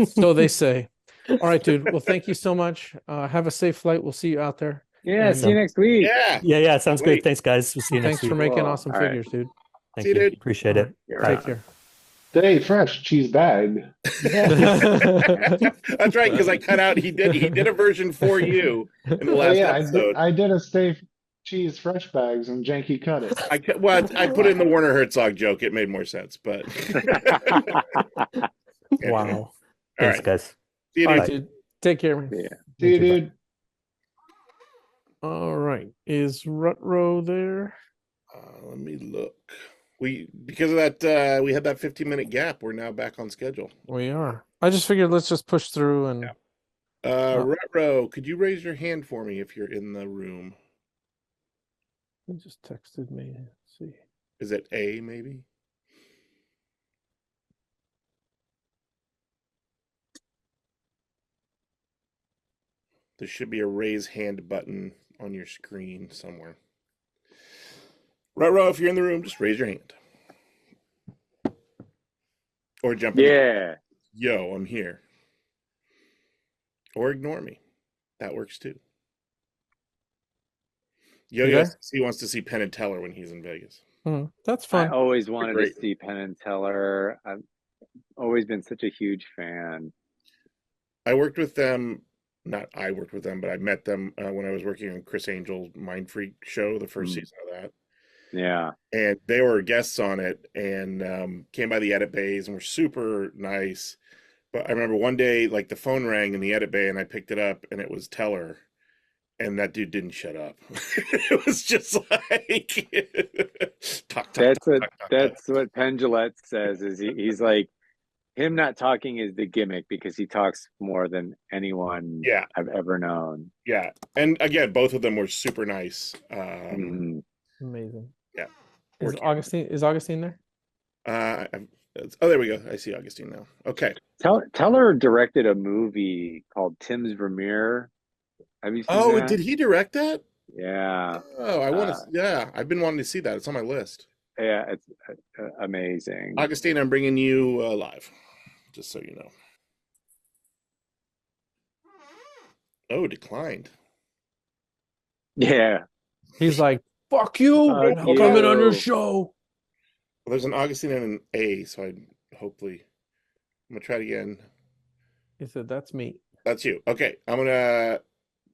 Speaker 1: So they say. All right, dude. Well, thank you so much. Have a safe flight. We'll see you out there.
Speaker 5: Yeah, see you next week.
Speaker 19: Yeah. Sounds great. Thanhanks, guys. We'll see you next week.
Speaker 1: Thanks for making awesome figures, dude.
Speaker 19: Thank you, dude. Appreciate it.
Speaker 1: Take care.
Speaker 3: Stay fresh, cheese bag.
Speaker 2: That's right, because I cut out. He did a version for you in the last episode.
Speaker 3: I did a stay cheese fresh bags and Janky cut it.
Speaker 2: I put in the Werner Herzog joke. It made more sense, but
Speaker 19: wow. Thanks, guys.
Speaker 2: See you, dude.
Speaker 1: Take care, man.
Speaker 5: Yeah.
Speaker 3: See you, dude.
Speaker 1: All right. Is Rutro there?
Speaker 2: Let me look. Because of that, we had that 15-minute gap. We're now back on schedule.
Speaker 1: We are. I just figured let's just push through and.
Speaker 2: Rutro, could you raise your hand for me if you're in the room?
Speaker 1: He just texted me. Let's see.
Speaker 2: Is it A maybe? There should be a raise hand button on your screen somewhere. Rutro, if you're in the room, just raise your hand. Or jump in.
Speaker 5: Yeah.
Speaker 2: Yo, I'm here. Or ignore me. That works too. Yo, he wants to see Penn and Teller when he's in Vegas.
Speaker 1: That's fun.
Speaker 5: I always wanted to see Penn and Teller. I've always been such a huge fan.
Speaker 2: I worked with them. Not I worked with them, but I met them when I was working on Chris Angel's Mind Freak show, the first season of that.
Speaker 5: Yeah.
Speaker 2: And they were guests on it and came by the edit bays and were super nice. But I remember one day, like, the phone rang in the edit bay and I picked it up and it was Teller. And that dude didn't shut up. It was just like
Speaker 5: that's what Penn Jillette says. Is he's like, him not talking is the gimmick because he talks more than anyone I've ever known.
Speaker 2: Yeah, and again, both of them were super nice.
Speaker 1: Amazing.
Speaker 2: Yeah.
Speaker 1: Is Augustine there?
Speaker 2: Oh, there we go. I see Augustine now. Okay.
Speaker 5: Teller directed a movie called Tim's Vermeer. Have you seen that?
Speaker 2: Did he direct that?
Speaker 5: Yeah.
Speaker 2: Oh, I want to. Yeah, I've been wanting to see that. It's on my list.
Speaker 5: Yeah, it's amazing.
Speaker 2: Augustine, I'm bringing you live, just so you know. Oh, declined.
Speaker 5: Yeah.
Speaker 1: He's like, fuck you. I'm coming on your show.
Speaker 2: Well, there's an Augustine and an A, so I'm going to try it again.
Speaker 1: He said, that's me.
Speaker 2: That's you. Okay, I'm going to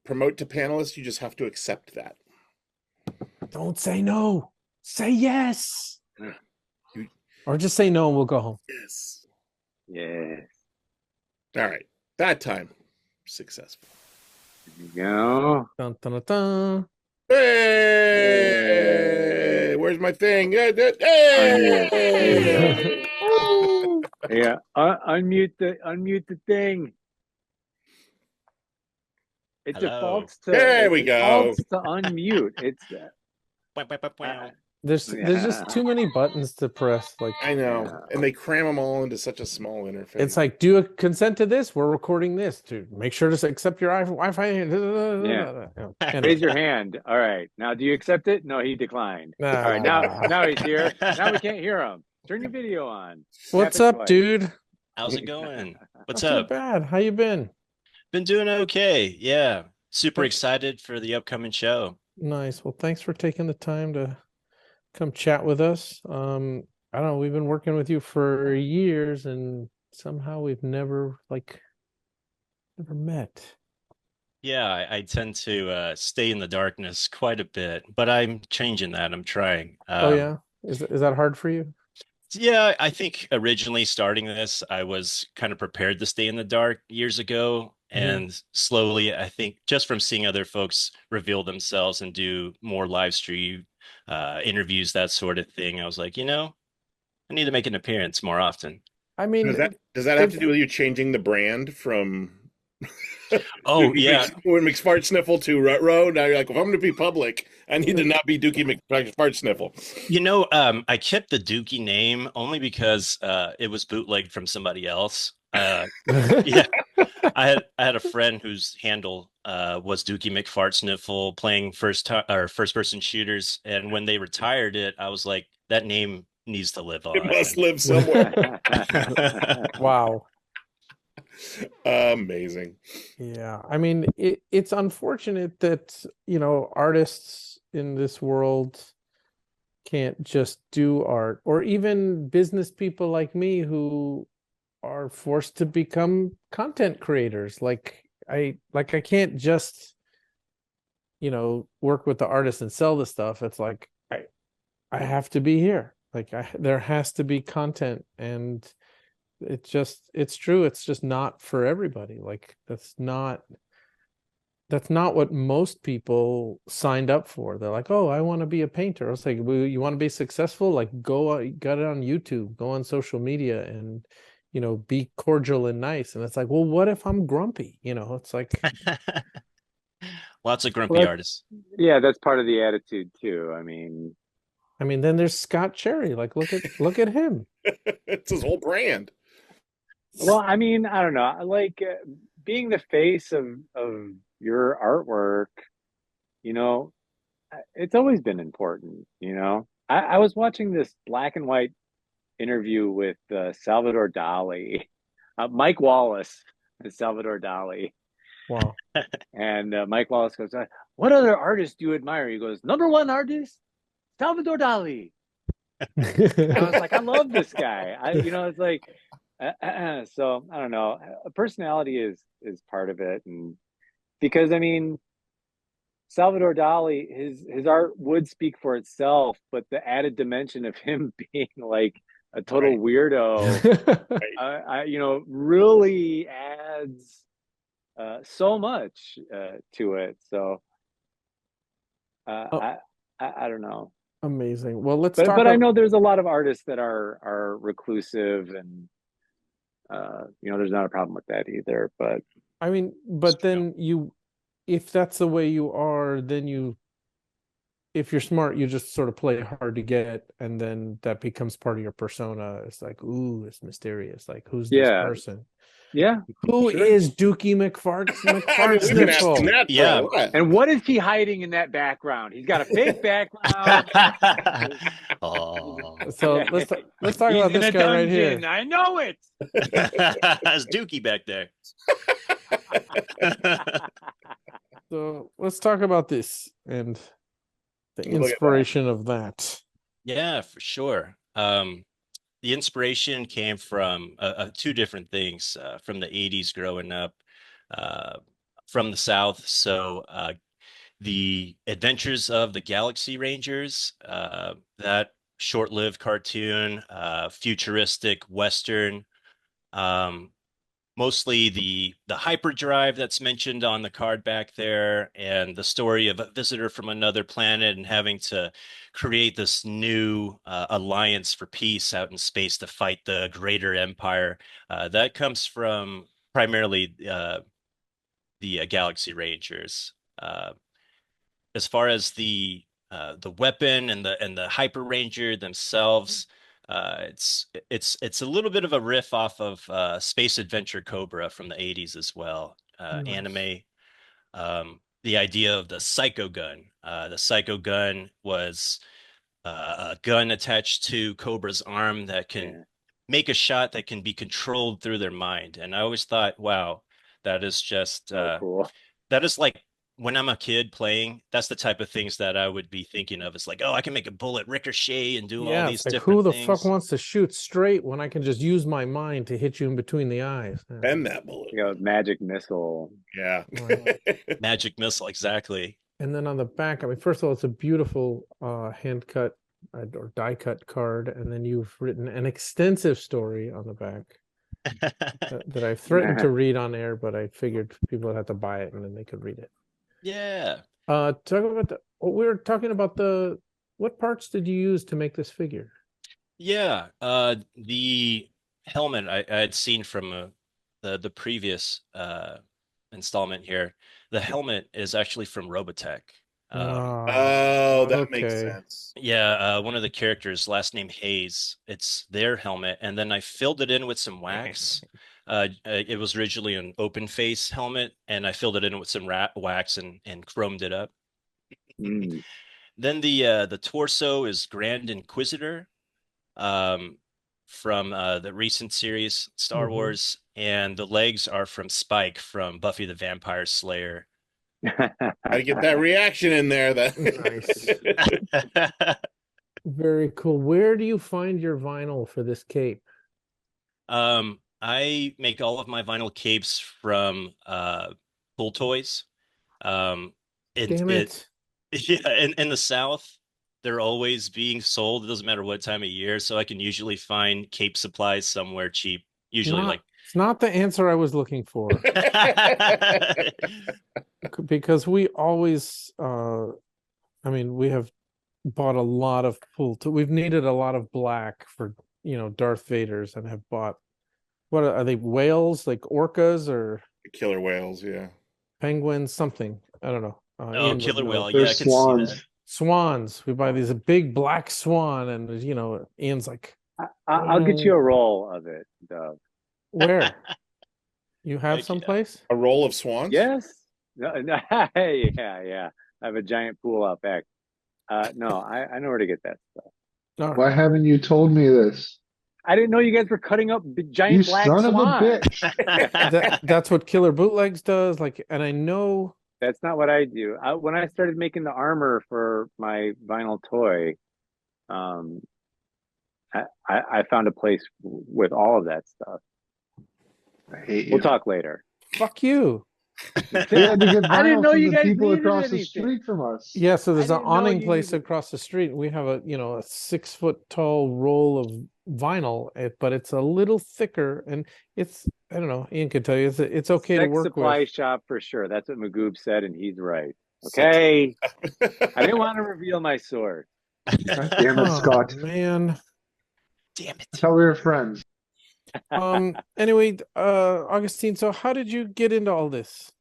Speaker 2: promote to panelists. You just have to accept that.
Speaker 1: Don't say no. Say yes. Or just say no and we'll go home.
Speaker 2: Yes.
Speaker 5: Yeah.
Speaker 2: All right. That time, successful.
Speaker 5: There you go.
Speaker 1: Dun, dun, dun, dun.
Speaker 2: Hey! Where's my thing? Hey!
Speaker 5: Yeah. Unmute the thing. It defaults to.
Speaker 2: There we go.
Speaker 5: Defaults to unmute. It's.
Speaker 1: There's just too many buttons to press. Like
Speaker 2: I know, and they cram them all into such a small interface.
Speaker 1: It's like, do a consent to this. We're recording this. To make sure to accept your Wi-Fi.
Speaker 5: Yeah. Raise your hand. All right. Now, do you accept it? No, he declined. All right. Now he's here. Now we can't hear him. Turn your video on.
Speaker 1: What's up, dude?
Speaker 20: How's it going? What's
Speaker 1: Not
Speaker 20: up?
Speaker 1: too bad. How you been?
Speaker 20: Been doing okay. Yeah. Super excited for the upcoming show.
Speaker 1: Nice. Well, thanks for taking the time to come chat with us. I don't know, we've been working with you for years and somehow we've never met.
Speaker 20: Yeah, I tend to stay in the darkness quite a bit, but I'm changing that. I'm trying.
Speaker 1: Oh yeah? Is that hard for you?
Speaker 20: Yeah, I think originally starting this, I was kind of prepared to stay in the dark years ago. And slowly, I think just from seeing other folks reveal themselves and do more live stream interviews, that sort of thing, I was like, I need to make an appearance more often.
Speaker 1: I mean,
Speaker 2: does that have to do with you changing the brand from
Speaker 20: Oh yeah,
Speaker 2: when McFartsniffle to Rutro? Now you're like, if I'm going to be public, I need to not be Dookie McFartsniffle.
Speaker 20: I kept the Dookie name only because it was bootlegged from somebody else. Yeah, I had a friend whose handle was Dookie McFartsniffle playing first person shooters, and when they retired it, I was like, that name needs to live on.
Speaker 2: It must live somewhere.
Speaker 1: Wow.
Speaker 2: Amazing.
Speaker 1: Yeah, I mean, it's unfortunate that artists in this world can't just do art, or even business people like me who are forced to become content creators. Like I can't just work with the artists and sell the stuff. It's like I have to be here. Like there has to be content, and it's true. It's just not for everybody. Like that's not what most people signed up for. They're like, oh, I want to be a painter. I was like, well, you want to be successful? Like got it on YouTube, go on social media and, be cordial and nice. And it's like, well, what if I'm grumpy? It's like
Speaker 20: lots of grumpy artists.
Speaker 5: Yeah, that's part of the attitude too. I mean,
Speaker 1: then there's Scott Cherry. Like, look at him.
Speaker 2: It's his whole brand.
Speaker 5: Well, I mean, I don't know. Like being the face of your artwork, it's always been important. I was watching this black and white interview with Salvador Dali, Mike Wallace and Salvador Dali.
Speaker 1: Wow.
Speaker 5: And Mike Wallace goes, what other artist do you admire? He goes, number one artist, Salvador Dali. I was like, I love this guy. It's like, so I don't know. Personality is part of it, and because Salvador Dali, his art would speak for itself, but the added dimension of him being like a total weirdo, really adds so much to it. So I don't know.
Speaker 1: Amazing. Well,
Speaker 5: but I know there's a lot of artists that are reclusive, and there's not a problem with that either. But
Speaker 1: then if that's the way you are, then if you're smart, you just sort of play hard to get, and then that becomes part of your persona. It's like, ooh, it's mysterious. Like, who's this person?
Speaker 5: Yeah.
Speaker 1: Who is Dookie McFartsnifle?
Speaker 20: Yeah.
Speaker 5: And what is he hiding in that background? He's got a fake background.
Speaker 20: Oh.
Speaker 1: So let's talk about this guy right here.
Speaker 5: I know it.
Speaker 20: There's Dookie back there.
Speaker 1: So let's talk about this and the inspiration of that.
Speaker 20: Yeah, for sure. The inspiration came from two different things from the 80s growing up from the South. So the Adventures of the Galaxy Rangers, that short-lived cartoon, futuristic Western, mostly the hyperdrive that's mentioned on the card back there, and the story of a visitor from another planet and having to create this new alliance for peace out in space to fight the greater empire. That comes from primarily the Galaxy Rangers. As far as the weapon and the Hyper Ranger themselves, it's a little bit of a riff off of Space Adventure Cobra from the 80s as well.
Speaker 1: Nice.
Speaker 20: Anime. The idea of the Psycho Gun. The Psycho Gun was a gun attached to Cobra's arm that can make a shot that can be controlled through their mind. And I always thought, wow, that is just
Speaker 5: cool.
Speaker 20: That is like, when I'm a kid playing, that's the type of things that I would be thinking of. It's like, oh, I can make a bullet ricochet and do all these different
Speaker 1: who the
Speaker 20: things.
Speaker 1: fuck wants to shoot straight when I can just use my mind to hit you in between the eyes?
Speaker 2: Bend that bullet.
Speaker 5: Magic missile.
Speaker 2: Yeah.
Speaker 20: Magic missile, exactly.
Speaker 1: And then on the back, first of all, it's a beautiful hand cut or die cut card, and then you've written an extensive story on the back that I threatened to read on air, but I figured people would have to buy it and then they could read it.
Speaker 20: Yeah.
Speaker 1: Talk about we were talking about what parts did you use to make this figure?
Speaker 20: Yeah. The helmet I had seen from the previous installment here. The helmet is actually from Robotech.
Speaker 2: That makes sense.
Speaker 20: Yeah, one of the characters, last name Hayes, it's their helmet, and then I filled it in with some wax. It was originally an open face helmet, and I filled it in with some wax and chromed it up. Then the torso is Grand Inquisitor, from the recent series Star Wars, and the legs are from Spike from Buffy the Vampire Slayer.
Speaker 2: Gotta get that reaction in there.
Speaker 1: Nice. Very cool. Where do you find your vinyl for this cape?
Speaker 20: I make all of my vinyl capes from Cool Toys.
Speaker 1: Damn it.
Speaker 20: In the South, they're always being sold. It doesn't matter what time of year, so I can usually find cape supplies somewhere cheap, Usually,
Speaker 1: it's not the answer I was looking for. Because we always, we have bought a lot of we've needed a lot of black for, Darth Vader's, and have bought, what are they, whales, like orcas or
Speaker 2: killer whales? Yeah.
Speaker 1: Penguins, something. I don't know.
Speaker 20: Oh, killer whale.
Speaker 3: They're
Speaker 20: Yeah, I can see that.
Speaker 1: Swans. We buy these big black swan, and Ian's like,
Speaker 5: I'll get you a roll of it, Dove.
Speaker 1: where? You have someplace?
Speaker 2: A roll of swans?
Speaker 5: Yes. No, yeah. I have a giant pool out back. No, I know where to get that stuff.
Speaker 3: Why haven't you told me this?
Speaker 5: I didn't know you guys were cutting up giant black
Speaker 3: son of a
Speaker 5: swans.
Speaker 3: bitch.
Speaker 1: That's what Killer Bootlegs does. And I know
Speaker 5: that's not what I do. When I started making the armor for my vinyl toy, I found a place with all of that stuff.
Speaker 3: I hate you.
Speaker 5: We'll talk later.
Speaker 1: Fuck you.
Speaker 3: I didn't
Speaker 5: know you guys
Speaker 3: people
Speaker 5: needed
Speaker 3: across the
Speaker 5: anything.
Speaker 3: street from us.
Speaker 1: Yeah, so there's an
Speaker 5: didn't know
Speaker 1: awning
Speaker 5: you
Speaker 1: place
Speaker 5: needed-
Speaker 1: across the street. We have a 6 foot tall roll of vinyl, but it's a little thicker, and it's, I don't know, Ian could tell you, it's okay to
Speaker 5: Sex
Speaker 1: work
Speaker 5: supply
Speaker 1: with.
Speaker 5: shop for sure. That's what Magoob said, and he's right. Okay. I didn't want to reveal my source.
Speaker 3: God damn it, Scott.
Speaker 1: Man.
Speaker 20: Damn it.
Speaker 3: I thought we were friends.
Speaker 1: Anyway, Augustine, so how did you get into all this?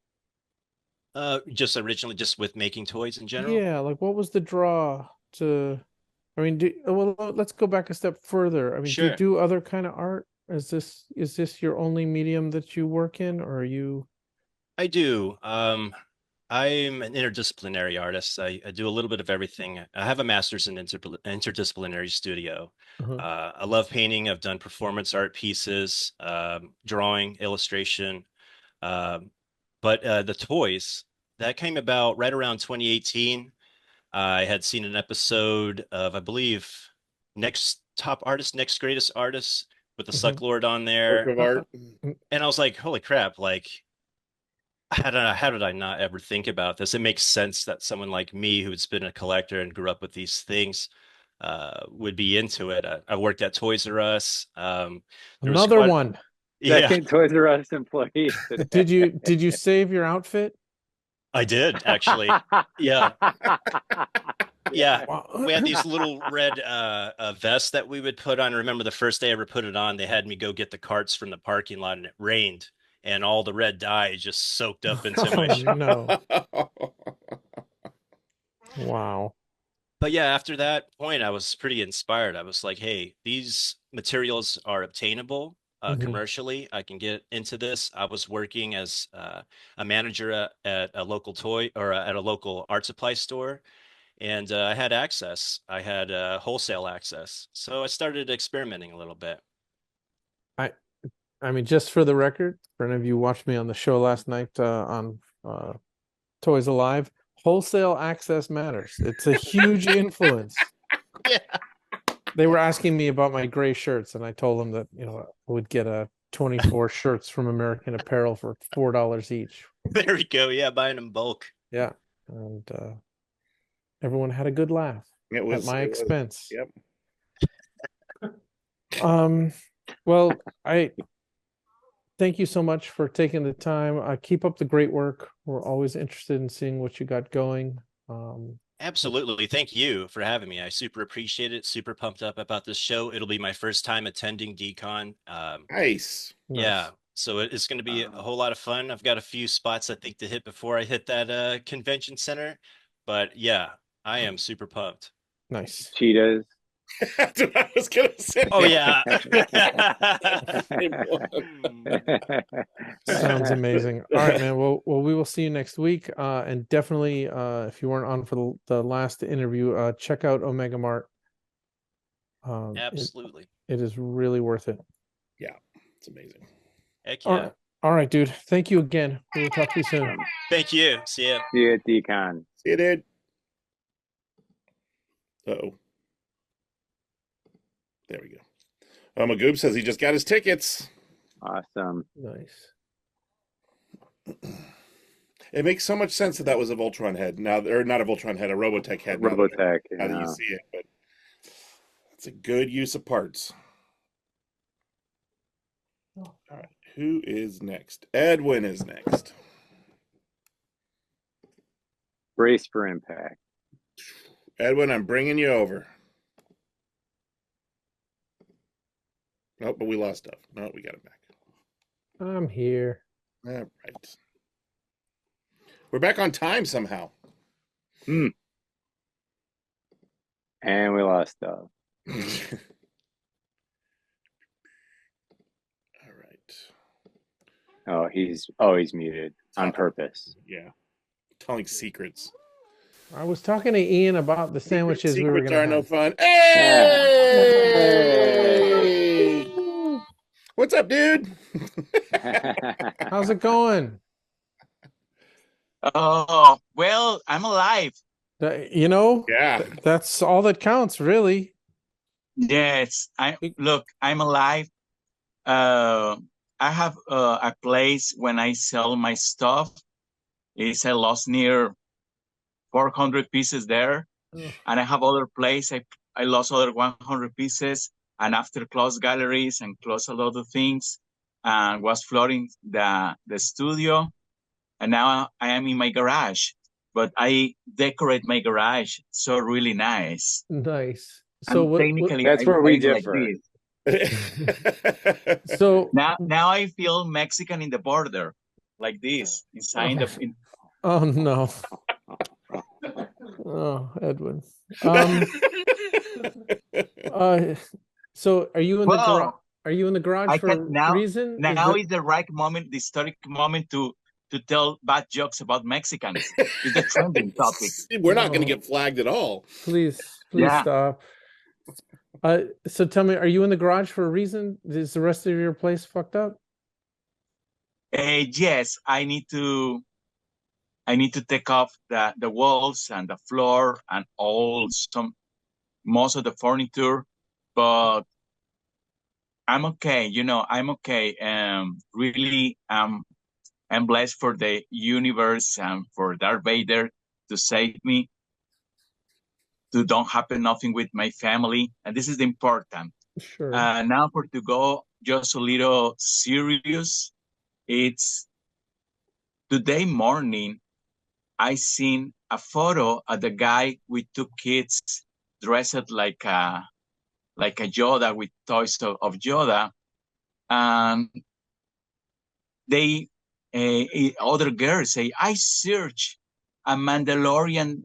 Speaker 20: Just originally just with making toys in general.
Speaker 1: Yeah, like what was the draw to, let's go back a step further. Do
Speaker 20: Sure.
Speaker 1: you do other kind of art? Is this your only medium that you work in, or are you?
Speaker 20: I do. I'm an interdisciplinary artist. I do a little bit of everything. I have a master's in interdisciplinary studio. I love painting. I've done performance art pieces, drawing, illustration. But the toys, that came about right around 2018. I had seen an episode of, I believe, Next Top Artist, Next Greatest Artist, with the Suck Lord on there.
Speaker 2: Work of art.
Speaker 20: And I was like, holy crap, like, how did I not ever think about this? It makes sense that someone like me, who's been a collector and grew up with these things, would be into it. I worked at Toys R Us.
Speaker 1: Another one.
Speaker 20: Yeah.
Speaker 5: Second Toys R Us employee.
Speaker 1: Did you save your outfit?
Speaker 20: I did, actually. Yeah. Yeah. We had these little red vests that we would put on. I remember the first day I ever put it on, they had me go get the carts from the parking lot, and it rained, and all the red dye just soaked up into my shirt.
Speaker 1: No. Wow.
Speaker 20: But yeah, after that point, I was pretty inspired. I was like, hey, these materials are obtainable commercially. I can get into this. I was working as a manager at a local toy, or at a local art supply store, and I had access. I had wholesale access. So I started experimenting a little bit.
Speaker 1: Just for the record, for any of you who watched me on the show last night on Toys Alive, wholesale access matters. It's a huge influence.
Speaker 20: Yeah.
Speaker 1: They were asking me about my gray shirts, and I told them that, I would get 24 shirts from American Apparel for $4 each.
Speaker 20: There we go. Yeah, buying them bulk.
Speaker 1: Yeah. And everyone had a good laugh at my expense.
Speaker 2: Yep.
Speaker 1: Well, I thank you so much for taking the time. Keep up the great work. We're always interested in seeing what you got going.
Speaker 20: Absolutely. Thank you for having me. I super appreciate it. Super pumped up about this show. It'll be my first time attending DCON.
Speaker 2: Nice.
Speaker 20: Yeah. So it's going to be a whole lot of fun. I've got a few spots I think to hit before I hit that convention center. But yeah, I am super pumped.
Speaker 1: Nice.
Speaker 5: Cheetahs.
Speaker 2: That's what I was gonna say.
Speaker 20: Oh yeah.
Speaker 1: Sounds amazing. All right, man. Well, we will see you next week. And definitely, if you weren't on for the last interview, check out Omega Mart.
Speaker 20: Absolutely.
Speaker 1: It is really worth it.
Speaker 2: Yeah, it's amazing.
Speaker 20: Heck yeah.
Speaker 1: All right, dude. Thank you again. We'll talk to you soon.
Speaker 20: Thank you. See ya.
Speaker 5: See you at DCON.
Speaker 2: See you, dude. Uh-oh. There we go. Magoob says he just got his tickets.
Speaker 5: Awesome.
Speaker 1: Nice.
Speaker 2: It makes so much sense that was a Voltron head. Now, or not a Voltron head, a Robotech head.
Speaker 5: Robotech.
Speaker 2: How do you see it? But it's a good use of parts.
Speaker 1: Oh.
Speaker 2: Who is next? Edwin is next.
Speaker 5: Brace for impact.
Speaker 2: Edwin, I'm bringing you over. Oh, but we lost stuff. No, we got it back.
Speaker 1: I'm here.
Speaker 2: All right. We're back on time somehow.
Speaker 5: And we lost stuff.
Speaker 2: All right.
Speaker 5: Oh, he's muted on purpose.
Speaker 2: Yeah. Telling secrets.
Speaker 1: I was talking to Ian about the sandwiches we were
Speaker 2: Secrets
Speaker 1: going to
Speaker 2: are no
Speaker 1: have.
Speaker 2: fun. Hey! What's up, dude?
Speaker 1: How's it going?
Speaker 21: Oh, well, I'm alive.
Speaker 1: You know,
Speaker 2: yeah,
Speaker 1: that's all that counts, really.
Speaker 21: Yes, I'm alive. I have a place when I sell my stuff. I lost near 400 pieces there, and I have other place. I lost other 100 pieces, and after closed galleries and closed a lot of things, and was flooding the studio, and now I am in my garage. But I decorate my garage so really nice.
Speaker 1: Nice. So
Speaker 21: technically,
Speaker 5: that's where we
Speaker 21: like
Speaker 5: differ.
Speaker 1: So
Speaker 21: now I feel Mexican in the border, like this inside the.
Speaker 1: Oh no. Oh, Edwin. So are you in the garage? Are you in the garage for a reason?
Speaker 21: Now is the right moment, the historic moment to tell bad jokes about Mexicans. It's the trending topic.
Speaker 2: We're not going to get flagged at all.
Speaker 1: Please stop. So tell me, are you in the garage for a reason? Is the rest of your place fucked up?
Speaker 21: Yes, I need to take off the walls and the floor and most of the furniture, but I'm okay. I'm okay. Really, I'm blessed for the universe and for Darth Vader to save me, to don't happen nothing with my family. And this is important.
Speaker 1: Sure.
Speaker 21: Now to go just a little serious, it's today morning, I seen a photo of the guy with two kids dressed like a Yoda with toys of Yoda. And they other girls say, I search a Mandalorian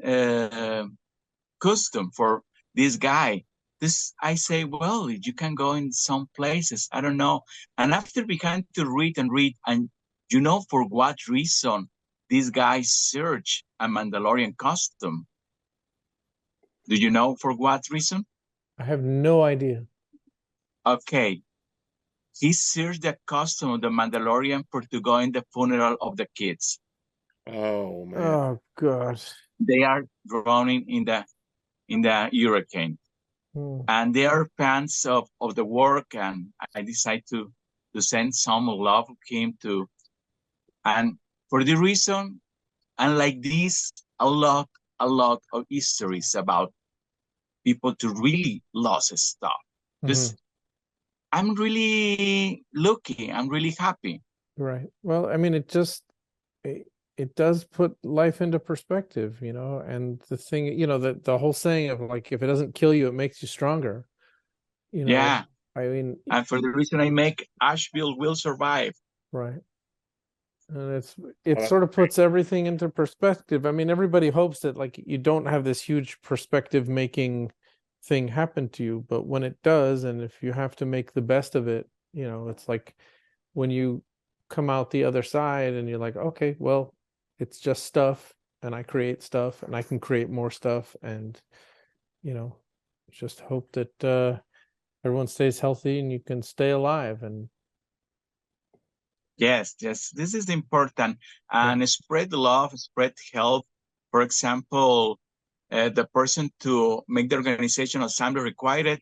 Speaker 21: custom for this guy. I say, well, you can go in some places. I don't know. And after began to read, and for what reason this guy search a Mandalorian costume? Do you know for what reason?
Speaker 1: I have no idea.
Speaker 21: Okay. He searched the costume of the Mandalorian for to go in the funeral of the kids.
Speaker 2: Oh man.
Speaker 1: Oh gosh.
Speaker 21: They are drowning in the hurricane. And they are fans of the work, and I decided to send some love of him to. And for the reason, and like this, a lot of histories about people to really lost stuff. I'm really lucky. I'm really happy.
Speaker 1: Right. Well, I mean, it does put life into perspective, and the thing, the whole saying of like, if it doesn't kill you, it makes you stronger.
Speaker 21: Yeah.
Speaker 1: I mean,
Speaker 21: and for the reason I make, Asheville will survive.
Speaker 1: Right. And it sort of puts everything into perspective. I mean, everybody hopes that like you don't have this huge perspective making thing happen to you, but when it does, and if you have to make the best of it, it's like when you come out the other side and you're like, okay, well, it's just stuff, and I create stuff, and I can create more stuff, and just hope that everyone stays healthy and you can stay alive. And
Speaker 21: yes, this is important. And spread love, spread help. For example, the person to make the organization assembly required,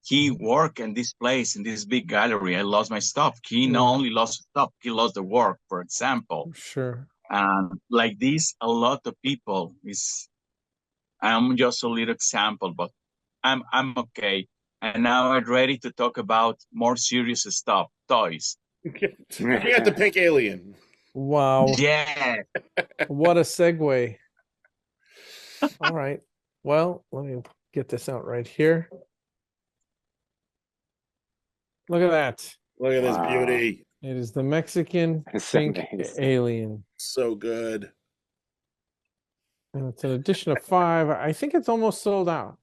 Speaker 21: he worked in this place, in this big gallery. I lost my stuff. He not only lost stuff, he lost the work, for example.
Speaker 1: Sure.
Speaker 21: And like this, a lot of people I'm just a little example, but I'm okay. And now I'm ready to talk about more serious stuff, toys.
Speaker 2: We got the pink alien.
Speaker 1: Wow.
Speaker 21: Yeah.
Speaker 1: What a segue. All right. Well, let me get this out right here. Look at that.
Speaker 2: Look at this beauty.
Speaker 1: It is the Mexican
Speaker 5: It's
Speaker 1: pink
Speaker 5: amazing.
Speaker 1: alien.
Speaker 2: So good.
Speaker 1: And it's an edition of 5. I think it's almost sold out.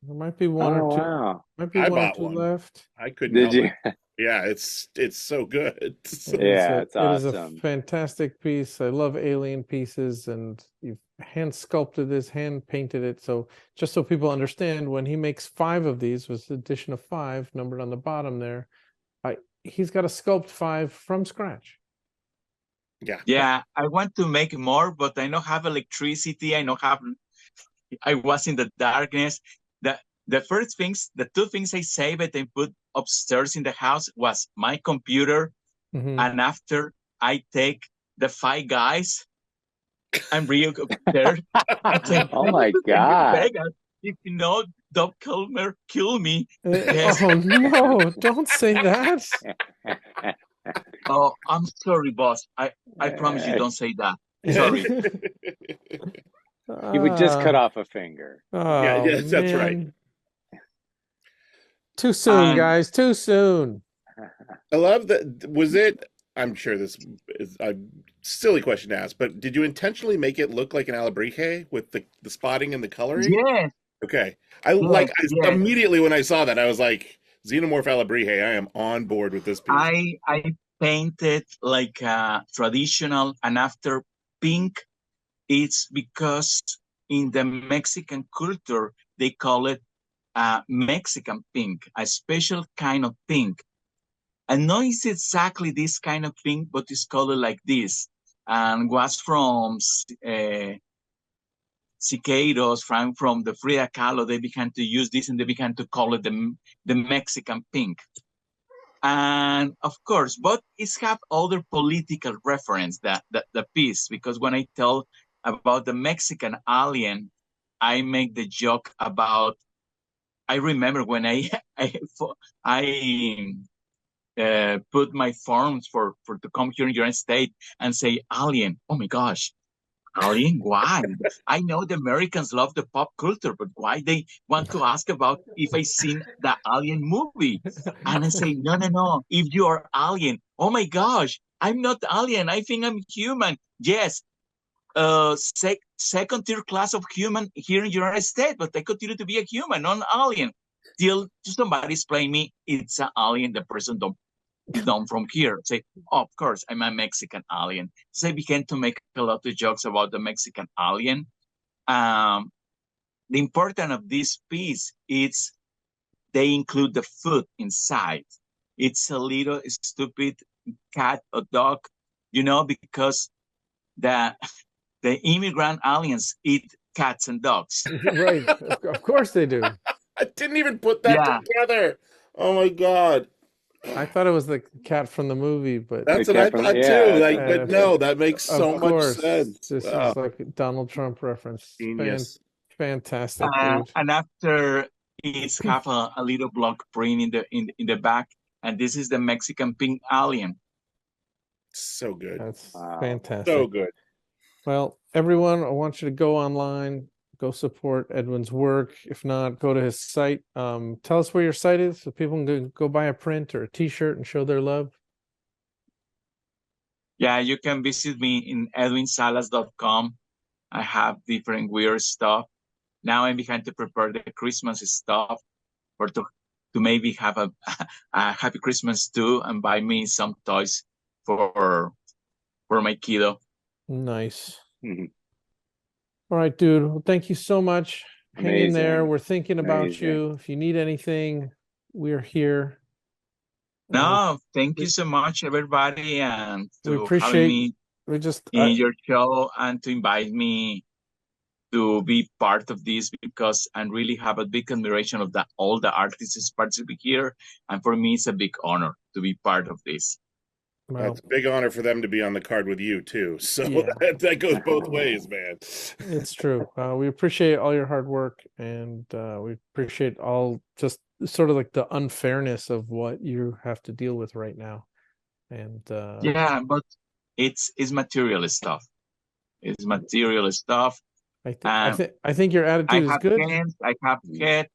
Speaker 1: There might be one or two.
Speaker 5: Wow.
Speaker 1: Might be
Speaker 2: I
Speaker 1: one or
Speaker 2: bought
Speaker 1: two
Speaker 2: one.
Speaker 1: left.
Speaker 2: I couldn't
Speaker 5: Did
Speaker 2: help
Speaker 5: you?
Speaker 2: it. Yeah, it's so good.
Speaker 5: Yeah, it's
Speaker 1: It is a
Speaker 5: awesome.
Speaker 1: fantastic piece. I love alien pieces, and you've hand sculpted this, hand painted it. So just so people understand, when he makes 5 of these, was the edition of 5, numbered on the bottom there, he's got to sculpt 5 from scratch.
Speaker 21: Yeah, I want to make more, but I don't have electricity. I was in the darkness. The first things, the 2 things I saved and put upstairs in the house was my computer. And after I take the 5 guys, I'm real scared.
Speaker 5: Oh my God.
Speaker 21: If you know, Doc Kilmer kill me.
Speaker 1: Oh no, don't say that.
Speaker 21: Oh, I'm sorry, boss. I promise you don't say that. Sorry.
Speaker 5: He would just cut off a finger.
Speaker 1: Oh,
Speaker 2: yes, that's right.
Speaker 1: man. Too soon, guys. Too soon.
Speaker 2: I love that. Was it? I'm sure this is a silly question to ask, but did you intentionally make it look like an alebrije with the spotting and the coloring?
Speaker 21: Yeah.
Speaker 2: Okay. Immediately when I saw that, I was like, Xenomorph alebrije. I am on board with this piece.
Speaker 21: I painted like traditional, and after pink, it's because in the Mexican culture they call it Mexican pink, a special kind of pink. And not it's exactly this kind of pink, but it's called like this, and was from Siqueiros, from the Frida Kahlo. They began to use this, and they began to call it the Mexican pink. And of course, but it's have other political reference that the piece, because when I tell about the Mexican alien, I make the joke about. I remember when I put my forms for to come here in the United States and say alien. Oh my gosh, alien? Why? I know the Americans love the pop culture, but why they want to ask about if I seen the Alien movie? And I say, no. If you are alien, oh my gosh, I'm not alien. I think I'm human. Yes, second tier class of human here in the United States, but I continue to be a human, not an alien. Till somebody explain me it's an alien. The person don't from here. Say, oh, of course, I'm a Mexican alien. So I began to make a lot of jokes about the Mexican alien. The importance of this piece is they include the food inside. It's a little stupid cat or dog, because the immigrant aliens eat cats and dogs.
Speaker 1: Right. Of course they do.
Speaker 2: I didn't even put that together. Oh my God.
Speaker 1: I thought it was the cat from the movie, but
Speaker 2: that's what I thought too. But no, that makes so much sense.
Speaker 1: This is like a Donald Trump reference.
Speaker 2: Genius.
Speaker 1: Fantastic, dude.
Speaker 21: And after it's have a little block print in the back, and this is the Mexican pink alien.
Speaker 2: So good.
Speaker 1: That's fantastic.
Speaker 2: So good.
Speaker 1: Well, everyone, I want you to go online. Go support Edwin's work. If not, go to his site. Tell us where your site is so people can go buy a print or a t-shirt and show their love.
Speaker 21: Yeah, you can visit me in edwinsalas.com. I have different weird stuff. Now I'm behind to prepare the Christmas stuff or to maybe have a happy Christmas too and buy me some toys for my kiddo.
Speaker 1: Nice. All right, dude. Well, thank you so much. Hang in there. We're thinking about you. If you need anything, we're here.
Speaker 21: No, thank you so much, everybody, and
Speaker 1: we
Speaker 21: to
Speaker 1: appreciate
Speaker 21: having me in
Speaker 1: in
Speaker 21: your show and to invite me to be part of this, because I really have a big admiration of all the artists participating here, and for me, it's a big honor to be part of this.
Speaker 2: Well, it's a big honor for them to be on the card with you too. So that goes both ways, man.
Speaker 1: It's true. We appreciate all your hard work, and we appreciate all just sort of like the unfairness of what you have to deal with right now. And
Speaker 21: yeah, but it's material stuff. It's material stuff.
Speaker 1: I think your attitude is good.
Speaker 21: I have head,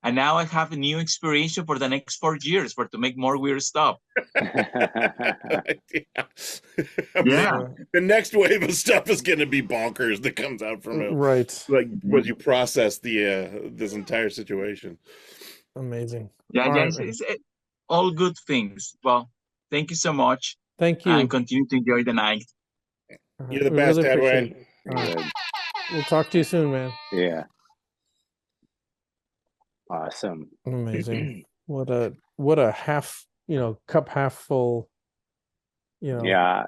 Speaker 21: and now I have a new inspiration for the next 4 years to make more weird stuff.
Speaker 2: Yeah. The next wave of stuff is going to be bonkers that comes out from it.
Speaker 1: Right.
Speaker 2: Like when you process this entire situation.
Speaker 1: Amazing.
Speaker 21: Yeah, it's all good things. Well, thank you so much.
Speaker 1: Thank you.
Speaker 21: And continue to enjoy the night.
Speaker 2: You're the best,
Speaker 1: really
Speaker 2: Edwin.
Speaker 1: We'll talk to you soon, man.
Speaker 5: Yeah. Awesome.
Speaker 1: Amazing. What a half, cup half full,
Speaker 5: Yeah,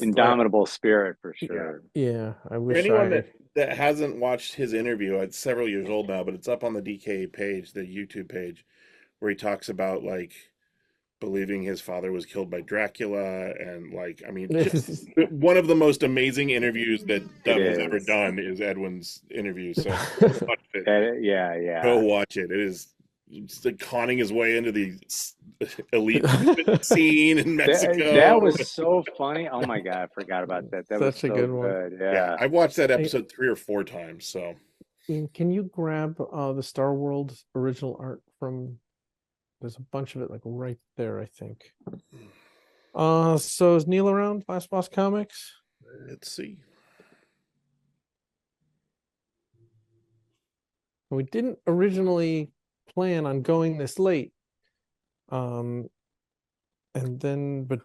Speaker 5: indomitable spirit for sure.
Speaker 1: Yeah, I
Speaker 2: For
Speaker 1: wish
Speaker 2: anyone that hasn't watched his interview, it's several years old now, but it's up on the DKE page, the YouTube page, where he talks about like believing his father was killed by Dracula, and like, I mean, just one of the most amazing interviews that Dub has ever done is Edwin's interview. So watch it.
Speaker 5: Yeah.
Speaker 2: Go watch it. It is like conning his way into the elite scene in Mexico.
Speaker 5: That was so funny. Oh my God, I forgot about that. That was
Speaker 1: Such a
Speaker 5: so
Speaker 1: good one.
Speaker 5: Yeah.
Speaker 2: I've watched that episode 3 or 4 times. So
Speaker 1: can you grab the Star World original art from? There's a bunch of it like right there, I think. So is Neil around? Last Boss Comics?
Speaker 2: Let's see.
Speaker 1: We didn't originally plan on going this late. But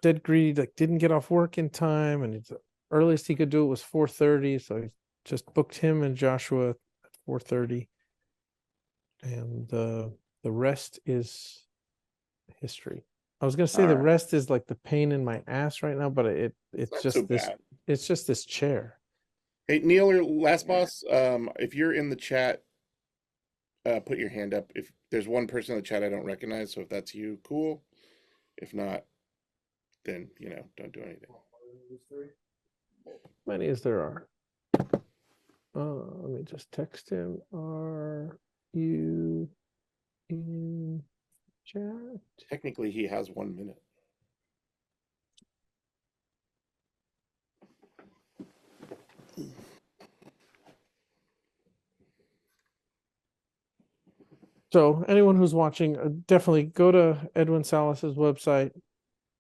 Speaker 1: Dead Greed didn't get off work in time, and the earliest he could do it was 4:30, so he just booked him and Joshua at 4:30. And the rest is history. I was gonna say the rest is like the pain in my ass right now, but it's just this chair.
Speaker 2: Hey, Neil or Last Boss, if you're in the chat, put your hand up. If there's one person in the chat I don't recognize, so if that's you, cool. If not, then don't do anything.
Speaker 1: Many as there are. Let me just text him. Are you in chat?
Speaker 2: Technically, he has 1 minute.
Speaker 1: So anyone who's watching, definitely go to Edwin Salas's website,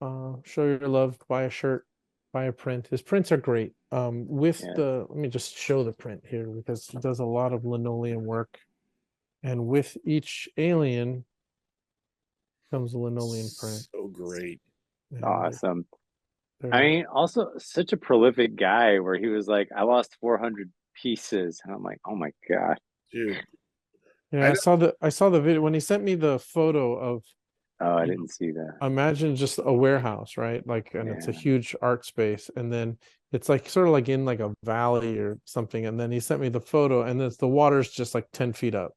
Speaker 1: show your love, buy a shirt, buy a print. His prints are great. Let me just show the print here because he does a lot of linoleum work. And with each alien comes a linoleum print.
Speaker 2: So great.
Speaker 5: Awesome. I mean, also such a prolific guy where he was like, I lost 400 pieces. And I'm like, oh my God.
Speaker 2: Dude.
Speaker 1: Yeah, I saw the video when he sent me the photo of.
Speaker 5: Oh, I didn't see that.
Speaker 1: Imagine just a warehouse, right? And it's a huge art space, and then it's like sort of like in like a valley or something. And then he sent me the photo, and the water's just like 10 feet up.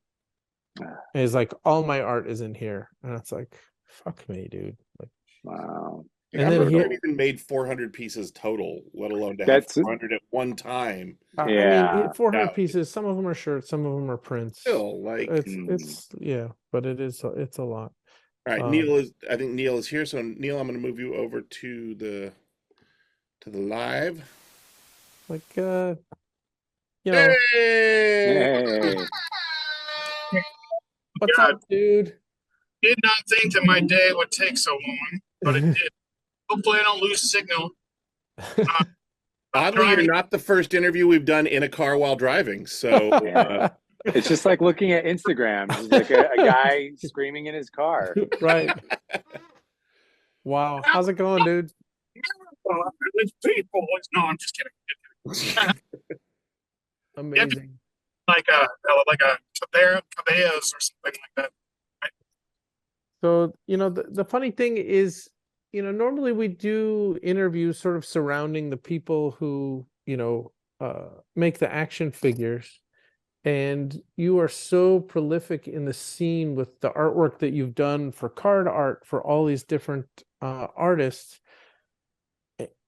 Speaker 1: And he's like, all my art is in here, and it's like, fuck me, dude. Like,
Speaker 5: wow.
Speaker 2: And then he even made 400 pieces total, let alone to have 400 at one time.
Speaker 1: I mean, 400 pieces. Some of them are shirts, some of them are prints.
Speaker 2: Still, like
Speaker 1: it's but it's a lot.
Speaker 2: All right, I think Neil is here. So Neil, I'm going to move you over to the live.
Speaker 1: Like
Speaker 2: Hey!
Speaker 1: What's up, dude?
Speaker 4: Did not think that my day would take so long, but it did. Hopefully I don't lose signal.
Speaker 2: Oddly, you're not the first interview we've done in a car while driving. So
Speaker 5: it's just like looking at Instagram. It's like a guy screaming in his car.
Speaker 1: Right. Wow. How's it going, dude?
Speaker 4: It's people. No, I'm just kidding.
Speaker 1: Amazing.
Speaker 4: Like a caballas or something like that. Right?
Speaker 1: So, the funny thing is, normally we do interviews sort of surrounding the people who, make the action figures. And you are so prolific in the scene with the artwork that you've done for card art for all these different artists.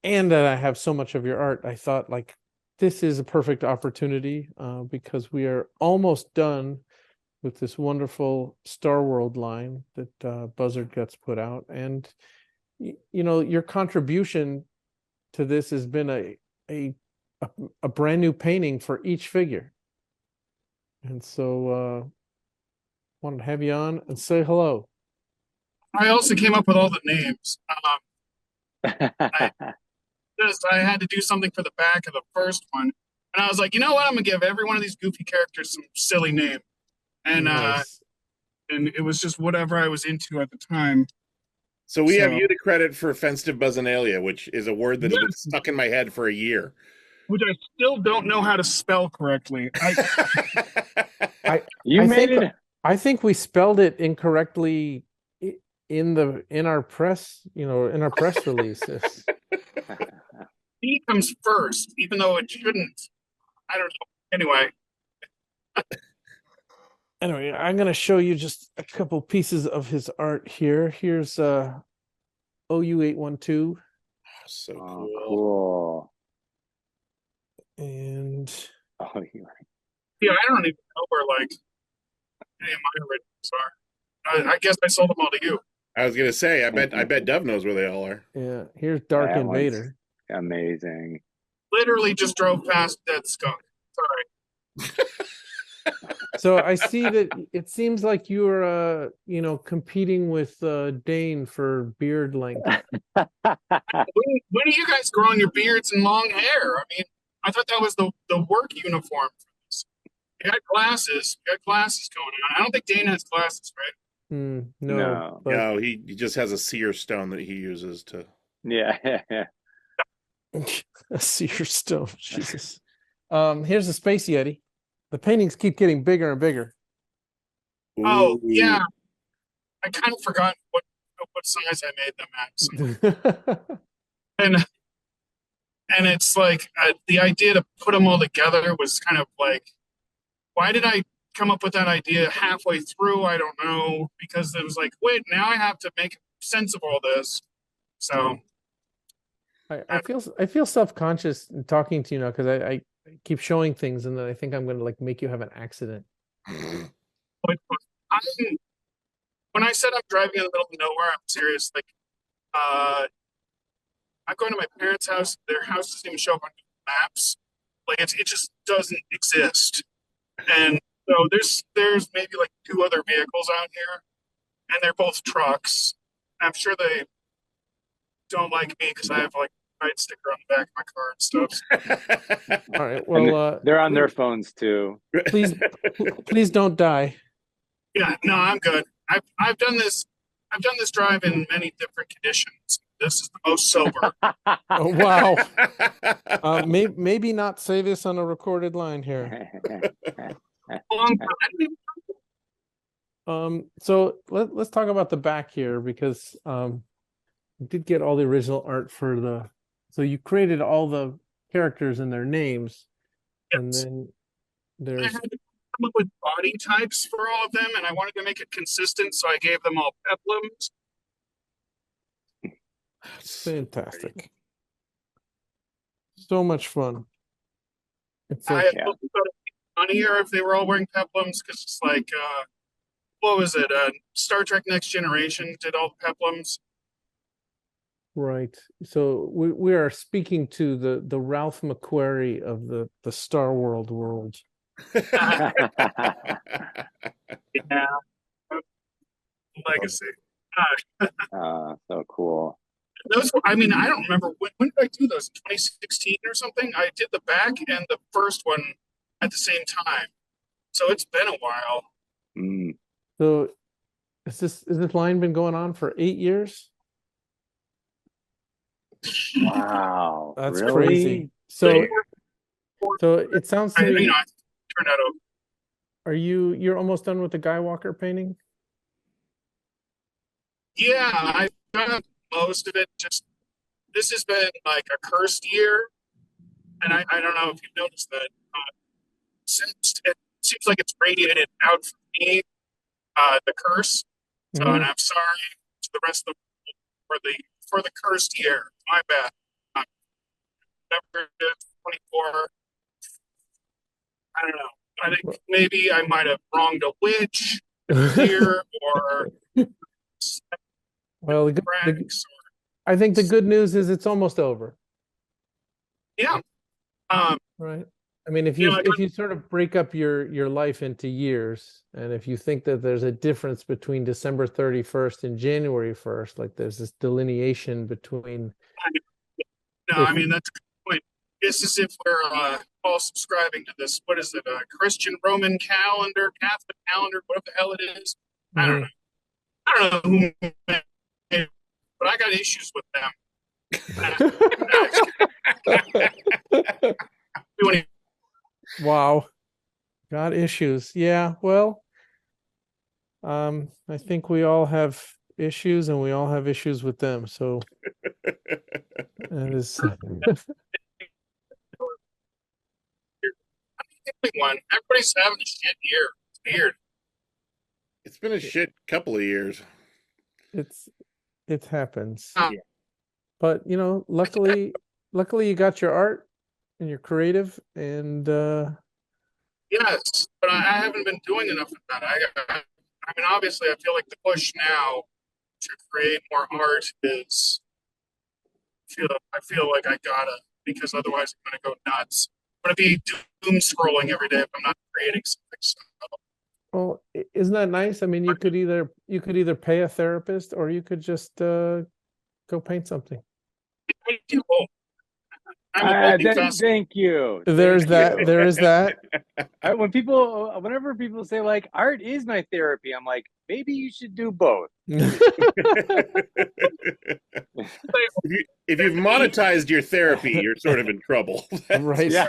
Speaker 1: And that I have so much of your art, I thought like this is a perfect opportunity because we are almost done with this wonderful Star World line that Buzzard Guts put out. And you know, your contribution to this has been a brand new painting for each figure. And so wanted to have you on and say hello.
Speaker 4: I also came up with all the names. I had to do something for the back of the first one. And I was like, you know what? I'm gonna give every one of these goofy characters some silly name. And and it was just whatever I was into at the time.
Speaker 2: So we have you to credit for Festive Buzinalia, which is a word that has been stuck in my head for a year.
Speaker 4: Which I still don't know how to spell correctly.
Speaker 1: I think we spelled it incorrectly in our press, you know, in our press releases.
Speaker 4: B comes first, even though it shouldn't. I don't know.
Speaker 1: Anyway, I'm going to show you just a couple pieces of his art here. Here's OU812.
Speaker 2: So
Speaker 5: cool.
Speaker 1: And
Speaker 4: yeah, I don't even know where like any of my originals are. I guess I sold them all to you.
Speaker 2: I was gonna say, I bet Dove knows where they all are.
Speaker 1: Yeah, here's Dark Invader.
Speaker 5: Amazing.
Speaker 4: Literally just drove past Dead Skunk. Sorry.
Speaker 1: So I see that it seems like you're you know, competing with Dane for beard length.
Speaker 4: When are you guys growing your beards and long hair? I mean, I thought that was the work uniform for this. You got glasses. You got glasses going on. I don't think Dane has glasses, right?
Speaker 1: No.
Speaker 2: No, he just has a seer stone that he uses to.
Speaker 5: Yeah.
Speaker 1: A seer stone. Jesus. Here's the Space Yeti. The paintings keep getting bigger and bigger.
Speaker 4: Oh yeah, I kind of forgot what size I made them at. and it's like the idea to put them all together was kind of like, why did I come up with that idea halfway through? I don't know, because it was like, wait, now I have to make sense of all this. So
Speaker 1: I feel self-conscious talking to you now because I keep showing things and then I think I'm going to like make you have an accident.
Speaker 4: When I said I'm driving in the middle of nowhere, I'm serious. Like, I'm going to my parents' house. Their house doesn't even show up on Google Maps. Like, it just doesn't exist. And so there's maybe like 2 other vehicles out here, and they're both trucks. I'm sure they don't like me because I have like a pride sticker on the back of my car and stuff.
Speaker 1: All right. Well,
Speaker 5: they're on their phones too.
Speaker 1: Please don't die.
Speaker 4: Yeah, no, I'm good. I've done this drive in many different conditions. This is the most sober.
Speaker 1: Oh, wow. Maybe not say this on a recorded line here. So let's talk about the back here because we did get all the original art for the. So you created all the characters and their names, and then there's.
Speaker 4: I had to come up with body types for all of them, and I wanted to make it consistent, so I gave them all peplums.
Speaker 1: Fantastic. So much fun. It's
Speaker 4: I
Speaker 1: like,
Speaker 4: had thought it'd be funnier if they were all wearing peplums because it's like, what was it? Star Trek Next Generation did all the peplums.
Speaker 1: right. So we are speaking to the Ralph McQuarrie of the Star world.
Speaker 4: Yeah. Legacy.
Speaker 5: So cool.
Speaker 4: Those, I mean, I don't remember when did I do those? 2016 or something? I did the back and the first one at the same time, so it's been a while.
Speaker 1: So, is this line been going on for 8 years?
Speaker 5: Wow,
Speaker 1: that's
Speaker 5: really?
Speaker 1: crazy. So it sounds like
Speaker 4: I turned out okay.
Speaker 1: Are you're almost done with the Guy Walker painting?
Speaker 4: Yeah, I've done most of it. Just this has been like a cursed year, and I don't know if you've noticed that. Since it seems like it's radiated out for me, the curse. So, and I'm sorry to the rest of the for the cursed year. My bad. November 24. I don't know. I think maybe I might have wronged a witch here, or
Speaker 1: well, I think the good news is it's almost over.
Speaker 4: Yeah.
Speaker 1: Right. I mean, if you sort of break up your life into years, and if you think that there's a difference between December 31st and January 1st, like there's this delineation between.
Speaker 4: I mean that's a good point. It's as if we're all subscribing to this. What is it? Christian Roman calendar, Catholic calendar, whatever the hell it is. I don't know. I don't know who made it, but I got issues with them.
Speaker 1: Wow. Got issues. Yeah, well, I think we all have issues and we all have issues with them. So that is
Speaker 4: one. Everybody's having a shit year. It's weird.
Speaker 2: It's been a shit couple of years.
Speaker 1: It happens. But luckily you got your art and you're creative and
Speaker 4: yes, but I haven't been doing enough of that. I mean, obviously, I feel like the push now to create more art is. I feel like I gotta, because otherwise I'm gonna go nuts. I'm gonna be doom scrolling every day if I'm not creating something. So.
Speaker 1: Well, isn't that nice? I mean, you could either pay a therapist or you could just go paint something.
Speaker 5: Thank you.
Speaker 1: There's that. There is that.
Speaker 5: Whenever people say like art is my therapy, I'm like, maybe you should do both.
Speaker 2: If you've monetized your therapy, you're sort of in trouble.
Speaker 1: Right.
Speaker 5: Yeah.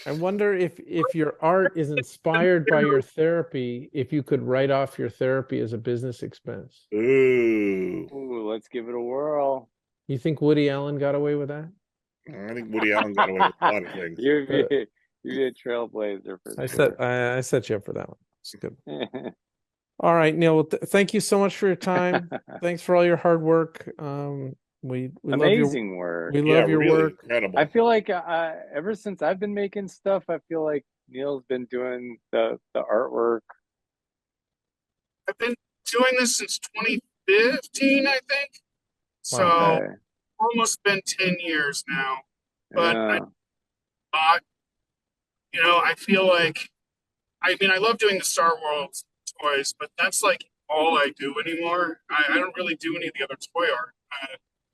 Speaker 1: I wonder if your art is inspired by your therapy, if you could write off your therapy as a business expense.
Speaker 2: Ooh,
Speaker 5: let's give it a whirl.
Speaker 1: You think Woody Allen got away with that?
Speaker 2: I think Woody Allen got away with a lot of things.
Speaker 5: You're a trailblazer for sure.
Speaker 1: I set you up for that one. It's good. All right, Neil. Well, thank you so much for your time. Thanks for all your hard work. We
Speaker 5: amazing work.
Speaker 1: We love your work.
Speaker 2: Incredible.
Speaker 5: I feel like ever since I've been making stuff, I feel like Neil's been doing the artwork.
Speaker 4: I've been doing this since 2015, I think. So almost been 10 years now. But I feel like I love doing the Star Wars toys, but that's like all I do anymore. I don't really do any of the other toy art.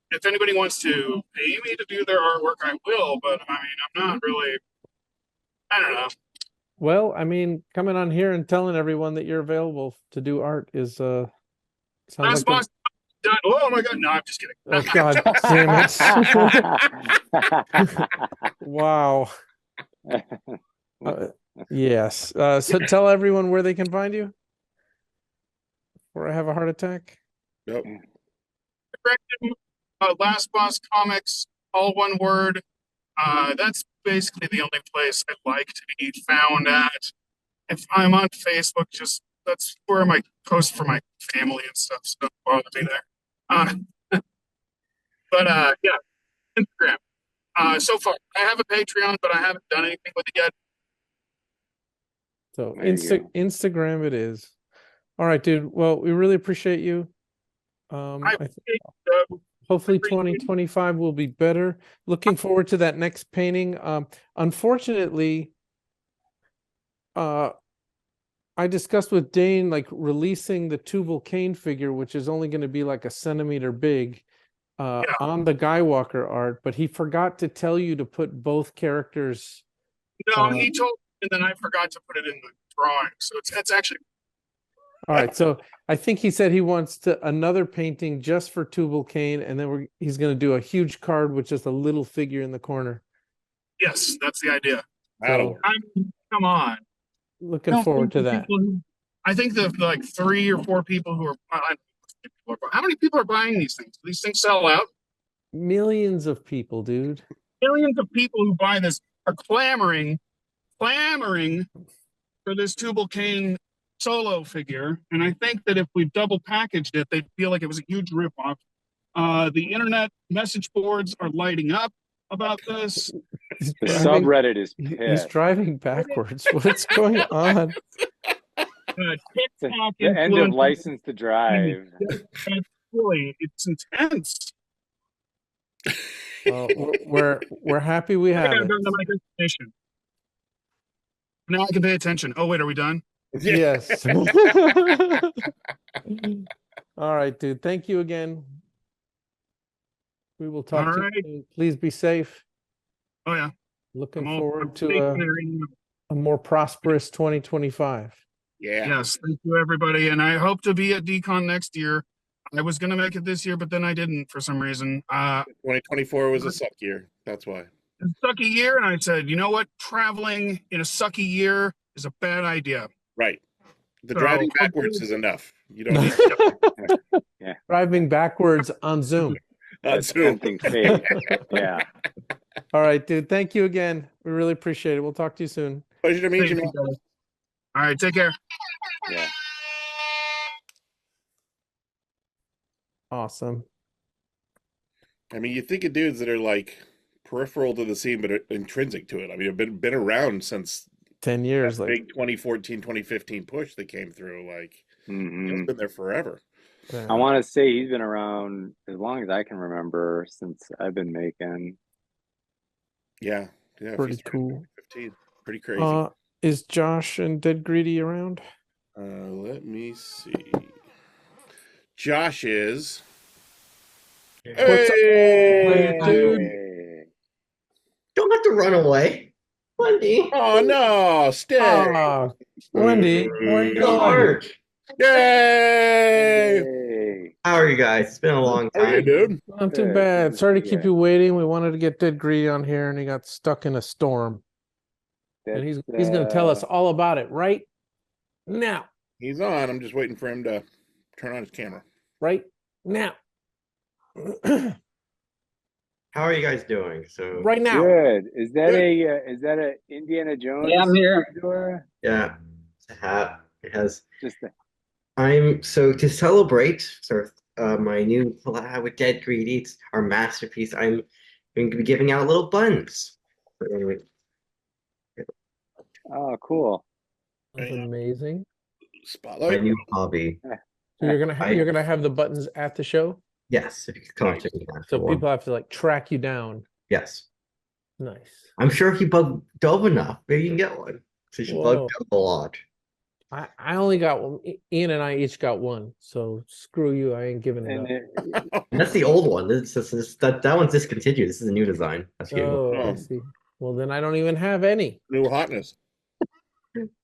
Speaker 4: If anybody wants to pay me to do their artwork, I will, but I mean, I'm not really, I don't know.
Speaker 1: Well, I mean, coming on here and telling everyone that you're available to do art is sounds like
Speaker 4: oh my god, no, I'm just kidding.
Speaker 1: Oh god damn it. Wow. Yes. So tell everyone where they can find you before I have a heart attack.
Speaker 2: Yep.
Speaker 4: Last Boss Comics, all one word. That's basically the only place I'd like to be found at. If I'm on Facebook, that's where I post for my family and stuff, so don't bother me there. But yeah, Instagram. So far, I have a Patreon, but I haven't done anything with it yet.
Speaker 1: So Instagram it is. All right, dude. Well, we really appreciate you. Hopefully 2025 will be better. Looking forward to that next painting. Unfortunately, I discussed with Dane like releasing the Tubal Cain figure, which is only going to be like a centimeter big, on the Skywalker art, but he forgot to tell you to put both characters.
Speaker 4: No, he told me, and then I forgot to put it in the drawing. So it's actually.
Speaker 1: All right, so I think he said he wants another painting just for Tubal Cain, and then he's going to do a huge card with just a little figure in the corner.
Speaker 4: Yes, that's the idea.
Speaker 1: So,
Speaker 4: come on.
Speaker 1: Looking forward to that.
Speaker 4: I think the like 3 or 4 people who are. How many people are buying these things? Do these things sell out?
Speaker 1: Millions of people, dude.
Speaker 4: Millions of people who buy this are clamoring for this Tubal Cain solo figure, and I think that if we double packaged it, they'd feel like it was a huge ripoff. The internet message boards are lighting up about this.
Speaker 5: The subreddit is pissed.
Speaker 1: He's driving backwards. What's going on?
Speaker 5: The end of License to Drive.
Speaker 4: Really, it's intense.
Speaker 1: Well, we're happy we
Speaker 4: I think
Speaker 1: have
Speaker 4: I've
Speaker 1: it.
Speaker 4: gotten to my destination. Now I can pay attention. Oh wait, are we done?
Speaker 1: Yes. All right, dude. Thank you again. We will talk
Speaker 4: All
Speaker 1: to
Speaker 4: right.
Speaker 1: you soon. Please be safe.
Speaker 4: Oh yeah.
Speaker 1: Looking
Speaker 4: I'm
Speaker 1: forward to
Speaker 4: stationary.
Speaker 1: a more prosperous 2025.
Speaker 2: Yeah.
Speaker 4: Yes, thank you everybody, and I hope to be at DCON next year. I was gonna make it this year, but then I didn't for some reason.
Speaker 2: 2024 was a suck year. That's why.
Speaker 4: Sucky year, and I said, you know what? Traveling in a sucky year is a bad idea.
Speaker 2: Right. The
Speaker 4: So,
Speaker 2: driving backwards is enough. You don't need.
Speaker 5: Yeah.
Speaker 1: Driving backwards on Zoom.
Speaker 5: That's tempting fate. Yeah.
Speaker 1: All right, dude. Thank you again. We really appreciate it. We'll talk to you soon.
Speaker 2: Pleasure to meet you, man.
Speaker 4: All right, take care.
Speaker 5: Yeah.
Speaker 1: Awesome.
Speaker 2: I mean, you think of dudes that are like peripheral to the scene, but are intrinsic to it. I mean, have been around since
Speaker 1: 10 years.
Speaker 2: that
Speaker 1: Like
Speaker 2: big 2014, 2015 push that came through. Like, it's been there forever.
Speaker 5: I want to say he's been around as long as I can remember since I've been making.
Speaker 2: Yeah. Yeah.
Speaker 1: pretty cool.
Speaker 2: 15. Pretty crazy.
Speaker 1: Is Josh and Dead Greedy around?
Speaker 2: Let me see. Josh is.
Speaker 1: What's
Speaker 2: Hey,
Speaker 1: dude?
Speaker 6: Don't have to run away. Wendy.
Speaker 2: Oh no, stay.
Speaker 1: Oh, Wendy, where are you going?
Speaker 2: Yay!
Speaker 6: How are you guys? It's been a long
Speaker 2: How are you,
Speaker 6: time.
Speaker 2: dude?
Speaker 1: Not too bad. Sorry to keep you waiting. We wanted to get Dead Greedy on here, and he got stuck in a storm. And he's going to tell us all about it right now.
Speaker 2: He's on. I'm just waiting for him to turn on his camera.
Speaker 1: Right now.
Speaker 6: How are you guys doing? So
Speaker 1: right now.
Speaker 5: Good. Is that a Indiana Jones?
Speaker 6: Yeah, I'm here.
Speaker 5: Fedora?
Speaker 6: Yeah, it's a hat. It has.
Speaker 5: Just a...
Speaker 6: I'm so to celebrate sort of my new collab with Dead Greedy. It's our masterpiece. I'm going to be giving out little buns.
Speaker 5: Oh, cool.
Speaker 1: That's amazing.
Speaker 2: Spotlight.
Speaker 6: My new hobby.
Speaker 1: So you're gonna have the buttons at the show?
Speaker 6: Yes, if you could come to me.
Speaker 1: So people have to like track you down.
Speaker 6: Yes.
Speaker 1: Nice.
Speaker 6: I'm sure if you bug Dove enough, maybe you can get one. So you should bug
Speaker 1: Whoa.
Speaker 6: Dove a lot.
Speaker 1: I only got one. Ian and I each got one. So screw you. I ain't giving it up.
Speaker 6: And that's the old one. That one's discontinued. This is a new design. That's you.
Speaker 1: Oh, I see. Well, then I don't even have any.
Speaker 2: New hotness.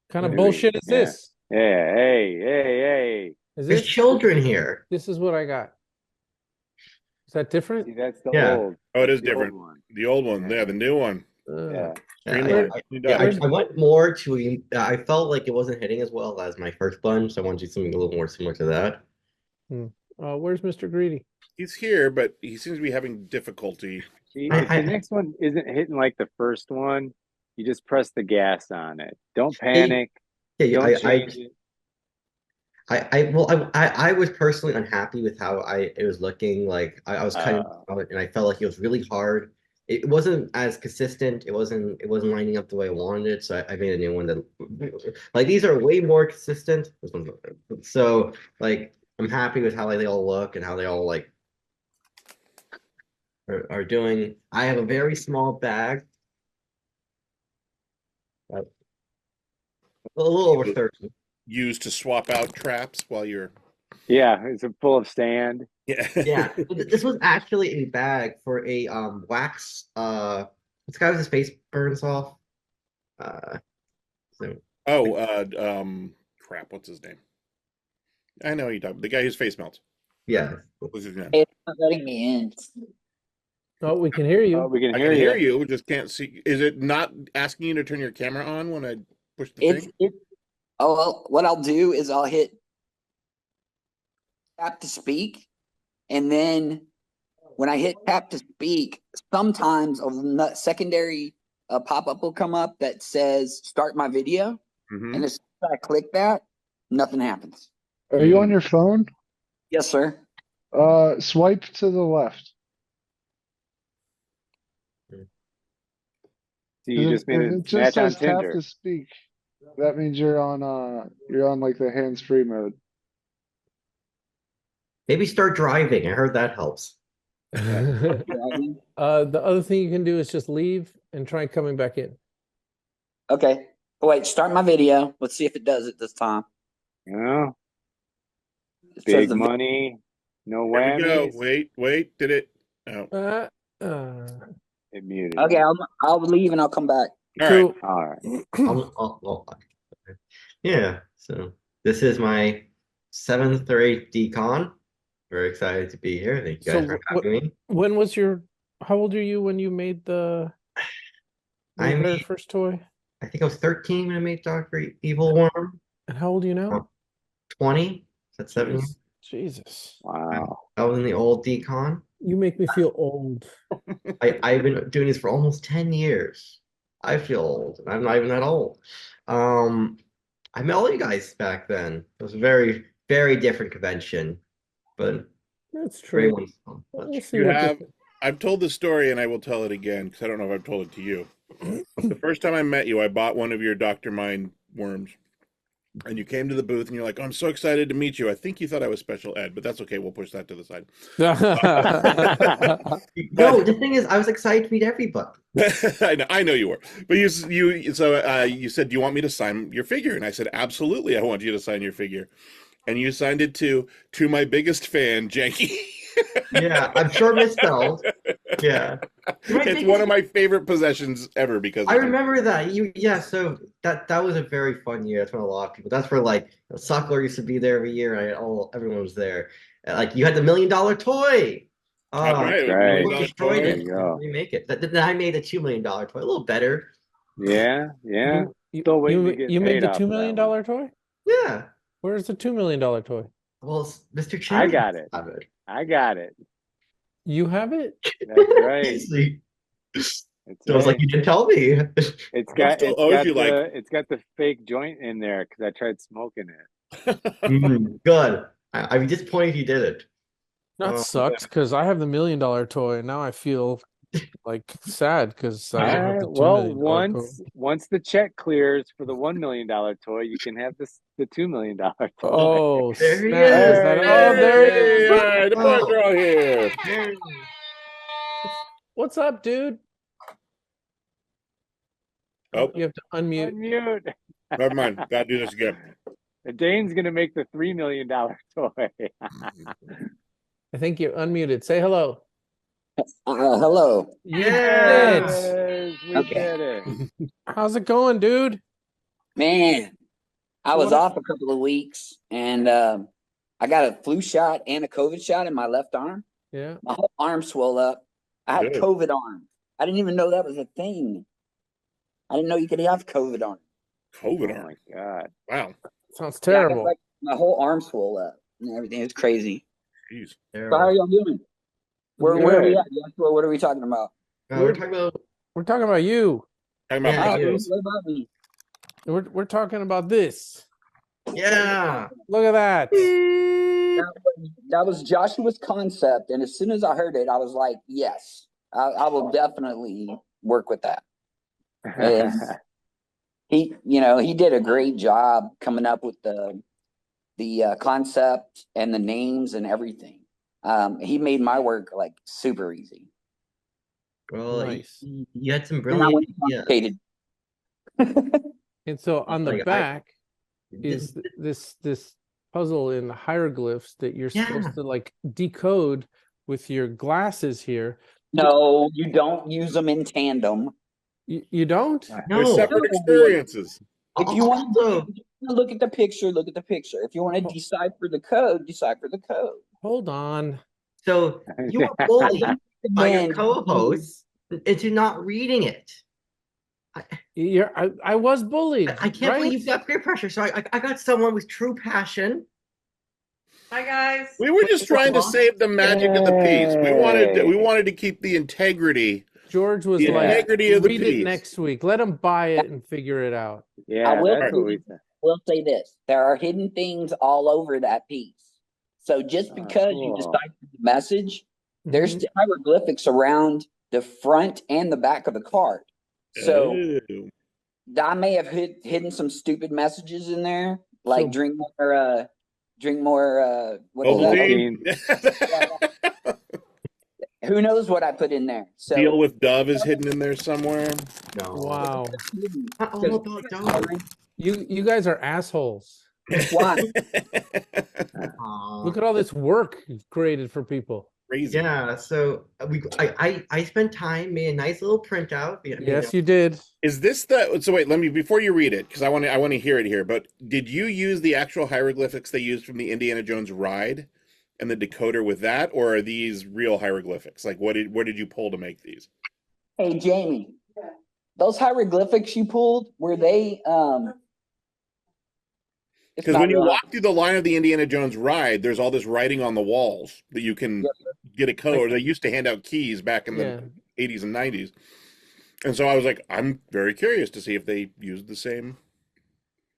Speaker 1: Kind of bullshit is this?
Speaker 5: Yeah. Hey.
Speaker 1: Is
Speaker 6: There's
Speaker 1: this
Speaker 6: children here.
Speaker 1: This is what I got. Is that different?
Speaker 5: See, that's the
Speaker 6: Yeah.
Speaker 5: old.
Speaker 2: Oh, it is
Speaker 5: the old
Speaker 2: different.
Speaker 5: one.
Speaker 2: The old one. Yeah, the new one.
Speaker 5: Yeah.
Speaker 6: I went more to. I felt like it wasn't hitting as well as my first bunch, so I wanted to do something a little more similar to that.
Speaker 1: Where's Mr. Greedy?
Speaker 2: He's here, but he seems to be having difficulty.
Speaker 5: See, if the next one isn't hitting like the first one, you just press the gas on it. Don't panic.
Speaker 6: Yeah,
Speaker 5: Don't change it.
Speaker 6: I was personally unhappy with how it was looking. Like I was kind of, and I felt like it was really hard. It wasn't as consistent. It wasn't lining up the way I wanted it. So I made a new one that, like, these are way more consistent. So like I'm happy with how they all look and how they all like are doing. I have a very small bag. A little over 30.
Speaker 2: Used to swap out traps while you're.
Speaker 5: Yeah, it's full of sand.
Speaker 2: Yeah.
Speaker 6: Yeah. This was actually a bag for a wax. This guy with his face burns off.
Speaker 2: Crap. What's his name? I know you talking. The guy whose face melts.
Speaker 6: Yeah.
Speaker 2: What was his name?
Speaker 22: It's not letting me in.
Speaker 1: Oh, we can hear you.
Speaker 5: Oh, we can
Speaker 2: I
Speaker 5: hear
Speaker 2: can
Speaker 5: you.
Speaker 2: hear you. We just can't see. Is it not asking you to turn your camera on when I push the thing?
Speaker 22: Oh, well, what I'll do is I'll hit tap to speak, and then when I hit tap to speak, sometimes a secondary pop-up will come up that says start my video, and as soon as I click that, nothing happens.
Speaker 3: Are you on your phone?
Speaker 22: Yes, sir.
Speaker 3: Swipe to the left.
Speaker 5: So you just made
Speaker 3: If
Speaker 5: a
Speaker 3: it just
Speaker 5: match on
Speaker 3: says tap
Speaker 5: Tinder.
Speaker 3: to speak. That means you're on like the hands-free mode.
Speaker 6: Maybe start driving. I heard that helps.
Speaker 1: The other thing you can do is just leave and try coming back in.
Speaker 22: Okay. Oh, wait, start my video. Let's see if it does it this time.
Speaker 5: Yeah.
Speaker 22: It says
Speaker 5: Big
Speaker 22: the
Speaker 5: money. No
Speaker 2: There we go.
Speaker 5: whammies.
Speaker 2: Wait. Did it? Oh.
Speaker 5: It muted.
Speaker 22: Okay, I'll leave and I'll come back.
Speaker 2: All
Speaker 5: All right.
Speaker 6: Yeah. So this is my 7th or 8th DCON. Very excited to be here. Thank you guys for having me.
Speaker 1: When was how old are you when you made the very first toy?
Speaker 6: I think I was 13 when I made Dr. Evil Worm.
Speaker 1: And how old are you now?
Speaker 6: 20. That's 7 years.
Speaker 1: Jesus.
Speaker 5: Wow.
Speaker 6: I was in the old DCON.
Speaker 1: You make me feel old.
Speaker 6: I've been doing this for almost 10 years. I feel old. I'm not even that old. I met all you guys back then. It was a very, very different convention, but
Speaker 1: that's true.
Speaker 2: I've told the story and I will tell it again because I don't know if I've told it to you. The first time I met you, I bought one of your Dr. Mind worms. And you came to the booth and you're like, oh, I'm so excited to meet you. I think you thought I was special ed, but that's okay. We'll push that to the side.
Speaker 6: No, the thing is, I was excited to meet everybody.
Speaker 2: I know you were. But you said, do you want me to sign your figure? And I said, absolutely. I want you to sign your figure. And you signed it to my biggest fan, Janky.
Speaker 6: Yeah, I'm sure misspelled. Yeah.
Speaker 2: It's one of my favorite possessions ever because
Speaker 6: I remember that. So that was a very fun year. That's when a lot of people, that's where like Suckler used to be there every year. Everyone was there. Like you had the $1 million toy.
Speaker 5: Right.
Speaker 6: Destroyed it. Remake it. Then I made a $2 million toy, a little better.
Speaker 5: Yeah.
Speaker 1: You made the $2 million toy?
Speaker 6: Yeah.
Speaker 1: Where's the $2 million toy?
Speaker 6: Well, Mr. Chen.
Speaker 5: I got it.
Speaker 1: You have it?
Speaker 5: That's right.
Speaker 6: I was like, you didn't tell me.
Speaker 5: It's got the fake joint in there because I tried smoking it.
Speaker 6: Good. I'm disappointed you did it.
Speaker 1: That sucks because I have the $1 million toy and now I feel like sad because I have the $2 million toy.
Speaker 5: Once the check clears for the $1 million toy, you can have the $2 million toy.
Speaker 1: Oh,
Speaker 6: there he is.
Speaker 1: There he is.
Speaker 2: All right, the boys are all here.
Speaker 1: What's up, dude?
Speaker 2: Oh,
Speaker 1: you have to unmute.
Speaker 2: Never mind. Gotta do this again.
Speaker 5: Dane's gonna make the $3 million toy.
Speaker 1: I think you're unmuted. Say hello.
Speaker 22: Hello.
Speaker 1: Yes.
Speaker 5: We did it.
Speaker 1: How's it going, dude?
Speaker 22: Man, I was off a couple of weeks and I got a flu shot and a COVID shot in my left arm.
Speaker 1: Yeah.
Speaker 22: My whole arm swelled up. I had COVID arm. I didn't even know that was a thing. I didn't know you could have COVID arm.
Speaker 2: COVID arm.
Speaker 5: Oh my God.
Speaker 2: Wow.
Speaker 1: Sounds terrible.
Speaker 22: My whole arm swelled up and everything. It's crazy.
Speaker 2: Jeez.
Speaker 22: So how are y'all doing? Where are we at? What are we talking about?
Speaker 1: We're talking about you.
Speaker 22: What about me?
Speaker 1: We're talking about this.
Speaker 6: Yeah.
Speaker 1: Look at that.
Speaker 22: That was Joshua's concept, and as soon as I heard it, I was like, "Yes, I will definitely work with that." And he did a great job coming up with the concept and the names and everything. He made my work like super easy.
Speaker 6: Well,
Speaker 1: nice.
Speaker 6: You had some brilliant ideas.
Speaker 1: And so on the back is this puzzle in hieroglyphs that you're supposed to like decode with your glasses here.
Speaker 22: No, you don't use them in tandem.
Speaker 1: You don't?
Speaker 2: No. They're separate experiences.
Speaker 22: If you want to look at the picture, look at the picture. If you want to decipher the code, decipher the code.
Speaker 1: Hold on.
Speaker 6: So you were bullied by your co-hosts into not reading it.
Speaker 1: I was bullied.
Speaker 6: I can't believe you've got peer pressure. So I got someone with true passion.
Speaker 7: Hi guys.
Speaker 2: We were just trying to save the magic of the piece. We wanted to keep the integrity.
Speaker 1: George was like, read it next week. Let him buy it and figure it out.
Speaker 5: Yeah,
Speaker 22: I will say this. There are hidden things all over that piece. So just because you deciphered the message, there's hieroglyphics around the front and the back of the card. So I may have hidden some stupid messages in there, like drink more. What is
Speaker 2: Ovaltine.
Speaker 22: that? Who knows what I put in there? So
Speaker 2: Deal with Dove is hidden in there somewhere.
Speaker 6: No.
Speaker 1: Wow.
Speaker 6: All about Dove.
Speaker 1: You guys are assholes.
Speaker 22: Why?
Speaker 1: Look at all this work you've created for people.
Speaker 2: Crazy.
Speaker 6: Yeah, so I spent time, made a nice little printout.
Speaker 1: Yes, you did.
Speaker 2: Is this so wait, let me, before you read it, because I want to hear it here, but did you use the actual hieroglyphics they used from the Indiana Jones ride and the decoder with that, or are these real hieroglyphics? Like where did you pull to make these?
Speaker 22: Hey Jamie, those hieroglyphics you pulled, were they
Speaker 2: because when you walk through the line of the Indiana Jones ride, there's all this writing on the walls that you can get a code. They used to hand out keys back in the 80s and 90s. And so I was like, I'm very curious to see if they used the same.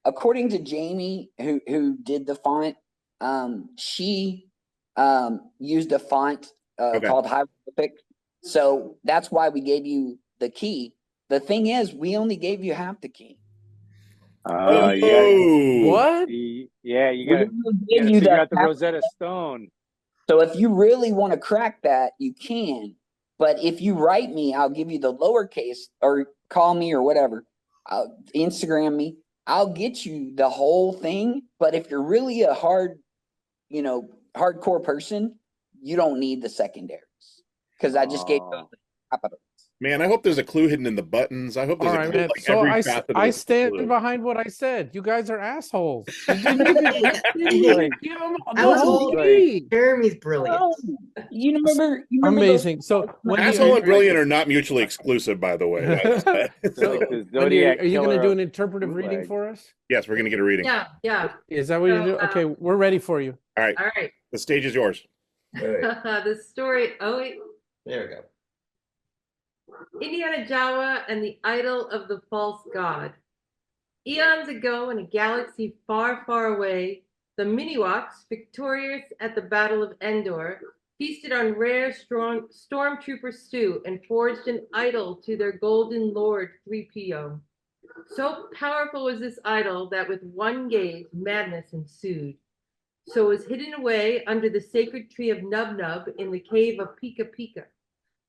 Speaker 22: According to Jamie, who did the font, she used a font called hieroglyphic. So that's why we gave you the key. The thing is, we only gave you half the key.
Speaker 1: What?
Speaker 5: Yeah, you gotta figure out the Rosetta Stone.
Speaker 22: So if you really want to crack that, you can. But if you write me, I'll give you the lowercase, or call me or whatever. Instagram me. I'll get you the whole thing. But if you're really a hardcore person, you don't need the secondaries, because I just gave you the capitals.
Speaker 2: Man, I hope there's a clue hidden in the buttons. I hope there's a clue,
Speaker 1: man.
Speaker 2: like
Speaker 1: So
Speaker 2: every facet of
Speaker 1: I
Speaker 2: this
Speaker 1: stand
Speaker 2: clue.
Speaker 1: behind what I said. You guys are assholes. You didn't even give them the whole key.
Speaker 6: Jeremy's brilliant.
Speaker 22: Oh, you remember
Speaker 1: Amazing. So when
Speaker 2: Asshole and brilliant are not mutually exclusive, by the way.
Speaker 1: Wendy, are you going to do an interpretive reading for us?
Speaker 2: Yes, we're going to get a reading.
Speaker 7: Yeah.
Speaker 1: Is that what you do? Okay, we're ready for you.
Speaker 2: All right.
Speaker 7: All right.
Speaker 2: The stage is yours.
Speaker 7: The story. Oh wait.
Speaker 6: There we go.
Speaker 7: Indiana Jawa and the idol of the false god. Eons ago, in a galaxy far, far away, the Miniwaks, victorious at the Battle of Endor, feasted on rare, strong stormtrooper stew and forged an idol to their golden lord 3PO. So powerful was this idol that with one gaze, madness ensued. So it was hidden away under the sacred tree of Nub Nub in the cave of Pika Pika.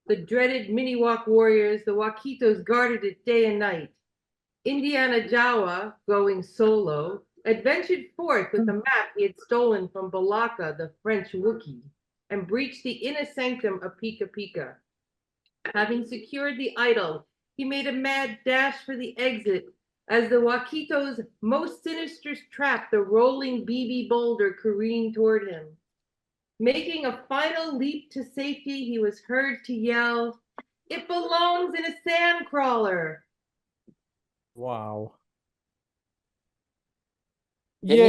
Speaker 7: The dreaded Miniwak warriors, the Wakitos, guarded it day and night. Indiana Jawa, going solo, adventured forth with the map he had stolen from Balaka, the French Wookiee, and breached the inner sanctum of Pika Pika. Having secured the idol, he made a mad dash for the exit as the Wakitos' most sinister trap, the rolling BB boulder, careened toward him. Making a final leap to safety, he was heard to yell, "It belongs in a sand crawler."
Speaker 1: Wow.
Speaker 22: Yay!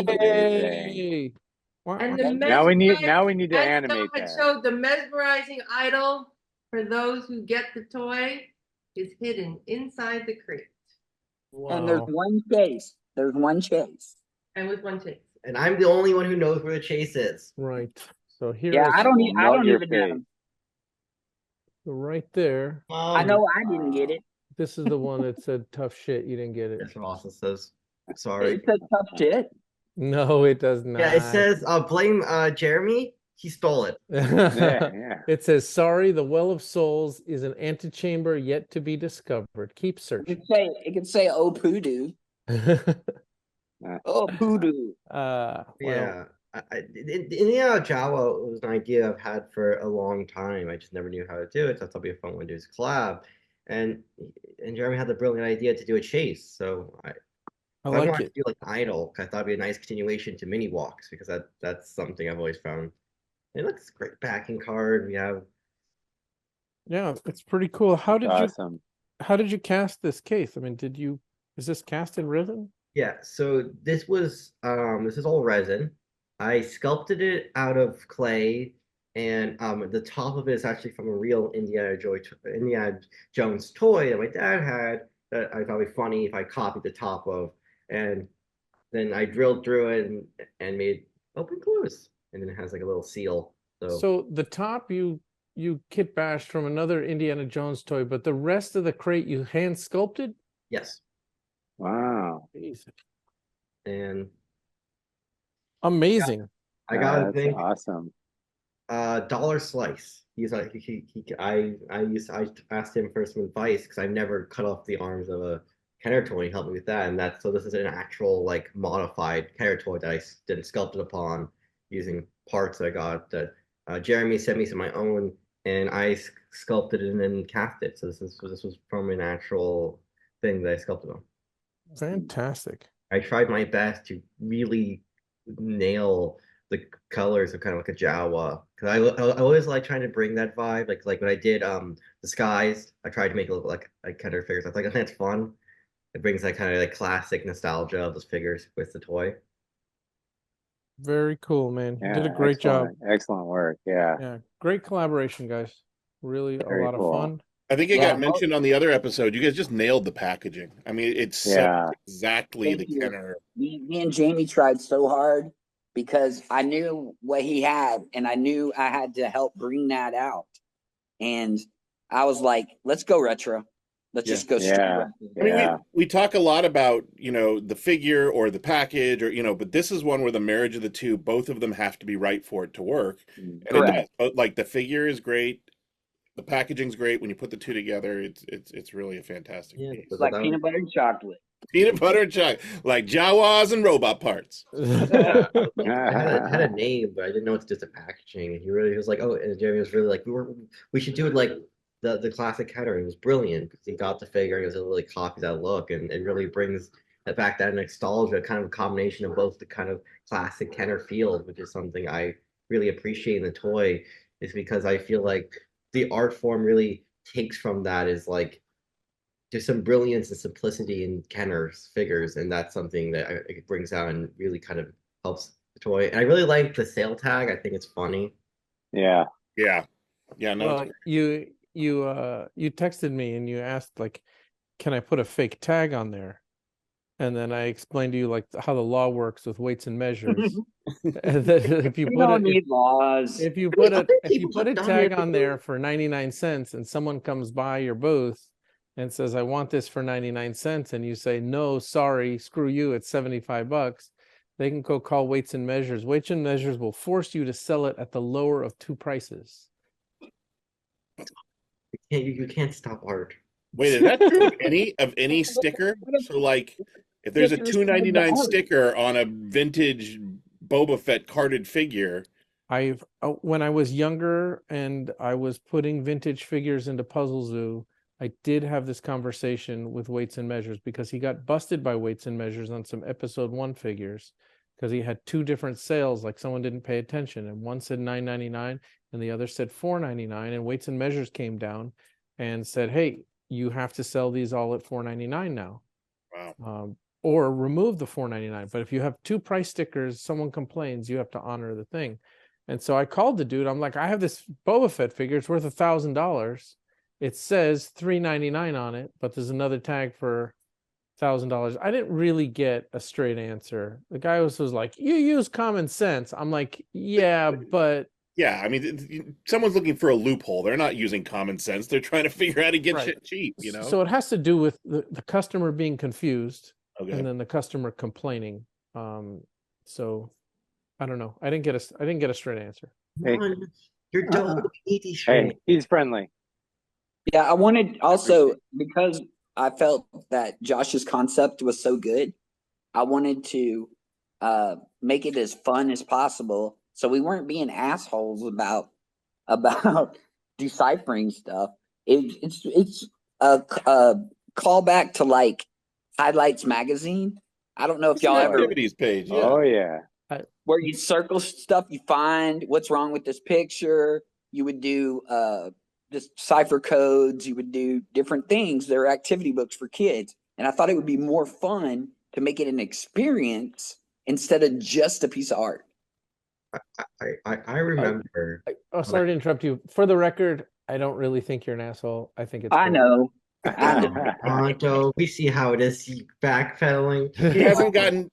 Speaker 7: And the
Speaker 5: Now we need to animate
Speaker 7: had
Speaker 5: that.
Speaker 7: showed the mesmerizing idol, for those who get the toy, is hidden inside the crate.
Speaker 22: And there's one chase. There's one chase.
Speaker 7: And with one chase.
Speaker 6: And I'm the only one who knows where the chase is.
Speaker 1: Right. So here.
Speaker 22: Yeah, I don't even know.
Speaker 1: So right there.
Speaker 22: I know I didn't get it.
Speaker 1: This is the one that said tough shit. You didn't get it.
Speaker 6: That's what also says. Sorry.
Speaker 22: It said tough shit.
Speaker 1: No, it does not.
Speaker 6: Yeah, it says blame Jeremy. He stole it.
Speaker 1: It says, sorry, the Well of Souls is an antechamber yet to be discovered. Keep searching.
Speaker 22: It could say oh poodoo. Oh poodoo.
Speaker 6: Yeah. Indiana Jawa was an idea I've had for a long time. I just never knew how to do it. So I thought it'd be a fun one to do this collab. And Jeremy had the brilliant idea to do a chase. So I
Speaker 1: like
Speaker 6: wanted
Speaker 1: it.
Speaker 6: to do like an idol. I thought it'd be a nice continuation to mini walks, because that's something I've always found. It looks great backing card. We have.
Speaker 1: Yeah, it's pretty cool. How did
Speaker 5: Awesome.
Speaker 1: How did you cast this case? I mean, is this cast in resin?
Speaker 6: Yeah, so this is all resin. I sculpted it out of clay, and the top of it is actually from a real Indiana Jones toy that my dad had, that I thought would be funny if I copied the top of, and then I drilled through it and made open close, and then it has like a little seal.
Speaker 1: So the top you kit bashed from another Indiana Jones toy, but the rest of the crate you hand sculpted?
Speaker 6: Yes.
Speaker 5: Wow.
Speaker 1: Amazing.
Speaker 6: And
Speaker 1: amazing.
Speaker 6: I gotta
Speaker 5: That's
Speaker 6: think.
Speaker 5: awesome.
Speaker 6: Dollar Slice. He's like I asked him for some advice because I've never cut off the arms of a Kenner toy. He helped me with that, and so this is an actual like modified Kenner toy that I then sculpted upon using parts that I got that Jeremy sent me some of my own, and I sculpted it and then cast it. So this was from an actual thing that I sculpted on.
Speaker 1: Fantastic.
Speaker 6: I tried my best to really nail the colors of kind of like a Jawa, because I always like trying to bring that vibe. Like when I did the skies, I tried to make it look like Kenner figures. I was like, I think it's fun. It brings that kind of like classic nostalgia of those figures with the toy.
Speaker 1: Very cool, man. You
Speaker 5: Yeah,
Speaker 1: did a great job.
Speaker 5: Excellent work. Yeah.
Speaker 1: Yeah, great collaboration, guys. Really
Speaker 5: Very
Speaker 1: a lot
Speaker 5: cool.
Speaker 1: of fun.
Speaker 2: I think it got mentioned on the other episode. You guys just nailed the packaging. I mean, it's set exactly
Speaker 22: Thank
Speaker 2: the
Speaker 22: you.
Speaker 2: Kenner.
Speaker 22: Me and Jamie tried so hard because I knew what he had, and I knew I had to help bring that out. And I was like, let's go retro. Let's just go straight retro.
Speaker 2: I mean, we talk a lot about, the figure or the package or, but this is one where the marriage of the two, both of them have to be right for it to work. And
Speaker 22: Correct.
Speaker 2: it does. Like the figure is great. The packaging's great. When you put the two together, it's really a fantastic piece.
Speaker 22: It's like peanut butter and chocolate.
Speaker 2: Peanut butter and chocolate, like Jawas and robot parts.
Speaker 6: I had a name, but I didn't know it's just a packaging. And he was like, oh, and Jeremy was really like, we should do it like the classic Kenner. It was brilliant because he got the figure and it was really copies that look, and it really brings back that nostalgia, kind of a combination of both the kind of classic Kenner feel, which is something I really appreciate in the toy, is because I feel like the art form really takes from that is like there's some brilliance and simplicity in Kenner's figures, and that's something that it brings out and really kind of helps the toy. And I really like the sale tag. I think it's funny.
Speaker 5: Yeah.
Speaker 2: Yeah. Yeah. No.
Speaker 1: Well, you texted me and you asked like, can I put a fake tag on there? And then I explained to you like how the law works with weights and measures. And that if you
Speaker 22: don't need laws.
Speaker 1: If you put a tag on there for 99 cents and someone comes by your booth and says, I want this for 99 cents, and you say, no, sorry, screw you, it's 75 bucks, they can go call Weights and Measures. Weights and Measures will force you to sell it at the lower of two prices.
Speaker 6: You can't stop art.
Speaker 2: Wait, is that true of any sticker? So like if there's a $2.99 sticker on a vintage Boba Fett carded figure.
Speaker 1: When I was younger and I was putting vintage figures into Puzzle Zoo, I did have this conversation with Weights and Measures because he got busted by Weights and Measures on some episode 1 figures because he had two different sales, like someone didn't pay attention, and one said $9.99 and the other said $4.99, and Weights and Measures came down and said, hey, you have to sell these all at $4.99 now.
Speaker 2: Wow.
Speaker 1: Or remove the $4.99. But if you have two price stickers, someone complains, you have to honor the thing. And so I called the dude. I'm like, I have this Boba Fett figure. It's worth $1,000. It says $3.99 on it, but there's another tag for $1,000. I didn't really get a straight answer. The guy was like, you use common sense. I'm like, yeah, but
Speaker 2: yeah, I mean, someone's looking for a loophole. They're not using common sense. They're trying to figure out how to get shit cheap,
Speaker 1: So it has to do with the customer being confused,
Speaker 2: okay,
Speaker 1: and then the customer complaining. So I don't know. I didn't get a straight answer.
Speaker 5: Hey.
Speaker 6: You're dumb.
Speaker 5: Hey, he's friendly.
Speaker 22: Yeah, I wanted also, because I felt that Josh's concept was so good, I wanted to make it as fun as possible. So we weren't being assholes about deciphering stuff. It's a callback to like Highlights magazine. I don't know if y'all ever
Speaker 2: activities page. Yeah.
Speaker 5: Oh yeah,
Speaker 22: where you circle stuff, you find what's wrong with this picture. You would do just cipher codes. You would do different things. There are activity books for kids, and I thought it would be more fun to make it an experience instead of just a piece of art.
Speaker 6: I remember.
Speaker 1: Sorry to interrupt you. For the record, I don't really think you're an asshole. I think it's
Speaker 22: I know.
Speaker 6: Pronto, we see how it is. Backpedaling.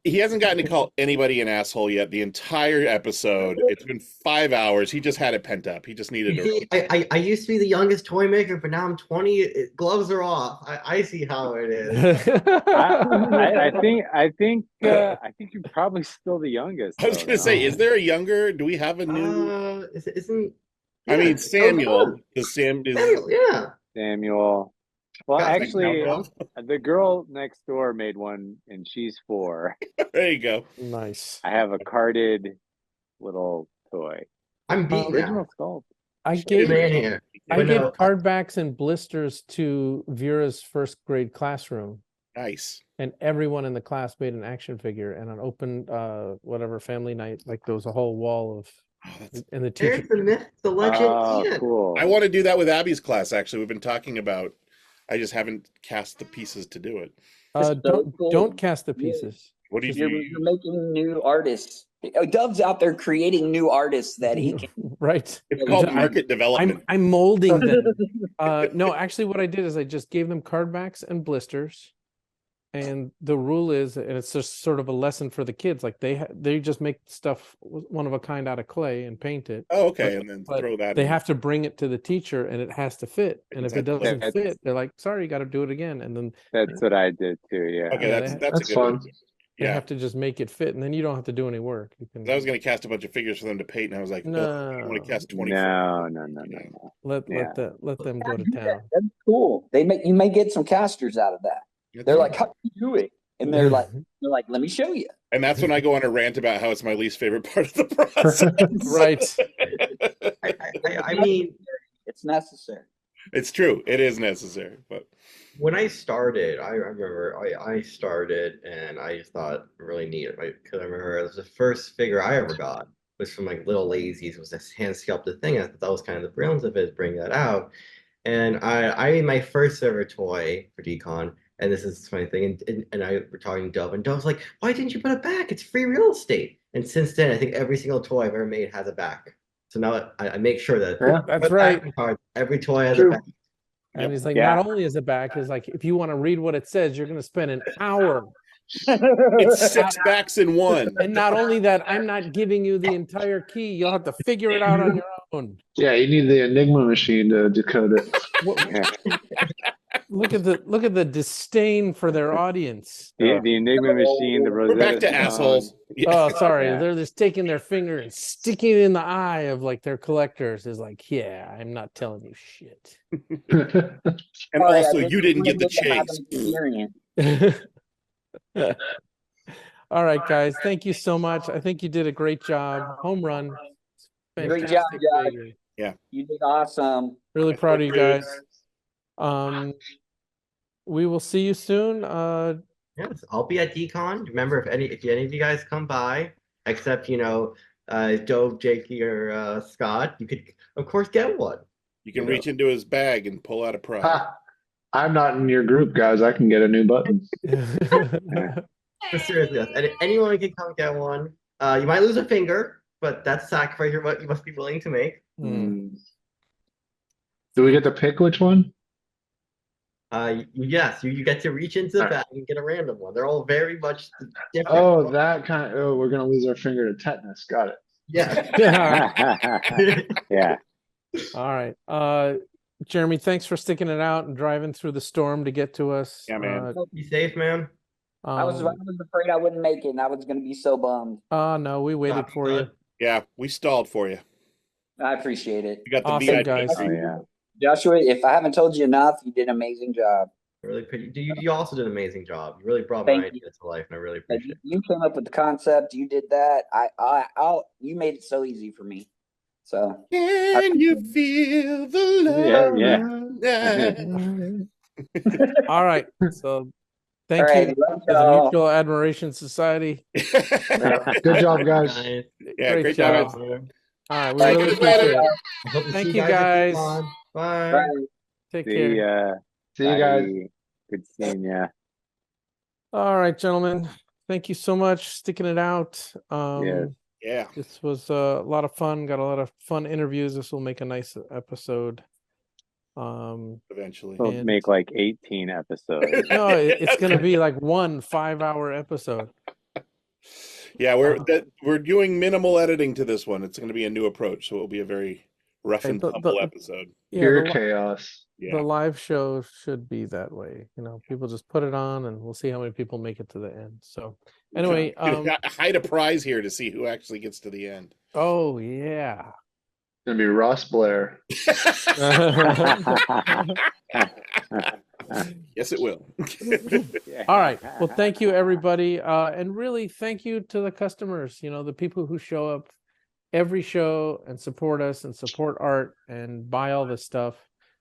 Speaker 2: He hasn't gotten to call anybody an asshole yet. The entire episode. It's been 5 hours. He just had it pent up. He just needed
Speaker 6: to. I used to be the youngest toy maker, but now I'm 20. Gloves are off. I see how it is.
Speaker 5: I think you're probably still the youngest.
Speaker 2: I was going to say, is there a younger? Do we have a new?
Speaker 6: Isn't?
Speaker 2: I mean, Samuel. Samuel,
Speaker 6: yeah.
Speaker 5: Samuel. Well, actually, the girl next door made one, and she's 4.
Speaker 2: There you go.
Speaker 1: Nice.
Speaker 5: I have a carded little toy.
Speaker 6: I'm beat
Speaker 5: original sculpt.
Speaker 1: I gave card backs and blisters to Vera's first grade classroom.
Speaker 2: Nice.
Speaker 1: And everyone in the class made an action figure, and on open whatever family night, like there was a whole wall of. And the teacher.
Speaker 6: There's the myth, the legend.
Speaker 5: Cool.
Speaker 2: I want to do that with Abby's class. Actually, we've been talking about. I just haven't cast the pieces to do it.
Speaker 1: Don't cast the pieces.
Speaker 2: What do you
Speaker 22: You're
Speaker 2: do?
Speaker 22: making new artists. Dove's out there creating new artists that he can.
Speaker 1: Right.
Speaker 2: It's called market development.
Speaker 1: I'm molding them. No, actually, what I did is I just gave them card backs and blisters. And the rule is, and it's just sort of a lesson for the kids, like they just make stuff one of a kind out of clay and paint it.
Speaker 2: Oh, okay, and then throw that.
Speaker 1: They have to bring it to the teacher, and it has to fit. And if it doesn't fit, they're like, "Sorry, you got to do it again." And then
Speaker 5: that's what I did too. Yeah.
Speaker 2: Okay, that's
Speaker 3: fun.
Speaker 1: You have to just make it fit, and then you don't have to do any work. You can.
Speaker 2: I was going to cast a bunch of figures for them to paint, and I was like,
Speaker 1: "No,
Speaker 2: I want to cast 20."
Speaker 5: No.
Speaker 1: Let them go to town.
Speaker 22: That's cool. You may get some casters out of that. They're like, "How do you do it?" And they're like, "Let me show you."
Speaker 2: And that's when I go on a rant about how it's my least favorite part of the process.
Speaker 1: Right.
Speaker 6: I mean,
Speaker 22: it's necessary.
Speaker 2: It's true. It is necessary. But
Speaker 6: when I started, I remember I started and I just thought really neat. Because I remember it was the first figure I ever got was from like Little Lazy's. It was this hand sculpted thing. I thought that was kind of the brilliance of it, bring that out. And I made my first ever toy for DCON. And this is a funny thing, and I were talking to Dove, and Dove's like, "Why didn't you put it back? It's free real estate." And since then, I think every single toy I've ever made has a back. So now I make sure that
Speaker 1: that's right.
Speaker 6: Every toy has a back.
Speaker 1: And he's like, not only is it back, is like, if you want to read what it says, you're going to spend an hour.
Speaker 2: It's 6 backs in one.
Speaker 1: And not only that, I'm not giving you the entire key. You'll have to figure it out on your own.
Speaker 3: Yeah, you need the Enigma machine to decode it.
Speaker 1: Look at the disdain for their audience.
Speaker 5: The Enigma machine, the Rosetta.
Speaker 2: We're back to assholes.
Speaker 1: Oh, sorry. Yeah. They're just taking their finger and sticking it in the eye of like their collectors. Is like, yeah, I'm not telling you shit.
Speaker 2: And also, you didn't get the chase.
Speaker 1: All right, guys. Thank you so much. I think you did a great job. Home run.
Speaker 22: Great job, guys.
Speaker 2: Yeah.
Speaker 22: You did awesome.
Speaker 1: Really proud of you guys. We will see you soon.
Speaker 6: Yes, I'll be at DCON. Remember, if any of you guys come by, except Joe, Jakey, or Scott, you could of course get one.
Speaker 2: You can reach into his bag and pull out a prize.
Speaker 3: I'm not in your group, guys. I can get a new button.
Speaker 6: But seriously, anyone can come get one. You might lose a finger, but that's a sacrifice you must be willing to make.
Speaker 3: Do we get to pick which one?
Speaker 6: Yes, you get to reach into the bag and get a random one. They're all very much different.
Speaker 3: Oh, that kind of. Oh, we're gonna lose our finger to tetanus. Got it.
Speaker 6: Yeah.
Speaker 5: Yeah.
Speaker 1: All right. Jeremy, thanks for sticking it out and driving through the storm to get to us.
Speaker 2: Yeah, man.
Speaker 6: Be safe, man.
Speaker 22: I was afraid I wouldn't make it, and I was going to be so bummed.
Speaker 1: Oh, no, we waited for you.
Speaker 2: Yeah, we stalled for you.
Speaker 22: I appreciate it.
Speaker 2: You got the
Speaker 1: awesome,
Speaker 2: VIP.
Speaker 1: Guys.
Speaker 5: Oh, yeah.
Speaker 22: Joshua, if I haven't told you enough, you did an amazing job.
Speaker 6: Really, you also did an amazing job. You really brought my idea to life, and I really appreciate it.
Speaker 22: You came up with the concept. You did that. You made it so easy for me. So
Speaker 2: can you feel the love?
Speaker 5: Yeah.
Speaker 1: All right. So thank you to the Mutual Admiration Society.
Speaker 3: Good job, guys.
Speaker 2: Yeah, great
Speaker 1: job.
Speaker 2: job.
Speaker 1: All right, we really appreciate it. Thank you, guys.
Speaker 6: Bye.
Speaker 1: Take care.
Speaker 3: See you guys.
Speaker 5: Good seeing ya.
Speaker 1: All right, gentlemen. Thank you so much sticking it out.
Speaker 2: Yeah.
Speaker 1: This was a lot of fun. Got a lot of fun interviews. This will make a nice episode.
Speaker 2: Eventually,
Speaker 5: we'll make like 18 episodes.
Speaker 1: No, it's going to be like 1 5-hour episode.
Speaker 2: Yeah, we're doing minimal editing to this one. It's going to be a new approach, so it'll be a very rough and tumble episode.
Speaker 3: Pure chaos.
Speaker 1: The live show should be that way. People just put it on, and we'll see how many people make it to the end. So, anyway,
Speaker 2: hide a prize here to see who actually gets to the end.
Speaker 1: Oh yeah,
Speaker 3: it's gonna be Ross Blair.
Speaker 2: Yes, it will.
Speaker 1: All right. Well, thank you, everybody, and really thank you to the customers. The people who show up every show and support us and support art and buy all this stuff.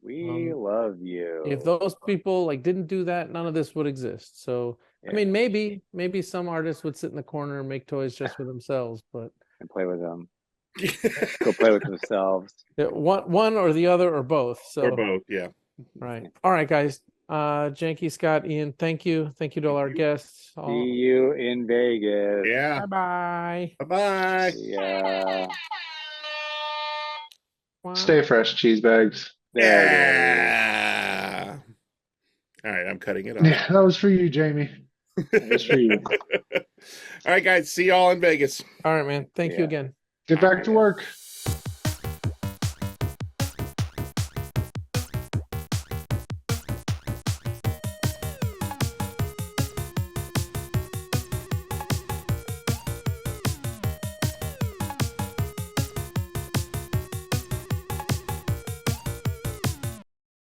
Speaker 5: We love you.
Speaker 1: If those people didn't do that, none of this would exist. So I mean, maybe some artists would sit in the corner and make toys just for themselves, but
Speaker 5: and play with them. Go play with themselves.
Speaker 1: One or the other or both. So
Speaker 2: or both, yeah.
Speaker 1: Right. All right, guys. Janky, Scott, Ian, thank you. Thank you to all our guests.
Speaker 5: See you in Vegas.
Speaker 2: Yeah.
Speaker 1: Bye-bye.
Speaker 2: Bye-bye.
Speaker 5: Yeah.
Speaker 1: Wow.
Speaker 3: Stay fresh, cheese bags.
Speaker 2: Yeah. All right, I'm cutting it off.
Speaker 3: Yeah, that was for you, Jamie. That was for you.
Speaker 2: All right, guys. See y'all in Vegas.
Speaker 1: All right, man. Thank you again.
Speaker 3: Get back to work.